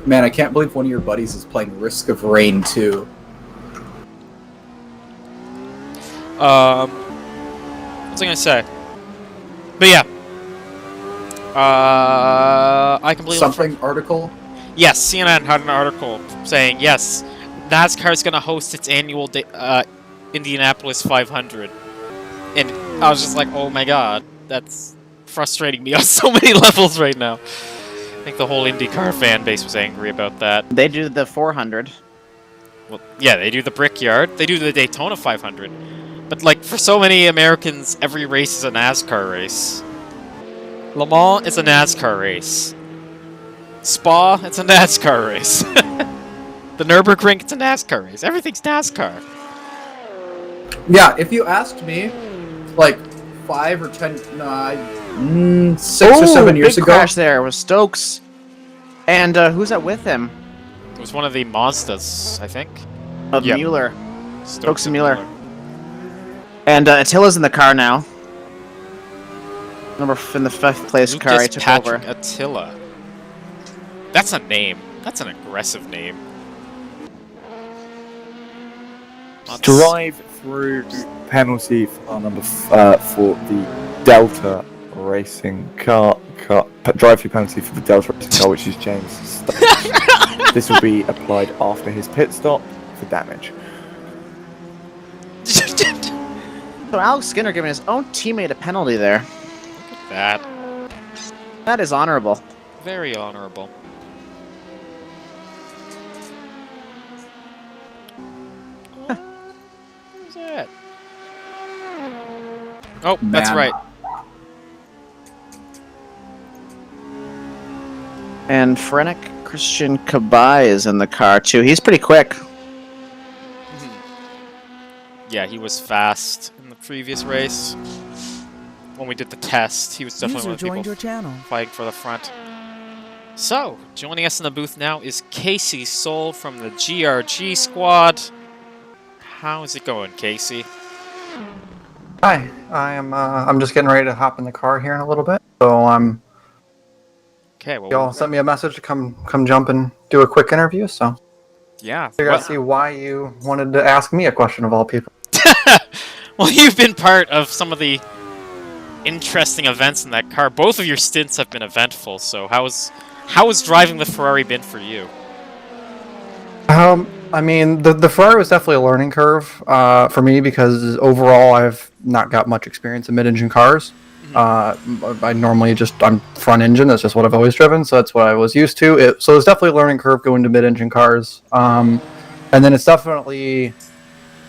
Man, I can't believe one of your buddies is playing Risk of Rain 2. What was I gonna say? But yeah. I completely Something article? Yes, CNN had an article saying yes, NASCAR is gonna host its annual Indianapolis 500, and I was just like, oh my god, that's frustrating me on so many levels right now. I think the whole IndyCar fan base was angry about that. They do the 400. Well, yeah, they do the Brickyard, they do the Daytona 500, but like for so many Americans, every race is a NASCAR race. Le Mans is a NASCAR race. Spa, it's a NASCAR race. The Nürburgring, it's a NASCAR race. Everything's NASCAR. Yeah, if you asked me, like 5 or 10, 6 or 7 years big ago. crash there with Stokes. And who's that with him? It was one of the Mazdas, I think. Of Yep. Mueller. Stokes and Mueller. And Attila's in the car now. In the 5th place car he Lucas took Patrick over. Attila. That's a name. That's an aggressive name. Drive through penalty for number for the Delta racing car. Drive through penalty for the Delta racing car, which is James. This will be applied after his pit stop for damage. So Alex Skinner giving his own teammate a penalty there. That. That is honorable. Very honorable. Who's that? Oh, that's Man. right. And Frenek Christian Kabai is in the car too. He's pretty quick. Yeah, he was fast in the previous race. When we did the test, he was definitely User one of the joined people your channel. fighting for the front. So, joining us in the booth now is Casey Soul from the GRG squad. How is it going, Casey? Hi, I'm just getting ready to hop in the car here in a little bit. So Okay, well, y'all sent me a message to come jump and do a quick interview. So yeah. I gotta see why you wanted to ask me a question of all people. Well, you've been part of some of the interesting events in that car. Both of your stints have been eventful. So how has driving the Ferrari been for you? I mean, the Ferrari was definitely a learning curve for me because overall I've not got much experience in mid-engine cars. I normally I'm front engine. That's just what I've always driven, so that's what I was used to. So it's definitely a learning curve going to mid-engine cars. And then it's definitely,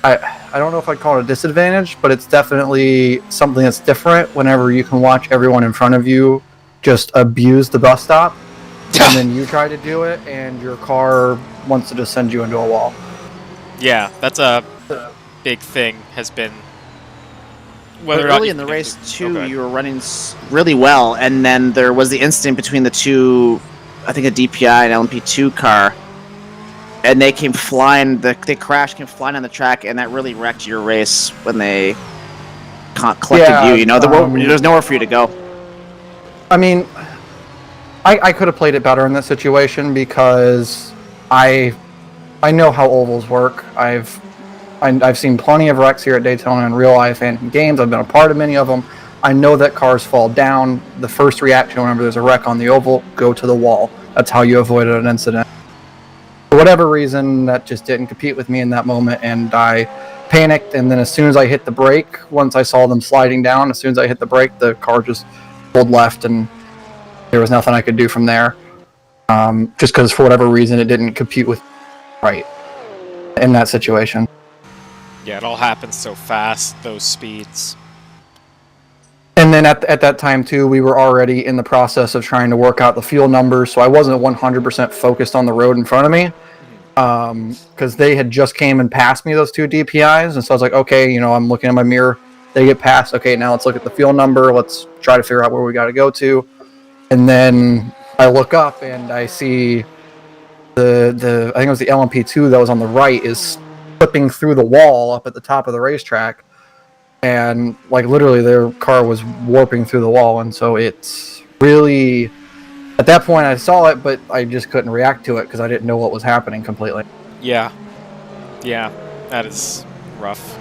I don't know if I'd call it a disadvantage, but it's definitely something that's different whenever you can watch everyone in front of you just abuse the bus stop, and then you try to do it, and your car wants to just send you into a wall. Yeah, that's a big thing. Has been. But early in the race too, you were running really well, and then there was the incident between the two, I think a DPI and LMP2 car, and they came flying. They crashed, came flying on the track, and that really wrecked your race when they collected you. You know, there's nowhere for you to go. I mean, I could have played it better in this situation because I know how ovals work. I've seen plenty of wrecks here at Daytona in real life and in games. I've been a part of many of them. I know that cars fall down. The first reaction whenever there's a wreck on the oval, go to the wall. That's how you avoid an incident. whatever reason, that just didn't compete with me in that moment, and I panicked. And then as soon as I hit the brake, once I saw them sliding down, as soon as I hit the brake, the car just pulled left, and there was nothing I could do from there. Just because for whatever reason it didn't compete with right in that situation. Yeah, it all happens so fast, those speeds. And then at that time too, we were already in the process of trying to work out the fuel numbers, so I wasn't 100% focused on the road in front of me, because they had just came and passed me those 2 DPIs, and so I was like, okay, I'm looking at my mirror, they get passed, okay, now let's look at the fuel number, let's try to figure out where we got to go to. And then I look up and I see the I think it was the LMP2 that was on the right is flipping through the wall up at the top of the racetrack, and like literally their car was warping through the wall. And so it's really, at that point I saw it, but I just couldn't react to it because I didn't know what was happening completely. Yeah, that is rough.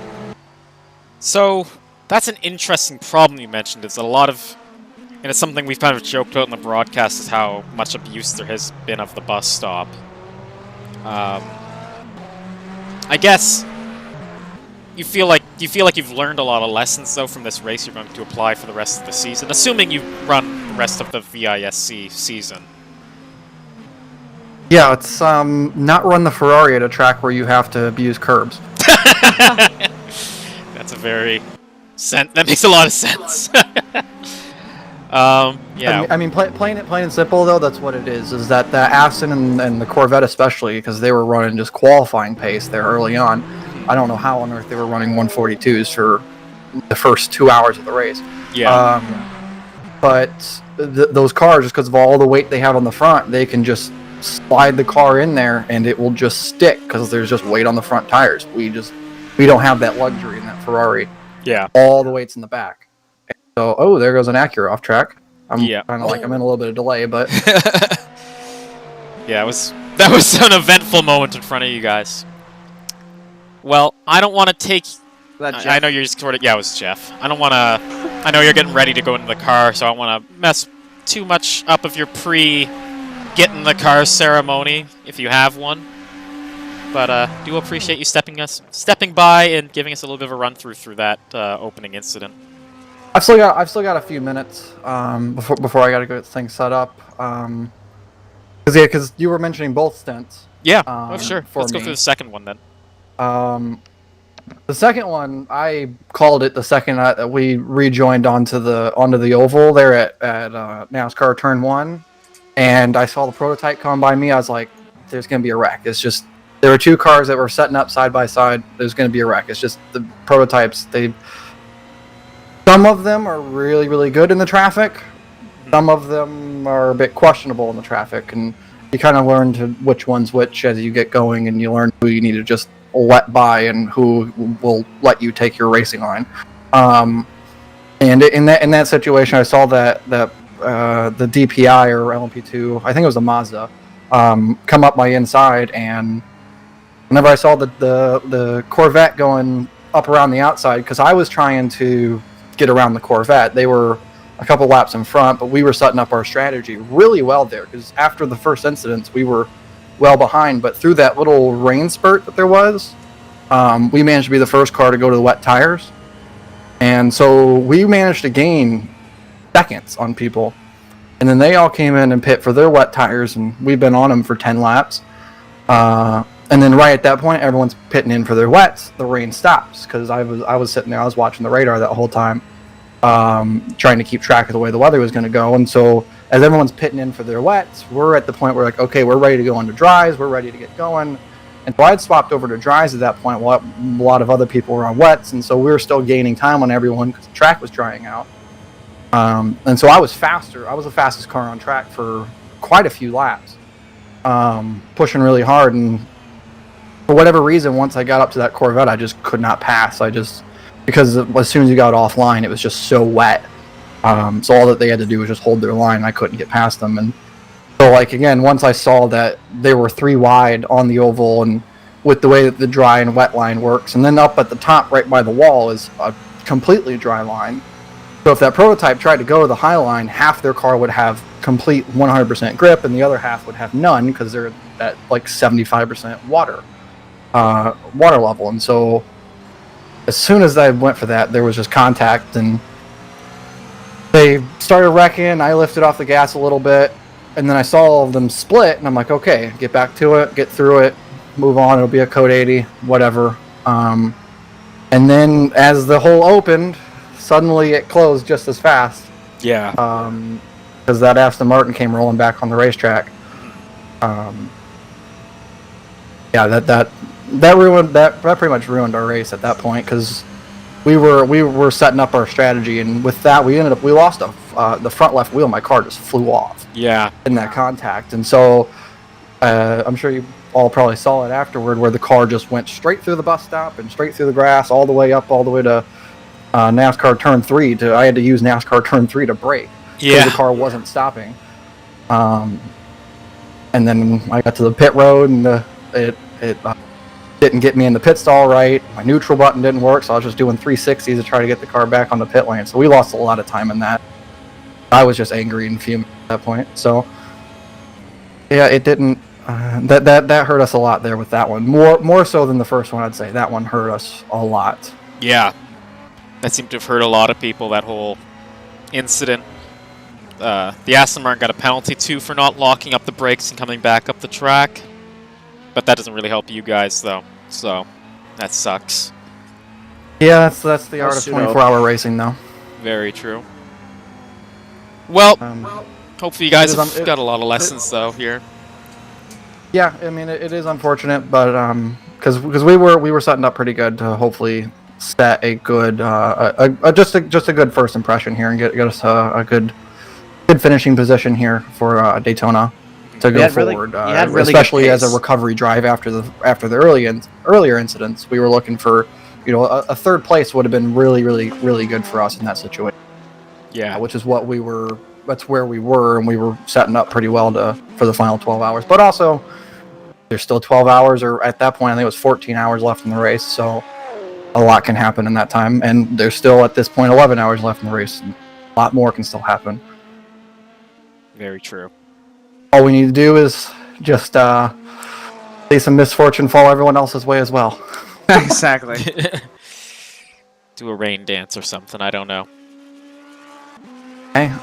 So that's an interesting problem you mentioned. It's a lot of, and it's something we've kind of joked about in the broadcast, is how much abuse there has been of the bus stop. I guess you feel like you've learned a lot of lessons though from this race you're going to apply for the rest of the season, assuming you run the rest of the VISC season. Yeah, it's not run the Ferrari at a track where you have to abuse curbs. That's a very that makes a lot of sense. Yeah. I mean, plain and simple though, that's what it is. Is that the Aston and the Corvette especially, because they were running just qualifying pace there early on. I don't know how on earth they were running 142s for the first 2 hours of the race. Yeah. But those cars, just because of all the weight they have on the front, they can just slide the car in there and it will just stick because there's just weight on the front tires. We don't have that luxury in that Ferrari. Yeah. All the weight's in the back. So, there goes an Acura off track. I'm Yeah. kind of like I'm in a little bit of delay, but Yeah, that was an eventful moment in front of you guys. Well, I don't want to take. I know you're just sort of. Yeah, it was Jeff. I don't want to. I know you're getting ready to go into the car, so I don't want to mess too much up of your get in the car ceremony if you have one. But do appreciate you stepping by and giving us a little bit of a run through that opening incident. I've still got a few minutes before I got to go get things set up. Because you were mentioning both stints. Yeah, sure. Let's go me. through the second one then. The second one, I called it the second we rejoined onto the oval there at NASCAR Turn 1, and I saw the prototype come by me. I was like, "There's gonna be a wreck." It's just there were 2 cars that were setting up side by side. There's gonna be a wreck. It's just the prototypes. Some of them are really, really good in the traffic. Some of them are a bit questionable in the traffic, and you kind of learn which one's which as you get going, and you learn who you need to just let by and who will let you take your racing line. And in that situation, I saw that the DPI or LMP2, I think it was a Mazda, come up my inside, and whenever I saw the Corvette going up around the outside, because I was trying to get around the Corvette. They were a couple laps in front, but we were setting up our strategy really well there, because after the first incidents, we were well behind, but through that little rain spurt that there was, we managed to be the first car to go to the wet tires. And so we managed to gain seconds on people. And then they all came in and pit for their wet tires, and we've been on them for 10 laps. And then right at that point, everyone's pitting in for their wets. The rain stops, because I was sitting there, I was watching the radar that whole time, trying to keep track of the way the weather was going to go. And so as everyone's pitting in for their wets, we're at the point where like, okay, we're ready to go into dries, we're ready to get going. And so I'd swapped over to dries at that point while a lot of other people were on wets, and so we were still gaining time on everyone because the track was drying out. And so I was faster. I was the fastest car on track for quite a few laps, pushing really hard. And for whatever reason, once I got up to that Corvette, I just could not pass. Because as soon as you got offline, it was just so wet. So all that they had to do was just hold their line. I couldn't get past them. And so, like, again, once I saw that they were 3 wide on the oval, and with the way that the dry and wet line works, and then up at the top right by the wall is a completely dry line. So if that prototype tried to go to the high line, half their car would have complete 100% grip, and the other half would have none because they're at like 75% water level. And so as soon as I went for that, there was just contact, and they started wrecking. I lifted off the gas a little bit, and then I saw all of them split, and I'm like, okay, get back to it, get through it, move on. It'll be a code 80, whatever. And then as the hole opened, suddenly it closed just as fast. Yeah. Because that Aston Martin came rolling back on the racetrack. Yeah, that pretty much ruined our race at that point, because we were setting up our strategy, and with that we lost the front left wheel. My car just flew off. Yeah. In that contact, and so I'm sure you all probably saw it afterward, where the car just went straight through the bus stop and straight through the grass, all the way to NASCAR turn 3. I had to use NASCAR turn 3 to brake. Yeah. The car wasn't stopping. And then I got to the pit road, and it didn't get me in the pit stall right. My neutral button didn't work, so I was just doing 360s to try to get the car back on the pit lane. So we lost a lot of time in that. I was just angry and fuming at that point. So yeah, it didn't. That hurt us a lot there with that one. More so than the first one, I'd say. That one hurt us a lot. Yeah. That seemed to have hurt a lot of people, that whole incident. The Aston Martin got a penalty too for not locking up the brakes and coming back up the track. But that doesn't really help you guys, though. So, that sucks. Yeah, that's the art of 24-hour racing, though. Very true. Well, hopefully you guys have got a lot of lessons, though, here. Yeah, I mean, it is unfortunate, but because we were setting up pretty good to hopefully set a good just a good first impression here and get us a good finishing position here for Daytona to go forward, really especially as a recovery drive after the earlier incidents. We were looking for, a third place would have been really, really, really good for us in that situation. Yeah, which is that's where we were, and we were setting up pretty well for the final 12 hours. But also, there's still 12 hours, or at that point, I think it was 14 hours left in the race. So a lot can happen in that time, and there's still at this point 11 hours left in the race. And a lot more can still happen. Very true. All we need to do is just see some misfortune fall everyone else's way as well. Exactly. Do a rain dance or something. I don't know. Hey,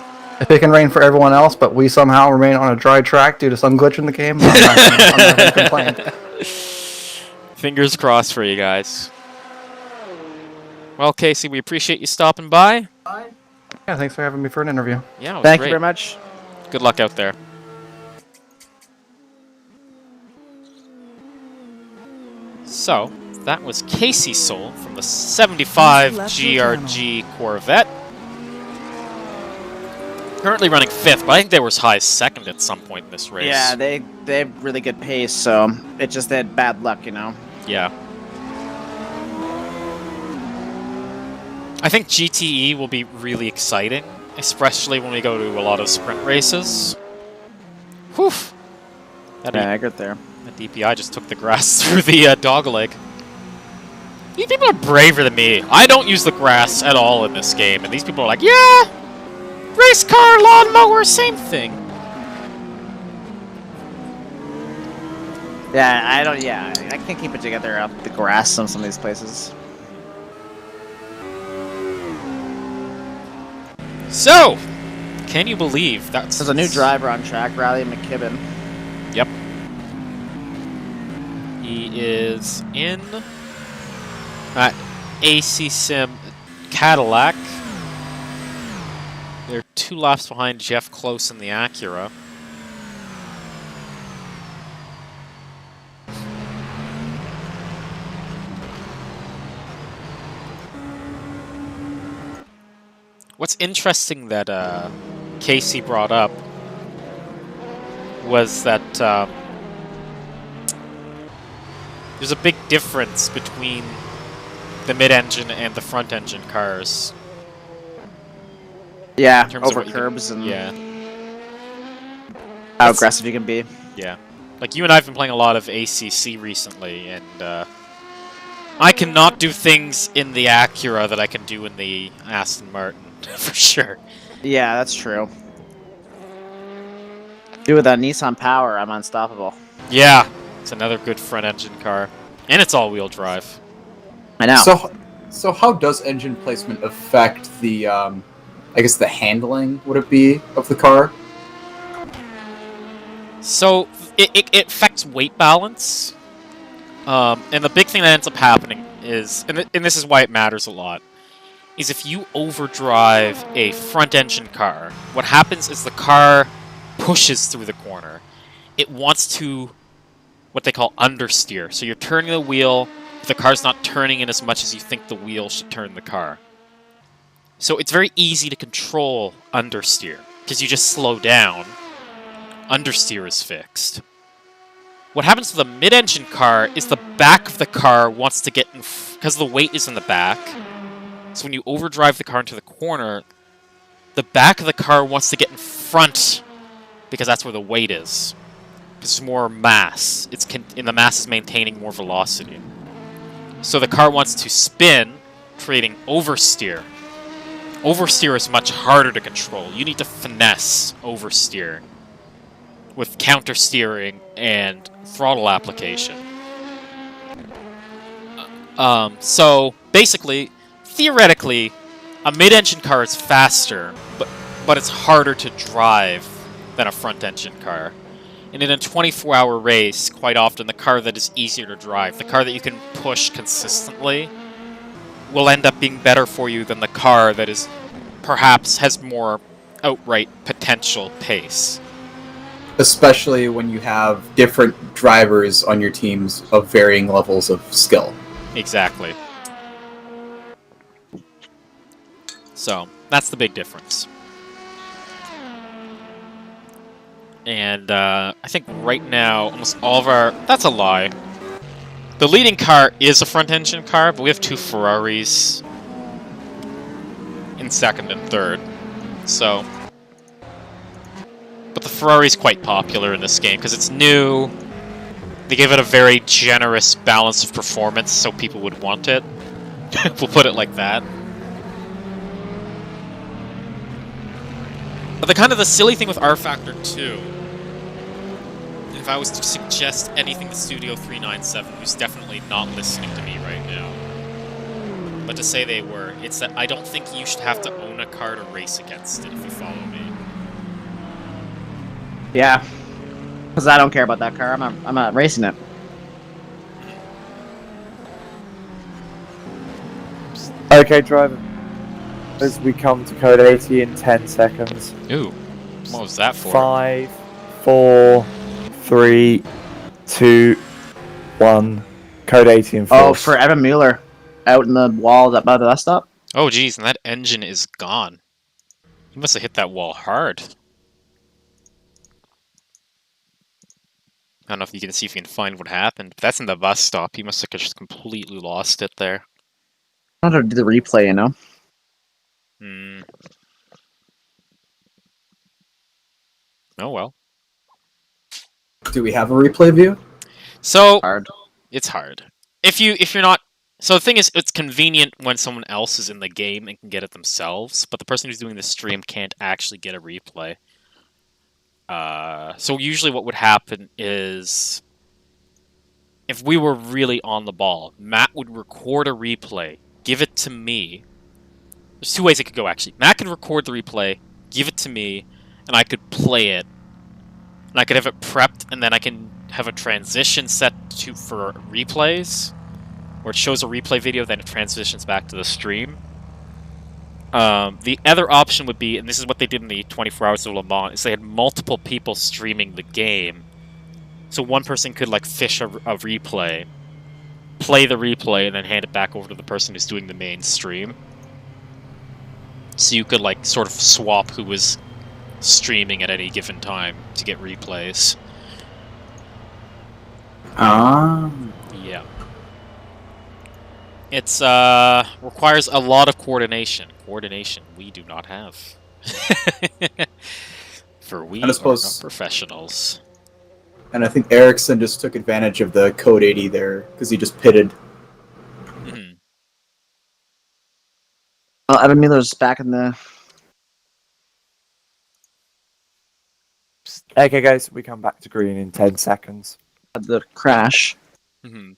if it can rain for everyone else, but we somehow remain on a dry track due to some glitch in the game, I'm not going to complain. Fingers crossed for you guys. Well, Casey, we appreciate you stopping by. Yeah, thanks for having me for an interview. Yeah, Thank you very much. Good luck out there. So, that was Casey Soul from the 75 GRG Corvette. Currently running 5th, but I think they were as high as 2nd at some point in this race. Yeah, they have really good pace, so it just had bad luck, Yeah. I think GTE will be really exciting, especially when we go to a lot of sprint races. Whew! I got there. That DPI just took the grass through the dog leg. These people are braver than me. I don't use the grass at all in this game, and these people are like, yeah! Race car, lawnmower, same thing. Yeah, I can't keep it together out the grass on some of these places. So, can you believe that's... There's a new driver on track, Riley McKibben. Yep. He is in AC Sim Cadillac. They're 2 laps behind Jeff Close in the Acura. What's interesting that Casey brought up was that there's a big difference between the mid-engine and the front-engine cars. Yeah, in terms over of curbs and how That's- aggressive you can be. Yeah. Like, you and I have been playing a lot of ACC recently, and I cannot do things in the Acura that I can do in the Aston Martin, for sure. Yeah, that's true. Dude, with that Nissan Power, I'm unstoppable. Yeah, it's another good front engine car, and it's all-wheel drive. I know. So how does engine placement affect the, I guess the handling, would it be, of the car? So it affects weight balance, and the big thing that ends up happening is, and this is why it matters a lot, is if you overdrive a front engine car, what happens is the car pushes through the corner. It wants to, what they call understeer. So you're turning the wheel, but the car's not turning in as much as you think the wheel should turn the car. So it's very easy to control understeer, because you just slow down. Understeer is fixed. What happens to the mid-engine car is the back of the car wants to get in, because the weight is in the back. So when you overdrive the car into the corner, the back of the car wants to get in front, because that's where the weight is. Because there's more mass. And the mass is maintaining more velocity. So the car wants to spin, creating oversteer. Oversteer is much harder to control. You need to finesse oversteer with counter-steering and throttle application. So, basically, theoretically, a mid-engine car is faster, but it's harder to drive than a front-engine car. And in a 24-hour race, quite often, the car that is easier to drive, the car that you can push consistently, will end up being better for you than the car that is perhaps has more outright potential pace. Especially when you have different drivers on your teams of varying levels of skill. Exactly. So, that's the big difference. And I think right now, almost all of our... That's a lie. The leading car is a front-engine car, but we have two Ferraris in second and third. So... But the Ferrari's quite popular in this game, because it's new. They give it a very generous balance of performance, so people would want it. We'll put it like that. But the silly thing with R Factor 2, if I was to suggest anything to Studio 397, who's definitely not listening to me right now, but to say they were, it's that I don't think you should have to own a car to race against it, if you follow me. Yeah, because I don't care about that car. I'm not racing it. Okay, driver. As we come to code 80 in 10 seconds. Ooh, what was that for? 5, 4, 3, 2, 1. Code 80 in force. Oh, for Evan Mueller, out in the wall by the bus stop. Oh, geez, and that engine is gone. He must have hit that wall hard. I don't know if you can see if you can find what happened, but that's in the bus stop. He must have just completely lost it there. I don't do the replay, you know? Oh well. Do we have a replay view? So hard. It's hard. If you're not. So the thing is, it's convenient when someone else is in the game and can get it themselves, but the person who's doing the stream can't actually get a replay. So usually what would happen is, if we were really on the ball, Matt would record a replay, give it to me. There's two ways it could go, actually. Matt could record the replay, give it to me, and I could play it. And I could have it prepped, and then I can have a transition set for replays, where it shows a replay video, then it transitions back to the stream. The other option would be, and this is what they did in the 24 Hours of Le Mans, is they had multiple people streaming the game. So one person could like fish a replay, play the replay, and then hand it back over to the person who's doing the main stream. So you could like sort of swap who was streaming at any given time to get replays. Ah. Yeah. It's requires a lot of coordination. Coordination we do not have. For we are not professionals. And I think Ericsson just took advantage of the code 80 there, because he just pitted. Well, Evan Mueller's back in the... Okay, guys, we come back to green in 10 seconds. The crash. Hmm.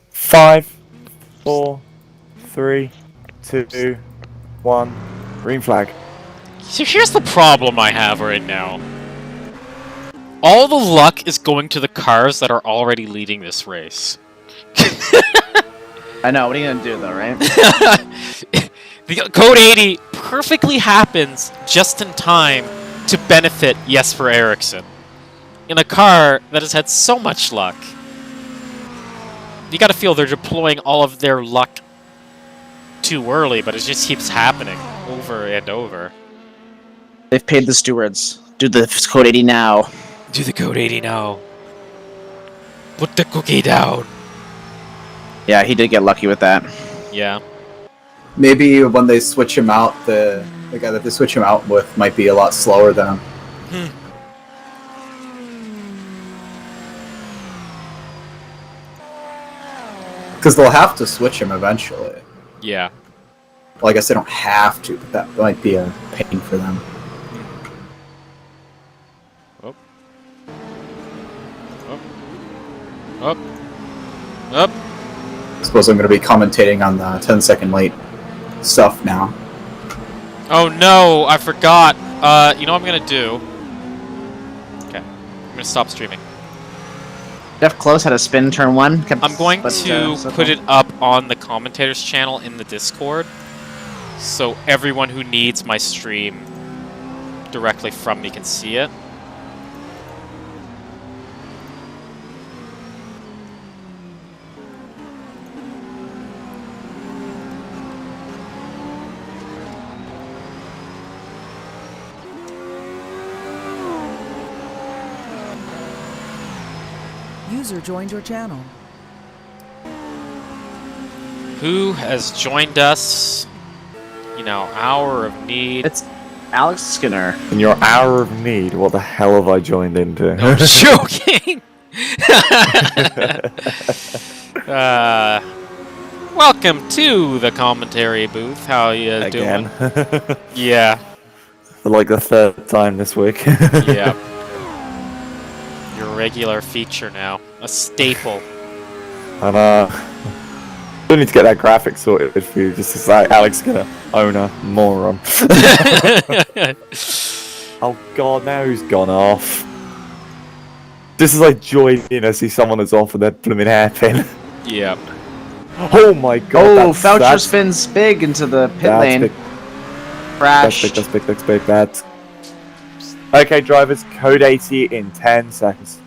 5, 4, 3, 2, 1. Green flag. So here's the problem I have right now. All the luck is going to the cars that are already leading this race. I know, what are you gonna do though, right? The Code 80 perfectly happens just in time to benefit Jesper Eriksson in a car that has had so much luck. You gotta feel they're deploying all of their luck too early, but it just keeps happening over and over. They've paid the stewards. Do the Code 80 now. Do the Code 80 now. Put the cookie down. Yeah, he did get lucky with that. Yeah. Maybe when they switch him out, the guy that they switch him out with might be a lot slower than him. Because they'll have to switch him eventually. Yeah. Well, I guess they don't have to, but that might be a pain for them. Up. Up. Up. I suppose I'm going to be commentating on the 10-second late stuff now. Oh no, I forgot. You know what I'm gonna do? Okay. I'm gonna stop streaming. Jeff Close had a spin turn 1. I'm going to put it up on the commentators channel in the Discord, so everyone who needs my stream directly from me can see it. User joined your channel. Who has joined us? You know, hour of need. It's Alex Skinner. In your hour of need, what the hell have I joined into? No, I'm joking. Welcome to the commentary booth. How you Again. doing? Yeah. For like the 3rd time this week. Yeah. Your regular feature now. A staple. And still need to get that graphic sorted for you, just to say Alex Skinner, owner, moron. Oh god, now he's gone off. This is like joy, you know, see someone that's off with their blooming hairpin. Yeah. Oh my god. Oh, Foucher spins big into the pit lane. Big. Crashed. That's big. That's... Okay, drivers, Code 80 in 10 seconds.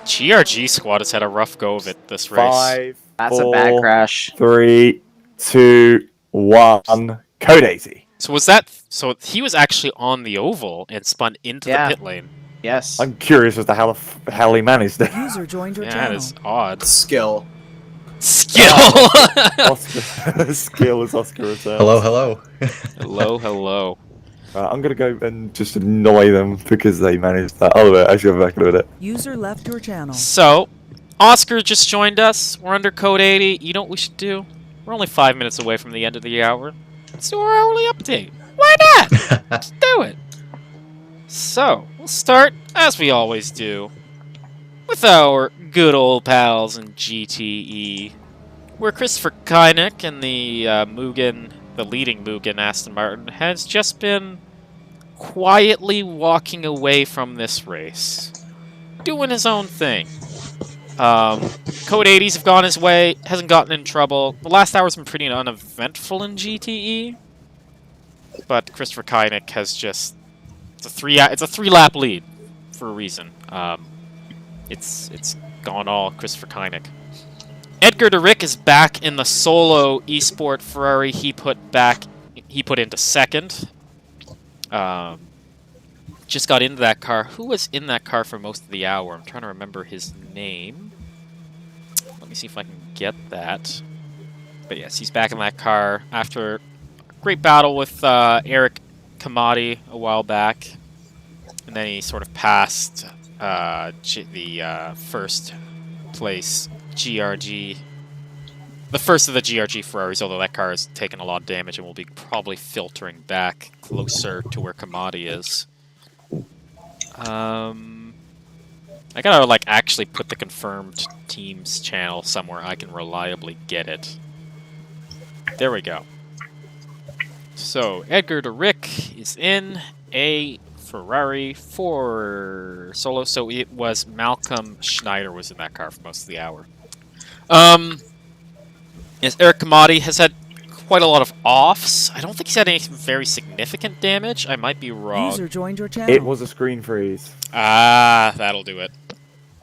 GRG squad has had a rough go of it this race. 5, That's 4, a bad crash. 3, 2, 1. Code 80. So was that... So he was actually on the oval and spun into the pit lane. Yes. I'm curious as to how the hell he managed it. User joined your Yeah, channel. that is odd. Skill. Skill! Oscar. Skill is Oscar returns. Hello. Hello. I'm gonna go and just annoy them because they managed that. Oh, wait, actually, I'm back in a minute. User left your channel. So, Oscar just joined us. We're under Code 80. You know what we should do? We're only 5 minutes away from the end of the hour. Let's do our hourly update. Why not? Let's do it. So, we'll start, as we always do, with our good old pals in GTE, where Christopher Kynick and the Mugen, the leading Mugen Aston Martin, has just been quietly walking away from this race, doing his own thing. Code 80s have gone his way, hasn't gotten in trouble. The last hour's been pretty uneventful in GTE, but Christopher Kynick has just... It's a 3-lap lead for a reason. It's gone all Christopher Kynick. Edgar DeRick is back in the solo esport Ferrari he put into second. Just got into that car. Who was in that car for most of the hour? I'm trying to remember his name. Let me see if I can get that. But yes, he's back in that car after a great battle with Eric Kamadi a while back. And then he sort of passed the first place GRG. The first of the GRG Ferraris, although that car has taken a lot of damage and will be probably filtering back closer to where Kamadi is. I gotta like actually put the confirmed teams channel somewhere I can reliably get it. There we go. So Edgar de Rick is in a Ferrari for solo. So it was Malcolm Schneider was in that car for most of the hour. Yes, Eric Kamadi has had quite a lot of offs. I don't think he's had any very significant damage. I might be wrong. User joined your channel. It was a screen freeze. Ah, that'll do it.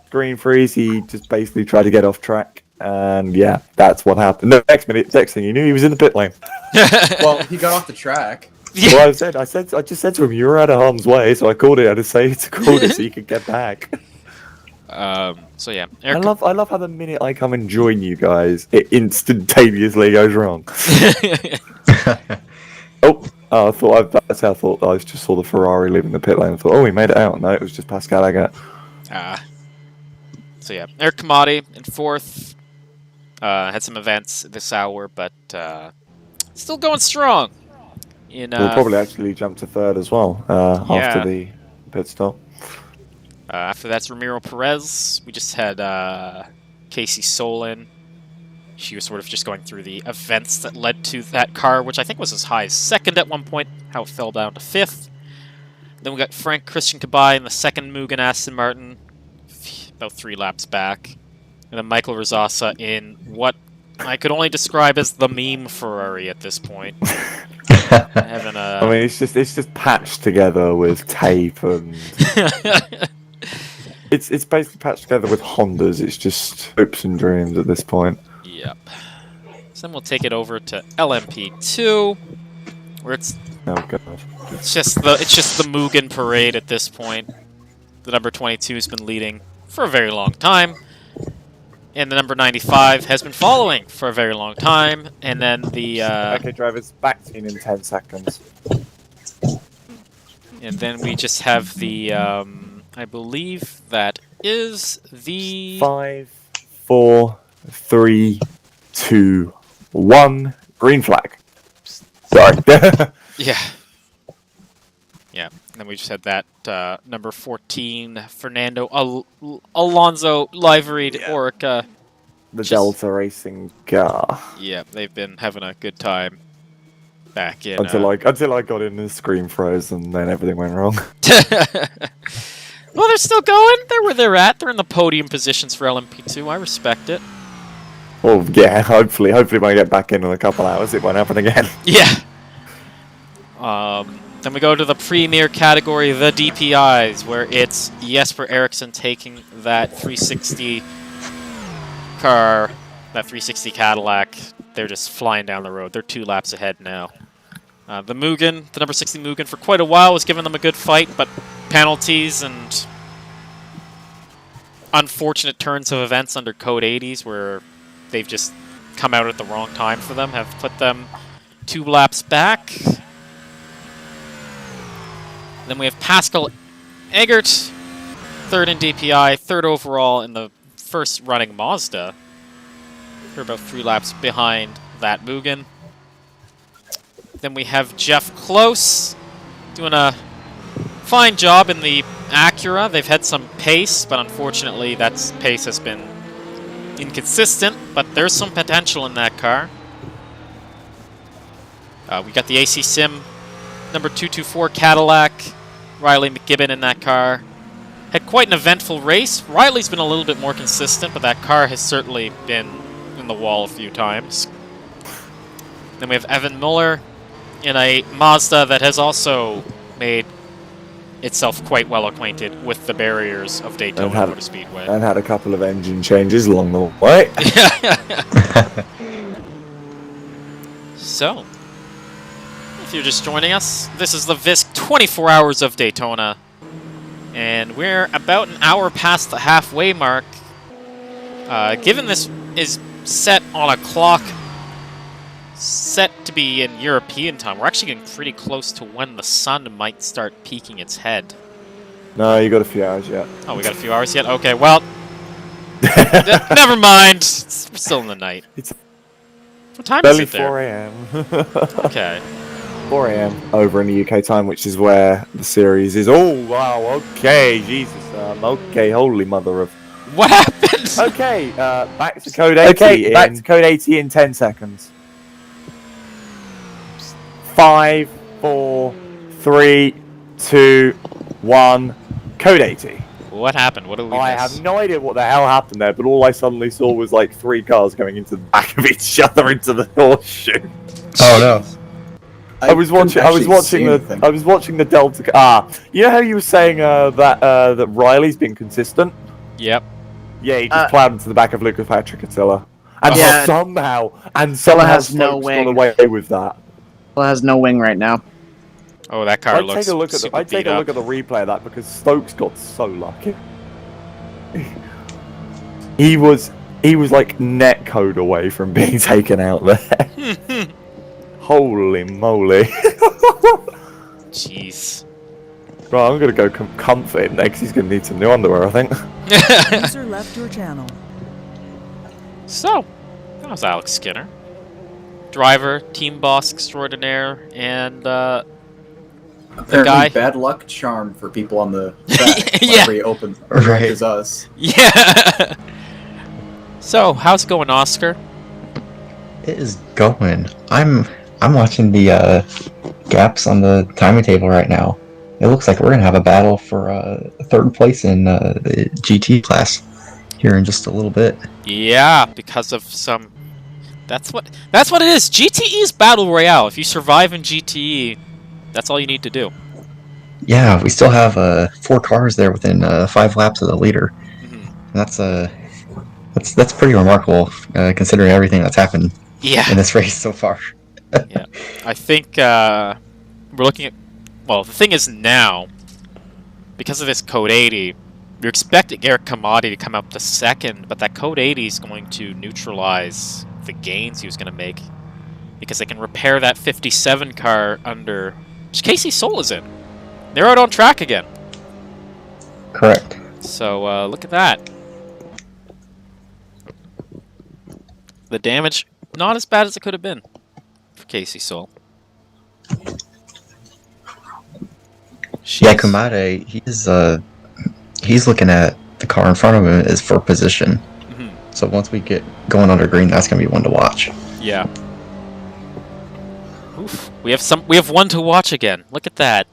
Screen freeze. He just basically tried to get off track, and yeah, that's what happened. The next thing you knew, he was in the pit lane. Well, he got off the track. Yeah. Well, I just said to him, you were out of harm's way, so I called it. I just say to call it so you could get back. So yeah, I love how the minute I come and join you guys, it instantaneously goes wrong. That's how I thought. I just saw the Ferrari leaving the pit lane. I thought, oh, he made it out. No, it was just Pascal Agat. So yeah, Eric Kamadi in fourth. Had some events this hour, but still going strong. We'll probably actually jump to third as well after the pit stop. After that's Ramiro Perez. We just had Casey Solin. She was sort of just going through the events that led to that car, which I think was as high as second at one point, how it fell down to fifth. Then we got Frank Christian Kabai in the second Mugen Aston Martin, about 3 laps back. And then Michael Rosasa in what I could only describe as the meme Ferrari at this point. I mean, it's just patched together with tape and... It's basically patched together with Hondas. It's just hopes and dreams at this point. Yep. So then we'll take it over to LMP2, where it's it's just the Mugen parade at this point. The number 22 has been leading for a very long time, and the number 95 has been following for a very long time. And then the okay, drivers back in 10 seconds. And then we just have the I believe that is the 5, 4, 3, 2, 1. Green flag. Sorry. Yeah. Yeah. And then we just had that number 14, Fernando Alonso liveried Orica. The Delta Racing car. Yeah, they've been having a good time back in. Until I got in, the screen froze, and then everything went wrong. Well, they're still going. They're where they're at. They're in the podium positions for LMP2. I respect it. Well, yeah. Hopefully, when I get back in a couple hours, it won't happen again. Yeah. Then we go to the premier category, the DPIs, where it's Jesper Eriksson taking that 360 car, that 360 Cadillac. They're just flying down the road. They're 2 laps ahead now. The Mugen, the number 60 Mugen, for quite a while was giving them a good fight, but penalties and unfortunate turns of events under Code 80s, where they've just come out at the wrong time for them, have put them 2 laps back. Then we have Pascal Eggert, 3rd in DPI, 3rd overall in the first running Mazda. They're about 3 laps behind that Mugen. Then we have Jeff Close doing a fine job in the Acura. They've had some pace, but unfortunately that pace has been inconsistent, but there's some potential in that car. We got the AC Sim number 224 Cadillac. Riley McGibbon in that car. Had quite an eventful race. Riley's been a little bit more consistent, but that car has certainly been in the wall a few times. Then we have Evan Muller in a Mazda that has also made itself quite well acquainted with the barriers of Daytona Motor Speedway. And had a couple of engine changes along the way. So, if you're just joining us, this is the VISC 24 Hours of Daytona. And we're about an hour past the halfway mark. Given this is set on a clock set to be in European time, we're actually getting pretty close to when the sun might start peeking its head. No, you got a few hours yet. Oh, we got a few hours yet? Okay, well, never mind. We're still in the night. It's what time barely is it there? 4 a.m. Okay. 4 a.m. over in the UK time, which is where the series is. Oh, wow, okay, Jesus, okay, holy mother of... What happened? Okay, back to Code 80 back to Code 80 in 10 seconds. 5, 4, 3, 2, 1, Code 80. What happened? What did we I miss? have no idea what the hell happened there, but all I suddenly saw was like 3 cars going into the back of each other into the horseshoe. Oh no. I was watching the Delta. You know how you were saying that Riley's been consistent? Yep. Yeah, he just plowed into the back of Lucas Patrick Attila, and somehow has no Stokes wing. got away with that. Well, has no wing right now. Oh, that car looks. I'd take a look at the replay of that because Stokes got so lucky. He was like net code away from being taken out there. Holy moly! Jeez. Right, I'm gonna go comfort him next. He's gonna need some new underwear, I think. User left your channel. So, that was Alex Skinner, driver, team boss extraordinaire, and the guy. Bad luck charm for people on the back Yeah. whenever he opens Right. is us. Yeah. So, how's it going, Oscar? It is going. I'm watching the gaps on the timing table right now. It looks like we're gonna have a battle for third place in the GT class here in just a little bit. Yeah, because of some. That's what it is. GTE is battle royale. If you survive in GTE, that's all you need to do. Yeah, we still have 4 cars there within 5 laps of the leader. And that's pretty remarkable considering everything that's happened in this race so far. Yeah, I think we're looking at. Well, the thing is now, because of this Code 80, you're expecting Eric Kamadi to come up to second, but that Code 80 is going to neutralize the gains he was going to make, because they can repair that 57 car under which Casey Soul is in. They're out on track again. Correct. So look at that. The damage not as bad as it could have been for Casey Soul. Yeah, Kumade, he's looking at the car in front of him is for position. So once we get going under green, that's gonna be one to watch. Yeah. Oof. We have one to watch again. Look at that.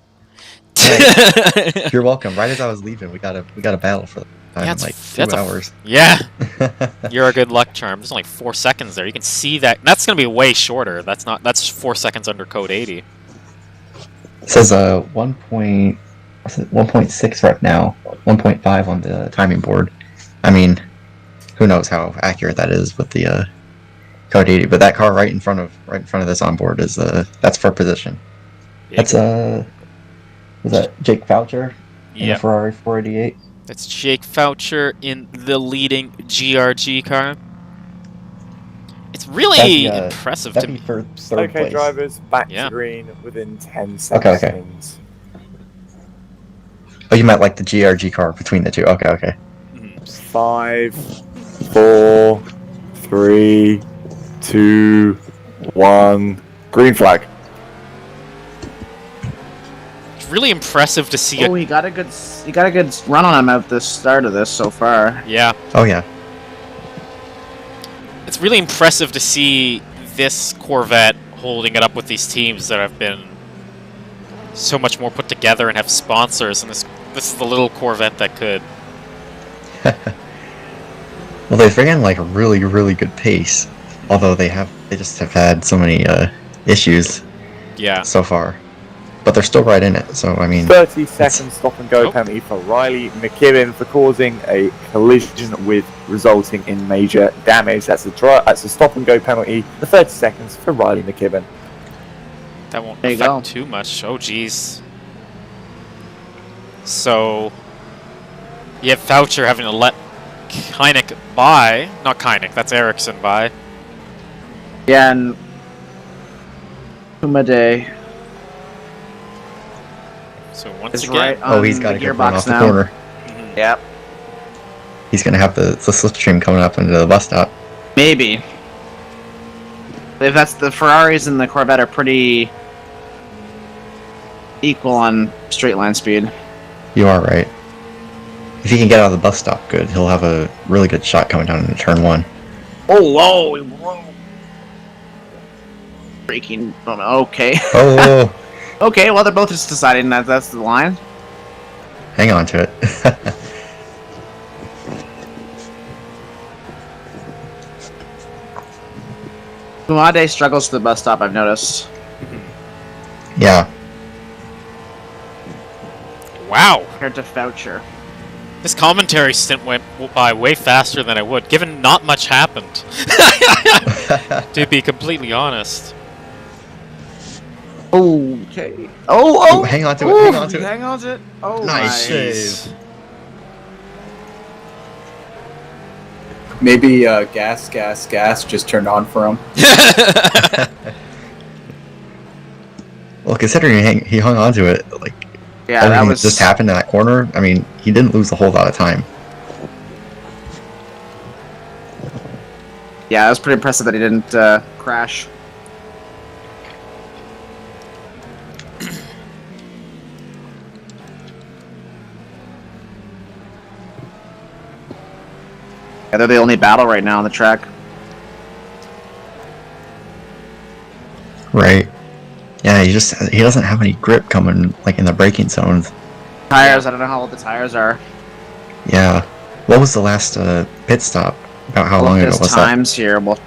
Hey, you're welcome. Right as I was leaving, we got a battle for Yeah, in like 2 hours. Yeah. You're a good luck charm. There's only 4 seconds there. You can see that. That's gonna be way shorter. That's 4 seconds under Code 80. It says 1.6 right now, 1.5 on the timing board. I mean, who knows how accurate that is with the Code 80, but that car right in front of this onboard is that's for position. That's was that Jake Foucher in the Ferrari 488? That's Jake Foucher in the leading GRG car. It's really impressive to me. For third place. Drivers, back to green within 10 seconds. Okay. Oh, you might like the GRG car between the two. Okay. 5, 4, 3, 2, 1, green flag. It's really impressive to see. He got a good run on him at the start of this so far. Yeah. Oh yeah. It's really impressive to see this Corvette holding it up with these teams that have been so much more put together and have sponsors, and this is the little Corvette that could. Well, they've ran like a really, really good pace, although they just have had so many issues. Yeah. So far, but they're still right in it. So I mean, 30-second stop and go penalty for Riley McKibben for causing a collision resulting in major damage. That's a stop and go penalty. The 30 seconds for Riley McKibben. That won't affect too much. Oh jeez. So you have Foucher having to let Kynick by. Not Kynick, that's Ericsson by. Yeah, and Kumade. So once It's again, right on he's got the to get run gearbox off the now. corner. Yep. He's gonna have the slipstream coming up into the bus stop. Maybe. If that's the Ferraris and the Corvette are pretty equal on straight line speed. You are right. If he can get out of the bus stop, good. He'll have a really good shot coming down into turn 1. Oh, whoa! Braking moment. Okay. Oh, Okay, well, they're both just deciding that that's the line. hang on to it. Kumade struggles to the bus stop, I've noticed. Yeah. Wow. Compared to Foucher. This commentary stint went by way faster than I would, given not much happened. To be completely honest. Okay. Oh! Ooh, hang on to it, Ooh, hang on to it. Hang on to it. Oh, Nice nice. Maybe gas just turned on for him. Well, considering he hung on to it, like, Yeah, everything that that was just happened in that corner, I mean, he didn't lose a whole lot of time. Yeah, it was pretty impressive that he didn't crash. Yeah, they're the only battle right now on the track. Right. Yeah, he doesn't have any grip coming, like, in the braking zones. Tires, I don't know how old the tires are. Yeah. What was the last pit stop? About how long ago was that? Times here. Well,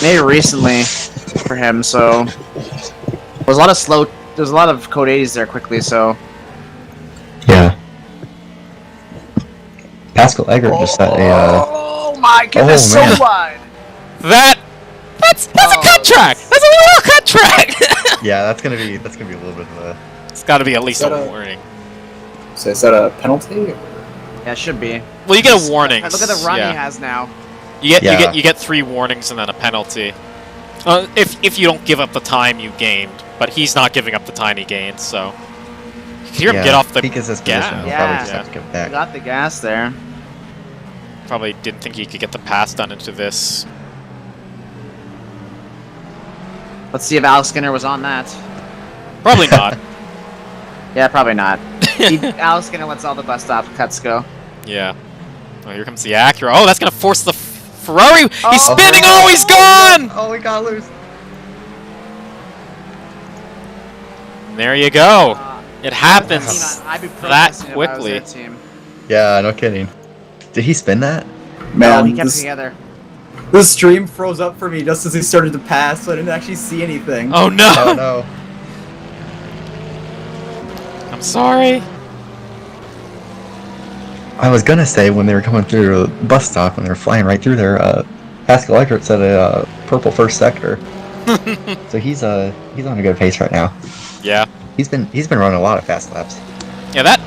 maybe recently for him. So there's a lot of there's a lot of code 80s there quickly. So Yeah. Pascal Eggert just set a. Oh my goodness, so man. wide. That's a cut track. That's a little cut track. Yeah, that's gonna be a little bit of a. It's got to be at least Is that a a- warning. So is that a penalty? Yeah, it should be. Well, you get a warning. Look at the run yeah. he has now. You Yeah. get 3 warnings and then a penalty. If you don't give up the time you gained, but he's not giving up the time he gained, so you can hear him get off the He gets his position. gas. He'll Yeah. probably just have to give it He back. got the gas there. Probably didn't think he could get the pass done into this. Let's see if Alex Skinner was on that. Probably not. Yeah, probably not. Alex Skinner lets all the bus stop cuts go. Yeah. Oh, here comes the Acura. Oh, that's gonna force the Ferrari. He's Oh, spinning. Oh, he's gone. Oh, we got loose. And there you go. It happens I'd be that protesting if I was quickly. their team. Yeah, no kidding. Did he spin that? Man, No, he kept it this, together. this stream froze up for me just as he started to pass, so I didn't actually see anything. Oh no. Oh no. I'm sorry. I was gonna say when they were coming through the bus stop when they were flying right through there, Pascal Eggert set a purple first sector. So he's on a good pace right now. Yeah. He's been running a lot of fast laps. Yeah, that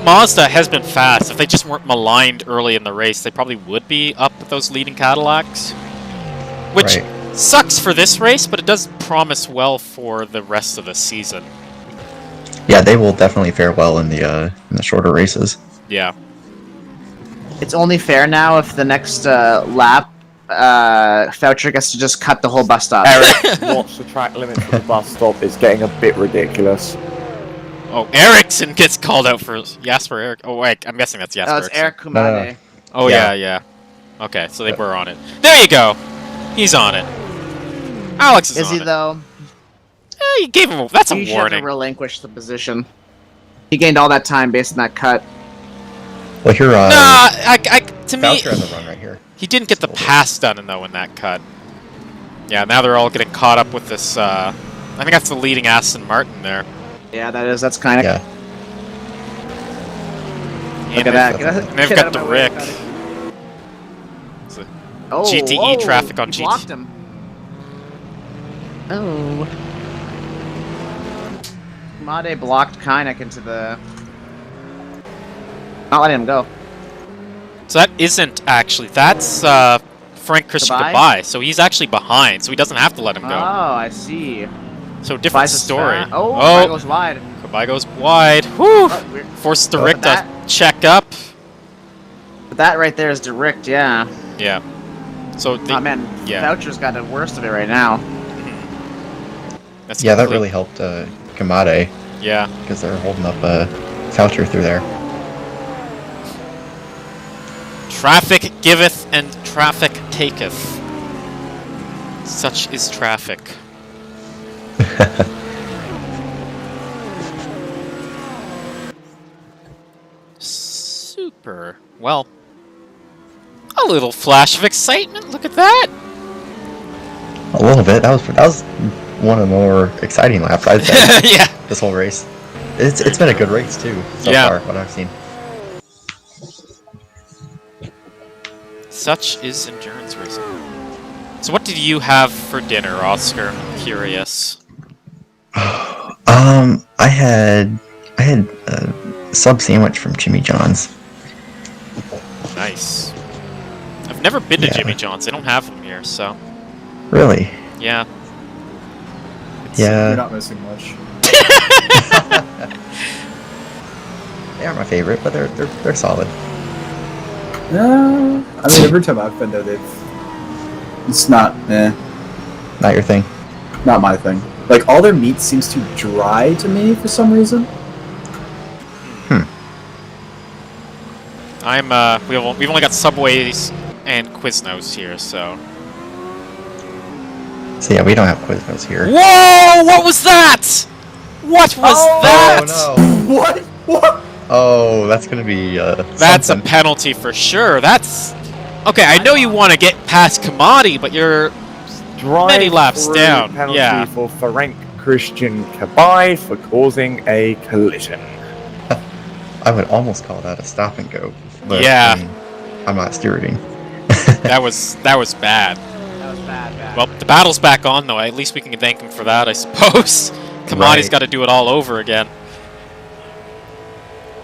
Mazda has been fast. If they just weren't maligned early in the race, they probably would be up with those leading Cadillacs. Which Right. sucks for this race, but it does promise well for the rest of the season. Yeah, they will definitely fare well in the shorter races. Yeah. It's only fair now if the next lap, Foucher gets to just cut the whole bus stop. Eric, what's the track limit for the bus stop? It's getting a bit ridiculous. Oh, Ericsson gets called out for Jasper Eric. Oh wait, I'm guessing that's Jasper. Oh, it's Ericsson. Eric Kumade. No. Oh Yeah. yeah. Okay, so they were on it. There you go. He's on it. Alex is Is on he it. though? You gave him. That's a He should have warning. relinquished the position. He gained all that time based on that cut. Well, here, Nah, to me, Boucher has a run right here. he didn't get the pass done though in that cut. Yeah, now they're all getting caught up with this. I think that's the leading Aston Martin there. Yeah, that's kind of. Yeah. Look at that. And they've Get got out the of my way, Rick. cut it. It's a Oh, GTE whoa, traffic on he GT. blocked him. Oh. Made blocked Kynek into the. Not letting him go. So that isn't actually. That's Frank Christian Goodbye? Goodbye. So he's actually behind. So he doesn't have to let him Oh, go. I see. So different Bias is story. fat. Oh, Goodbye goes wide. Goodbye goes wide. Whew. Oh, weird. Forced the Look Rick at to that. check up. But that right there is direct, yeah. Yeah. So Oh man, Voucher's got the worst of it right now. That's yeah, that really helped Kamade. Yeah. Because they're holding up Voucher through there. Traffic giveth and traffic taketh. Such is traffic. Super. Well, a little flash of excitement. Look at that. A little bit. That was one of the more exciting laps I'd say. Yeah. This whole race. It's been a good race too so far. What I've seen. Such is endurance racing. So, what did you have for dinner, Oscar? I'm curious. I had a sub sandwich from Jimmy John's. Nice. I've never been to Jimmy John's. They don't have them here, so. Really? Yeah. Yeah. You're not missing much. They aren't my favorite, but they're solid. No, I mean every time I've been there, it's not, Not your thing. Not my thing. Like all their meat seems too dry to me for some reason. We've only got Subways and Quiznos here, so. So yeah, we don't have Quiznos here. Whoa! What was that? What was that? Oh no! What? Oh, that's gonna be That's something. a penalty for sure. That's okay. I know you want to get past Kamadi, but you're many laps down. Penalty Yeah. for Ferenc Christian Kabai for causing a collision. I would almost call that a stop and go. But, Yeah. I mean, I'm not stewarding. That was bad. That was bad. Well, the battle's back on though. At least we can thank him for that, I suppose. Kamadi's Right. got to do it all over again.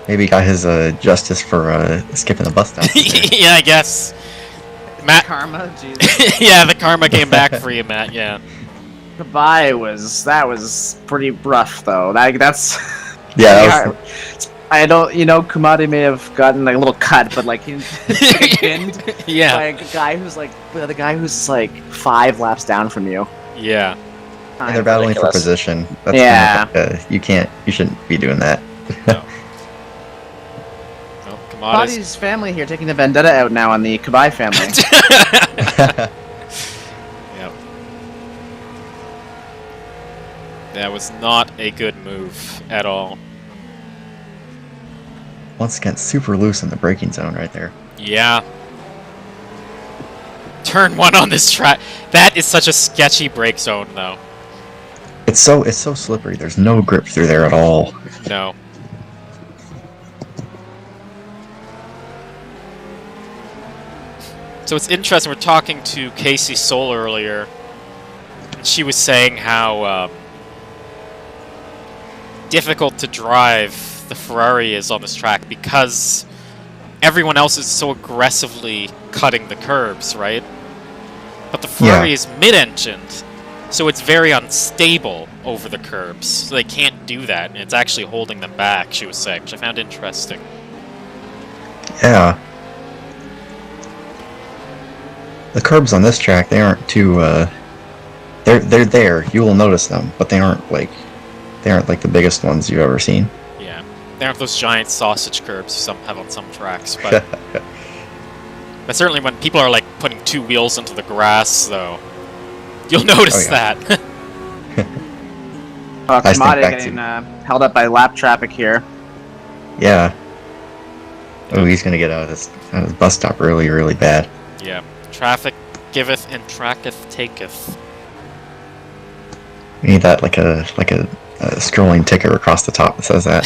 Maybe he got his justice for skipping the bus stop. Yeah, I guess. Matt. Karma, Jesus. Yeah, the karma came back for you, Matt. Yeah. Goodbye was pretty rough though. That's Yeah, that was, I don't, Kumade may have gotten like a little cut, but like he pinned Yeah. by a guy who's like 5 laps down from you. Yeah. and they're battling for position. That's Yeah. kind of, you shouldn't be doing that. No. Well, Kamadi's Kamade's family here taking the vendetta out now on the Kabai family. Yep. That was not a good move at all. Once again, super loose in the braking zone right there. Yeah. Turn 1 on this track. That is such a sketchy brake zone, though. It's so slippery. There's no grip through there at all. No. So it's interesting. We're talking to Casey Soul earlier, and she was saying how difficult to drive the Ferrari is on this track because everyone else is so aggressively cutting the curbs, right? But the Ferrari is mid-engined, so it's very unstable over the curbs. So they can't do that, and it's actually holding them back, she was saying, which I found interesting. Yeah. The curbs on this track, they aren't too they're there. You will notice them, but they aren't like the biggest ones you've ever seen. Yeah. They aren't those giant sausage curbs some have on some tracks, but but certainly when people are like putting 2 wheels into the grass, though, you'll notice that. I think Kamade back getting held up by lap traffic here. Yeah. Oh, he's gonna get out of this bus stop really, really bad. Yeah. Traffic giveth and tracketh taketh. We need that like a scrolling ticker across the top that says that.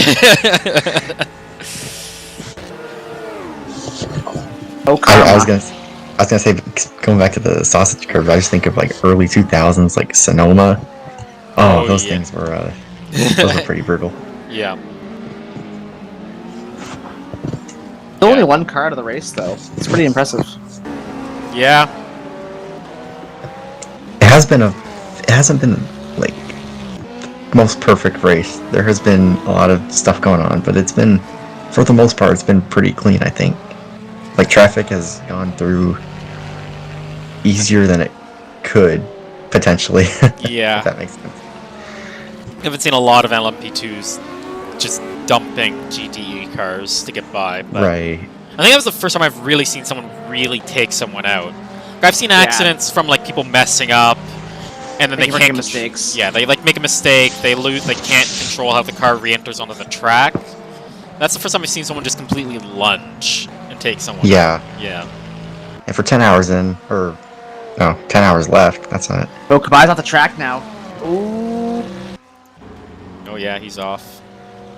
I was gonna say, going back to the sausage curve, I just think of like early 2000s, like Sonoma. Oh, those things were those were pretty brutal. Yeah. Only one car out of the race though. It's pretty impressive. Yeah. It hasn't been like most perfect race. There has been a lot of stuff going on, but it's been, for the most part, it's been pretty clean, I think. like traffic has gone through easier than it could potentially. Yeah. If that makes sense. I haven't seen a lot of LMP2s just dumping GTE cars to get by. But Right. I think that was the first time I've really seen someone really take someone out. I've seen accidents from like people messing up, and then they can't mistakes. Yeah, they like make a mistake. They lose. They can't control how the car re-enters onto the track. That's the first time I've seen someone just completely lunge and take someone. Yeah. out. Yeah. And for 10 hours in, or no, 10 hours left. That's not. Oh, Kabai's off the track now. Ooh. Oh yeah, he's off.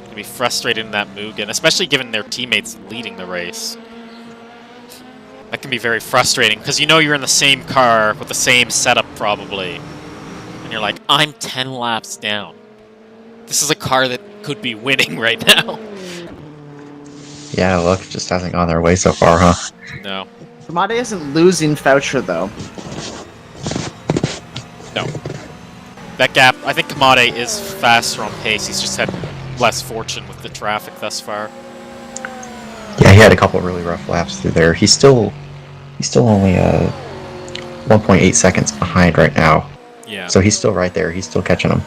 Gonna be frustrated in that Mugen, especially given their teammates leading the race. That can be very frustrating, because you know you're in the same car with the same setup probably. And you're like, I'm 10 laps down. This is a car that could be winning right now. Yeah, luck just hasn't gone their way so far, huh? No. Kamade isn't losing Foucher, though. No. That gap, I think Kamade is faster on pace. He's just had less fortune with the traffic thus far. Yeah, he had a couple really rough laps through there. He's still only 1.8 seconds behind right now. Yeah. So he's still right there. He's still catching him.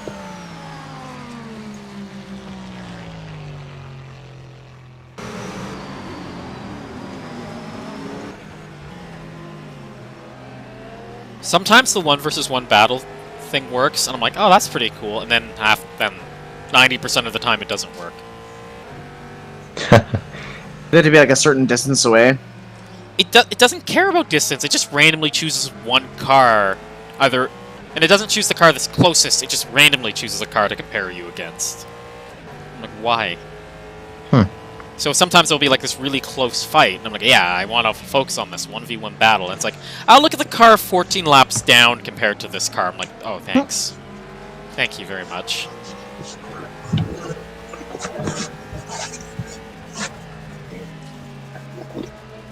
Sometimes the 1 versus 1 battle thing works, and I'm like, oh, that's pretty cool. And then 90% of the time it doesn't work. They had to be like a certain distance away. It doesn't care about distance. It just randomly chooses one car, and it doesn't choose the car that's closest. It just randomly chooses a car to compare you against. I'm like, why? So sometimes there'll be like this really close fight, and I'm like, yeah, I want to focus on this 1v1 battle. And it's like, oh, look at the car 14 laps down compared to this car. I'm like, oh, thanks. Thank you very much.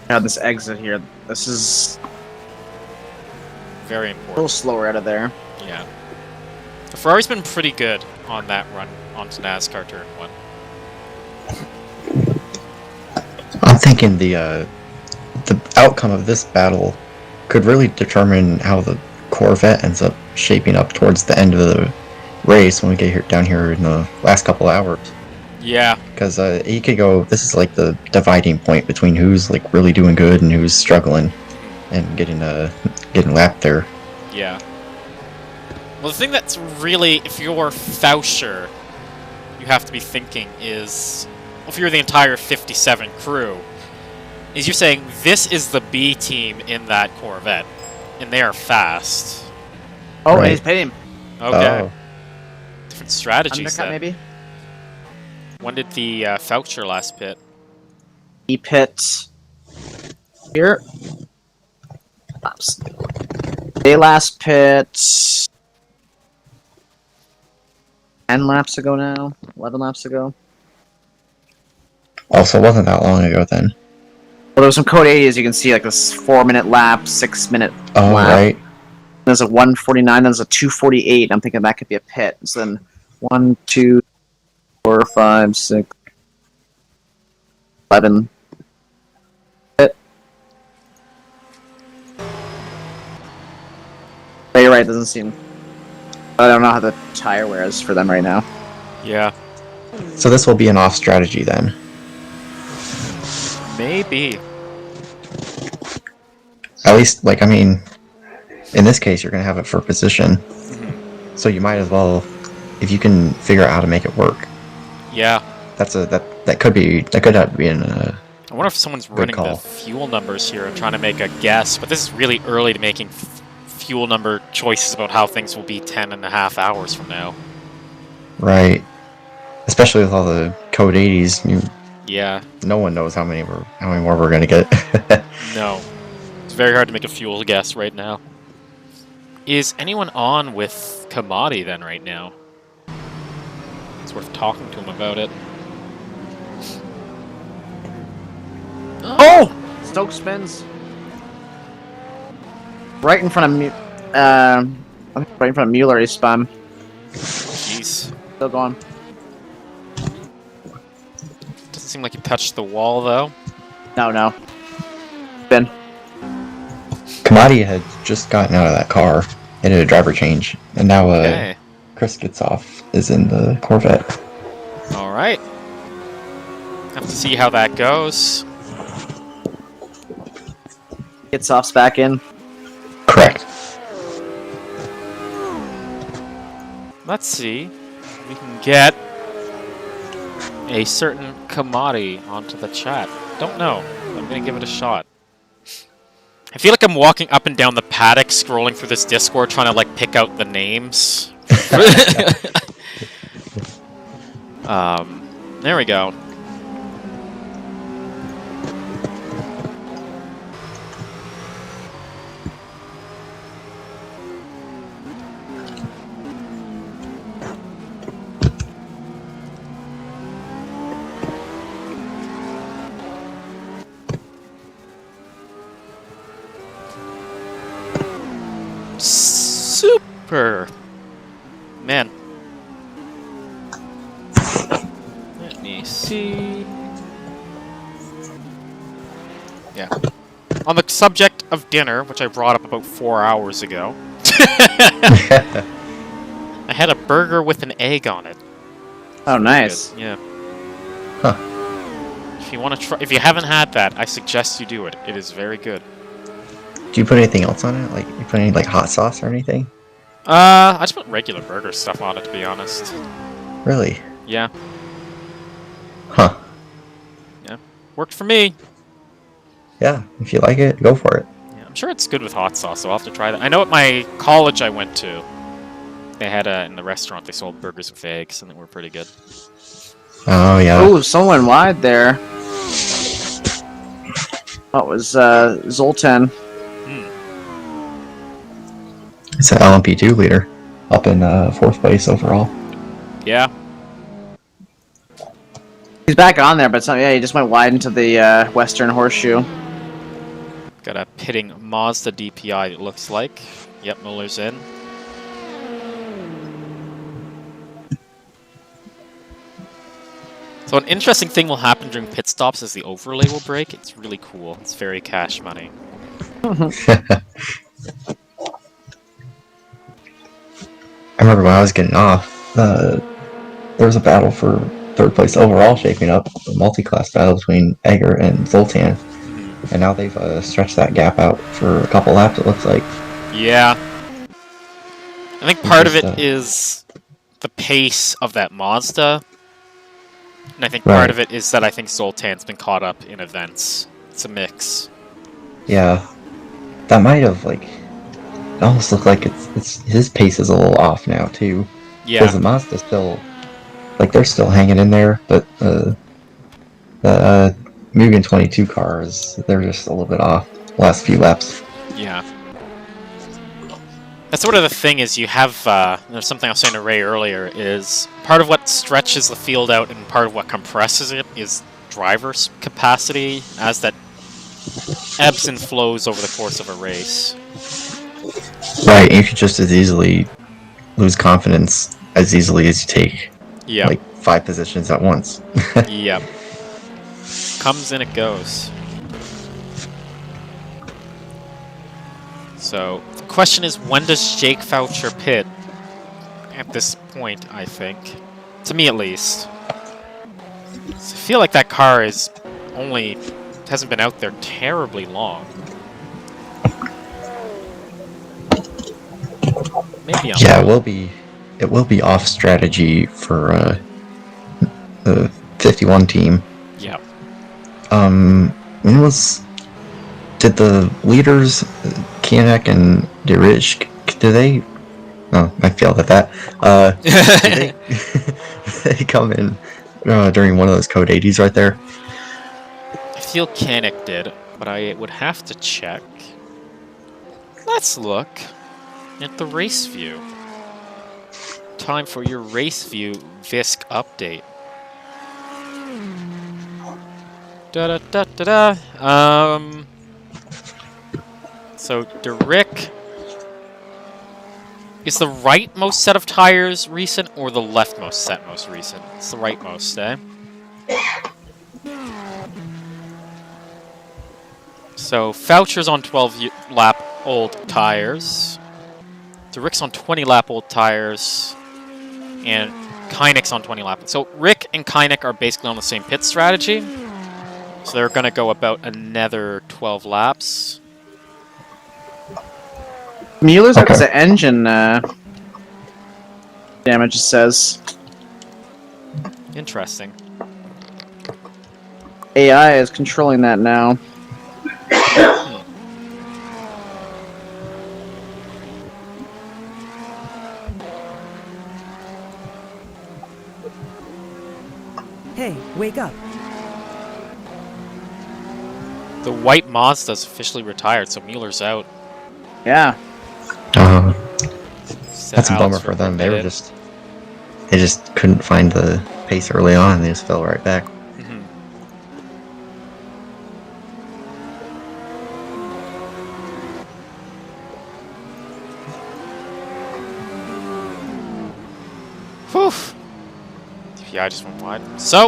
Yeah, this exit here. This is very a important. little slower out of there. Yeah. The Ferrari's been pretty good on that run onto NASCAR Turn 1. I'm thinking the outcome of this battle could really determine how the Corvette ends up shaping up towards the end of the race when we get down here in the last couple hours. Yeah. Because he could go. This is like the dividing point between who's like really doing good and who's struggling, and getting lapped there. Yeah. Well, the thing that's really, if you're Foucher, you have to be thinking is, if you're the entire 57 crew, is you're saying this is the B team in that Corvette, and they are fast. Oh, right. He's pitting. Okay. Oh. Different strategies Undercut, then. maybe? When did the Foucher last pit? He pit here. They last pit 10 laps ago now. 11 laps ago. Also, it wasn't that long ago then. Well, there was some code 80s. You can see like this 4-minute lap, 6-minute Oh, lap. right. There's a 149. There's a 248. I'm thinking that could be a pit. So then 1, 2, 4, 5, 6, 11. Pit. But you're right. Doesn't seem. I don't know how the tire wear is for them right now. Yeah. So this will be an off strategy then. Maybe. At least, like, I mean, in this case, you're going to have it for position. So you might as well, if you can figure out how to make it work. Yeah. That could have been a I wonder if someone's running call. the fuel numbers here and trying to make a guess, but this is really early to making fuel number choices about how things will be 10.5 hours from now. Right. Especially with all the code 80s, Yeah. no one knows how many more we're gonna get. No. It's very hard to make a fuel guess right now. Is anyone on with Kamadi then right now? It's worth talking to him about it. Oh! Stoke spins. Right in front of right in front of Mueller, he spun. Jeez. Still going. Doesn't seem like he touched the wall though. No. Ben. Kamadi had just gotten out of that car and did a driver change, and now Okay. Chris gets off is in the Corvette. All right. Have to see how that goes. Gets offs back in. Correct. Let's see if we can get a certain commodity onto the chat. Don't know. I'm gonna give it a shot. I feel like I'm walking up and down the paddock, scrolling through this Discord, trying to like pick out the names. There we go. Super! Man. Let me see. Yeah. On the subject of dinner, which I brought up about 4 hours ago, I had a burger with an egg on it. Oh, nice. Good. Yeah. Huh. If you want to try, if you haven't had that, I suggest you do it. It is very good. Do you put anything else on it? Like, you put any like hot sauce or anything? I just put regular burger stuff on it, to be honest. Really? Yeah. Huh. Yeah. Worked for me. Yeah, if you like it, go for it. Yeah, I'm sure it's good with hot sauce, so I'll have to try that. I know at my college I went to, they had in the restaurant, they sold burgers with eggs, and they were pretty good. Oh, yeah. Oh, someone wide there. That was Zoltan. It's an LMP2 leader, up in 4th place overall. Yeah. He's back on there, but yeah, he just went wide into the Western Horseshoe. Got a pitting Mazda DPI, it looks like. Yep, Miller's in. So an interesting thing will happen during pit stops is the overlay will break. It's really cool. It's very cash money. I remember when I was getting off, there was a battle for 3rd place overall shaping up, a multi-class battle between Egger and Zoltan. And now they've stretched that gap out for a couple laps, it looks like. Yeah. I think part of it is the pace of that Mazda. And I think part of it is that I think Zoltan's been caught up in events. It's a mix. Yeah. That might have, like... It almost looked like it's his pace is a little off now, too. Yeah. Because the Mazda still... Like, they're still hanging in there, but the Mugen 22 cars, they're just a little bit off the last few laps. Yeah. That's sort of the thing is you have, there's something I was saying to Ray earlier, is part of what stretches the field out and part of what compresses it is driver's capacity as that ebbs and flows over the course of a race. Right, you could just as easily lose confidence as easily as you take like 5 positions at once. Yep. Comes and it goes. So, the question is, when does Jake Foucher pit? At this point, I think. To me, at least. So I feel like that car is only... hasn't been out there terribly long. Maybe I'm Yeah, wrong. it will be off strategy for the 51 team. Yeah. Did the leaders, Kianek and Derich, did they... Oh, I failed at that. Did they come in during one of those code 80s right there? I feel Kanik did, but I would have to check. Let's look at the race view. Time for your race view VISC update. Da da da da da. So Derrick, is the rightmost set of tires recent or the leftmost set most recent? It's the rightmost, eh? So Foucher's on 12-lap old tires. Rick's on 20-lap old tires. And Kynek's on 20-lap. So Rick and Kynek are basically on the same pit strategy. So they're going to go about another 12 laps. Mueller's up as an engine damage, it says. Interesting. AI is controlling that now. Hey, wake up. The white Mazda's officially retired, so Mueller's out. Yeah. That's a bummer for them. They just couldn't find the pace early on, and they just fell right back. Whew. Yeah, I just went wide. So,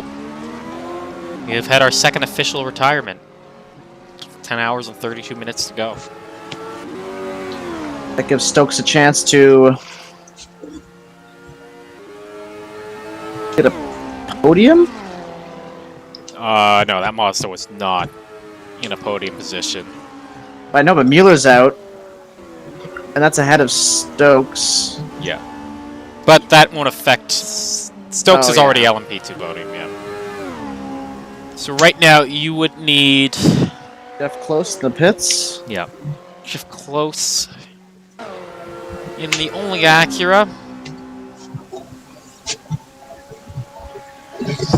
we have had our second official retirement. 10 hours and 32 minutes to go. That gives Stokes a chance to get a podium? No, that Mazda was not in a podium position. I know, but Mueller's out. And that's ahead of Stokes. Yeah. But that won't affect... Stokes is already LMP2 podium, yeah. So right now, you would need... Jeff Close in the pits? Yeah. Jeff Close in the only Acura.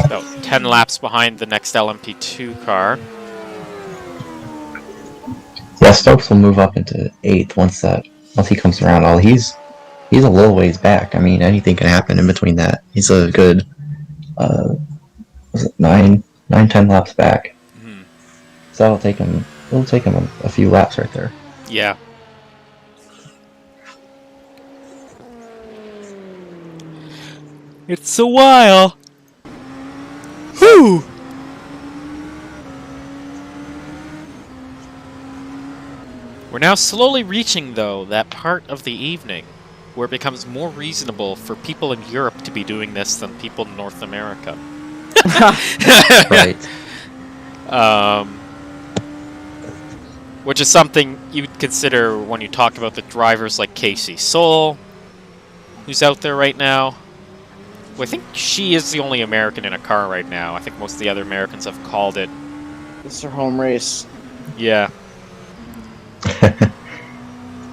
About 10 laps behind the next LMP2 car. Yeah, Stokes will move up into 8th once he comes around. He's a little ways back. I mean, anything can happen in between that. He's a good, was it 10 laps back. So it'll take him a few laps right there. Yeah. It's a while. Whew! We're now slowly reaching, though, that part of the evening where it becomes more reasonable for people in Europe to be doing this than people in North America. Right. Which is something you'd consider when you talk about the drivers like Casey Soul, who's out there right now. Well, I think she is the only American in a car right now. I think most of the other Americans have called it. It's their home race. Yeah.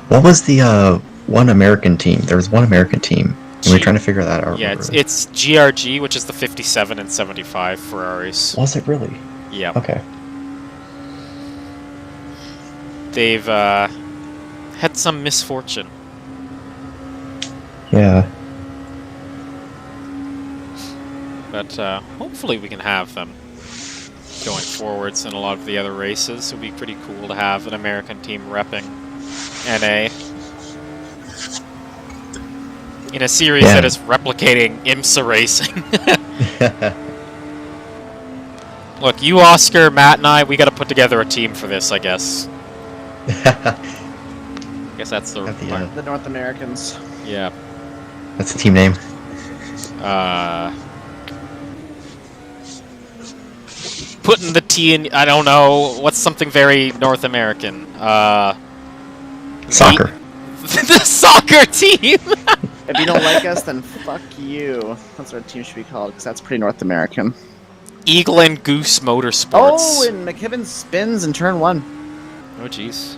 What was the one American team? There was one American team. And we're trying to figure that out. Yeah, it's GRG, which is the 57 and 75 Ferraris. Was it really? Yeah. Okay. They've had some misfortune. Yeah. But hopefully we can have them going forwards in a lot of the other races. It would be pretty cool to have an American team repping NA in a series that is replicating IMSA racing. Look, you, Oscar, Matt, and I, we got to put together a team for this, I guess. I guess that's the the North Americans. Yeah. That's the team name. Putting the T in, I don't know, what's something very North American? Soccer. The soccer team! If you don't like us, then fuck you. That's what our team should be called, because that's pretty North American. Eagle and Goose Motorsports. Oh, and McKibben spins in turn 1. Oh, jeez.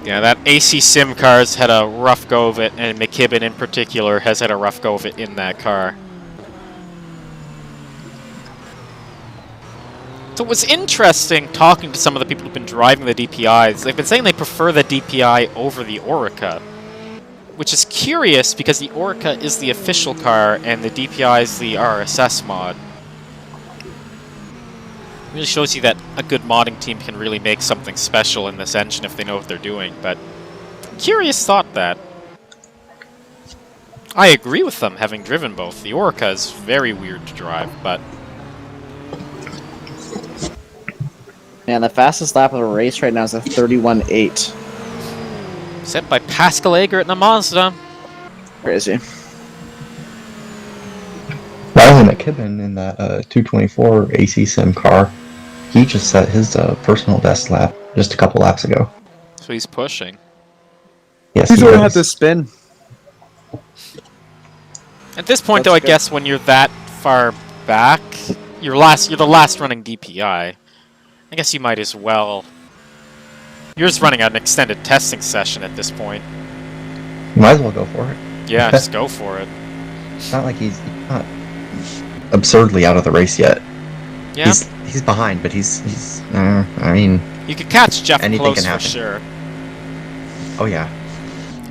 Yeah, that AC Sim car's had a rough go of it, and McKibben in particular has had a rough go of it in that car. So it was interesting talking to some of the people who've been driving the DPIs. They've been saying they prefer the DPI over the Orica, which is curious because the Orica is the official car and the DPI is the RSS mod. It really shows you that a good modding team can really make something special in this engine if they know what they're doing, but curious thought that. I agree with them, having driven both. The Orica is very weird to drive, but And the fastest lap of the race right now is a 31.8. Set by Pascal Eggert in a Mazda. Crazy. Riley McKibben in that 224 AC Sim car, he just set his personal best lap just a couple laps ago. So he's pushing. Yes, He's he gonna is. have to spin. At this point, That's though, I good. guess when you're that far back, you're the last running DPI. I guess you might as well. You're just running an extended testing session at this point. You might as well go for it. Yeah, just go for it. It's not like he's not absurdly out of the race yet. Yeah. He's behind, but he's. I mean, You could catch Jeff anything Close can for happen. sure. Oh yeah.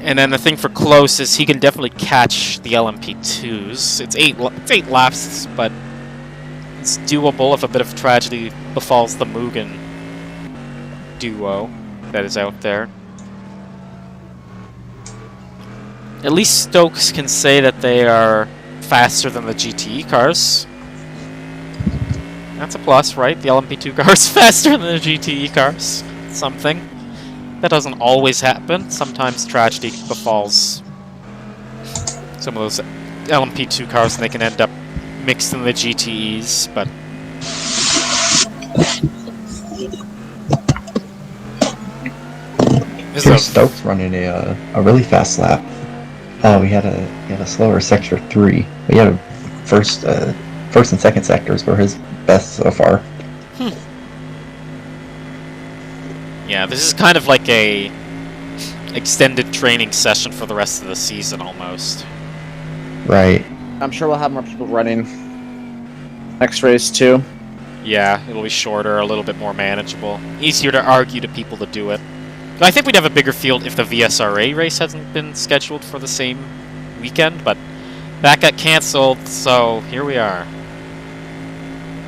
And then the thing for Close is he can definitely catch the LMP2s. It's eight laps, but it's doable if a bit of tragedy befalls the Mugen duo that is out there. At least Stokes can say that they are faster than the GTE cars. That's a plus, right? The LMP2 car is faster than the GTE cars. Something. That doesn't always happen. Sometimes tragedy befalls some of those LMP2 cars and they can end up mixed in the GTEs, but... Here's Stokes running a really fast lap. We had a slower sector 3. We had a first and second sectors were his best so far. Yeah, this is kind of like a extended training session for the rest of the season, almost. Right. I'm sure we'll have more people running next race too. Yeah, it'll be shorter, a little bit more manageable. Easier to argue to people to do it. I think we'd have a bigger field if the VSRA race hasn't been scheduled for the same weekend, but that got cancelled, so here we are.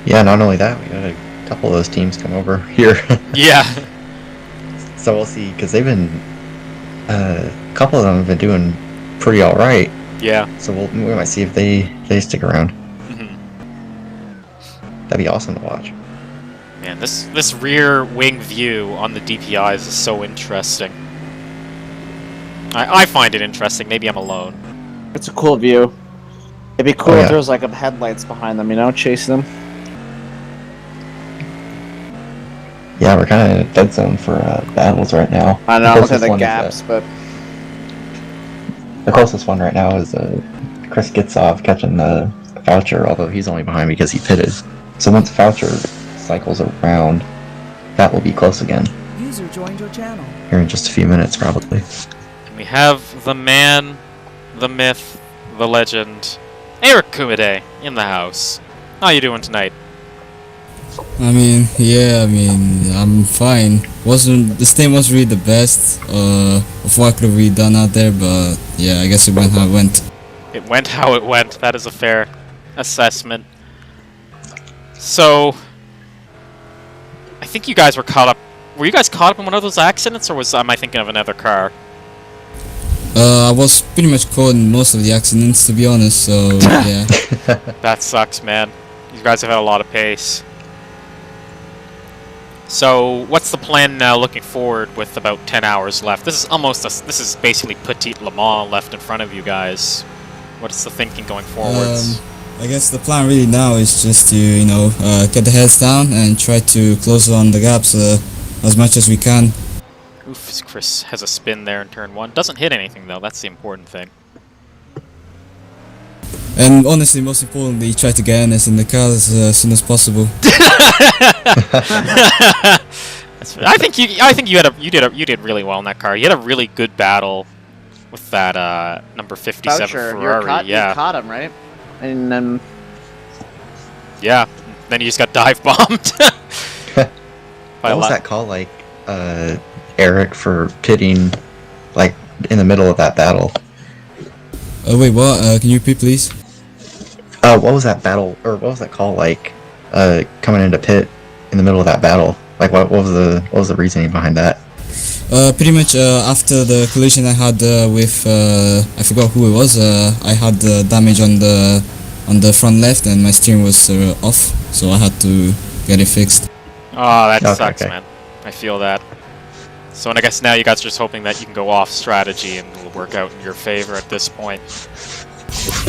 Yeah, not only that, we got a couple of those teams come over here. Yeah. So we'll see, because they've been, a couple of them have been doing pretty alright. Yeah. So we might see if they stick around. Mm-hmm. That'd be awesome to watch. Man, this rear wing view on the DPIs is so interesting. I find it interesting. Maybe I'm alone. It's a cool view. It'd be cool Oh, if yeah. there was like a headlights behind them, you know, chasing them. Yeah, we're kind of dead zone for battles right now. I know, look at closest the one is, gaps, but the closest one right now is Chris Gitzoff catching the Voucher, although he's only behind because he pitted. So once Voucher cycles around, that will be close again. User joined your channel. Here in just a few minutes, probably. And we have the man, the myth, the legend, Eric Kumide in the house. How you doing tonight? I'm fine. This team was really the best of what could have we done out there, but yeah, I guess it went how it went. It went how it went. That is a fair assessment. So, I think you guys were caught up. Were you guys caught up in one of those accidents, or am I thinking of another car? I was pretty much caught in most of the accidents, to be honest, so yeah. That sucks, man. You guys have had a lot of pace. So, what's the plan now looking forward with about 10 hours left? This is basically Petit Le Mans left in front of you guys. What's the thinking going forwards? I guess the plan really now is just to, get the heads down and try to close on the gaps as much as we can. Oof, Chris has a spin there in turn 1. Doesn't hit anything, though. That's the important thing. And honestly, most importantly, try to get Ernest in the car as soon as possible. I think you did really well in that car. You had a really good battle with that number 57 Voucher, Ferrari. you caught him, right? And then yeah, then you just got dive bombed. What was that call like, Eric, for pitting, like, in the middle of that battle? Wait, what? Can you repeat, please? What was that battle, or what was that call like, coming into pit in the middle of that battle? Like, what was the reasoning behind that? Pretty much after the collision I had with I forgot who it was. I had damage on the front left, and my steering was off, so I had to get it fixed. Oh, that Okay, sucks, okay. man. I feel that. So, and I guess now you guys are just hoping that you can go off strategy and it'll work out in your favor at this point.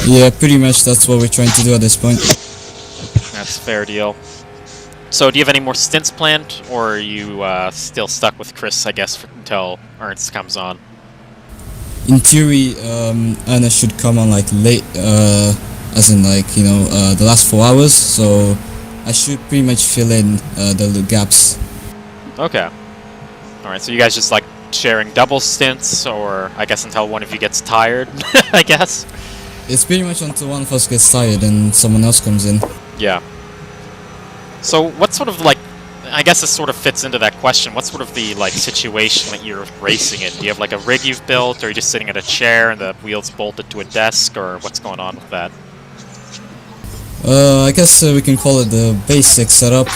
Yeah, pretty much that's what we're trying to do at this point. That's a fair deal. So, do you have any more stints planned, or are you still stuck with Chris, I guess, until Ernst comes on? In theory, Anna should come on like late, as in like, you know, the last 4 hours, so I should pretty much fill in the gaps. Okay. Alright, so you guys just like sharing double stints, or I guess until one of you gets tired, I guess? It's pretty much until one of us gets tired and someone else comes in. Yeah. So what sort of like, I guess this sort of fits into that question, what sort of the like situation that you're racing in? Do you have like a rig you've built, or are you just sitting at a chair and the wheels bolted to a desk, or what's going on with that? I guess we can call it the basic setup.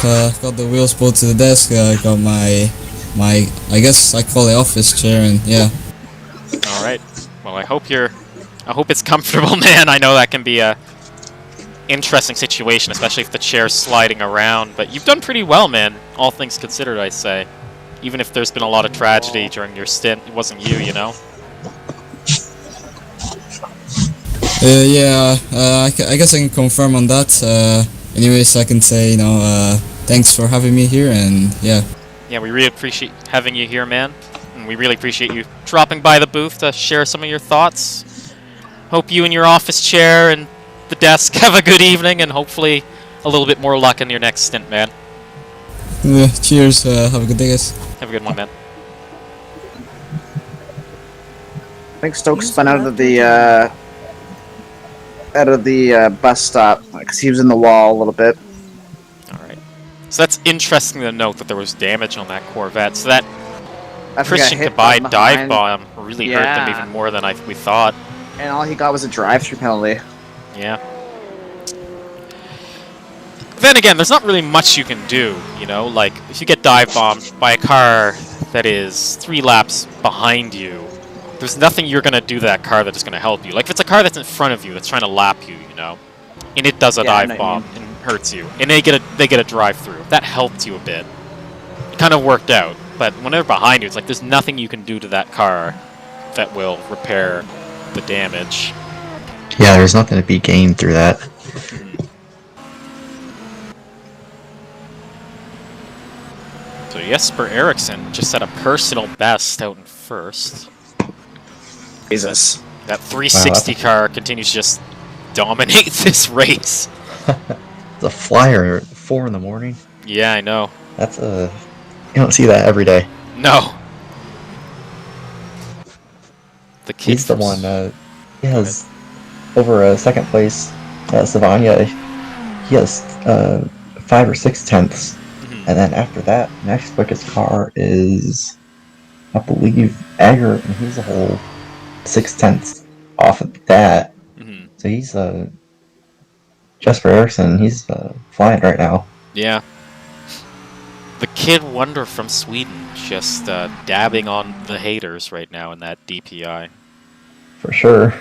Got the wheels bolted to the desk, got my, I guess I call it office chair, and yeah. Alright. Well, I hope it's comfortable, man. I know that can be a interesting situation, especially if the chair's sliding around, but you've done pretty well, man, all things considered, I say. Even if there's been a lot of tragedy during your stint, it wasn't you, you know? Yeah, I guess I can confirm on that. Anyways, I can say, you know, thanks for having me here, and yeah. Yeah, we really appreciate having you here, man. And we really appreciate you dropping by the booth to share some of your thoughts. Hope you and your office chair and the desk have a good evening, and hopefully a little bit more luck in your next stint, man. Cheers, have a good day, guys. Have a good one, man. I think Stokes spun out of the bus stop because he was in the wall a little bit. Alright. So that's interesting to note that there was damage on that Corvette. So that I think Christian I hit Goodbye from dive behind. bomb really hurt them Yeah. even more than we thought. And all he got was a drive-through penalty. Yeah. Then again, there's not really much you can do, you know? Like, if you get dive bombed by a car that is 3 laps behind you, there's nothing you're going to do to that car that is going to help you. Like, if it's a car that's in front of you that's trying to lap you, you know? And it does a Yeah, I know dive what you bomb and hurts you. And they get a drive-through. That helped you a bit. It kind of worked out. But when they're behind you, it's like there's nothing you can do to that car that will repair the damage. Yeah, there's nothing to be gained through that. So Jesper Eriksson just set a personal best out in first. Jesus. That 360 car continues to just dominate this race. It's a flyer at 4 in the morning. Yeah, I know. That's a... You don't see that every day. No. The kid He's the one, he has over a second place, Savanya. He has 5 or 6 tenths. And then after that, next quickest car is, I believe, Agger, and he's a whole 6 tenths off of that. So he's Jesper Eriksson. He's flying right now. Yeah. The Kid Wonder from Sweden just dabbing on the haters right now in that DPI. For sure.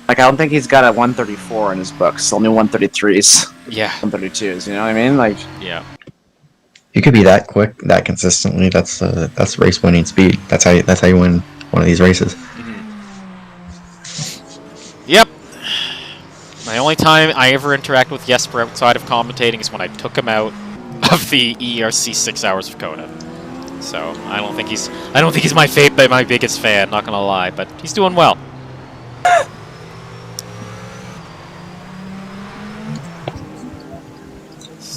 Like, I don't think he's got a 134 in his books. Only 133s. Yeah. 132s. You know what I mean? Like. Yeah. You could be that quick, that consistently. That's race winning speed. That's how you win one of these races. Yep. My only time I ever interact with Jesper outside of commentating is when I took him out of the ERC 6 Hours of Kona. So I don't think he's my biggest fan. Not gonna lie, but he's doing well.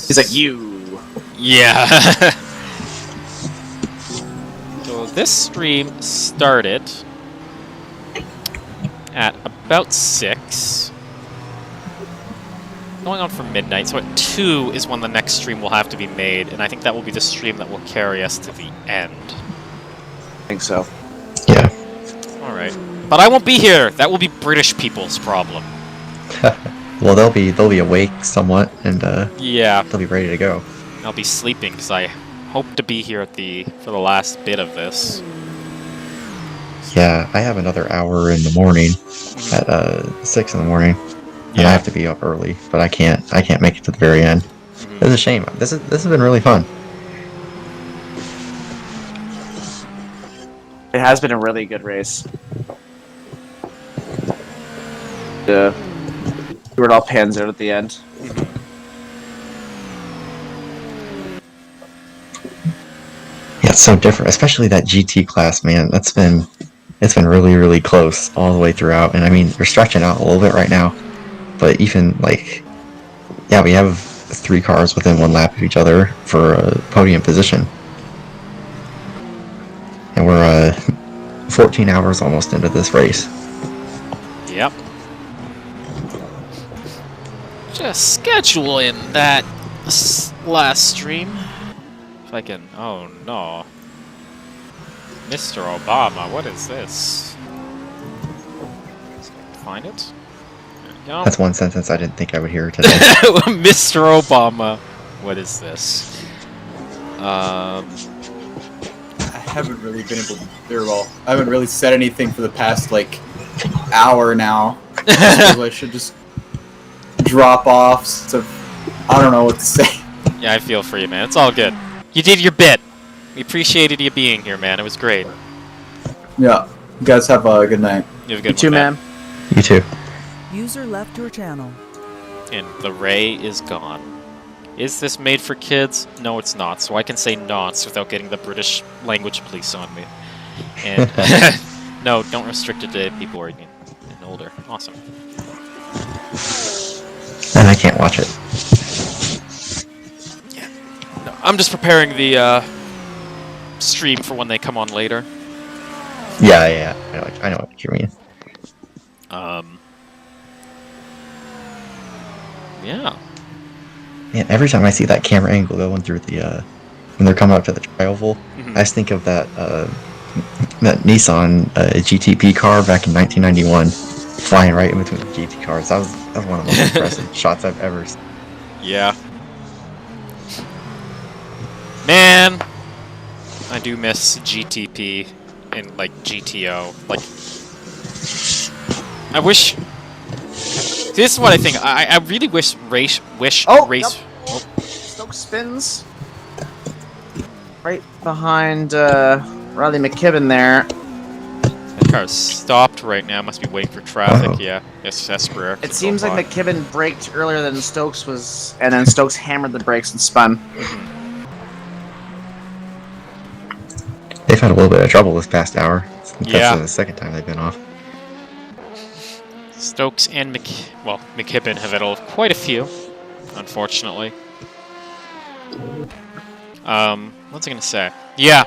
He's like, you. Yeah. So this stream started at about 6. Going on from midnight, so at 2 is when the next stream will have to be made, and I think that will be the stream that will carry us to the end. I think so. Yeah. Alright. But I won't be here! That will be British people's problem. Well, they'll be awake somewhat, and Yeah. they'll be ready to go. I'll be sleeping, because I hope to be here for the last bit of this. Yeah, I have another hour in the morning at 6 in the morning. and I have to be up early, but I can't make it to the very end. It's a shame. This has been really fun. It has been a really good race. Yeah. Where it all pans out at the end. Yeah, it's so different, especially that GT class, man. It's been really, really close all the way throughout. And I mean, we're stretching out a little bit right now, but even like, yeah, we have 3 cars within 1 lap of each other for a podium position, and we're 14 hours almost into this race. Yep. Just schedule in that last stream. If I can. Oh no. Mr. Obama, what is this? Find it? There we go. That's one sentence I didn't think I would hear today. Mr. Obama, what is this? I haven't really been able to very well. I haven't really said anything for the past like hour now. So I should just drop off. So I don't know what to say. Yeah, I feel for you, man. It's all good. You did your bit. We appreciated you being here, man. It was great. Yeah. You guys have a good night. You have a good You too, one, man. You too. User left your channel. And the Ray is gone. Is this made for kids? No, it's not. So I can say not without getting the British language police on me. And no, don't restrict it to people who are and older. Awesome. And I can't watch it. No, I'm just preparing the stream for when they come on later. Yeah. I know what you mean. Yeah. Man, every time I see that camera angle going through the when they're coming up to the tri-oval, I just think of that Nissan GTP car back in 1991, flying right in between the GT cars. That was one of the most impressive shots I've ever seen. Yeah. Man, I do miss GTP and like GTO. Like, I wish. This is what I think. I really wish race. Yep. Oh. Stokes spins. Right behind Riley McKibben there. That car's stopped right now. Must be waiting for traffic. Uh-oh. Yeah. Yes, Esper. It seems like McKibben braked earlier than Stokes was, and then Stokes hammered the brakes and spun. They've had a little bit of trouble this past hour. Yeah. That's the second time they've been off. Stokes and McKibben have had quite a few, unfortunately. What's I gonna say? Yeah,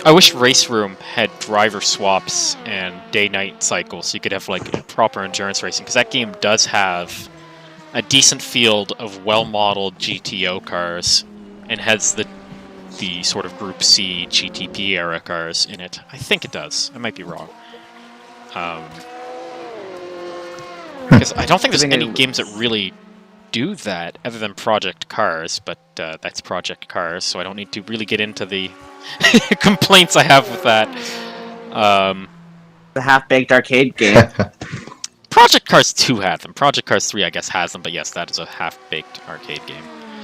I wish Race Room had driver swaps and day-night cycles, so you could have like proper endurance racing. Because that game does have a decent field of well-modeled GTO cars, and has the sort of Group C GTP era cars in it. I think it does. I might be wrong. Because I don't think there's any games that really do that other than Project Cars, but that's Project Cars, so I don't need to really get into the complaints I have with that. The half-baked arcade game. Project Cars 2 had them. Project Cars 3, I guess, has them, but yes, that is a half-baked arcade game.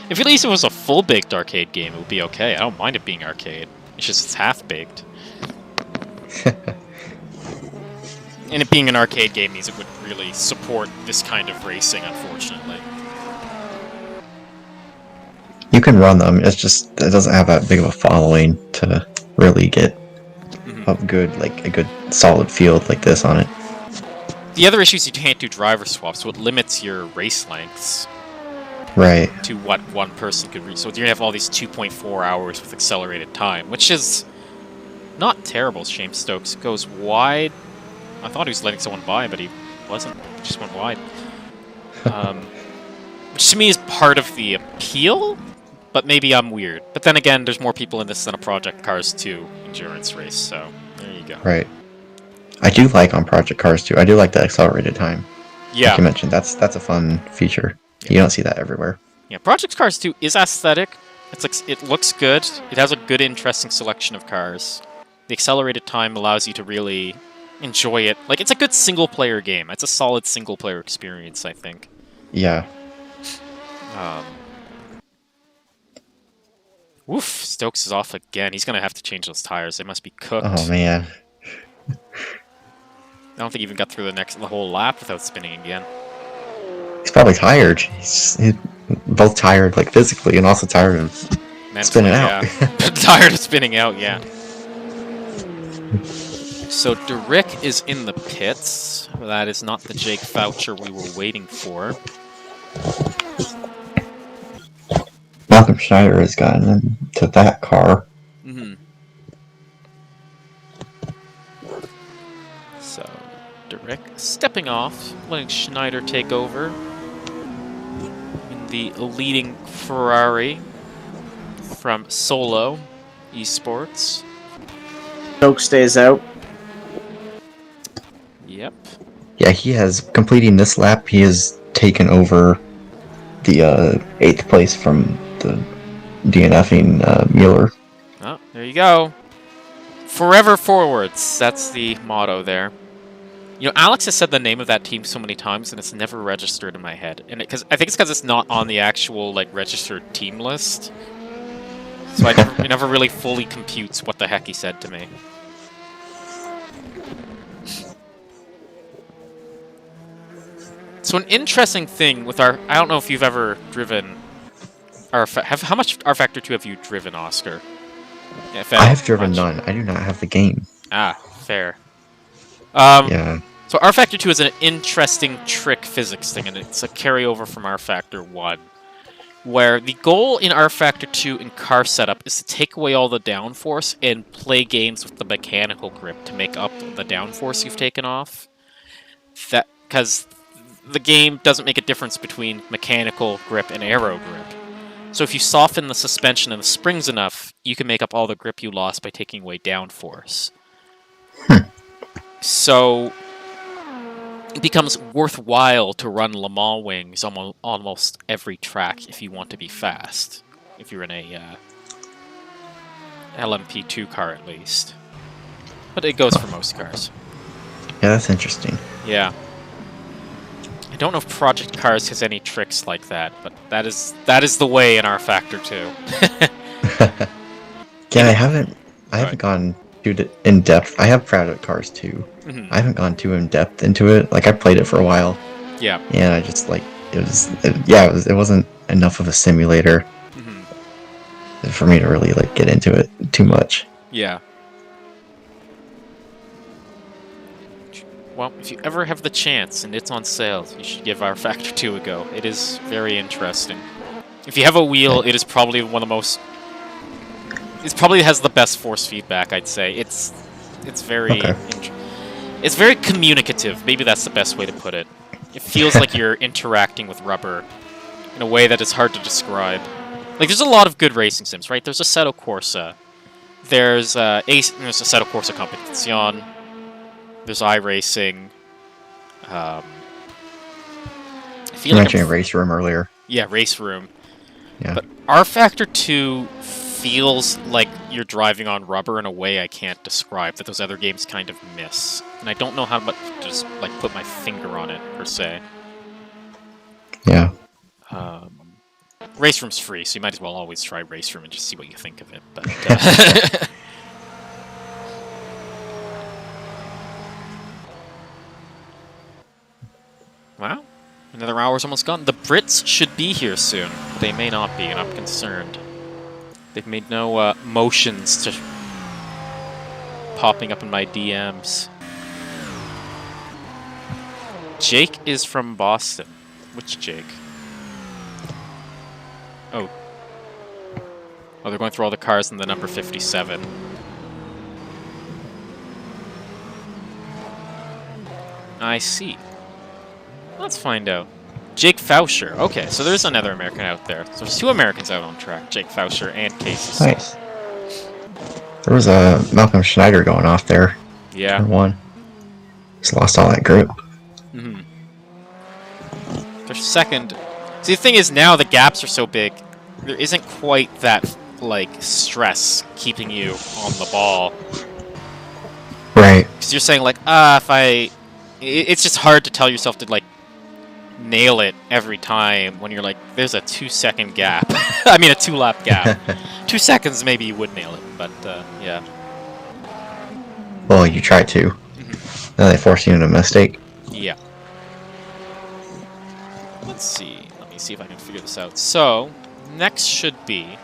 If at least it was a full-baked arcade game, it would be okay. I don't mind it being arcade. It's just it's half-baked. And it being an arcade game means it would really support this kind of racing, unfortunately. You can run them, it's just it doesn't have that big of a following to really get a good solid field like this on it. The other issue is you can't do driver swaps, so it limits your race lengths. Right. To what one person could reach. So you're going to have all these 2.4 hours with accelerated time, which is not terrible. Shame Stokes goes wide. I thought he was letting someone by, but he wasn't. He just went wide. Which to me is part of the appeal, but maybe I'm weird. But then again, there's more people in this than a Project Cars 2 endurance race, so there you go. Right. I do like on Project Cars 2, I do like the accelerated time. Yeah. Like you mentioned, that's a fun feature. Yeah. You don't see that everywhere. Yeah, Project Cars 2 is aesthetic. It's like it looks good. It has a good, interesting selection of cars. The accelerated time allows you to really enjoy it. Like, it's a good single-player game. It's a solid single-player experience, I think. Yeah. Woof, Stokes is off again. He's going to have to change those tires. They must be cooked. Oh man. I don't think he even got through the whole lap without spinning again. He's probably tired. He's both tired, like physically, and also tired of spinning out. Yeah. Tired of spinning out, yeah. So Derrick is in the pits. That is not the Jake Foucher we were waiting for. Malcolm Schneider has gotten into that car. Mm-hmm. So Derrick stepping off, letting Schneider take over in the leading Ferrari from Solo Esports. Stokes stays out. Yep. Yeah, he has, completing this lap, he has taken over the 8th place from the DNFing Mueller. Oh, there you go. Forever forwards. That's the motto there. You know, Alex has said the name of that team so many times, and it's never registered in my head. And I think it's because it's not on the actual like registered team list. So it never really fully computes what the heck he said to me. So an interesting thing with I don't know if you've ever driven how much R Factor 2 have you driven, Oscar? If I have driven none. I do not have the game. Ah, fair. Yeah. So R Factor 2 is an interesting trick physics thing, and it's a carryover from R Factor 1, where the goal in R Factor 2 in car setup is to take away all the downforce and play games with the mechanical grip to make up the downforce you've taken off. Because the game doesn't make a difference between mechanical grip and aero grip. So if you soften the suspension and the springs enough, you can make up all the grip you lost by taking away downforce. So it becomes worthwhile to run Le Mans wings on almost every track if you want to be fast. If you're in a LMP2 car at least. But it goes for most cars. Yeah, that's interesting. Yeah. I don't know if Project Cars has any tricks like that, but that is the way in R Factor 2. Yeah, I haven't gone too in depth. I have Project Cars 2. Mm-hmm. I haven't gone too in depth into it. Like I played it for a while. Yeah. And I just like it wasn't enough of a simulator for me to really like get into it too much. Yeah. Well, if you ever have the chance and it's on sale, you should give R Factor 2 a go. It is very interesting. If you have a wheel, it is probably one of the most... It probably has the best force feedback, I'd say. It's very... Okay. It's very communicative. Maybe that's the best way to put it. It feels like you're interacting with rubber in a way that is hard to describe. Like, there's a lot of good racing sims, right? There's Assetto Corsa. There's Assetto Corsa Competizione. There's iRacing. You mentioned Race Room earlier. Yeah, Race Room. Yeah. But R Factor 2 feels like you're driving on rubber in a way I can't describe, that those other games kind of miss. And I don't know how much to just like put my finger on it, per se. Yeah. Race Room's free, so you might as well always try Race Room and just see what you think of it. But wow, another hour's almost gone. The Brits should be here soon. They may not be, and I'm concerned. They've made no motions to popping up in my DMs. Jake is from Boston. Which Jake? Oh. Oh, they're going through all the cars in the number 57. I see. Let's find out. Jake Foucher. Okay, so there's another American out there. So there's two Americans out on track. Jake Foucher and Casey. Nice. There was a Malcolm Schneider going off there. Yeah. One. He's lost all that grip. Mm-hmm. They're second. See, the thing is now the gaps are so big, there isn't quite that, like, stress keeping you on the ball. Right. Because you're saying, like, if I... It's just hard to tell yourself to, like, nail it every time when you're like, there's a 2-second gap. I mean, a 2-lap gap. 2 seconds maybe you would nail it, but yeah. Well, you try to. Then they force you into a mistake. Yeah. Let's see. Let me see if I can figure this out. So, next should be,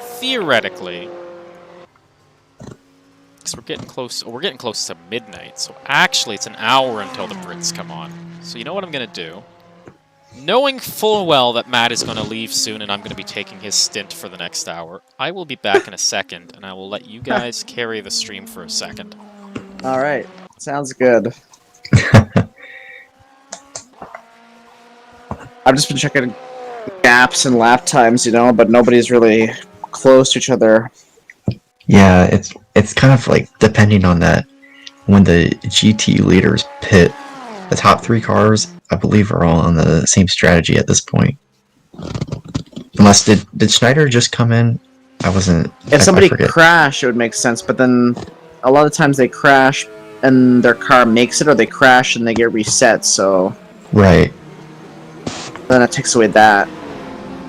theoretically, because we're getting close to midnight, so actually it's an hour until the Brits come on. So you know what I'm going to do? Knowing full well that Matt is going to leave soon and I'm going to be taking his stint for the next hour, I will be back in a second, and I will let you guys carry the stream for a second. Alright, sounds good. I've just been checking gaps and lap times, you know, but nobody's really close to each other. Yeah, it's kind of like depending on that. When the GT leaders pit, the top 3 cars, I believe, are all on the same strategy at this point. Unless did Schneider just come in? I wasn't. If somebody crashed, it would make sense, but then a lot of times they crash and their car makes it, or they crash and they get reset, so... Right. Then it takes away that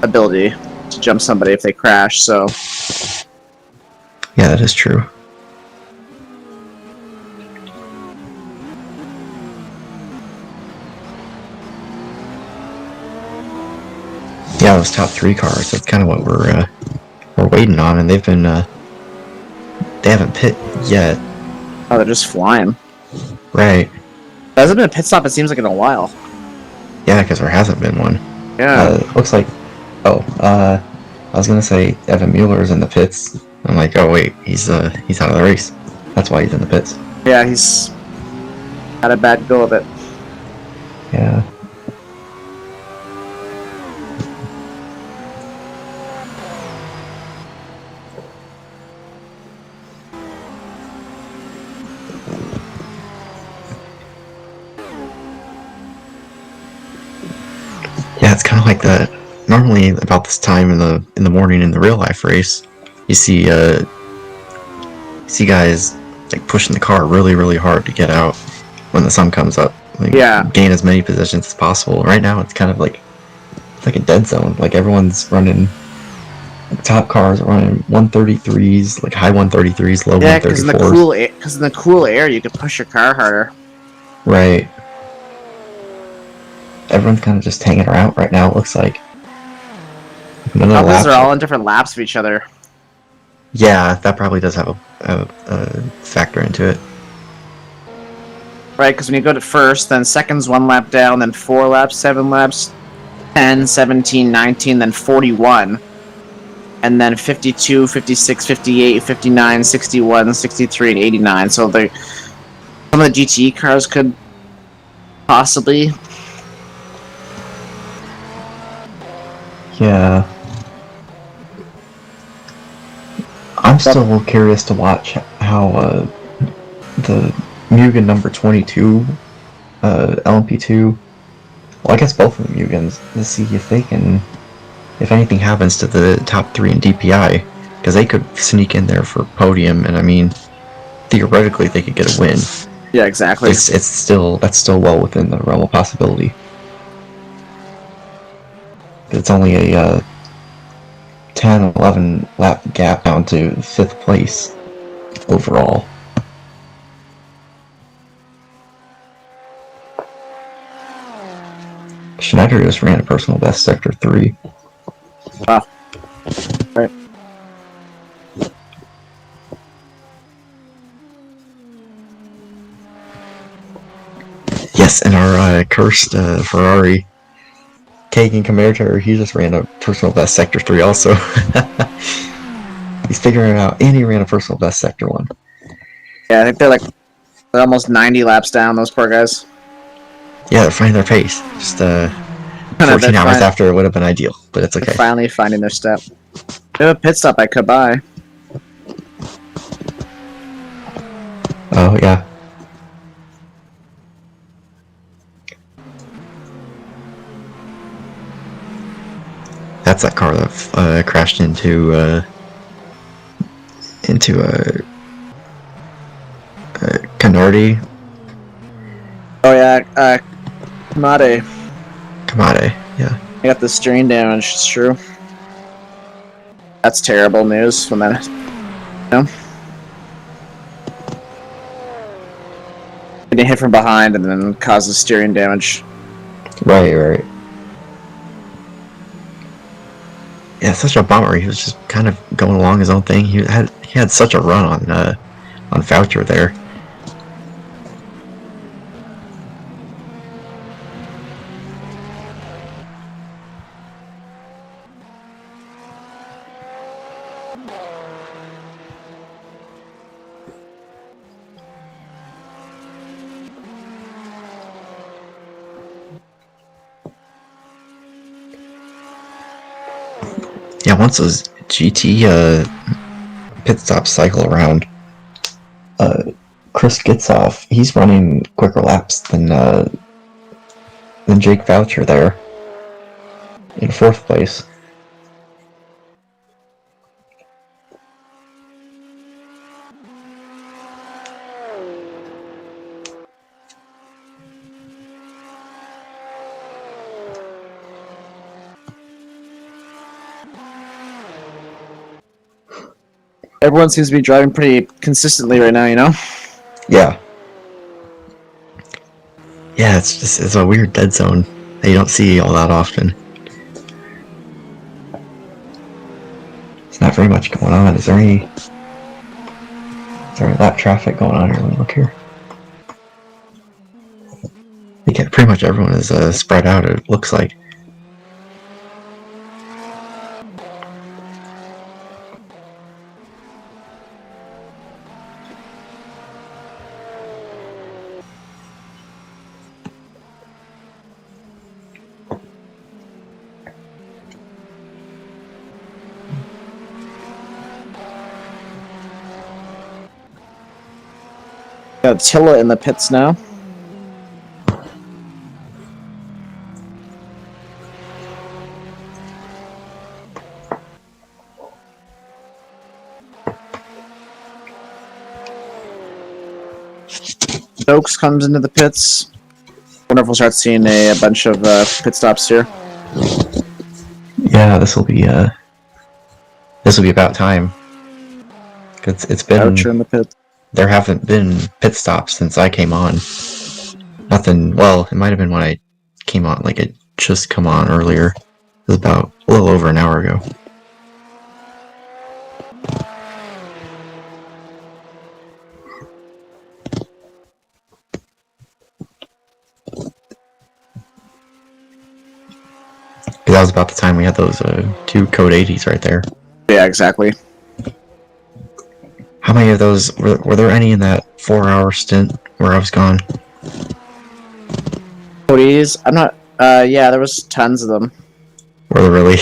ability to jump somebody if they crash, so... Yeah, that is true. Yeah, those top 3 cars, that's kind of what we're waiting on, and they've been, they haven't pit yet. Oh, they're just flying. Right. There hasn't been a pit stop, it seems like, in a while. Yeah, because there hasn't been one. Yeah. Looks like... Oh, I was gonna say Evan Mueller's in the pits. I'm like, oh wait, he's out of the race. That's why he's in the pits. Yeah, he's had a bad go of it. Yeah. Yeah, it's kind of like that. Normally, about this time in the morning in the real life race, you see guys like pushing the car really, really hard to get out when the sun comes up. Like, yeah. Gain as many positions as possible. Right now, it's kind of like a dead zone. Like everyone's running. Top cars are running 133s, like high 133s, low 134s. Yeah, because in the cool air, you can push your car harder. Right. Everyone's kind of just hanging around right now. It looks like. Those are all in different laps of each other. Yeah, that probably does have a factor into it. Right, because when you go to first, then second's 1 lap down, then 4 laps, 7 laps, 10, 17, 19, then 41. And then 52, 56, 58, 59, 61, 63, and 89. So some of the GTE cars could possibly... Yeah. I'm still curious to watch how the Mugen number 22, LMP2, well, I guess both of the Mugens, to see if they can, if anything happens to the top 3 in DPI, because they could sneak in there for podium, and I mean, theoretically they could get a win. Yeah, exactly. That's still well within the realm of possibility. It's only a 10, 11 lap gap down to 5th place overall. Schneider just ran a personal best sector 3. Wow. Right. Yes, and our cursed Ferrari Kagan Commander, he just ran a personal best sector 3 also. He's figuring it out, and he ran a personal best sector 1. Yeah, I think they're almost 90 laps down, those poor guys. Yeah, they're finding their pace. Just 14 hours after it would have been ideal, but it's okay. They're finally finding their step. They have a pit stop I could buy. Oh, yeah. That's that car that crashed into Canardi. Oh yeah, Kamade. Kamade, yeah. I got the strain damage, it's true. That's terrible news when that. No? Getting hit from behind and then causes steering damage. Right. Yeah, such a bummer. He was just kind of going along his own thing. He had such a run on Voucher there. Yeah, once those GT pit stops cycle around, Chris gets off. He's running quicker laps than Jake Voucher there in 4th place. Everyone seems to be driving pretty consistently right now, you know? Yeah. Yeah, it's a weird dead zone that you don't see all that often. There's not very much going on. Is there any lap traffic going on here? Let me look here. I think pretty much everyone is spread out, it looks like. Got Tilla in the pits now. Stokes comes into the pits. Wonder if we'll start seeing a bunch of pit stops here. Yeah, this will be about time. It's been Voucher in the pit. There haven't been pit stops since I came on. Nothing. Well, it might have been when I came on. Like it just come on earlier. It was about a little over an hour ago. That was about the time we had those 2 Code 80s right there. Yeah, exactly. How many of those were there any in that 4-hour stint where I was gone? Cody's? I'm not. Yeah, there was tons of them. Were there really?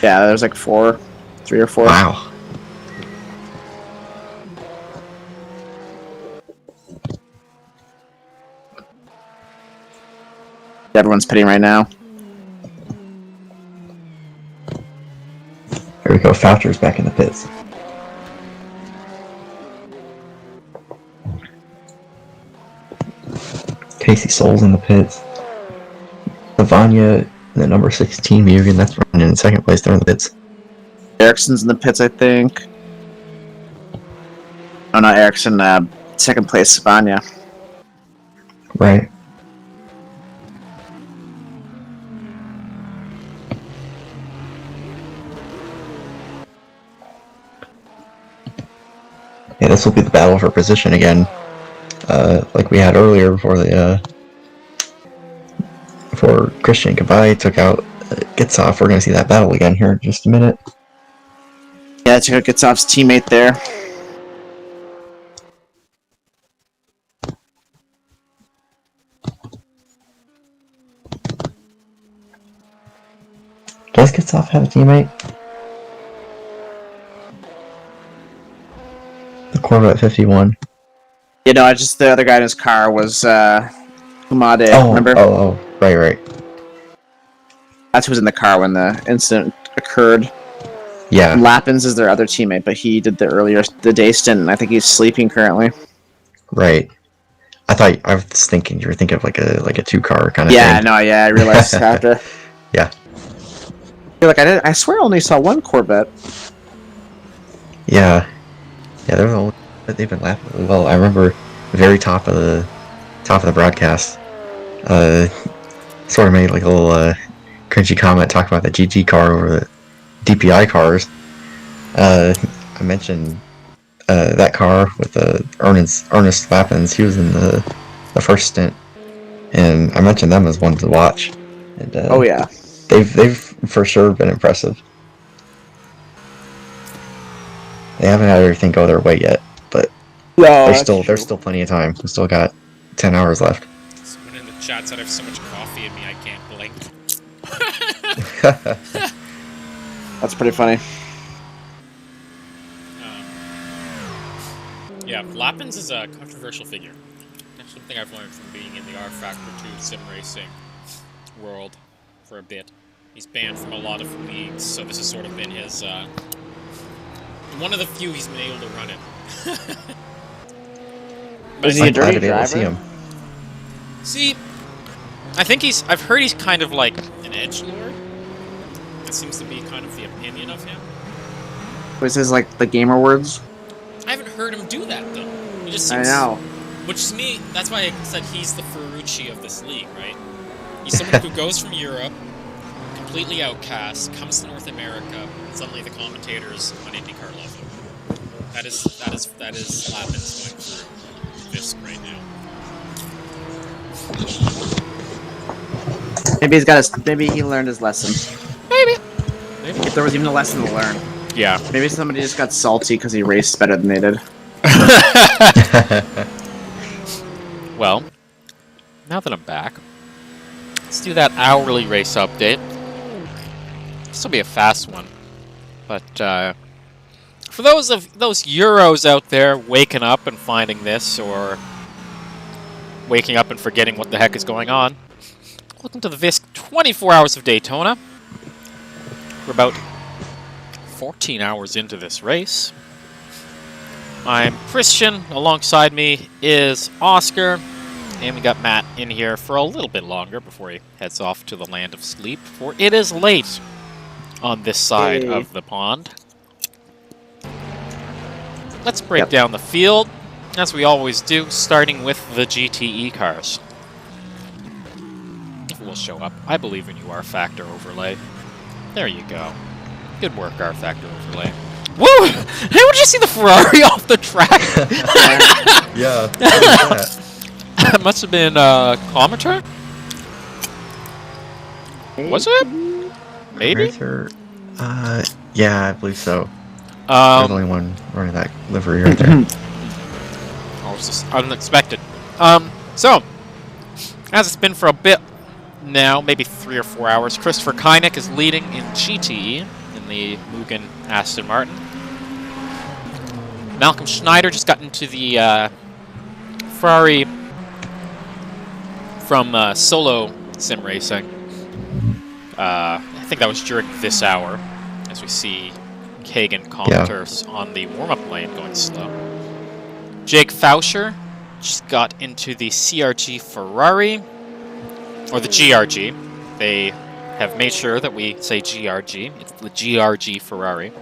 Yeah, there was like 3 or 4. Wow. Everyone's pitting right now. Here we go. Voucher's back in the pits. Casey Soul's in the pits. Lavanya and the number 16 Mugen, that's running in 2nd place. They're in the pits. Ericsson's in the pits, I think. Oh, not Ericsson. 2nd place, Savanya. Right. Yeah, this will be the battle for position again. Like we had earlier before before Christian Kabai took out Gitsoff. We're going to see that battle again here in just a minute. Yeah, check out Gitsoff's teammate there. Does Gitsoff have a teammate? The Corvette 51. You know, just the other guy in his car was Kumade, remember? Oh, right. That's who was in the car when the incident occurred. Yeah. Lappins is their other teammate, but he did the day stint, and I think he's sleeping currently. Right. I was thinking you were thinking of like a 2-car kind of Yeah, thing. no, yeah, I realized after. Yeah. You're like, I swear I only saw one Corvette. Yeah. Yeah, they're the only but they've been laughing really well. I remember the very top of the broadcast. Sort of made like a little cringy comment talking about the GT car over the DPI cars. I mentioned that car with Ernest Lappins. He was in the first stint, and I mentioned them as one to watch. And, Oh yeah, they've for sure been impressive. They haven't had everything go their way yet, but there's still plenty of time. We still got 10 hours left. Someone in the chat said I have so much coffee in me I can't blink. that's pretty funny. Yeah, Lappins is a controversial figure. That's something I've learned from being in the R Factor 2 sim racing world for a bit. He's banned from a lot of leagues, so this has sort of been his, one of the few he's been able to run it. Is he a dirty driver? See, I think I've heard he's kind of like an edgelord. That seems to be kind of the opinion of him. Was his like the gamer words? I haven't heard him do that though. He just seems, I know. Which to me, that's why I said he's the Ferrucci of this league, right? He's someone who goes from Europe, completely outcast, comes to North America, and suddenly the commentators on IndyCar love him. That is Lappins going through this right now. Maybe he learned his lesson. Maybe. If there was even a lesson to learn. Yeah. Maybe somebody just got salty because he raced better than they did. Well, now that I'm back, let's do that hourly race update. This will be a fast one, but for those Euros out there waking up and finding this, or waking up and forgetting what the heck is going on, welcome to the VISC 24 Hours of Daytona. We're about 14 hours into this race. I'm Christian, alongside me is Oscar, and we got Matt in here for a little bit longer before he heads off to the land of sleep, for it is late on this side of the pond. Let's break down the field, as we always do, starting with the GTE cars. If it will show up, I believe in you, R-Factor Overlay. There you go. Good work, R-Factor Overlay. Woo! Hey, would you see the Ferrari off the track? Yeah. That must have been Cometer? Was it? Maybe? Yeah, I believe so. You're the only one running that livery right there. Oh, it's just unexpected. So, as it's been for a bit now, maybe 3 or 4 hours, Christopher Kynick is leading in GTE in the Mugen Aston Martin. Malcolm Schneider just got into the Ferrari from Solo Sim Racing. I think that was during this hour, as we see Kagan commenters on the warm-up lane going slow. Jake Fauscher just got into the CRG Ferrari, or the GRG. They have made sure that we say GRG. It's the GRG Ferrari.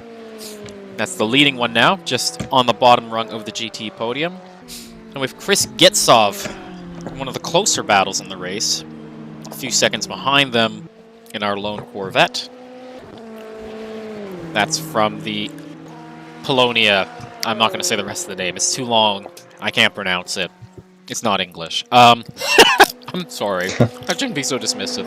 That's the leading one now, just on the bottom rung of the GT podium. And with Chris Getsov, one of the closer battles in the race, a few seconds behind them in our lone Corvette. That's from the Polonia. I'm not going to say the rest of the name. It's too long. I can't pronounce it. It's not English. I'm sorry. I shouldn't be so dismissive.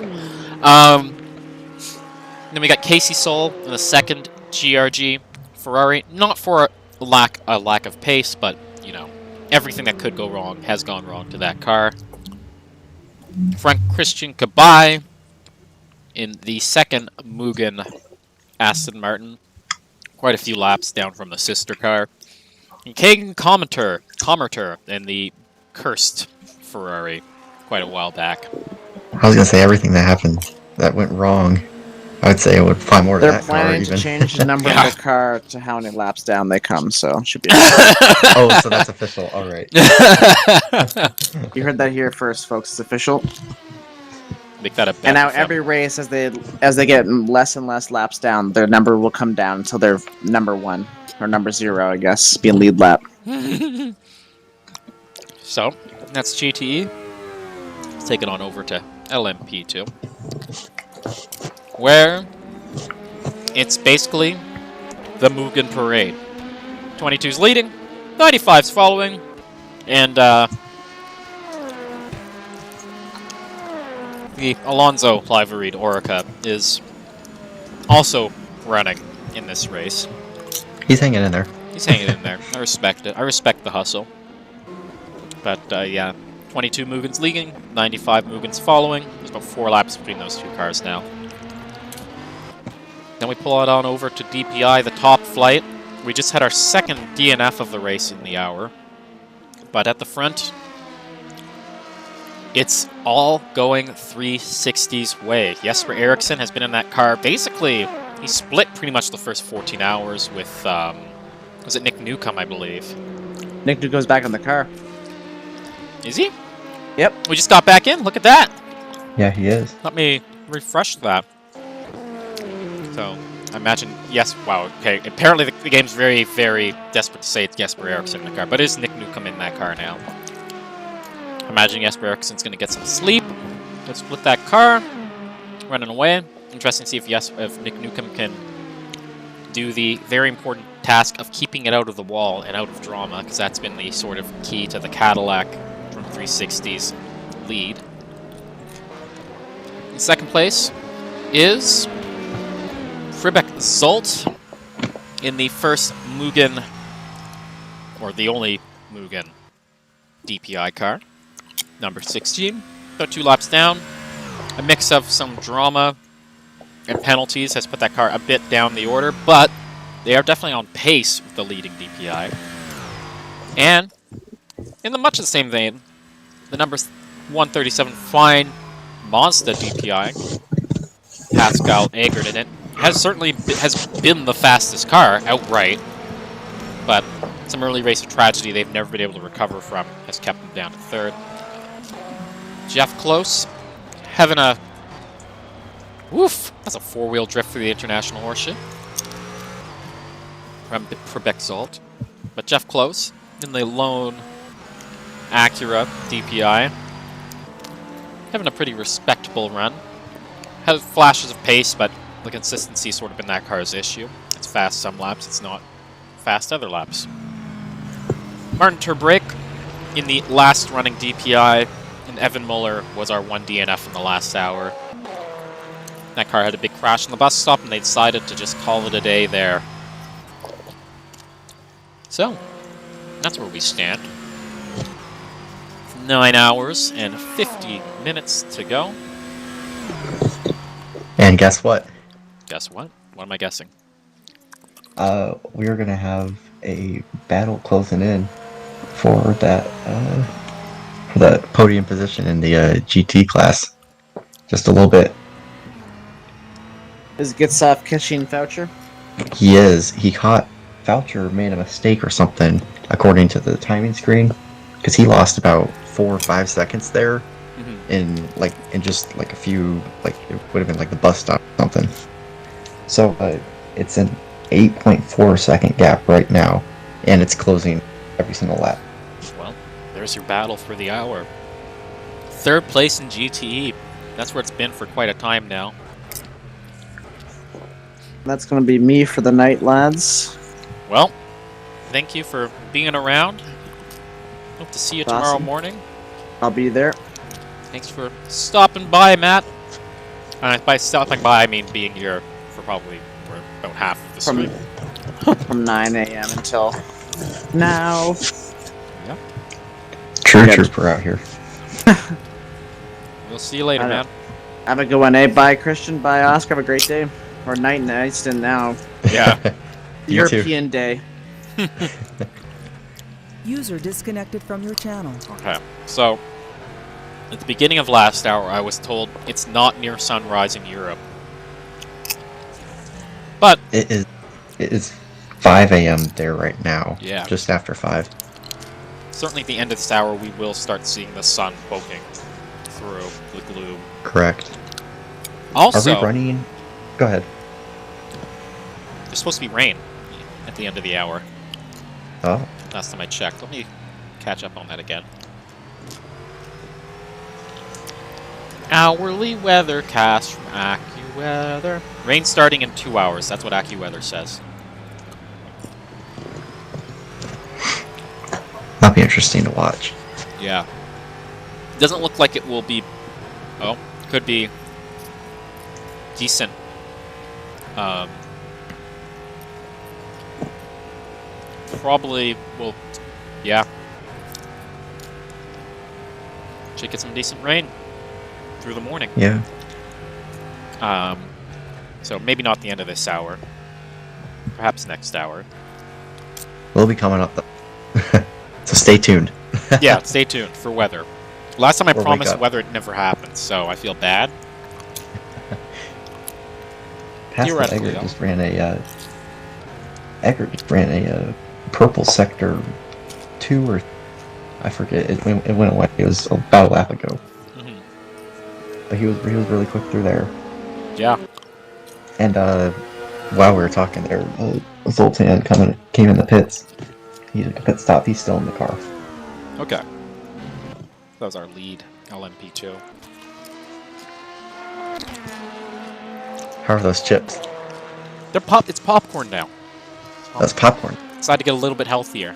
Then we got Casey Soul in the second GRG Ferrari. Not for a lack of pace, but, you know, everything that could go wrong has gone wrong to that car. Frank Christian Kabai in the second Mugen Aston Martin. Quite a few laps down from the sister car. And Kagan Commerter in the cursed Ferrari quite a while back. I was gonna say everything that happened that went wrong. I'd say I would fly more to They're that car planning to even. change the number of the car to how many laps down they come, so should be. Oh, so that's official. All right. You heard that here first, folks. It's official. Make that a bet. And now with them. every race, as they get less and less laps down, their number will come down until they're number 1 or number 0, I guess, being lead lap. So that's GTE. Let's take it on over to LMP2, where it's basically the Mugen parade. 22's leading, 95's following, and the Alonso Liveried Orica is also running in this race. He's hanging in there. He's hanging in there. I respect it. I respect the hustle. But yeah, 22 Mugen's leading, 95 Mugen's following. There's about 4 laps between those two cars now. Then we pull it on over to DPI, the top flight. We just had our second DNF of the race in the hour. But at the front, it's all going 360's way. Jesper Eriksson has been in that car. Basically, he split pretty much the first 14 hours with, was it Nick Newcomb, I believe? Nick goes back in the car. Is he? Yep. We just got back in. Look at that. Yeah, he is. Let me refresh that. So, I imagine, yes, wow, okay. Apparently the game's very, very desperate to say it's Jesper Eriksson in the car, but it is Nick Newcomb in that car now. I imagine Jesper Eriksson's going to get some sleep. Let's split that car. Running away. Interesting to see if Nick Newcomb can do the very important task of keeping it out of the wall and out of drama, because that's been the sort of key to the Cadillac from 360's lead. In second place is Fribek Zolt in the first Mugen, or the only Mugen DPI car, number 16. About 2 laps down. A mix of some drama and penalties has put that car a bit down the order, but they are definitely on pace with the leading DPI. And in the much the same vein, the number 137 fine Mazda DPI, Pascal Egerton, has certainly been the fastest car outright, but some early race of tragedy they've never been able to recover from has kept them down to third. Jeff Close having a woof. That's a 4-wheel drift for the International Horseshit for Bexalt. But Jeff Close in the lone Acura DPI having a pretty respectable run. Has flashes of pace, but the consistency sort of been that car's issue. It's fast some laps, it's not fast other laps. Martin Turbrake in the last running DPI, and Evan Muller was our 1 DNF in the last hour. That car had a big crash in the bus stop, and they decided to just call it a day there. So, that's where we stand. 9 hours and 50 minutes to go. And guess what? Guess what? What am I guessing? We are gonna have a battle closing in for that podium position in the GT class. Just a little bit. Is Gitsoff catching Foucher? He is. He caught Foucher made a mistake or something, according to the timing screen, because he lost about 4 or 5 seconds there. In just like a few, like it would have been like the bus stop or something. So it's an 8.4 second gap right now, and it's closing every single lap. Well, there's your battle for the hour. Third place in GTE. That's where it's been for quite a time now. That's going to be me for the night, lads. Well, thank you for being around. Hope to see you tomorrow morning. I'll be there. Thanks for stopping by, Matt. By stopping by, I mean being here for probably about half of the stream. From 9 a.m. until now. Yep. True trooper out here. We'll see you later, man. Have a good one, eh? Bye, Christian. Bye, Oscar. Have a great day. Or night in Iceland now. Yeah. European day. User disconnected from your channel. Okay, so at the beginning of last hour, I was told it's not near sunrise in Europe. But It is 5 a.m. there right now. Yeah. Just after 5. certainly at the end of this hour, we will start seeing the sun poking through the gloom. Correct. Also, are we running? Go ahead. there's supposed to be rain at the end of the hour. Oh. Last time I checked. Let me catch up on that again. Hourly weathercast from AccuWeather. Rain starting in 2 hours. That's what AccuWeather says. That'll be interesting to watch. Yeah. Doesn't look like it will be... Oh, could be decent. Probably will... Yeah. Should get some decent rain through the morning. Yeah. So maybe not the end of this hour. Perhaps next hour. We'll be coming up though. So stay tuned. Yeah, stay tuned for weather. Last time I Or wake promised up. weather, it never happened, so I feel bad. Pascal Theoretically, Eggert though. just ran a purple sector 2 or I forget. It went away. It was about a lap ago. Mhm. But he was really quick through there. Yeah. And while we were talking there, Zoltan came in the pits. He took a pit stop. He's still in the car. Okay. That was our lead, LMP2. How are those chips? They're it's popcorn now. That's popcorn. Decided to get a little bit healthier.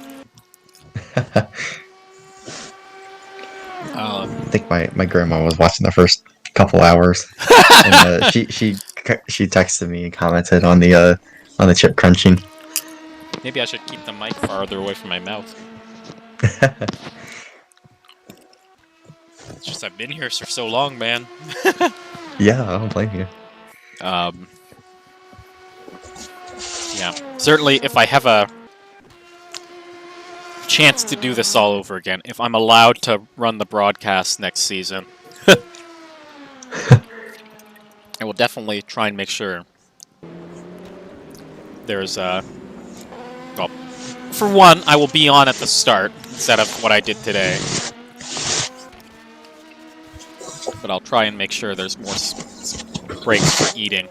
I think my grandma was watching the first couple hours, and she texted me and commented on the chip crunching. Maybe I should keep the mic farther away from my mouth. It's just I've been here for so long, man. Yeah, I don't blame you. Yeah. Certainly, if I have a chance to do this all over again, if I'm allowed to run the broadcast next season, I will definitely try and make sure there's well, for one, I will be on at the start instead of what I did today. But I'll try and make sure there's more breaks for eating.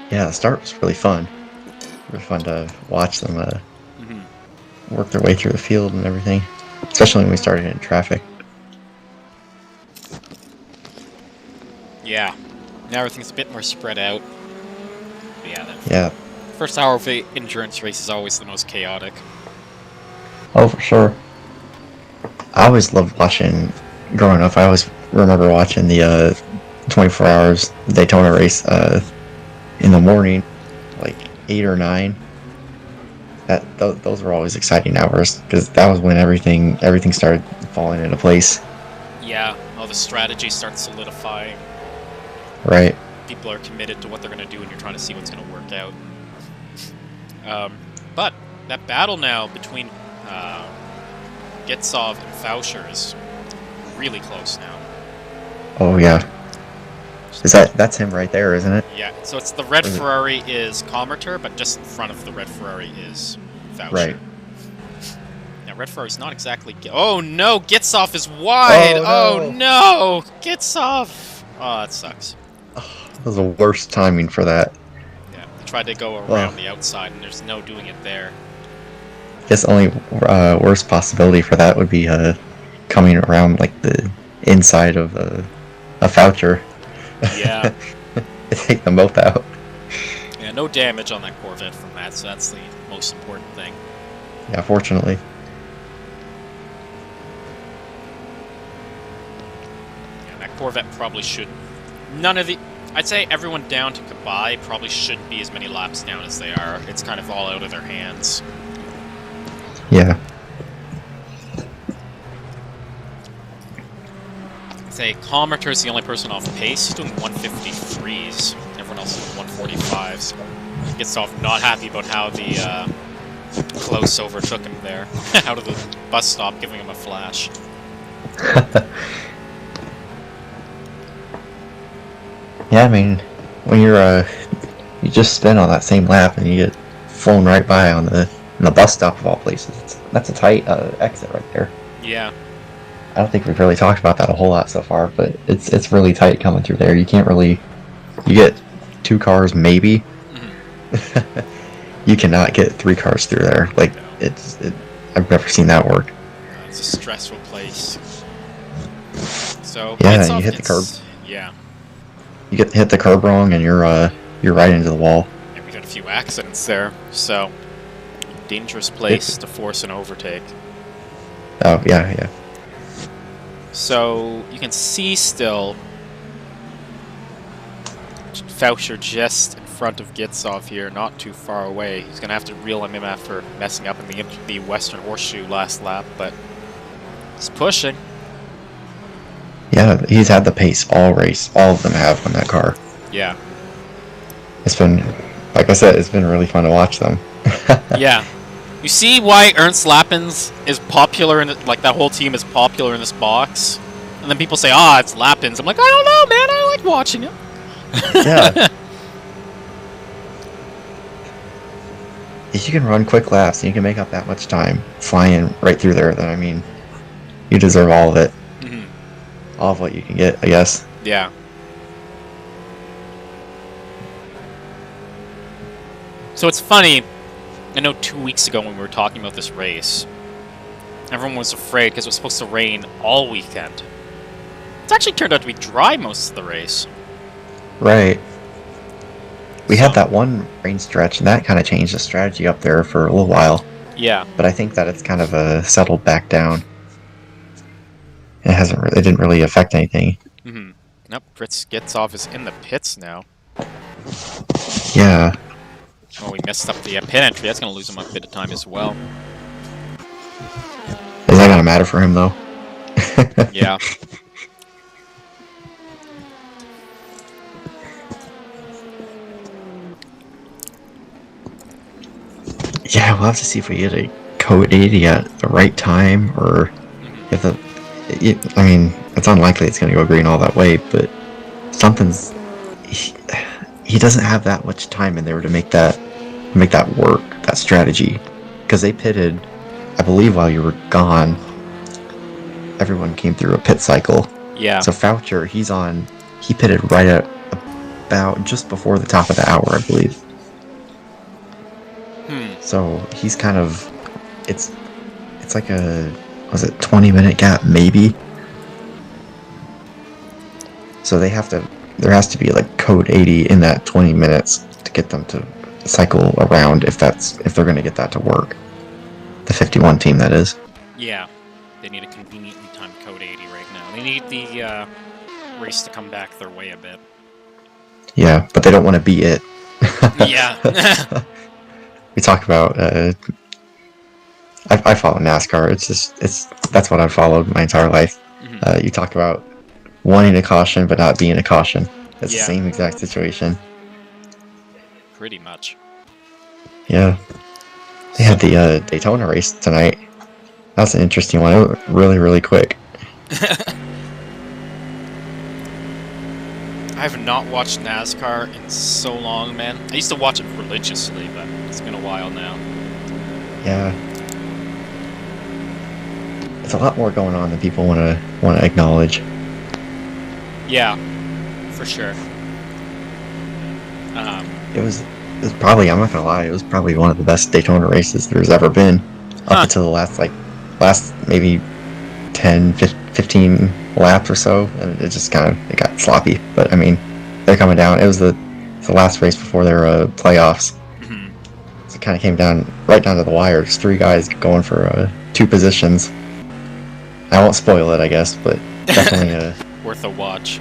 Yeah, the start was really fun. Really fun to watch them work their way through the field and everything, especially when we started in traffic. Yeah. Now everything's a bit more spread out. But yeah, that Yeah. first hour of the endurance race is always the most chaotic. Oh, for sure. I always loved watching, growing up, I always remember watching the 24 hours Daytona race in the morning, like 8 or 9. Those were always exciting hours, because that was when everything started falling into place. Yeah, all the strategy starts solidifying. Right. People are committed to what they're going to do, and you're trying to see what's going to work out. But that battle now between Getsov and Fauscher is really close now. Oh, yeah. That's him right there, isn't it? Yeah, so it's the red Or is it- Ferrari is Comerter, but just in front of the red Ferrari is Fauscher. Right. Now, red Ferrari's not exactly... Oh, no! Getsov is wide! Oh, no! Getsov! Oh, that sucks. That was the worst timing for that. Yeah, they tried to go around the outside, and there's no doing it there. I guess the only worst possibility for that would be coming around like the inside of a Fauscher. Yeah. Take them both out. Yeah, no damage on that Corvette from that, so that's the most important thing. Yeah, fortunately. Yeah, that Corvette probably should... None of the... I'd say everyone down to Kabai probably shouldn't be as many laps down as they are. It's kind of all out of their hands. Yeah. I'd say Comerter's the only person off pace. He's doing 153s. Everyone else is doing 145s. Gets off not happy about how the close overtook him there. Out of the bus stop, giving him a flash. Yeah, I mean, when you just spin on that same lap and you get flown right by on the bus stop of all places. That's a tight exit right there. Yeah. I don't think we've really talked about that a whole lot so far, but it's really tight coming through there. You can't really, you get 2 cars maybe. You cannot get 3 cars through there. Like I've never seen that work. It's a stressful place. So yeah, you hit the curb. Yeah. You hit the curb wrong, and you're right into the wall. And we got a few accidents there, so dangerous place to force an overtake. Oh yeah. So you can see still Foucher just in front of Gitsov here, not too far away. He's gonna have to reel him in after messing up in the Western Horseshoe last lap, but he's pushing. Yeah, he's had the pace all race. All of them have on that car. Yeah. It's been, like I said, it's been really fun to watch them. Yeah. You see why Ernst Lappins is popular in like that whole team is popular in this box? And then people say, it's Lappins. I'm like, I don't know, man. I like watching him. Yeah. If you can run quick laps and you can make up that much time flying right through there, then I mean, you deserve all of it. All of what you can get, I guess. Yeah. So it's funny, I know 2 weeks ago when we were talking about this race, everyone was afraid because it was supposed to rain all weekend. It's actually turned out to be dry most of the race. Right. We had that one rain stretch, and that kind of changed the strategy up there for a little while. Yeah. But I think that it's kind of settled back down. It didn't really affect anything. Nope, Fritz Gitsov is in the pits now. Yeah. Oh, we messed up the pit entry. That's going to lose him a bit of time as well. Is that going to matter for him, though? Yeah. Yeah, we'll have to see if we get a code 80 at the right time, or if I mean, it's unlikely it's going to go green all that way, but something's... He doesn't have that much time in there to make that work, that strategy. Because they pitted, I believe while you were gone, everyone came through a pit cycle. Yeah. So Foucher, he pitted right at about just before the top of the hour, I believe. So he's kind of... It's like a... Was it 20-minute gap, maybe? So there has to be like code 80 in that 20 minutes to get them to cycle around if they're going to get that to work. The 51 team, that is. Yeah. They need a conveniently timed code 80 right now. They need the race to come back their way a bit. Yeah, but they don't want to beat it. Yeah. We talk about... I follow NASCAR. That's what I've followed my entire life. You talk about wanting a caution but not being a caution. It's the same exact situation. Pretty much. Yeah. They had the Daytona race tonight. That's an interesting one. It went really, really quick. I have not watched NASCAR in so long, man. I used to watch it religiously, but it's been a while now. Yeah. It's a lot more going on than people want to acknowledge. Yeah, for sure. It was probably, I'm not gonna lie, it was probably one of the best Daytona races there's ever been. Up until the last maybe 10, 15 laps or so, and it got sloppy. But I mean, they're coming down. It was the last race before their playoffs. So it kind of came right down to the wire. Just 3 guys going for 2 positions. I won't spoil it, I guess, but definitely worth a watch.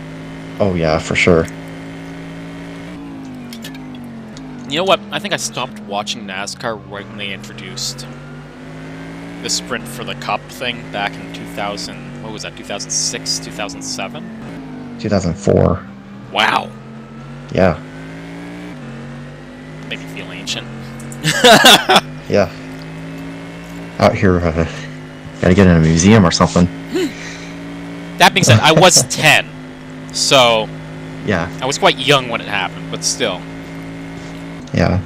Oh yeah, for sure. You know what? I think I stopped watching NASCAR right when they introduced the sprint for the Cup thing back in 2000. What was that? 2006, 2007? 2004. Wow. Yeah. Made me feel ancient. Yeah. Out here, gotta get in a museum or something. That being said, I was 10, so Yeah. I was quite young when it happened, but still. Yeah.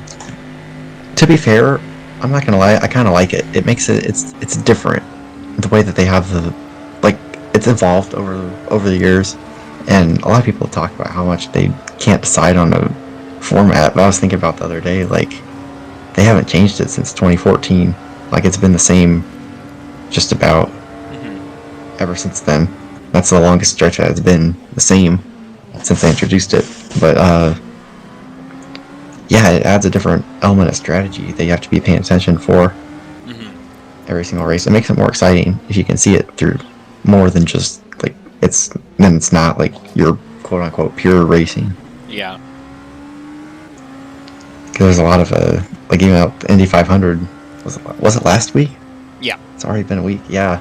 To be fair, I'm not gonna lie, I kind of like it. It makes it's different. The way that they have it's evolved over the years, and a lot of people talk about how much they can't decide on a format. But I was thinking about the other day, like, they haven't changed it since 2014. Like, it's been the same, just about ever since then. That's the longest stretch that it's been the same since they introduced it. But yeah, it adds a different element of strategy that you have to be paying attention for every single race. It makes it more exciting if you can see it through more than just like it's not like your quote unquote pure racing. Yeah. Because there's a lot of like even out the Indy 500 was it last week? Yeah. It's already been a week. Yeah.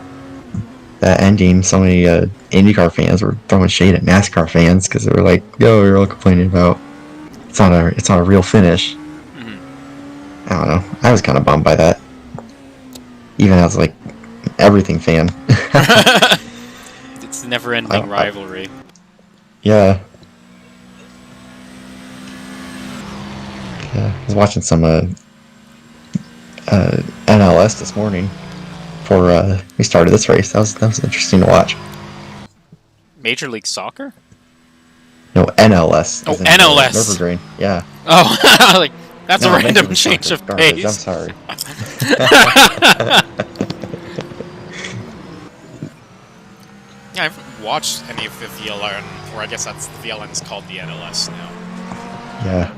That ending, so many IndyCar fans were throwing shade at NASCAR fans because they were like, "Yo, you're all complaining about it's not a real finish." I don't know. I was kind of bummed by that, even as like everything fan. It's a never-ending rivalry. Yeah. I was watching some NLS this morning before we started this race. That was interesting to watch. Major League Soccer? No, NLS. Oh, NLS. Nürburgring. Yeah. Oh, like that's No, a random Major League change Soccer of garbage, pace. I'm sorry. Yeah, I haven't watched any of the VLN, or I guess that's the VLN is called the NLS now. Yeah.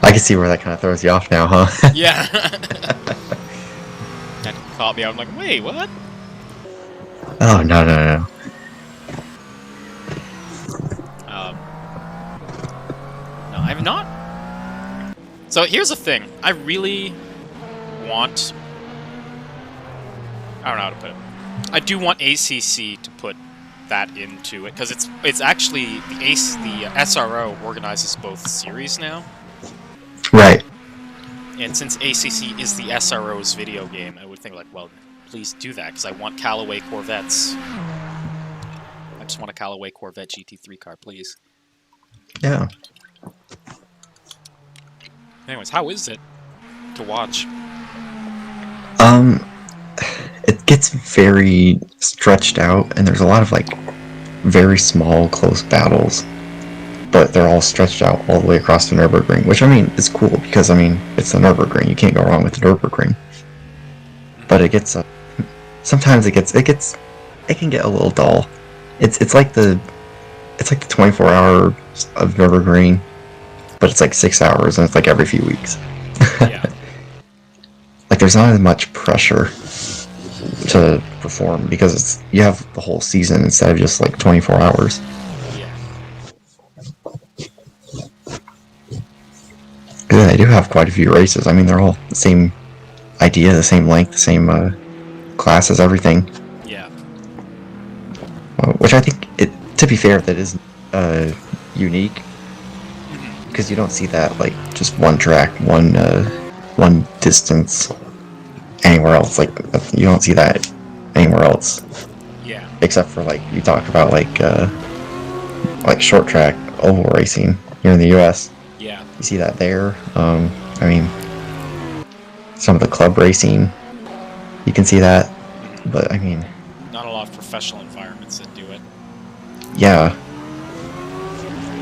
I can see where that kind of throws you off now, huh? Yeah. That caught me. I'm like, wait, what? Oh, no. No, I'm not. So here's the thing. I really want. I don't know how to put it. I do want ACC to put that into it because it's actually the SRO organizes both series now. Right. And since ACC is the SRO's video game, I would think like, well, please do that because I want Callaway Corvettes. I just want a Callaway Corvette GT3 car, please. Yeah. Anyways, how is it to watch? It gets very stretched out, and there's a lot of like very small, close battles, but they're all stretched out all the way across the Nürburgring, which I mean is cool because I mean it's the Nürburgring. You can't go wrong with the Nürburgring. But it gets sometimes it can get a little dull. It's like the 24 hours of Nürburgring, but it's like 6 hours, and it's like every few weeks. Yeah. Like there's not as much pressure to perform because you have the whole season instead of just like 24 hours. Yeah. Yeah, they do have quite a few races. I mean, they're all the same idea, the same length, the same classes, everything. Yeah. Which I think, to be fair, that is unique because you don't see that like just one track, one distance anywhere else. Like you don't see that anywhere else. Yeah. Except for like you talk about like short track oval racing here in the U.S. Yeah. You see that there. I mean, some of the club racing, you can see that. But I mean, Not a lot of professional environments that do it. yeah.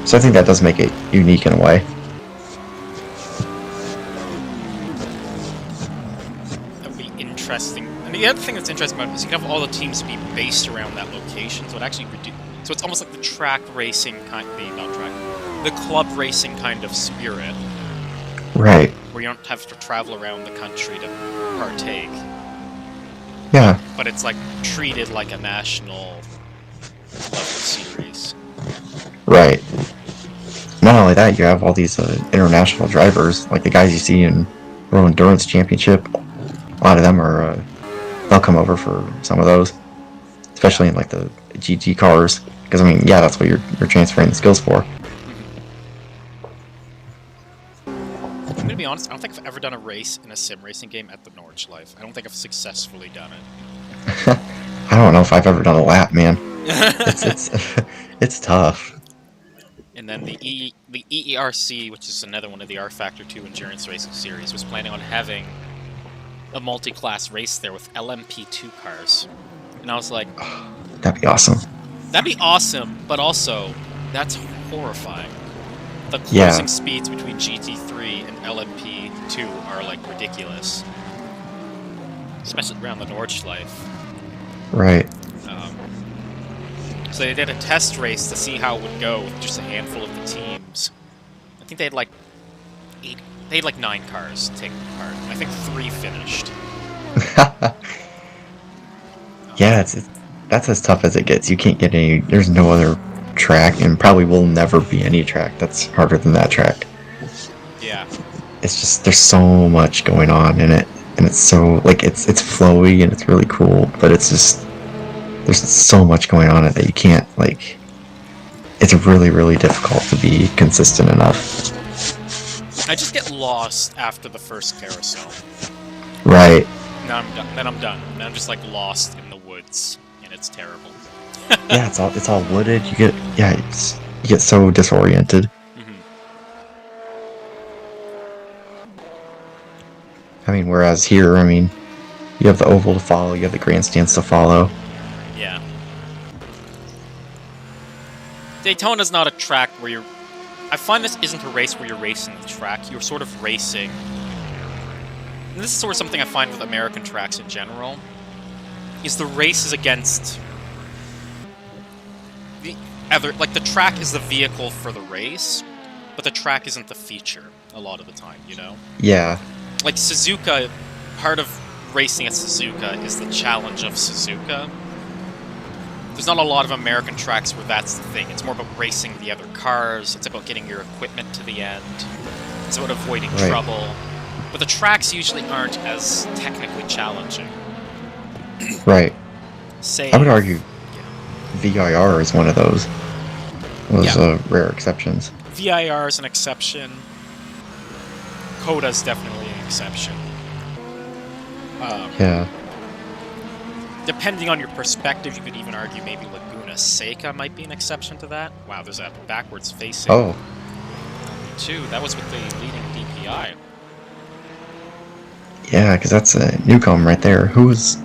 So I think that does make it unique in a way. That would be interesting. And the other thing that's interesting about it is you can have all the teams be based around that location, so it actually so it's almost like the track racing the club racing kind of spirit. Right. Where you don't have to travel around the country to partake. Yeah. But it's like treated like a national level series. Right. Not only that, you have all these international drivers, like the guys you see in World Endurance Championship. A lot of them are, they'll come over for some of those, especially in like the GT cars. Because I mean, yeah, that's what you're transferring the skills for. I'm gonna be honest, I don't think I've ever done a race in a sim racing game at the Norwich Life. I don't think I've successfully done it. I don't know if I've ever done a lap, man. It's tough. And then the EERC, which is another one of the R Factor 2 endurance racing series, was planning on having a multi-class race there with LMP2 cars. And I was like, That'd be awesome. that'd be awesome, but also, that's horrifying. The closing Yeah. speeds between GT3 and LMP2 are, like, ridiculous. Especially around the Nordschleife. Right. So they did a test race to see how it would go with just a handful of the teams. I think they had like 9 cars taking part. I think 3 finished. Yeah, that's as tough as it gets. You can't get any. There's no other track, and probably will never be any track that's harder than that track. Yeah. It's just there's so much going on in it, and it's so like it's flowy and it's really cool, but it's just there's so much going on in it that you can't like. It's really, really difficult to be consistent enough. I just get lost after the first carousel. Right. Then I'm done. Then I'm just like lost in the woods, and it's terrible. Yeah, it's all wooded. You get so disoriented. I mean, whereas here, I mean, you have the oval to follow, you have the grandstands to follow. Yeah. Daytona's not a track where you're... I find this isn't a race where you're racing the track. You're sort of racing... And this is sort of something I find with American tracks in general. Is the race is against... the track is the vehicle for the race, but the track isn't the feature a lot of the time, you know? Yeah. Like Suzuka, part of racing at Suzuka is the challenge of Suzuka. There's not a lot of American tracks where that's the thing. It's more about racing the other cars. It's about getting your equipment to the end. It's about avoiding trouble. But the tracks usually aren't as technically challenging. Right. Say, I would argue VIR is one of those. Rare exceptions. VIR is an exception. Coda's definitely an exception. Yeah. Depending on your perspective, you could even argue maybe Laguna Seca might be an exception to that. Wow, there's that backwards facing. Oh. Too. That was with the leading DPI. Yeah, because that's a Newcomb right there. Who was...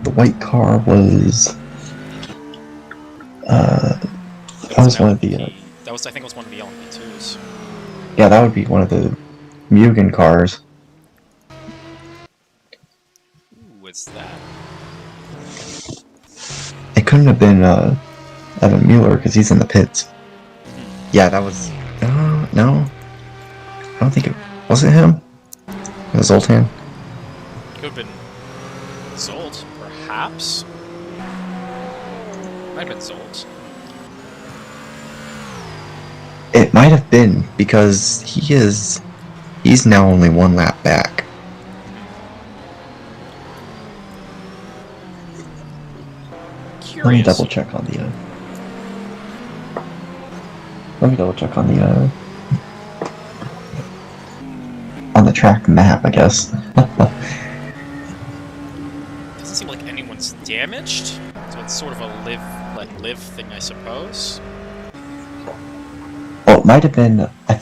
The white car was... that was one of the... That was, I think it was one of the LMP2s. Yeah, that would be one of the Mugen cars. Who was that? It couldn't have been Evan Mueller because he's in the pits. Yeah, that was... no. I don't think it... Was it him? It was Zoltan? Could have been Zolt, perhaps? Might have been Zolt. It might have been, because he's now only 1 lap back. Curious. Let me double check on the on the track map, I guess. Doesn't seem like anyone's damaged, so it's sort of a live thing, I suppose. Well, it might have been, I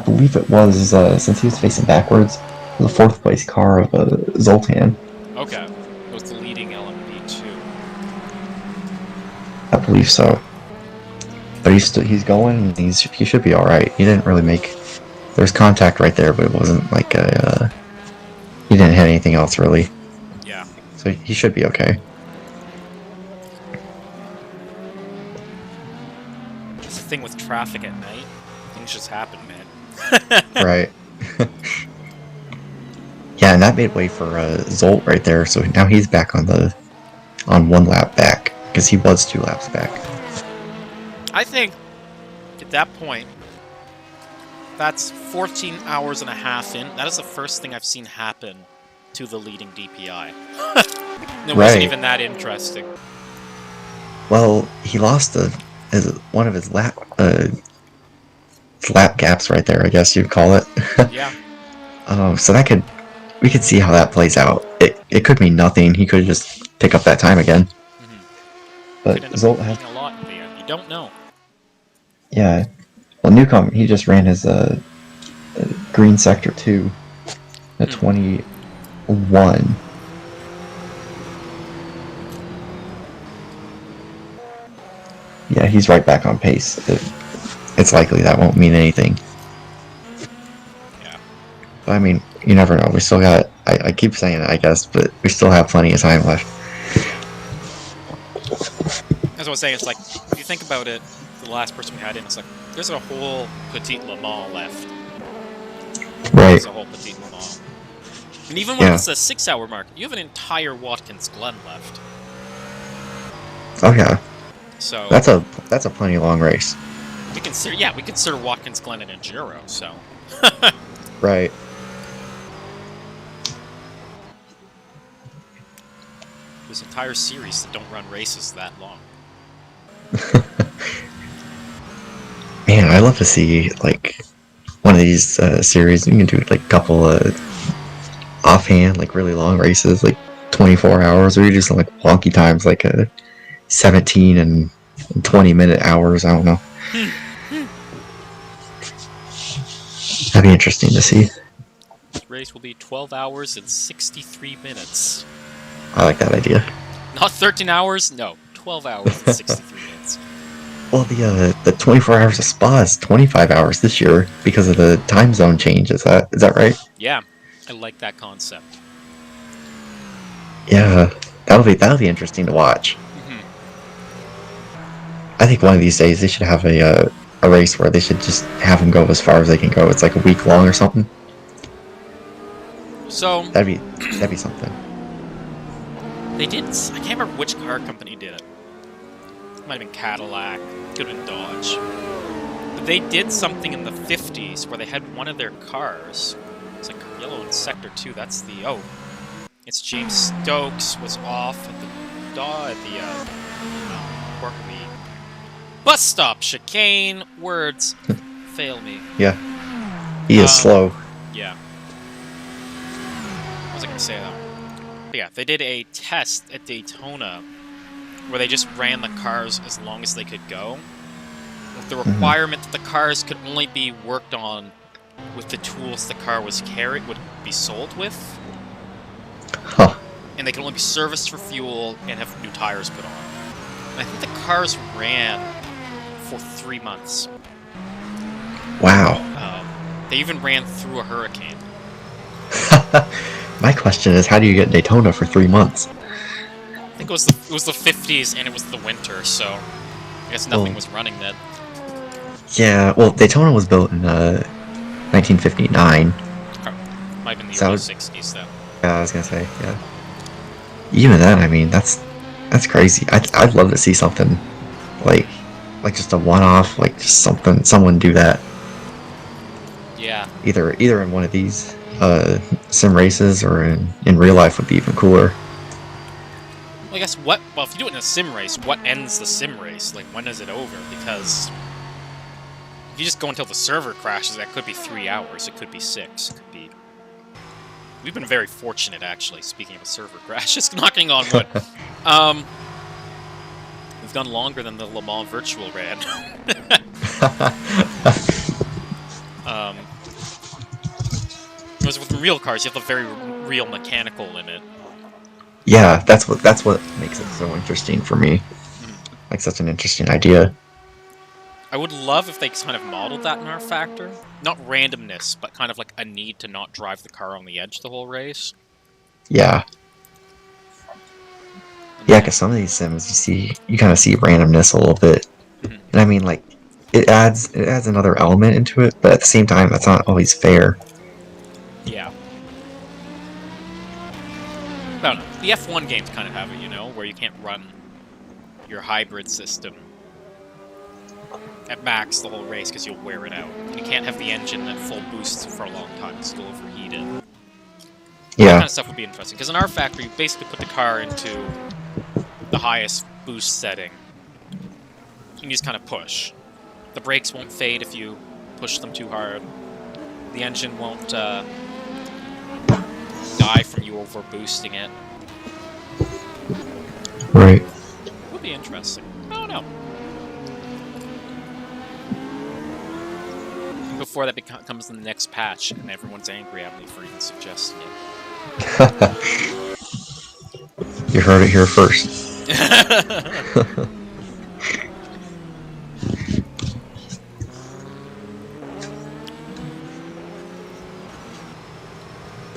believe it was, since he was facing backwards, the 4th place car of Zoltan. Okay. It was the leading LMP2. I believe so. But he's going, and he should be alright. He didn't really make... There's contact right there, but it wasn't like a... he didn't hit anything else, really. Yeah. So he should be okay. It's the thing with traffic at night. Things just happen, man. Right. Yeah, and that made way for Zolt right there, so now he's back on 1 lap back, because he was 2 laps back. I think, at that point, that's 14 hours and a half in. That is the first thing I've seen happen to the leading DPI. It wasn't even that interesting. Well, he lost one of his lap gaps right there, I guess you'd call it. Yeah. So we could see how that plays out. It could mean nothing. He could just pick up that time again. But Zolt has... a lot in the end. You don't know. Yeah. Well, Newcomb, he just ran his green sector 2 at 21. Yeah, he's right back on pace. It's likely that won't mean anything. Yeah. But, I mean, you never know. We still got... I keep saying it, I guess, but we still have plenty of time left. As I was saying, it's like, if you think about it, the last person we had in, it's like, there's a whole Petite Le Mans left. Right. There's a whole Petite Le Mans. And even when it's the 6-hour mark, you have an entire Watkins Glen left. Oh, yeah. So that's a plenty long race. We consider Watkins Glen an enduro, so. Right. There's entire series that don't run races that long. Man, I'd love to see like one of these series. You can do like a couple offhand, like really long races, like 24 hours, or you do some like wonky times, like 17 and 20-minute hours. I don't know. That'd be interesting to see. This race will be 12 hours and 63 minutes. I like that idea. Not 13 hours? No, 12 hours and 63 minutes. Well, the 24 hours of Spa is 25 hours this year because of the time zone change. Is that right? Yeah, I like that concept. Yeah, that'll be interesting to watch. I think one of these days they should have a race where they should just have them go as far as they can go. It's like a week long or something. So that'd be something. They did. I can't remember which car company did it. It might have been Cadillac. Could have been Dodge. But they did something in the 50s where they had one of their cars. It's like yellow in Sector 2. That's the it's James Stokes was off at the bus stop chicane. Words fail me. Yeah, he is slow. Yeah. What was I gonna say though? But yeah, they did a test at Daytona where they just ran the cars as long as they could go, with the requirement that the cars could only be worked on with the tools the car would be sold with. Huh. And they could only be serviced for fuel and have new tires put on. And I think the cars ran for 3 months. Wow. They even ran through a hurricane. My question is, how do you get Daytona for 3 months? I think it was the 50s and it was the winter, so I guess nothing was running then. Yeah, well, Daytona was built in 1959. Might have been the early 60s though. Yeah, I was gonna say, yeah. Even then, I mean, that's crazy. I'd love to see something like just a one-off, like just someone do that. Yeah. Either in one of these sim races or in real life would be even cooler. Well, I guess well, if you do it in a sim race, what ends the sim race? Like, when is it over? Because if you just go until the server crashes, that could be 3 hours. It could be 6. It could be. We've been very fortunate, actually. Speaking of a server crash, just knocking on wood. We've done longer than the Le Mans virtual ran. Whereas with real cars, you have the very real mechanical limit. Yeah, that's what makes it so interesting for me. Like such an interesting idea. I would love if they kind of modeled that in our factor. Not randomness, but kind of like a need to not drive the car on the edge the whole race. Yeah. Yeah, because some of these sims, you kind of see randomness a little bit. And I mean, like, it adds another element into it, but at the same time, that's not always fair. Yeah. I don't know. The F1 games kind of have it, where you can't run your hybrid system at max the whole race because you'll wear it out. You can't have the engine at full boost for a long time because it'll overheat it. Yeah. That kind of stuff would be interesting, because in our factory, you basically put the car into the highest boost setting. You just kind of push. The brakes won't fade if you push them too hard. The engine won't die from you over boosting it. Right. Would be interesting. I don't know. before that comes in the next patch, and everyone's angry at me for even suggesting it. You heard it here first.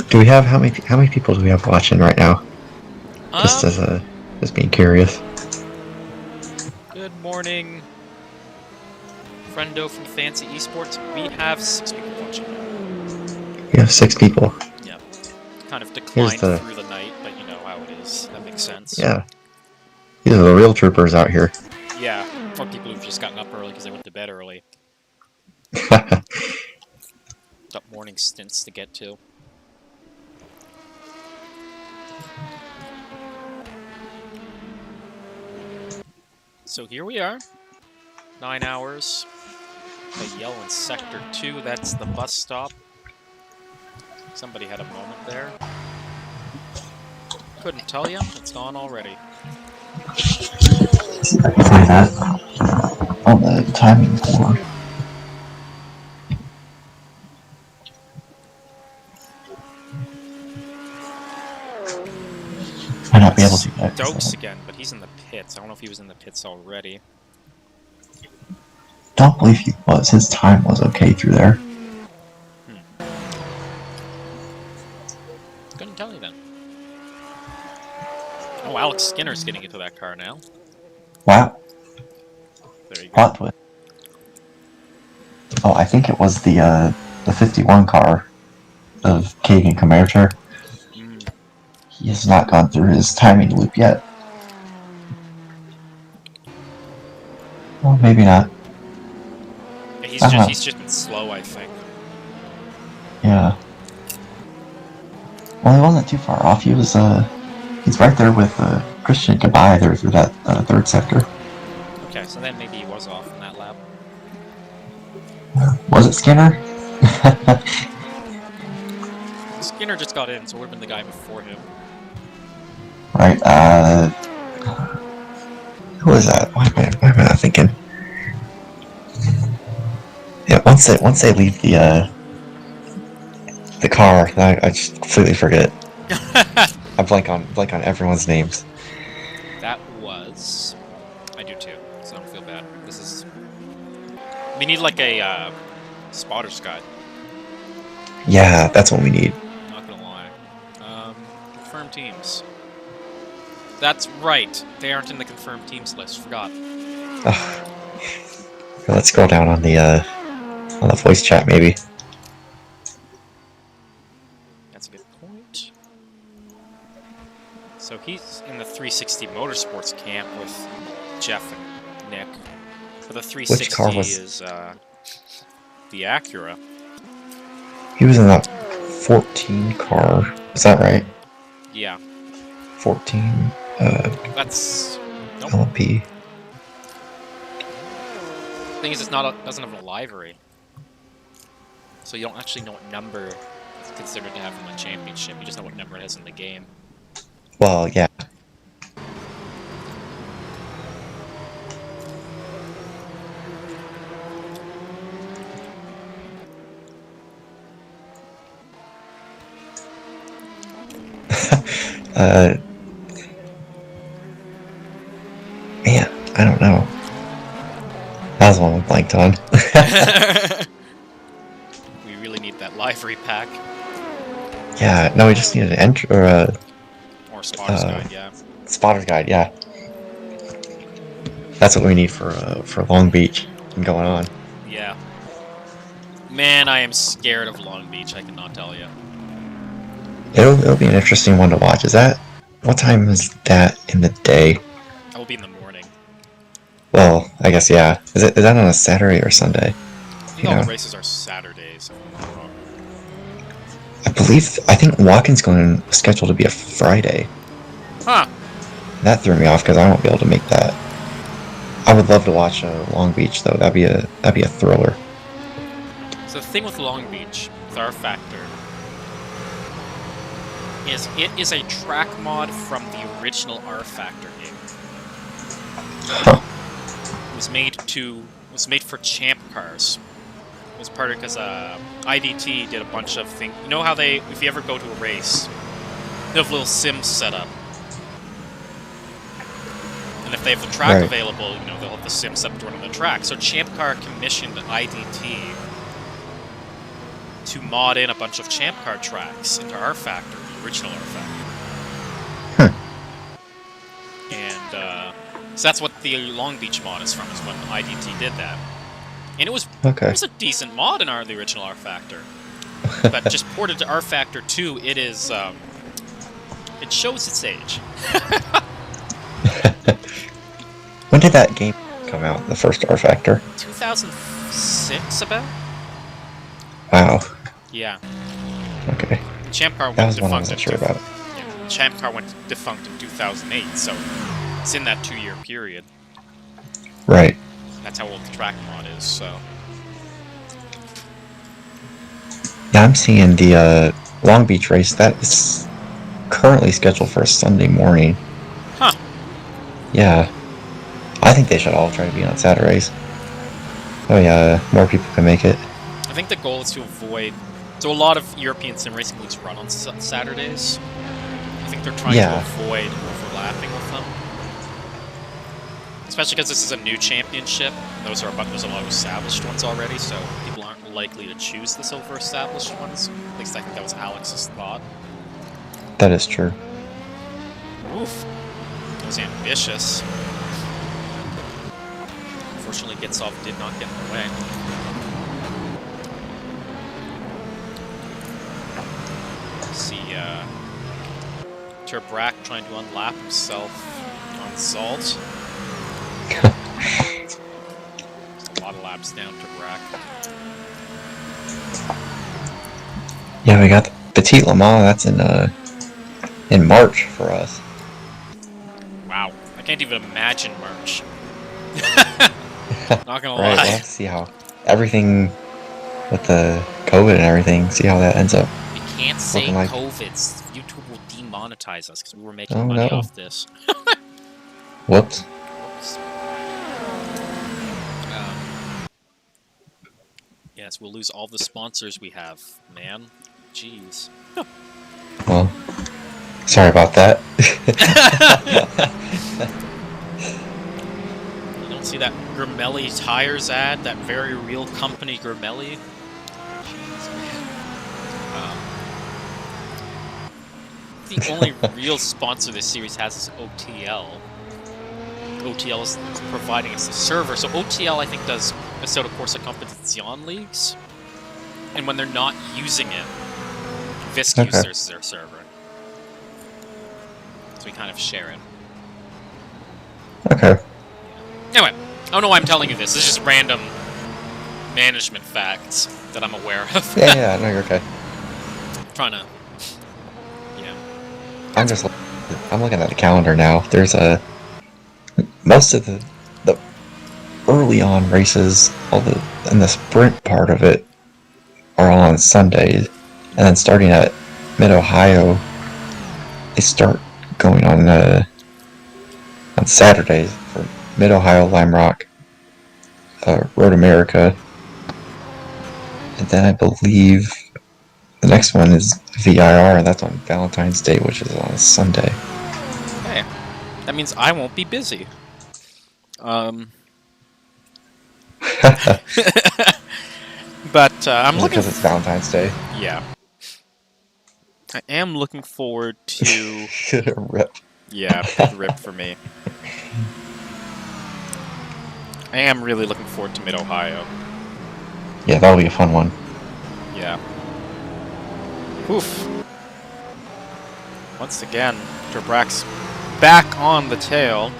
Do we have how many people do we have watching right now? Just being curious. Good morning, friendo from Fancy Esports. We have 6 people watching now. We have 6 people. Yeah, kind of declined the- through the night, but you know how it is. That makes sense. Yeah. These are the real troopers out here. Yeah, or people who've just gotten up early because they went to bed early. Got morning stints to get to. So here we are. 9 hours. They yell in Sector 2, that's the bus stop. Somebody had a moment there. Couldn't tell you, it's gone already. Play that on the timing for. Might not be able to get Stokes again, but he's in the pits. I don't know if he was in the pits already. Don't believe he was. His time was okay through there. Couldn't tell you then. Oh, Alex Skinner's getting into that car now. Wow. There you go. Plot twist. Oh, I think it was the 51 car of Kagan Comercher. He has not gone through his timing loop yet. Well, maybe not. Yeah, he's just been slow, I think. Yeah. Well, he wasn't too far off. He's right there with Christian Kabai there through that 3rd sector. Okay, so then maybe he was off in that lap. Was it Skinner? Skinner just got in, so it would have been the guy before him. Right, who was that? Why am I not thinking? Yeah, once they leave the car, I just completely forget. I blank on everyone's names. That was... I do too, so I don't feel bad. This is... We need like a spotter's guide. Yeah, that's what we need. Not gonna lie. Confirmed teams. That's right. They aren't in the confirmed teams list. Forgot. Let's scroll down on the voice chat, maybe. That's a good point. So he's in the 360 Motorsports camp with Jeff and Nick. But the 360 car was- is the Acura. He was in that 14 car. Is that right? Yeah. 14. That's... Nope. LP. Thing is, doesn't have a livery. So you don't actually know what number it's considered to have in the championship. You just know what number it has in the game. Well, yeah. Man, I don't know. That was one we blanked on. We really need that livery pack. Yeah, no, we just needed an entry Or spotter's guide, yeah. Spotter's guide, yeah. That's what we need for Long Beach and going on. Yeah. Man, I am scared of Long Beach, I cannot tell you. It'll be an interesting one to watch. What time is that in the day? That will be in the morning. Well, I guess, yeah. Is that on a Saturday or Sunday? I think all the races are Saturdays, if I'm not wrong. I think Watkins going scheduled to be a Friday. Huh. That threw me off because I won't be able to make that. I would love to watch Long Beach though. That'd be a thriller. So the thing with Long Beach, with R Factor, is it is a track mod from the original R Factor game. It was made for champ cars. It was partly because IDT did a bunch of things. You know how they, if you ever go to a race, they have little sims set up. And if they have the track available, you know, they'll have the sim set up to run on the track. So Champ Car commissioned IDT to mod in a bunch of Champ Car tracks into R Factor, the original R Factor. And so that's what the Long Beach mod is from, is when IDT did that. And it was a decent mod in the original R Factor. But just ported to R Factor 2, it is it shows its age. When did that game come out, the first R Factor? 2006 about? Wow. Yeah. Okay. Champ Car That went was one I defunct. wasn't sure about. Yeah, Champ Car went defunct in 2008, so it's in that 2-year period. Right. That's how old the track mod is, so. Yeah, I'm seeing the Long Beach race. That is currently scheduled for a Sunday morning. Huh. Yeah. I think they should all try to be on Saturdays. Oh yeah, more people can make it. I think the goal is to avoid... So a lot of European sim racing leagues run on Saturdays. I think they're trying to avoid overlapping with them. Especially because this is a new championship. There's a lot of established ones already, so people aren't likely to choose the silver established ones. At least I think that was Alex's thought. That is true. Oof. That was ambitious. Unfortunately, Getsov did not get in the way. See, Turbrak trying to unlap himself on Zalt. A lot of laps down Turbrak. Yeah, we got the Petite Le Mans. That's in March for us. Wow, I can't even imagine March. Not gonna Right, lie. we'll have to see how everything with the COVID and everything, see how that ends up. We can't say like. COVID. YouTube will demonetize us because we were making money off this. Whoops. Yes, we'll lose all the sponsors we have, man. Jeez. Well, sorry about that. You don't see that Grimelli Tires ad? That very real company, Grimelli? Jeez, man. The only real sponsor this series has is OTL. OTL is providing us the server. So OTL, I think, does Assetto Corsa Competizione leagues. And when they're not using it, Visk uses their server. So we kind of share it. Okay. Anyway, I don't know why I'm telling you this. This is just random management facts that I'm aware of. Yeah, no, you're okay. I'm trying to... Yeah. I'm looking at the calendar now. There's most of the early on races, and the sprint part of it, are all on Sundays, and then starting at Mid Ohio, they start going on Saturdays for Mid Ohio, Lime Rock, Road America, and then I believe the next one is VIR, and that's on Valentine's Day, which is on a Sunday. Hey, that means I won't be busy. But I'm looking because it's Valentine's Day. Yeah. I am looking forward to... Rip. Yeah, big rip for me. I am really looking forward to Mid-Ohio. Yeah, that'll be a fun one. Yeah. Oof. Once again, Turbrak's back on the tail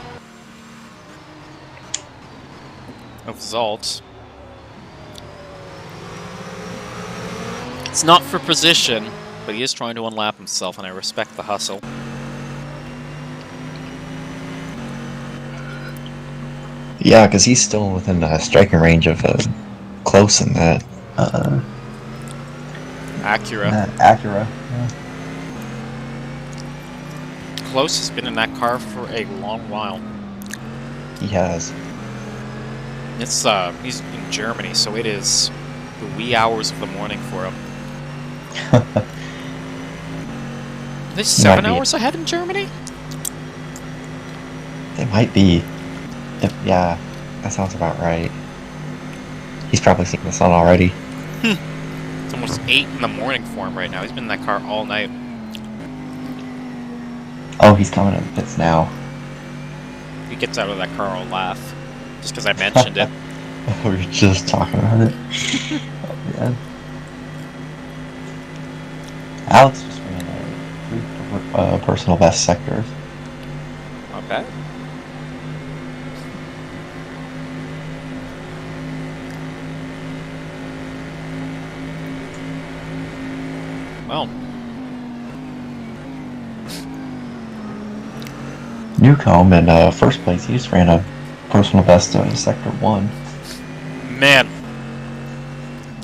of Zalt. It's not for position, but he is trying to unlap himself, and I respect the hustle. Yeah, because he's still within the striking range of Close in that. Acura. Acura. Yeah. Close has been in that car for a long while. He has. It's he's in Germany, so it is the wee hours of the morning for him. Are they 7 hours ahead in Germany? They might be. Yeah, that sounds about right. He's probably seen the sun already. It's almost 8 in the morning for him right now. He's been in that car all night. Oh, he's coming in the pits now. If he gets out of that car, I'll laugh. Just because I mentioned it. We were just talking about it. Oh, man. Alex just ran a personal best sectors. Okay. Well. Newcomb in first place, he just ran a personal best in Sector 1. Man.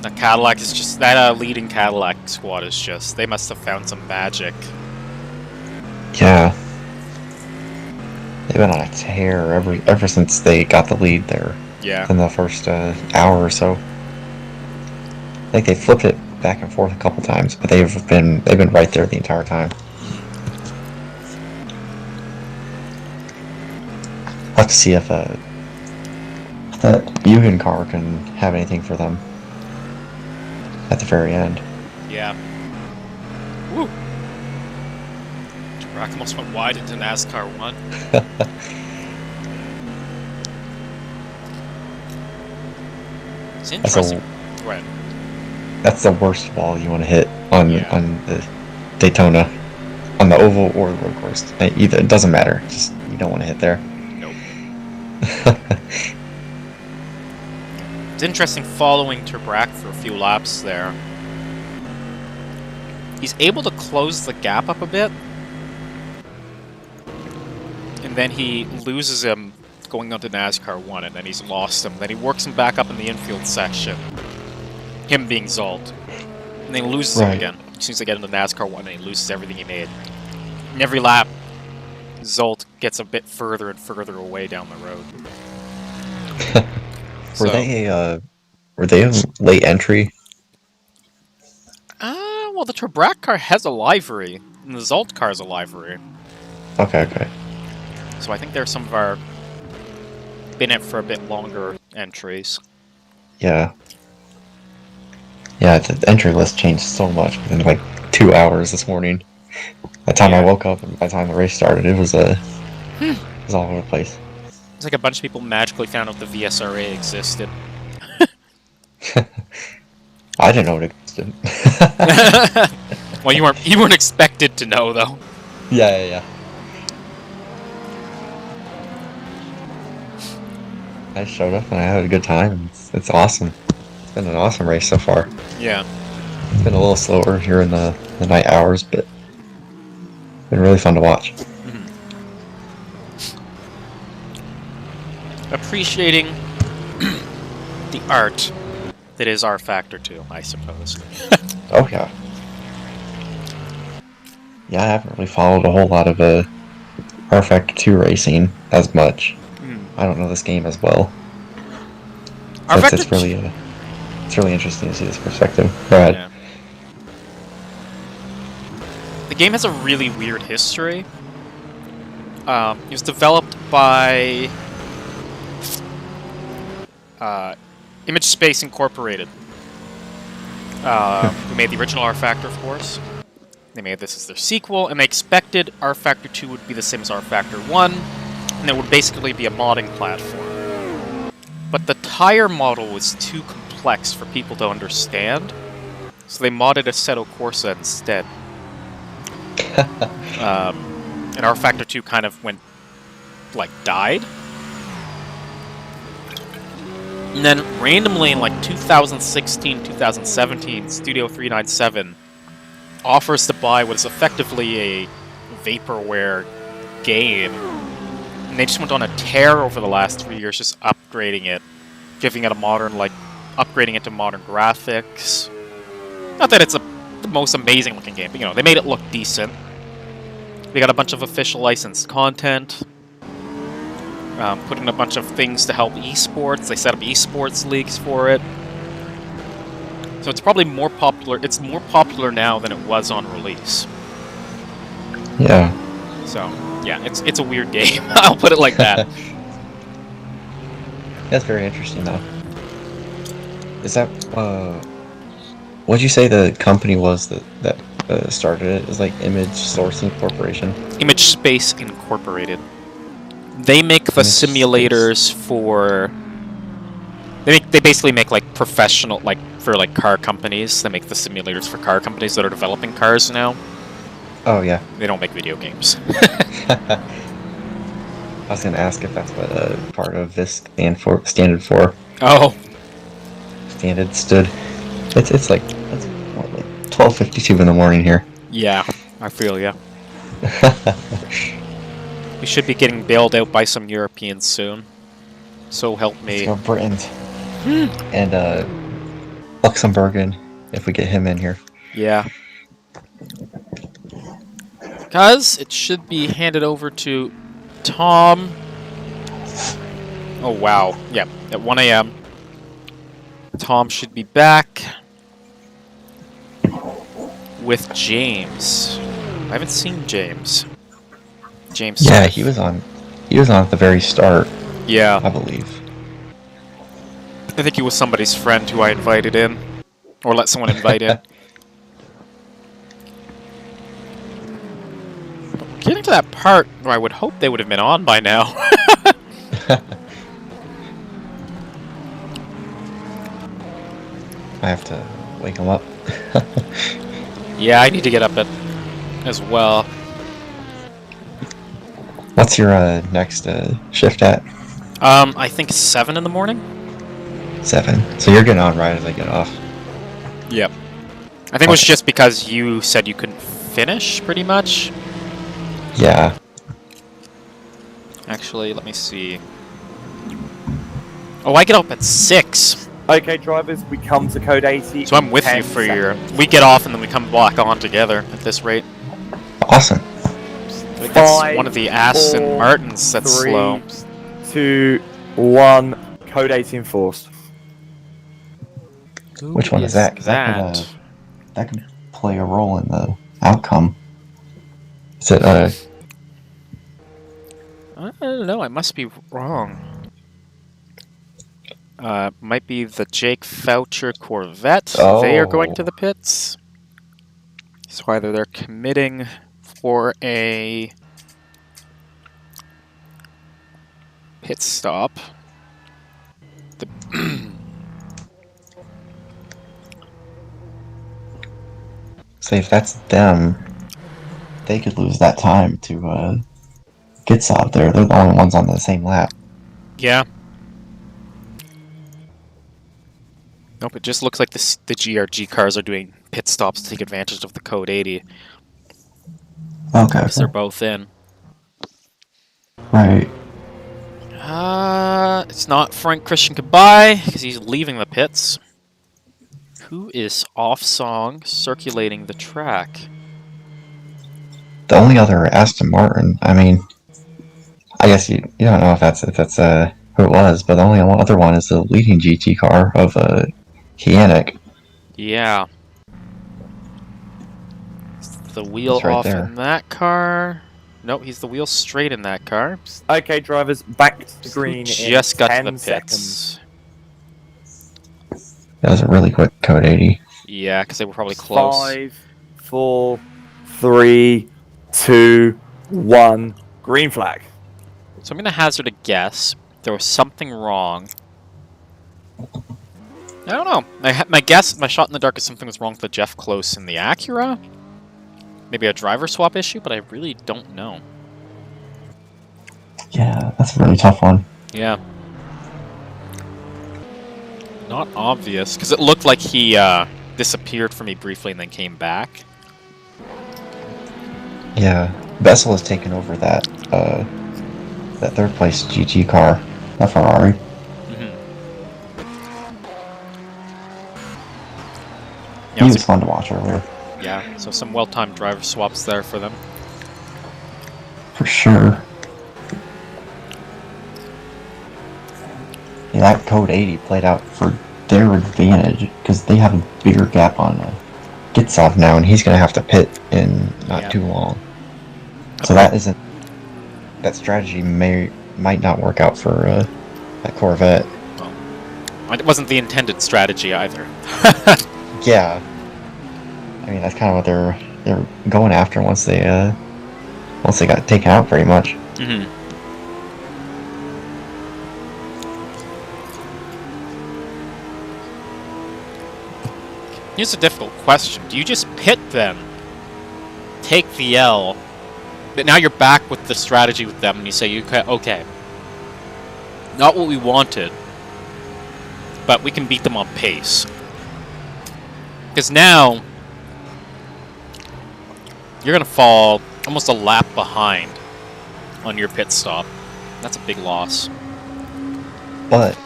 The Cadillac is just... That leading Cadillac squad is just... They must have found some magic. Yeah. They've been on a tear ever since they got the lead there. Yeah. In the first hour or so. I think they flipped it back and forth a couple times, but they've been right there the entire time. I'll have to see if that Mugen car can have anything for them at the very end. Yeah. Woo! Rack almost went wide into NASCAR 1. It's interesting. Go ahead. That's the worst wall you want to hit on the Daytona, on the oval or the road course. Either, it doesn't matter. Just you don't want to hit there. Nope. It's interesting following Turbrack for a few laps there. He's able to close the gap up a bit, and then he loses him going onto NASCAR 1, and then he's lost him. Then he works him back up in the infield section. Him being Zolt. And then he loses him again. As soon as they get into NASCAR 1, and he loses everything he made. And every lap, Zolt gets a bit further and further away down the road. Were they a late entry? Well, the Turbrack car has a livery, and the Zolt car has a livery. Okay. So I think there's some of our been in for a bit longer entries. Yeah. Yeah, the entry list changed so much within like 2 hours this morning. By the time I woke up and by the time the race started, it was it was all over the place. It's like a bunch of people magically found out the VSRA existed. I didn't know it existed. Well, you weren't expected to know though. Yeah. I showed up and I had a good time. It's awesome. It's been an awesome race so far. Yeah. It's been a little slower here in the night hours, but it's been really fun to watch. Appreciating the art that is R Factor 2, I suppose. Oh yeah. Yeah, I haven't really followed a whole lot of R Factor 2 racing as much. I don't know this game as well. It's really interesting to see this perspective. Go ahead. Yeah. The game has a really weird history. It was developed by Image Space Incorporated. Who made the original R Factor, of course. They made this as their sequel, and they expected R Factor 2 would be the same as R Factor 1, and it would basically be a modding platform. But the tire model was too complex for people to understand, so they modded Assetto Corsa instead. And R Factor 2 kind of died. And then randomly in 2016, 2017, Studio 397 offers to buy what is effectively a vaporware game. And they just went on a tear over the last 3 years, just upgrading it, giving it a modern, upgrading it to modern graphics. Not that it's the most amazing looking game, but they made it look decent. They got a bunch of official licensed content. Put in a bunch of things to help esports. They set up esports leagues for it. So it's probably more popular. It's more popular now than it was on release. Yeah. So yeah, it's a weird game. I'll put it like that. That's very interesting, though. Is that what'd you say the company was that started it? It was like Image Sourcing Corporation. Image Space Incorporated. They make the simulators for. They basically make like professional, like for like car companies. They make the simulators for car companies that are developing cars now. Oh yeah. They don't make video games. I was gonna ask if that's what part of this standard for. Oh. Standard stood. It's like 12:52 in the morning here. Yeah, I feel ya. We should be getting bailed out by some Europeans soon. So help me. Let's go Britons. And Luxembourg, if we get him in here. Yeah. Because it should be handed over to Tom. Oh, wow. Yeah, at 1 a.m. Tom should be back with James. I haven't seen James. James. Yeah, Smith. he was on at the very start. Yeah. I believe. I think he was somebody's friend who I invited in. Or let someone invite in. Getting to that part where I would hope they would have been on by now. I have to wake him up. Yeah, I need to get up as well. What's your next shift at? I think 7 in the morning. 7. So you're getting on right as I get off. Yep. I think it was just because you said you couldn't finish, pretty much. Yeah. Actually, let me see. Oh, I get up at 6. Okay, drivers, we come to code 80. So I'm with you for your... We get off and then we come back on together at this rate. Awesome. I think that's one of the Aston Martins that's slow. 2, 1, code 80 enforced. Which one is that? 'Cause that could play a role in the outcome. Is it I don't know, I must be wrong. Might be the Jake Foucher Corvette. Oh. They are going to the pits. So either they're committing for a pit stop. say if that's them, they could lose that time to get out there. They're the only ones on the same lap. Yeah. Nope, it just looks like the GRG cars are doing pit stops to take advantage of the code 80. Okay. Because they're both in. Right. It's not Frank Christian Goodbye, because he's leaving the pits. Who is off song circulating the track? The only other Aston Martin, I mean, I guess you don't know if that's who it was, but the only other one is the leading GT car of Kianic. Yeah. Is the wheel right off there. in that car? Nope, he's the wheel straight in that car. Okay, drivers, back to green. Just in got to 10 the pits. seconds. That was a really quick code 80. Yeah, because they were probably close. 5, 4, 3, 2, 1. Green flag. So I'm going to hazard a guess. There was something wrong. I don't know. My shot in the dark is something was wrong with the Jeff Close in the Acura. Maybe a driver swap issue, but I really don't know. Yeah, that's a really tough one. Yeah. Not obvious, because it looked like he disappeared for me briefly and then came back. Yeah, Bessel has taken over that third place GT car, the Ferrari. Yeah, He was fun to watch earlier. Yeah, so some well-timed driver swaps there for them. For sure. Yeah, that code 80 played out for their advantage because they have a bigger gap on Gitsov now, and he's going to have to pit in not too long. So that strategy might not work out for that Corvette. Well, it wasn't the intended strategy either. Yeah, I mean that's kind of what they're going after once they got taken out pretty much. Mm-hmm. Here's a difficult question. Do you just pit them, take the L, but now you're back with the strategy with them and you say, okay, not what we wanted, but we can beat them on pace. Because now, you're going to fall almost a lap behind on your pit stop. That's a big loss. But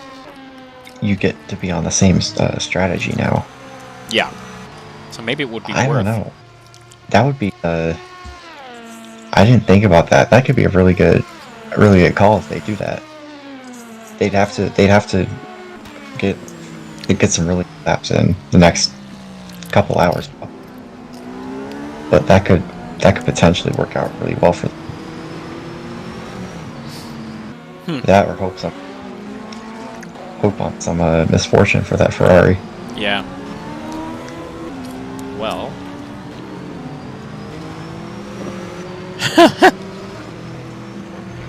you get to be on the same strategy now. Yeah. So maybe it would be I worth. don't know. That would be. I didn't think about that. That could be a really good call if they do that. They'd have to get some really good laps in the next couple hours. But that could potentially work out really well for them. That or hope on some misfortune for that Ferrari. Yeah. Well.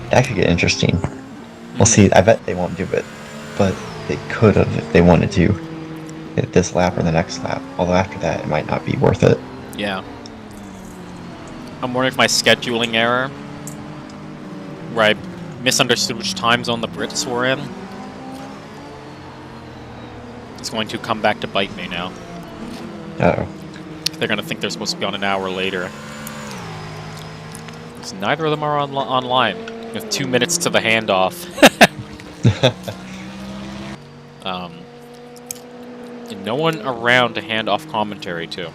That could get interesting. We'll see. I bet they won't do it, but they could have if they wanted to. Hit this lap or the next lap. Although after that, it might not be worth it. Yeah. I'm wondering if my scheduling error, where I misunderstood which time zone the Brits were in, is going to come back to bite me now. Uh-oh. They're going to think they're supposed to be on an hour later. Because neither of them are online. With 2 minutes to the handoff. And no one around to hand off commentary to.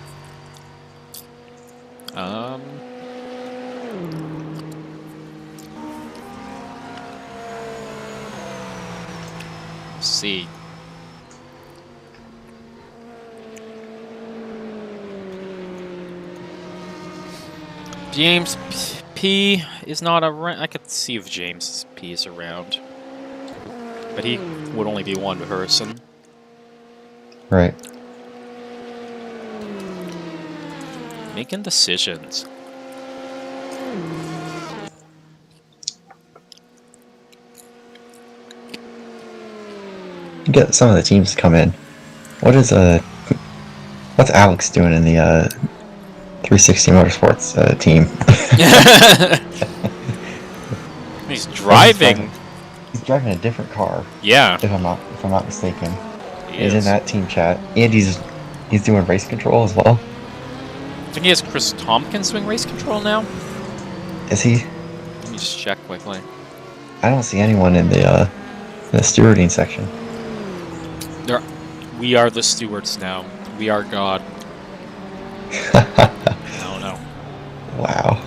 Let's see. James P is not around. I could see if James P is around. But he would only be one person. Right. Making decisions. Get some of the teams to come in. What's Alex doing in the 360 Motorsports team? He's driving. He's driving a different car. Yeah. If I'm not mistaken. He's in that team chat, and he's doing race control as well. I think he has Chris Tompkins doing race control now. Is he? Let me just check quickly. I don't see anyone in the stewarding section. We are the stewards now. We are God. Oh no. Wow.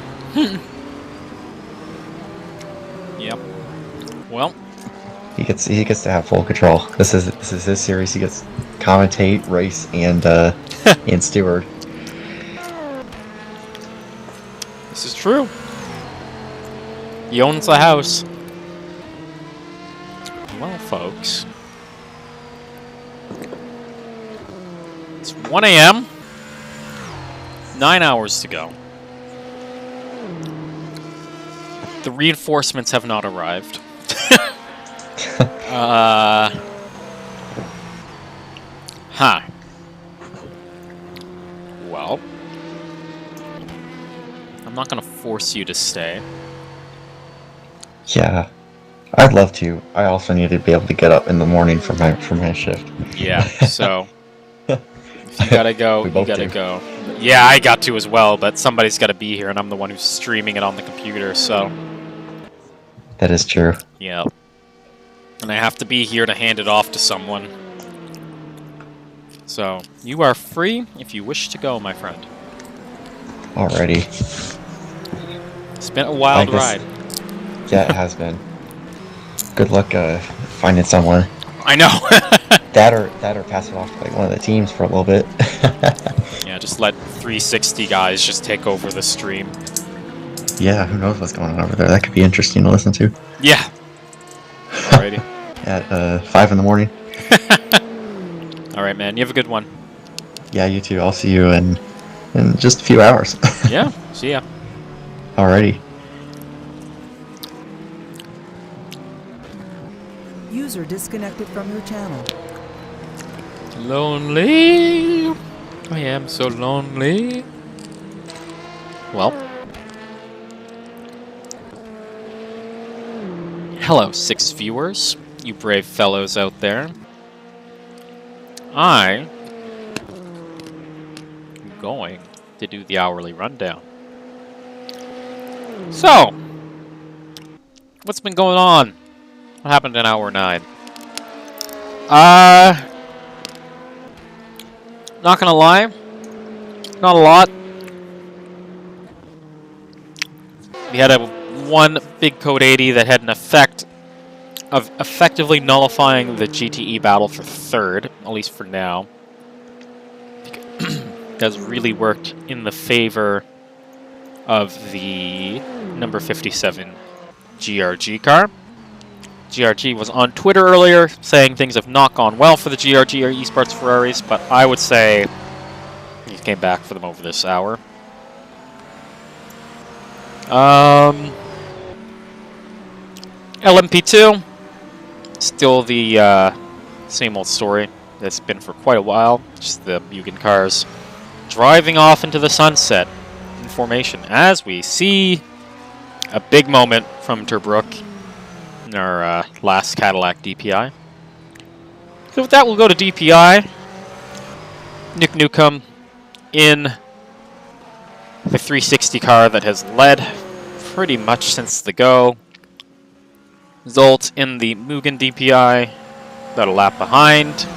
Yep. Well. He gets to have full control. This is his series. He gets commentate, race, and and steward. This is true. He owns the house. Well, folks. It's 1 a.m. 9 hours to go. The reinforcements have not arrived. Well, I'm not gonna force you to stay. Yeah, I'd love to. I also need to be able to get up in the morning for my shift. Yeah, so if you gotta go, you gotta go. Yeah, I got to as well, but somebody's gotta be here, and I'm the one who's streaming it on the computer, so. That is true. Yeah. And I have to be here to hand it off to someone. So, you are free if you wish to go, my friend. Alrighty. It's been a wild ride. Yeah, it has been. Good luck finding someone. I know. That or pass it off to like one of the teams for a little bit. Yeah, just let 360 guys just take over the stream. Yeah, who knows what's going on over there? That could be interesting to listen to. Yeah. Alrighty. At 5 in the morning. Alright, man. You have a good one. Yeah, you too. I'll see you in just a few hours. Yeah, see ya. Alrighty. User disconnected from your channel. Lonely. I am so lonely. Well. Hello, 6 viewers. You brave fellows out there. I am going to do the hourly rundown. So, what's been going on? What happened in hour 9? Not gonna lie, not a lot. We had one big code 80 that had an effect of effectively nullifying the GTE battle for 3rd, at least for now. Has really worked in the favor of the number 57 GRG car. GRG was on Twitter earlier saying things have not gone well for the GRG or esports Ferraris, but I would say he came back for them over this hour. LMP2, still the same old story that's been for quite a while. Just the Mugen cars driving off into the sunset in formation as we see a big moment from Torbrook in our last Cadillac DPI. So with that, we'll go to DPI. Nick Newcomb in the 360 car that has led pretty much since the go. Zolt in the Mugen DPI, about a lap behind.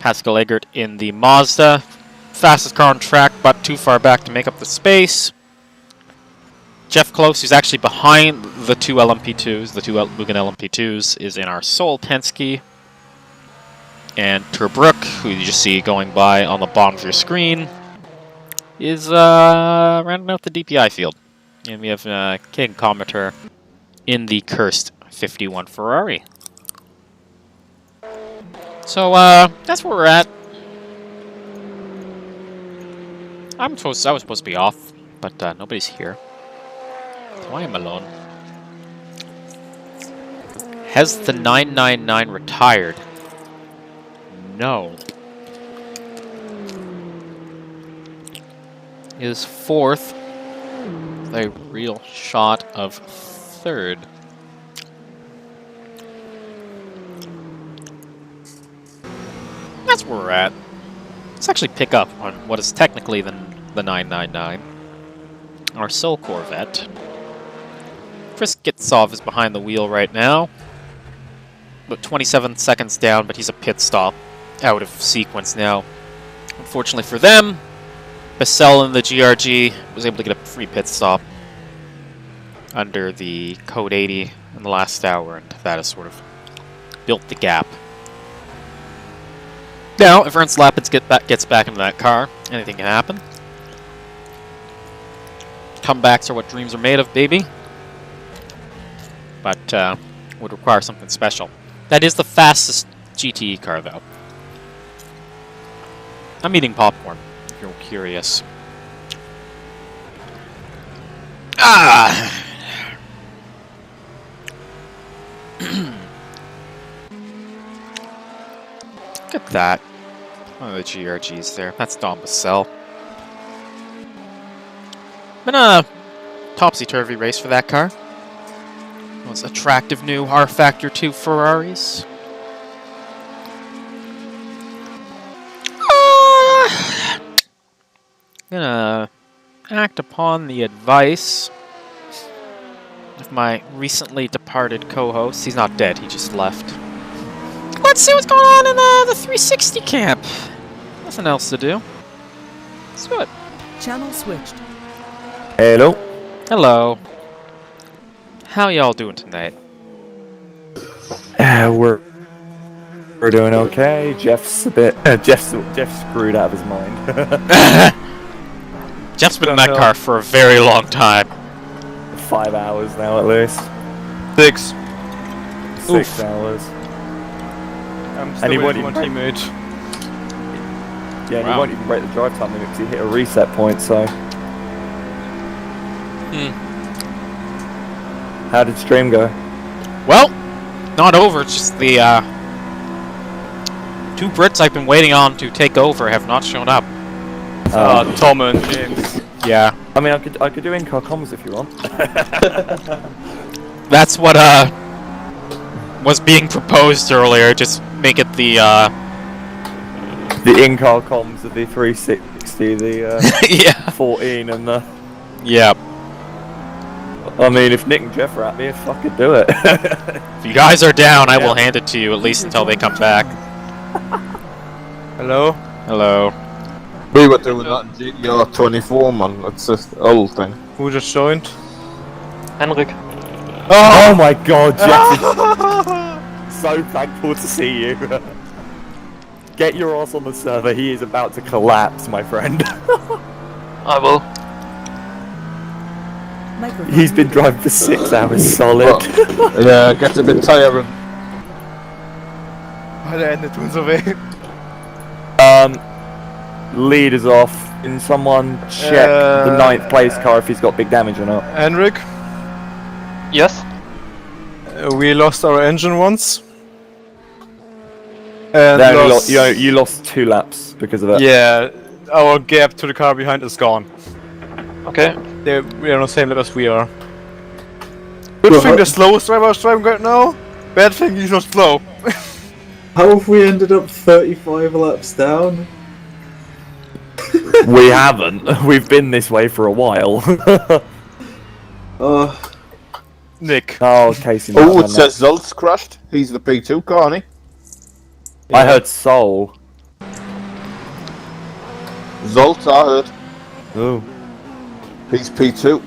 Pascal Eggert in the Mazda, fastest car on track, but too far back to make up the space. Jeff Close, who's actually behind the 2 LMP2s, the 2 Mugen LMP2s, is in our Soul Penske. And Torbrook, who you just see going by on the bottom of your screen, is rounding out the DPI field. And we have King Cometer in the cursed 51 Ferrari. So that's where we're at. I was supposed to be off, but nobody's here. So I am alone. Has the 999 retired? No. Is 4th a real shot of 3rd? That's where we're at. Let's actually pick up on what is technically the 999. Our Soul Corvette. Chris Gitsov is behind the wheel right now. About 27 seconds down, but he's a pit stop out of sequence now. Unfortunately for them, Bassell in the GRG was able to get a free pit stop under the Code 80 in the last hour, and that has sort of built the gap. Now, if Ernst Lapidus gets back into that car, anything can happen. Comebacks are what dreams are made of, baby. But would require something special. That is the fastest GTE car, though. I'm eating popcorn, if you're curious. Ah! Look at that. One of the GRGs there. That's Don Bassell. Been a topsy-turvy race for that car. Those attractive new R-Factor 2 Ferraris. Gonna act upon the advice of my recently departed co-host. He's not dead, he just left. Let's see what's going on in the 360 camp. Nothing else to do. Let's do it. Channel switched. Hello. Hello. How y'all doing tonight? We're We're doing okay. Jeff's a bit. Jeff's screwed out of his mind. Jeff's been in that car for a very long time. 5 hours now at least. 6. 6 hours. I'm still waiting for my teammate. Yeah, and he won't even break the drive time limit because he hit a reset point, so... How did stream go? Well, not over, it's just the, two Brits I've been waiting on to take over have not shown up. Tom and James. Yeah. I mean, I could do in-car comms if you want. That's what, was being proposed earlier, just make it the in-car comms of the 360, the yeah. 14 and the... Yeah. I mean, if Nick and Jeff are at me, I could do it. If you guys are down, I will hand it to you, at least until they come back. Hello? Hello. We were doing that in GTR 24, man. It's just the old thing. Who just joined? Henrik. Oh my god, Jeff! So thankful to see you. Get your ass on the server, he is about to collapse, my friend. I will. He's been driving for 6 hours solid. Yeah, it gets a bit tiring. I'll end it once away. Lead is off. Can someone check the 9th place car if he's got big damage or not? Henrik? Yes? We lost our engine once. And you lost 2 laps because of it. Yeah, our gap to the car behind is gone. Okay. We are on the same level as we are. Good thing the slowest driver is driving right now. Bad thing he's not slow. How have we ended up 35 laps down? We haven't. We've been this way for a while. Nick. Oh, Casey. Oh, it says Zolt's crashed. He's the P2 car, isn't he? I heard Soul. Zolt, I heard. Oh. He's P2.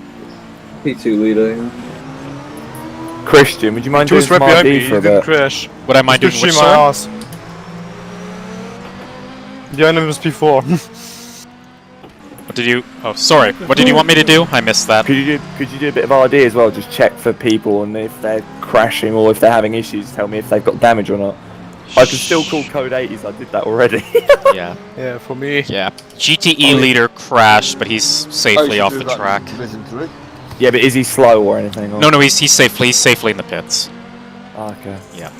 P2 leader, yeah. Christian, would you mind He was doing right some behind me, RD he for a didn't bit? crash. Would I mind doing Pushed which, my sir? ass. The item was P4. What did you... Oh, sorry. What did you want me to do? I missed that. Could you do a bit of RD as well? Just check for people and if they're crashing or if they're having issues, tell me if they've got damage or not. I can still call code 80s, I did that already. Yeah. Yeah, for me. Yeah. GTE leader crashed, but he's safely off the track. Yeah, but is he slow or anything? Or? No, he's safely in the pits. Oh, okay. Yeah.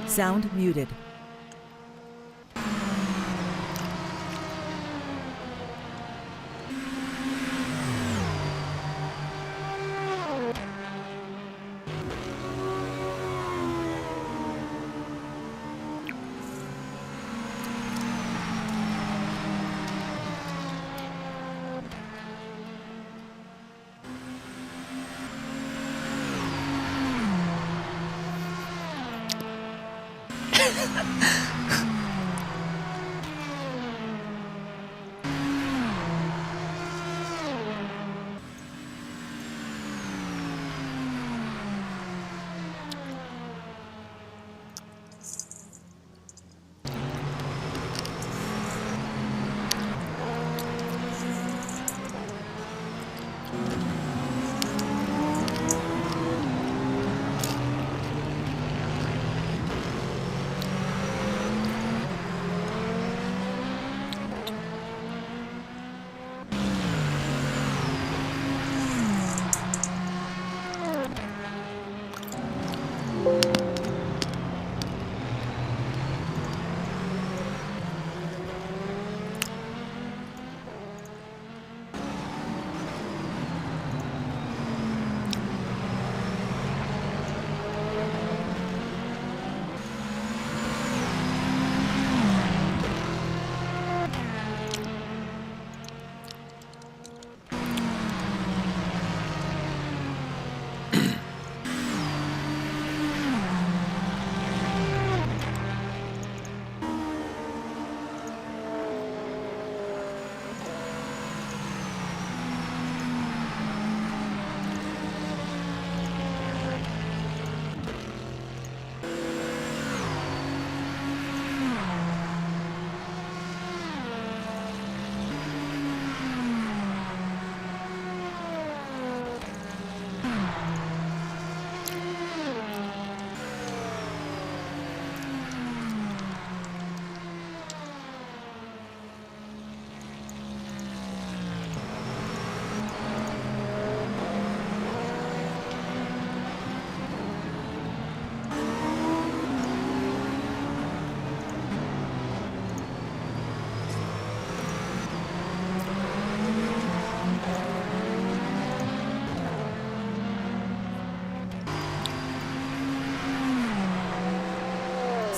Sound muted.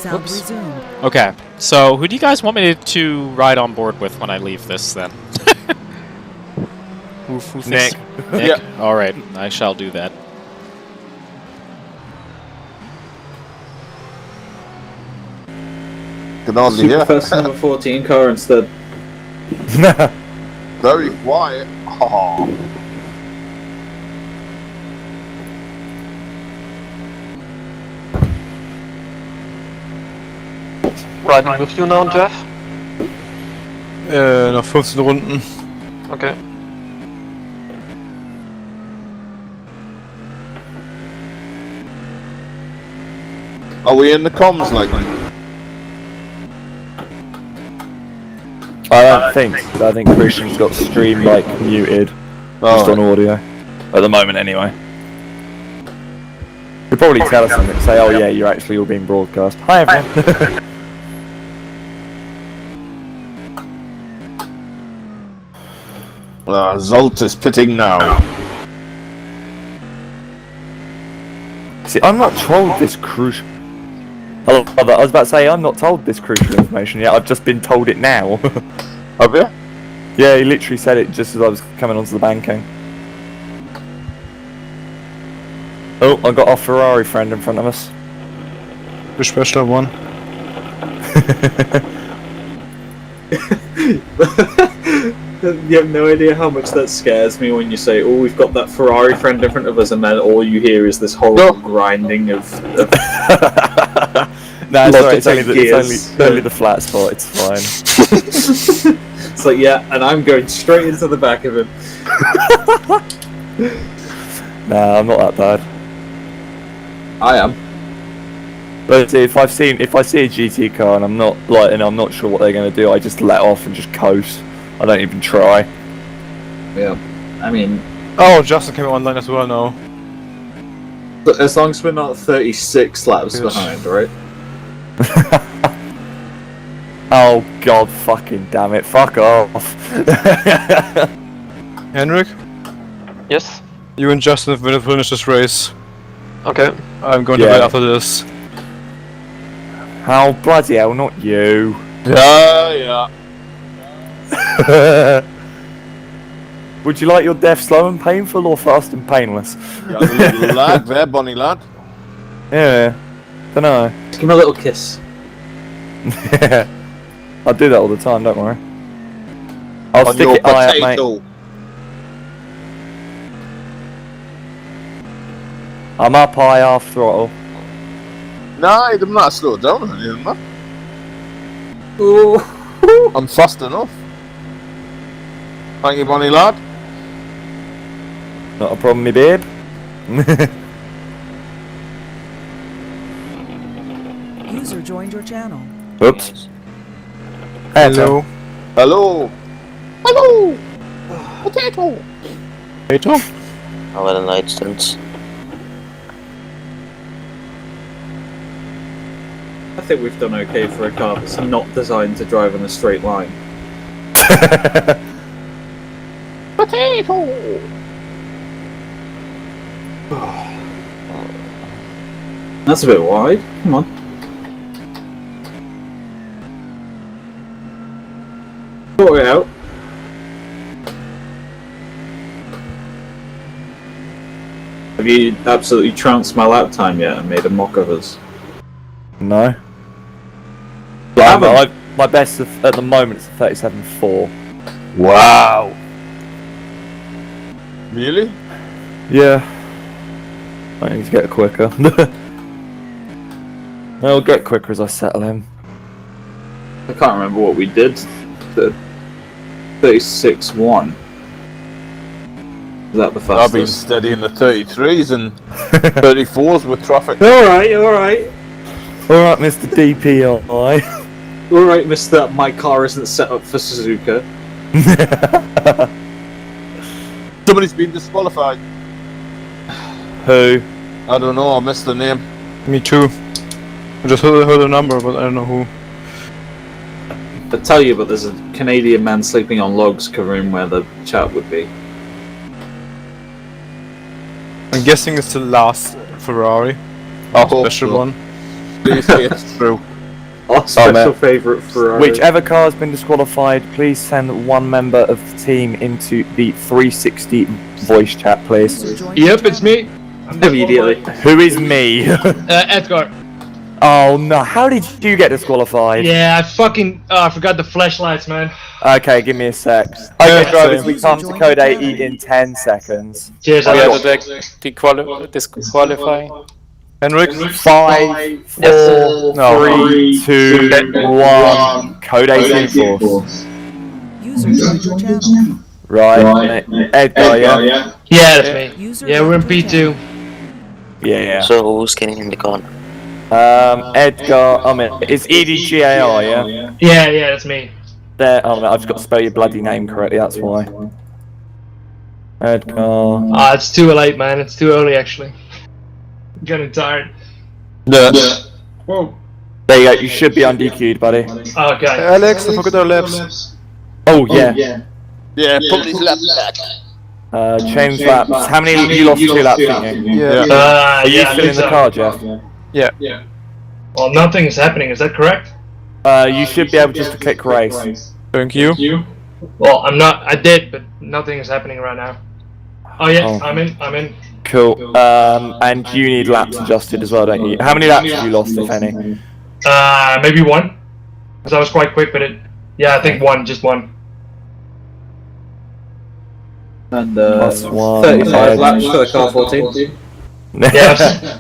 Sound Whoops. resumed. Okay, so who do you guys want me to ride on board with when I leave this, then? who thinks- Nick. Nick? Yeah. Alright, I shall do that. Can hardly Super hear. fast number 14 car instead. Very quiet. Oh. Riding with you now, Jeff? Noch 15 Runden. Okay. Are we in the comms like? I don't think. I think Christian's got stream like muted, just on audio, at the moment anyway. He'll probably tell us something. Say, "Oh yeah, you're actually all being broadcast." Hi everyone. Zolt is pitting now. See, I'm not told this crucial. I was about to say I'm not told this crucial information yet. I've just been told it now. Have you? Yeah, he literally said it just as I was coming onto the banking. Oh, I got our Ferrari friend in front of us. The special one. You have no idea how much that scares me when you say, "Oh, we've got that Ferrari friend in front of us," and then all you hear is this horrible grinding of No, it's alright. gears. It's only the flat spot. It's fine. It's like, yeah, and I'm going straight into the back of him. Nah, I'm not that bad. I am. But see, if I see a GT car and I'm not sure what they're going to do, I just let off and just coast. I don't even try. Yeah, I mean, Oh, Justin came online as well now. but as long as we're not 36 laps Yes. behind, right? Oh god, fucking damn it! Fuck off. Henrik, Yes? you and Justin have finished this race. Okay. I'm going to Yeah. bed after this. How bloody hell, not you. Yeah. Would you like your death slow and painful or fast and painless? You had a little lag there, Bonnie lad. Yeah, dunno. Give him a little kiss. I do that all the time, don't worry. I'll On stick your it high up, mate. potato. I'm up high, half throttle. Nah, I'm not slow down or anything, man. Ooh. I'm fast enough. Thank you, Bonnie lad. Not a problem, me babe. User joined your channel. Oops. Hello. Hello. Hello. Potato. Potato? How are the night stints? I think we've done okay for a car that's not designed to drive in a straight line. Potato. That's a bit wide. Come on. Sort it out. Have you absolutely trounced my lap time yet and made a mock of us? No. My best at the moment is 37.4. Wow. Really? Yeah. I need to get quicker. I'll get quicker as I settle in. I can't remember what we did. The 36.1. Is that the fastest? I've been steady in the 33s and 34s with traffic. Alright, alright. Alright, Mr. DPI. Alright, Mr. My car isn't set up for Suzuka. Somebody's been disqualified. Who? I don't know, I missed the name. Me too. I just heard a number, but I don't know who. I tell you, but there's a Canadian man sleeping on logs covering where the chat would be. I'm guessing it's the last Ferrari. I hope Special so. one. Please say it's true. Our special favourite Ferrari. Whichever car has been disqualified, please send one member of the team into the 360 voice chat, please. Yep, it's me. Immediately. Who is me? Edgar. Oh no, how did you get disqualified? Yeah, I fucking forgot the flashlights, man. Okay, give me a sec. Okay, drivers, we come to code 80 in 10 seconds. Cheers, We Alex. had to disqualify. Henrik? 5, 4, 3, 2, 1. Code 80 Force. User joined your channel. Right, Edgar, yeah? Yeah, that's me. Yeah, we're in P2. Yeah. So who's getting in the car? Edgar, it's EDGAR, yeah? Yeah, that's me. There, I've just got to spell your bloody name correctly, that's why. Edgar. It's too late, man. It's too early, actually. I'm getting tired. Yeah. Whoa. There you go, you should be undQ'd, buddy. Okay. Alex, I forgot our laps. Oh, yeah. Yeah, put these laps back. Change laps. How many? You lost 2 laps, didn't you? Yeah. Are you yeah, still in the car, Jeff? Yeah. Well, nothing is happening. Is that correct? You should be able just to click race. Thank you. Well, I'm not. I did, but nothing is happening right now. Oh yeah, I'm in. Cool. And you need laps adjusted as well, don't you? How many laps have you lost, if any? Maybe 1. Because I was quite quick with it. Yeah, I think 1, just 1. And Plus 1. 35 laps for the car 14. Yes.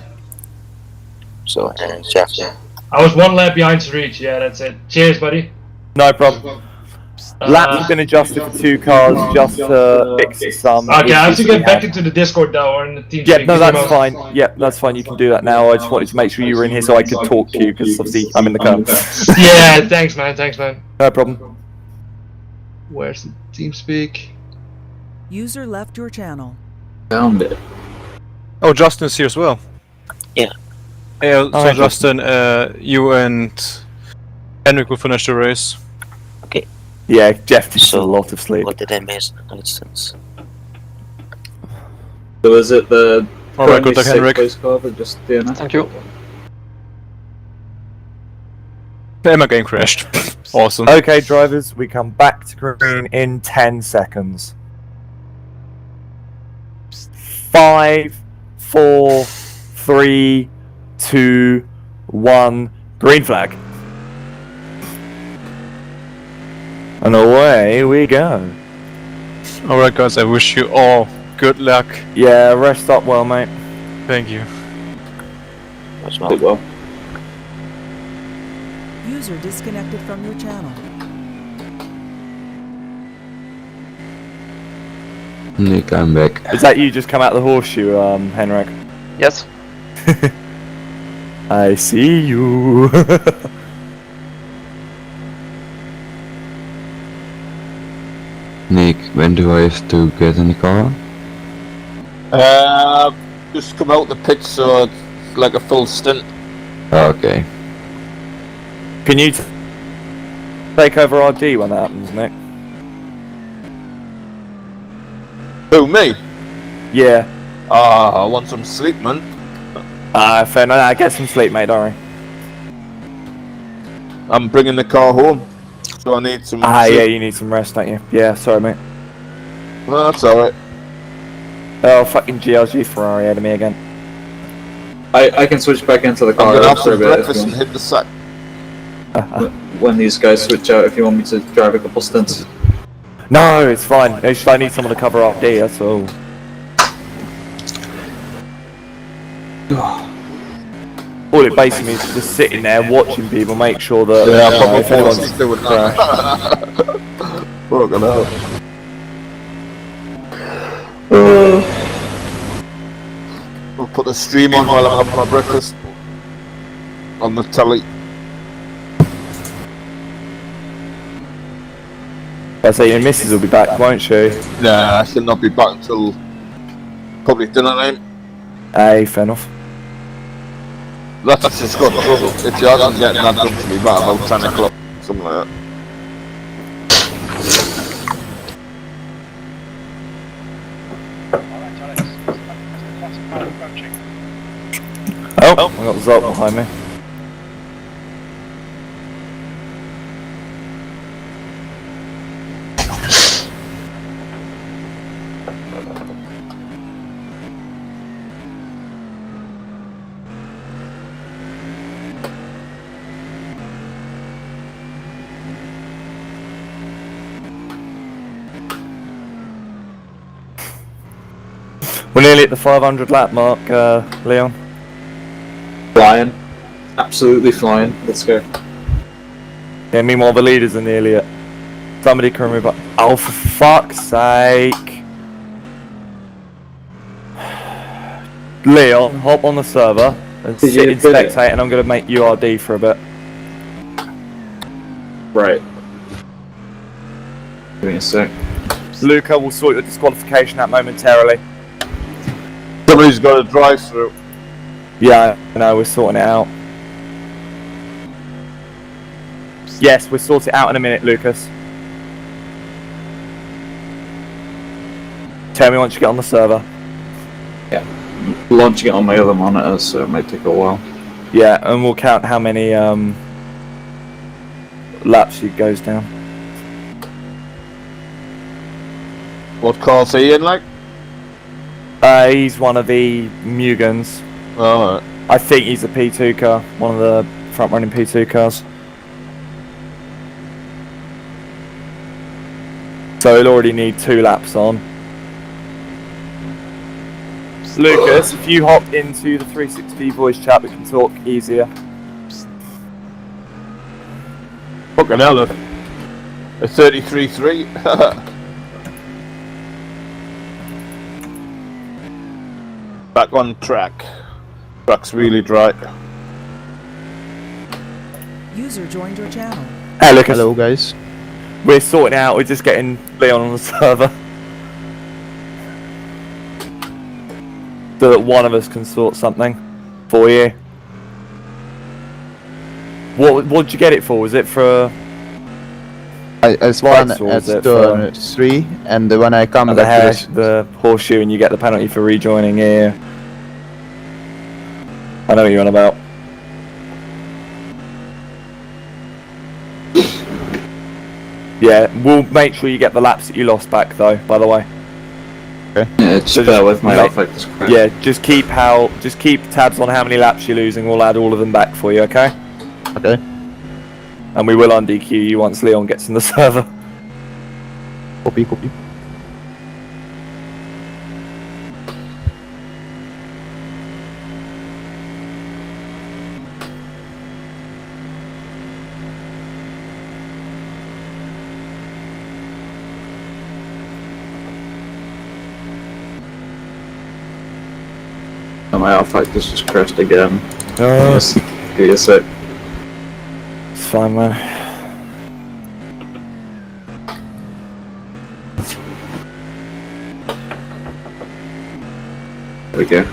So, Jeff. I was 1 lap behind to reach. Yeah, that's it. Cheers, buddy. No problem. Laps have been adjusted for 2 cars just to fix some. Okay, I have to get back into the Discord now or in the team. Yeah, no, that's fine. Yeah, that's fine. You can do that now. I just wanted to make sure you were in here so I could talk to you because obviously I'm in the car. Yeah, thanks, man. No problem. Where's the TeamSpeak? User left your channel. Found it. Oh, Justin's here as well. Yeah. Yeah, so Alright, Justin, you and Henrik will finish the race. Okay. Yeah, Jeff just a lot of sleep. What did I miss? For instance. So is it the Alright, good luck, Henrik. Just DNF? Thank you. My game crashed. Awesome. Okay, drivers, we come back to green in 10 seconds. 5, 4, 3, 2, 1. Green flag. And away we go. Alright, guys, I wish you all good luck. Yeah, rest up well, mate. Thank you. That's well. User disconnected from your channel. Nick, I'm back. Is that you just come out the horseshoe, Henrik? Yes. I see you. Nick, when do I have to get in the car? Just come out the pit so it's like a full stint. Okay. Can you take over RD when that happens, Nick? Who, me? Yeah. I want some sleep, man. Fair enough. Get some sleep, mate, don't worry. I'm bringing the car home, so I need some Yeah, sleep. you need some rest, don't you? Yeah, sorry, mate. No, that's alright. Oh, fucking GLG Ferrari ahead of me again. I can switch back into the I'm car gonna have after a some bit if breakfast you and want. hit the sack. When these guys switch out, if you want me to drive a couple stints. No, it's fine. It's just I need someone to cover RD, that's all. All it basically means is just sitting there watching people make sure that Yeah, I if probably fall anyone's asleep doing crashed. that. Fucking hell. We'll put the stream on while I'm having my breakfast. On the telly. I say your missus will be back, won't she? Nah, I should not be back until probably dinner time. Hey, fair enough. That's just got trouble. If you hadn't getting that done to me back about 10 o'clock, something like that. Oh, I got Zolt behind me. We're nearly at the 500 lap mark, Leon. Flying. Absolutely flying. Let's go. Yeah, meanwhile the leaders are nearly at. Somebody can remove up. Oh, for fuck's sake. Leon, hop on the server and Did sit you in get it? spectate, and I'm going to make URD for a bit. Right. Give me a sec. Luca will sort your disqualification out momentarily. Somebody's got a drive through. Yeah, I know, we're sorting it out. Yes, we'll sort it out in a minute, Lucas. Tell me once you get on the server. Yeah. Launching it on my other monitor, so it might take a while. Yeah, and we'll count how many laps he goes down. What car's he in, like? He's one of the Mugens. Oh, right. I think he's a P2 car, one of the front-running P2 cars. So he'll already need 2 laps on. Lucas, if you hop into the 360 voice chat, we can talk easier. Fucking hell, a 33.3. Back on track. Track's really dry. User joined your channel. Hey Lucas. Hello guys. We're sorting out, we're just getting Leon on the server. So that one of us can sort something for you. What did you get it for? Was it for... I spawn Lights, or at was it stone 3 and when I come the back to the horseshoe and you get the penalty for rejoining here? I know what you're on about. Yeah, we'll make sure you get the laps that you lost back though, by the way. Okay. Yeah, just bear with my Alpha. Yeah, just keep tabs on how many laps you're losing. We'll add all of them back for you, okay? Okay. And we will undq you once Leon gets in the server. Copy, copy. Oh, my Alpha just crashed again. Oh. Yes. Give me a sec. It's fine, man. There we go.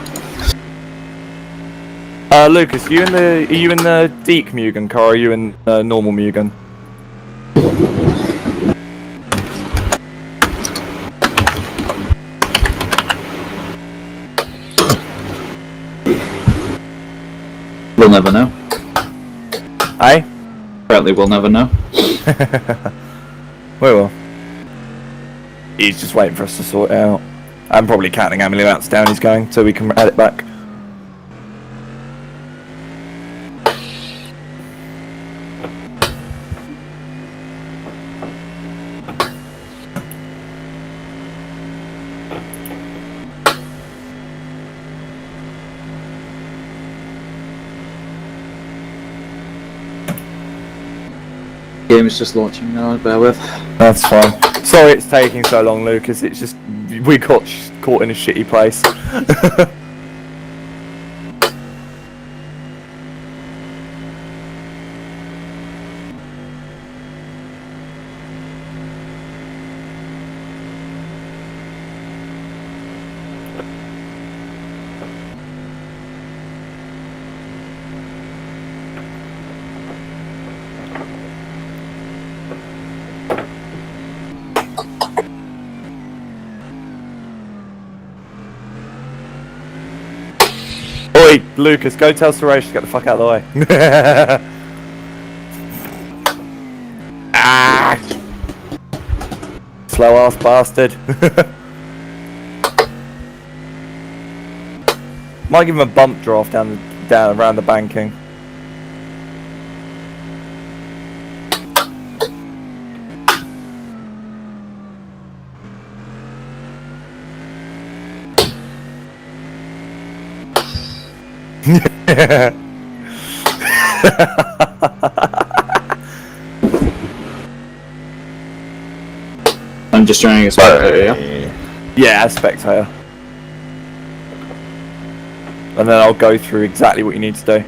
Lucas, are you in the Deke Mugen car, or are you in normal Mugen? We'll never know. Aye? Apparently we'll never know. We will. He's just waiting for us to sort it out. I'm probably counting how many laps down he's going, so we can add it back. Game is just launching now, bear with. That's fine. Sorry it's taking so long, Lucas. It's just we got caught in a shitty place. Oi, Lucas, go tell Suresh to get the fuck out of the way. Ah! Slow ass bastard. Might give him a bump draft down around the banking. I'm just trying to spectator, yeah? Yeah, spectator. And then I'll go through exactly what you need to do.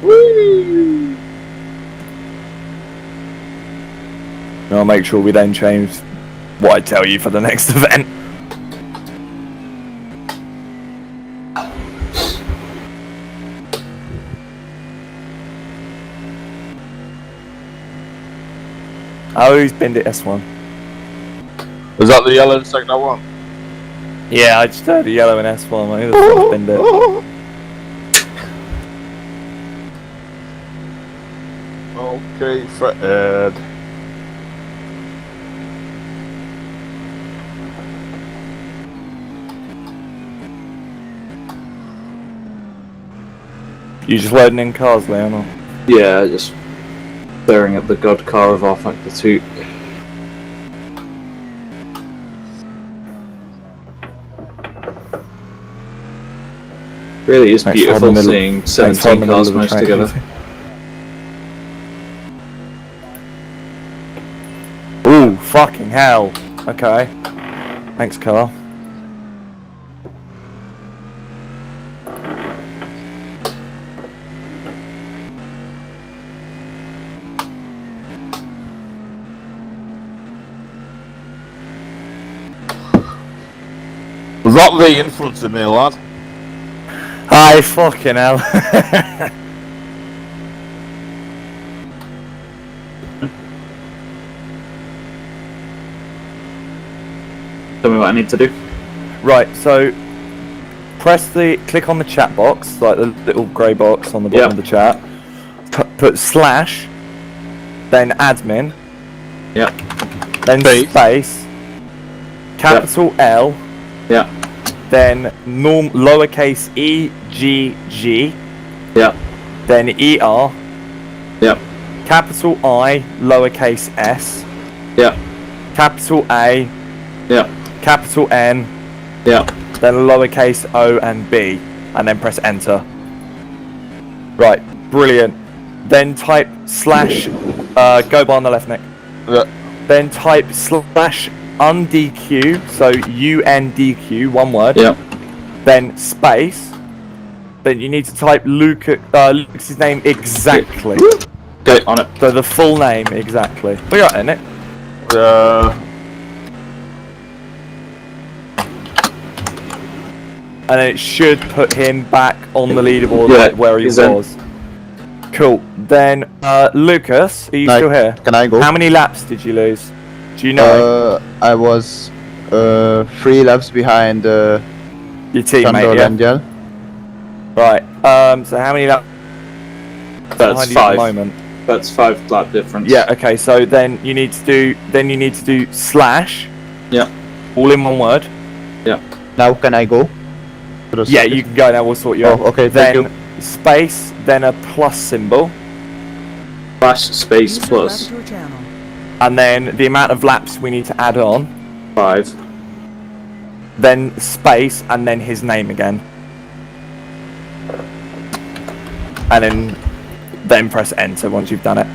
Whee! And I'll make sure we then change what I tell you for the next event. Oh, who's binned it S1? Was that the yellow sector one? Yeah, I just heard a yellow and S1. Who the fuck binned it? Okay, Fred. You just loading in cars, Leon? Or? Yeah, just staring at the god car of our Factor 2. Really is beautiful seeing 17 cars merged together. Ooh, fucking hell. Okay. Thanks, Carl. Was that the influence of me, lad? Aye, fucking hell. Tell me what I need to do. Right, so click on the chat box, like the little grey box on the bottom of the chat. Put slash, then admin. Yep. Then space. Capital L. Yeah. Then lowercase e g g. Yeah. Then er. Yeah. Capital I lowercase s. Yeah. Capital A. Yeah. Capital N. Yeah. Then lowercase o and b, and then press enter. Right, brilliant. Then type slash. Go by on the left, Nick. Yeah. Then type slash undq, so UNDQ, one word. Yeah. Then space. Then you need to type Lucas's name exactly. Okay, on it. So the full name exactly. We got in it. And it should put him back on the leaderboard like where he was. Cool. Then Lucas, are you still here? Can I go? How many laps did you lose? Do you know? I was 3 laps behind your teammate, yeah? Right. So how many laps? That's 5. At the moment? That's 5 lap difference. Yeah. Okay. So then you need to do slash. Yeah. All in one word. Yeah. Now can I go? Yeah, you can go now. We'll sort you out. Okay. Then thank you. Space. Then a plus symbol. Slash space plus. And then the amount of laps we need to add on. 5. Then space and then his name again. And then press enter once you've done it.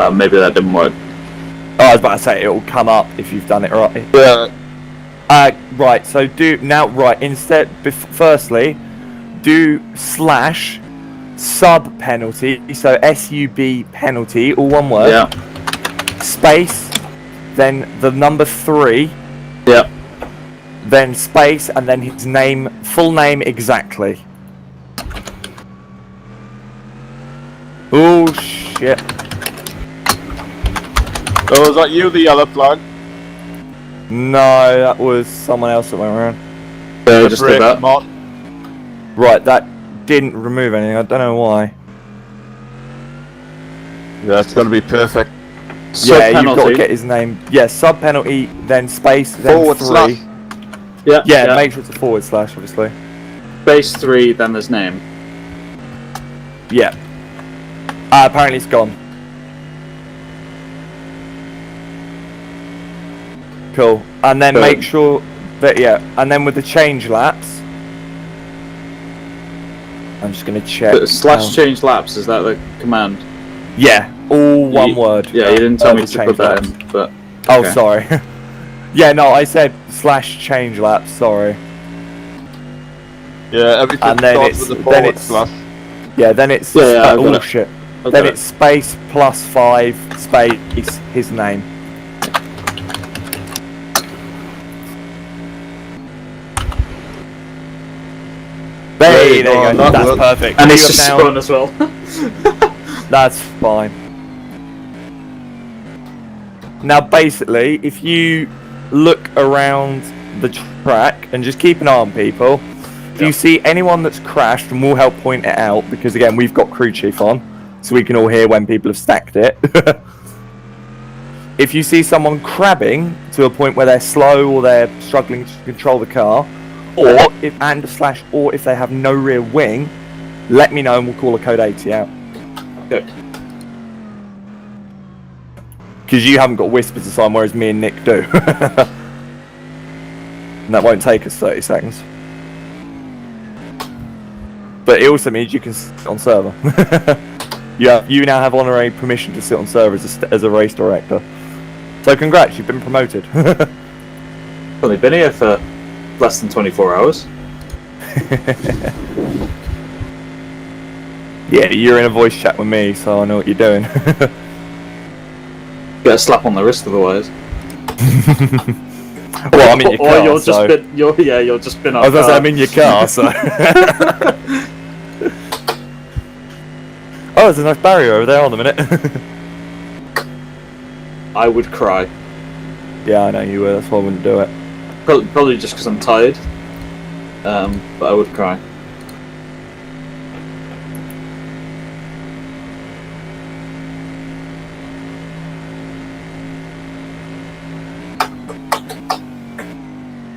Maybe that didn't work. Oh, I was about to say it will come up if you've done it right. Yeah. Right. So firstly, do slash sub penalty. So SUB penalty, all one word. Yeah. Space, then the number 3. Yeah. Then space, and then his name, full name exactly. Oh shit. Oh, was that you, the yellow flag? No, that was someone else that went around. Just did that. Right, that didn't remove anything. I don't know why. Yeah, it's got to be perfect. Yeah, you've got to get his name. Yeah, sub penalty, then space, then Forward 3. slash. Yeah. Yeah, make sure it's a forward slash, obviously. Space 3, then there's name. Yeah. Apparently it's gone. Cool. And then make sure that, and then with the change laps, I'm just going to check. Slash change laps, is that the command? Yeah, all one word. Yeah, you didn't tell me to change put that laps. in, but... Oh, okay. sorry. Yeah, no, I said slash change laps, sorry. Yeah, everything And then starts it's, with a forward slash. Yeah, then it's oh shit. Then it's space plus 5 space his name. There you go. That's perfect. And You it's have just now- spun as well. That's fine. Now, basically, if you look around the track and just keep an eye on people, if you see anyone that's crashed, and we'll help point it out, because again, we've got crew chief on, so we can all hear when people have stacked it. If you see someone crabbing to a point where they're slow or they're struggling to control the car, or if they have no rear wing, let me know and we'll call a code 80 out. Okay. Because you haven't got whispers to sign, whereas me and Nick do. And that won't take us 30 seconds. But it also means you can sit on server. You now have honorary permission to sit on server as a race director. So congrats, you've been promoted. Only been here for less than 24 hours. Yeah, you're in a voice chat with me, so I know what you're doing. Get a slap on the wrist otherwise. Well, I'm in your car, or you'll so... just you'll just spin I off. was going to say, I'm in your car, so... Oh, there's a nice barrier over there, hold on a minute. I would cry. Yeah, I know you would, that's why I wouldn't do it. Probably just because I'm tired. But I would cry.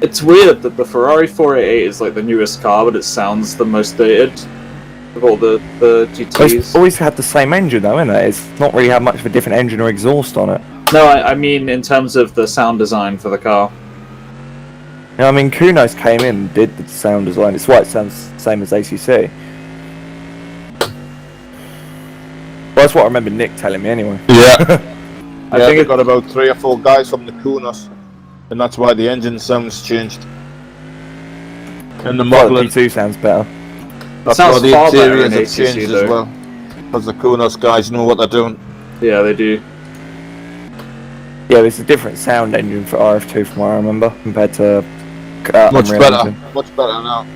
It's weird that the Ferrari 488 is like the newest car, but it sounds the most dated of all the GTs. It's always had the same engine though, isn't it? It's not really had much of a different engine or exhaust on it. No, I mean in terms of the sound design for the car. Yeah, I mean, Kunos came in and did the sound design. It's why it sounds the same as ACC. Well, that's what I remember Nick telling me anyway. Yeah. I think think it got about 3 or 4 guys from the Kunos, and that's why the engine sounds changed. And the Well, model the P2 sounds better. that's sounds why the far better interiors in have ACC changed though. as well. Because the Kunos guys know what they're doing. Yeah, they do. Yeah, there's a different sound engine for RF2 from what I remember compared to Much Unreal better. Engine. Much better now.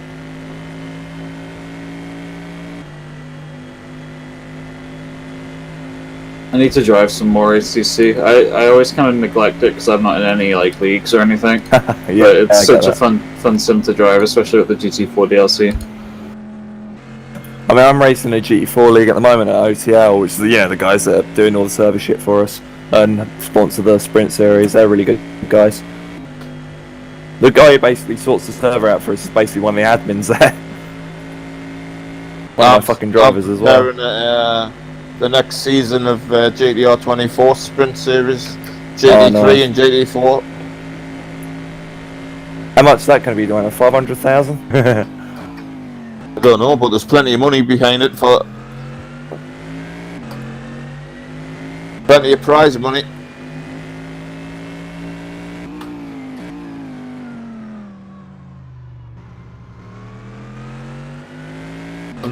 I need to drive some more ACC. I always kind of neglect it because I'm not in any like leagues or anything. But it's such a fun sim to drive, especially with the GT4 DLC. I mean, I'm racing a GT4 league at the moment at OTL, which is the guys that are doing all the service shit for us and sponsor the sprint series. They're really good guys. The guy who basically sorts the server out for us is basically one of the admins there. One of my fucking drivers as well. They're in the next season of GTR 24 sprint series, GT3 nice. and GT4. How much is that going to be doing? 500,000? I don't know, but there's plenty of money behind it for plenty of prize money.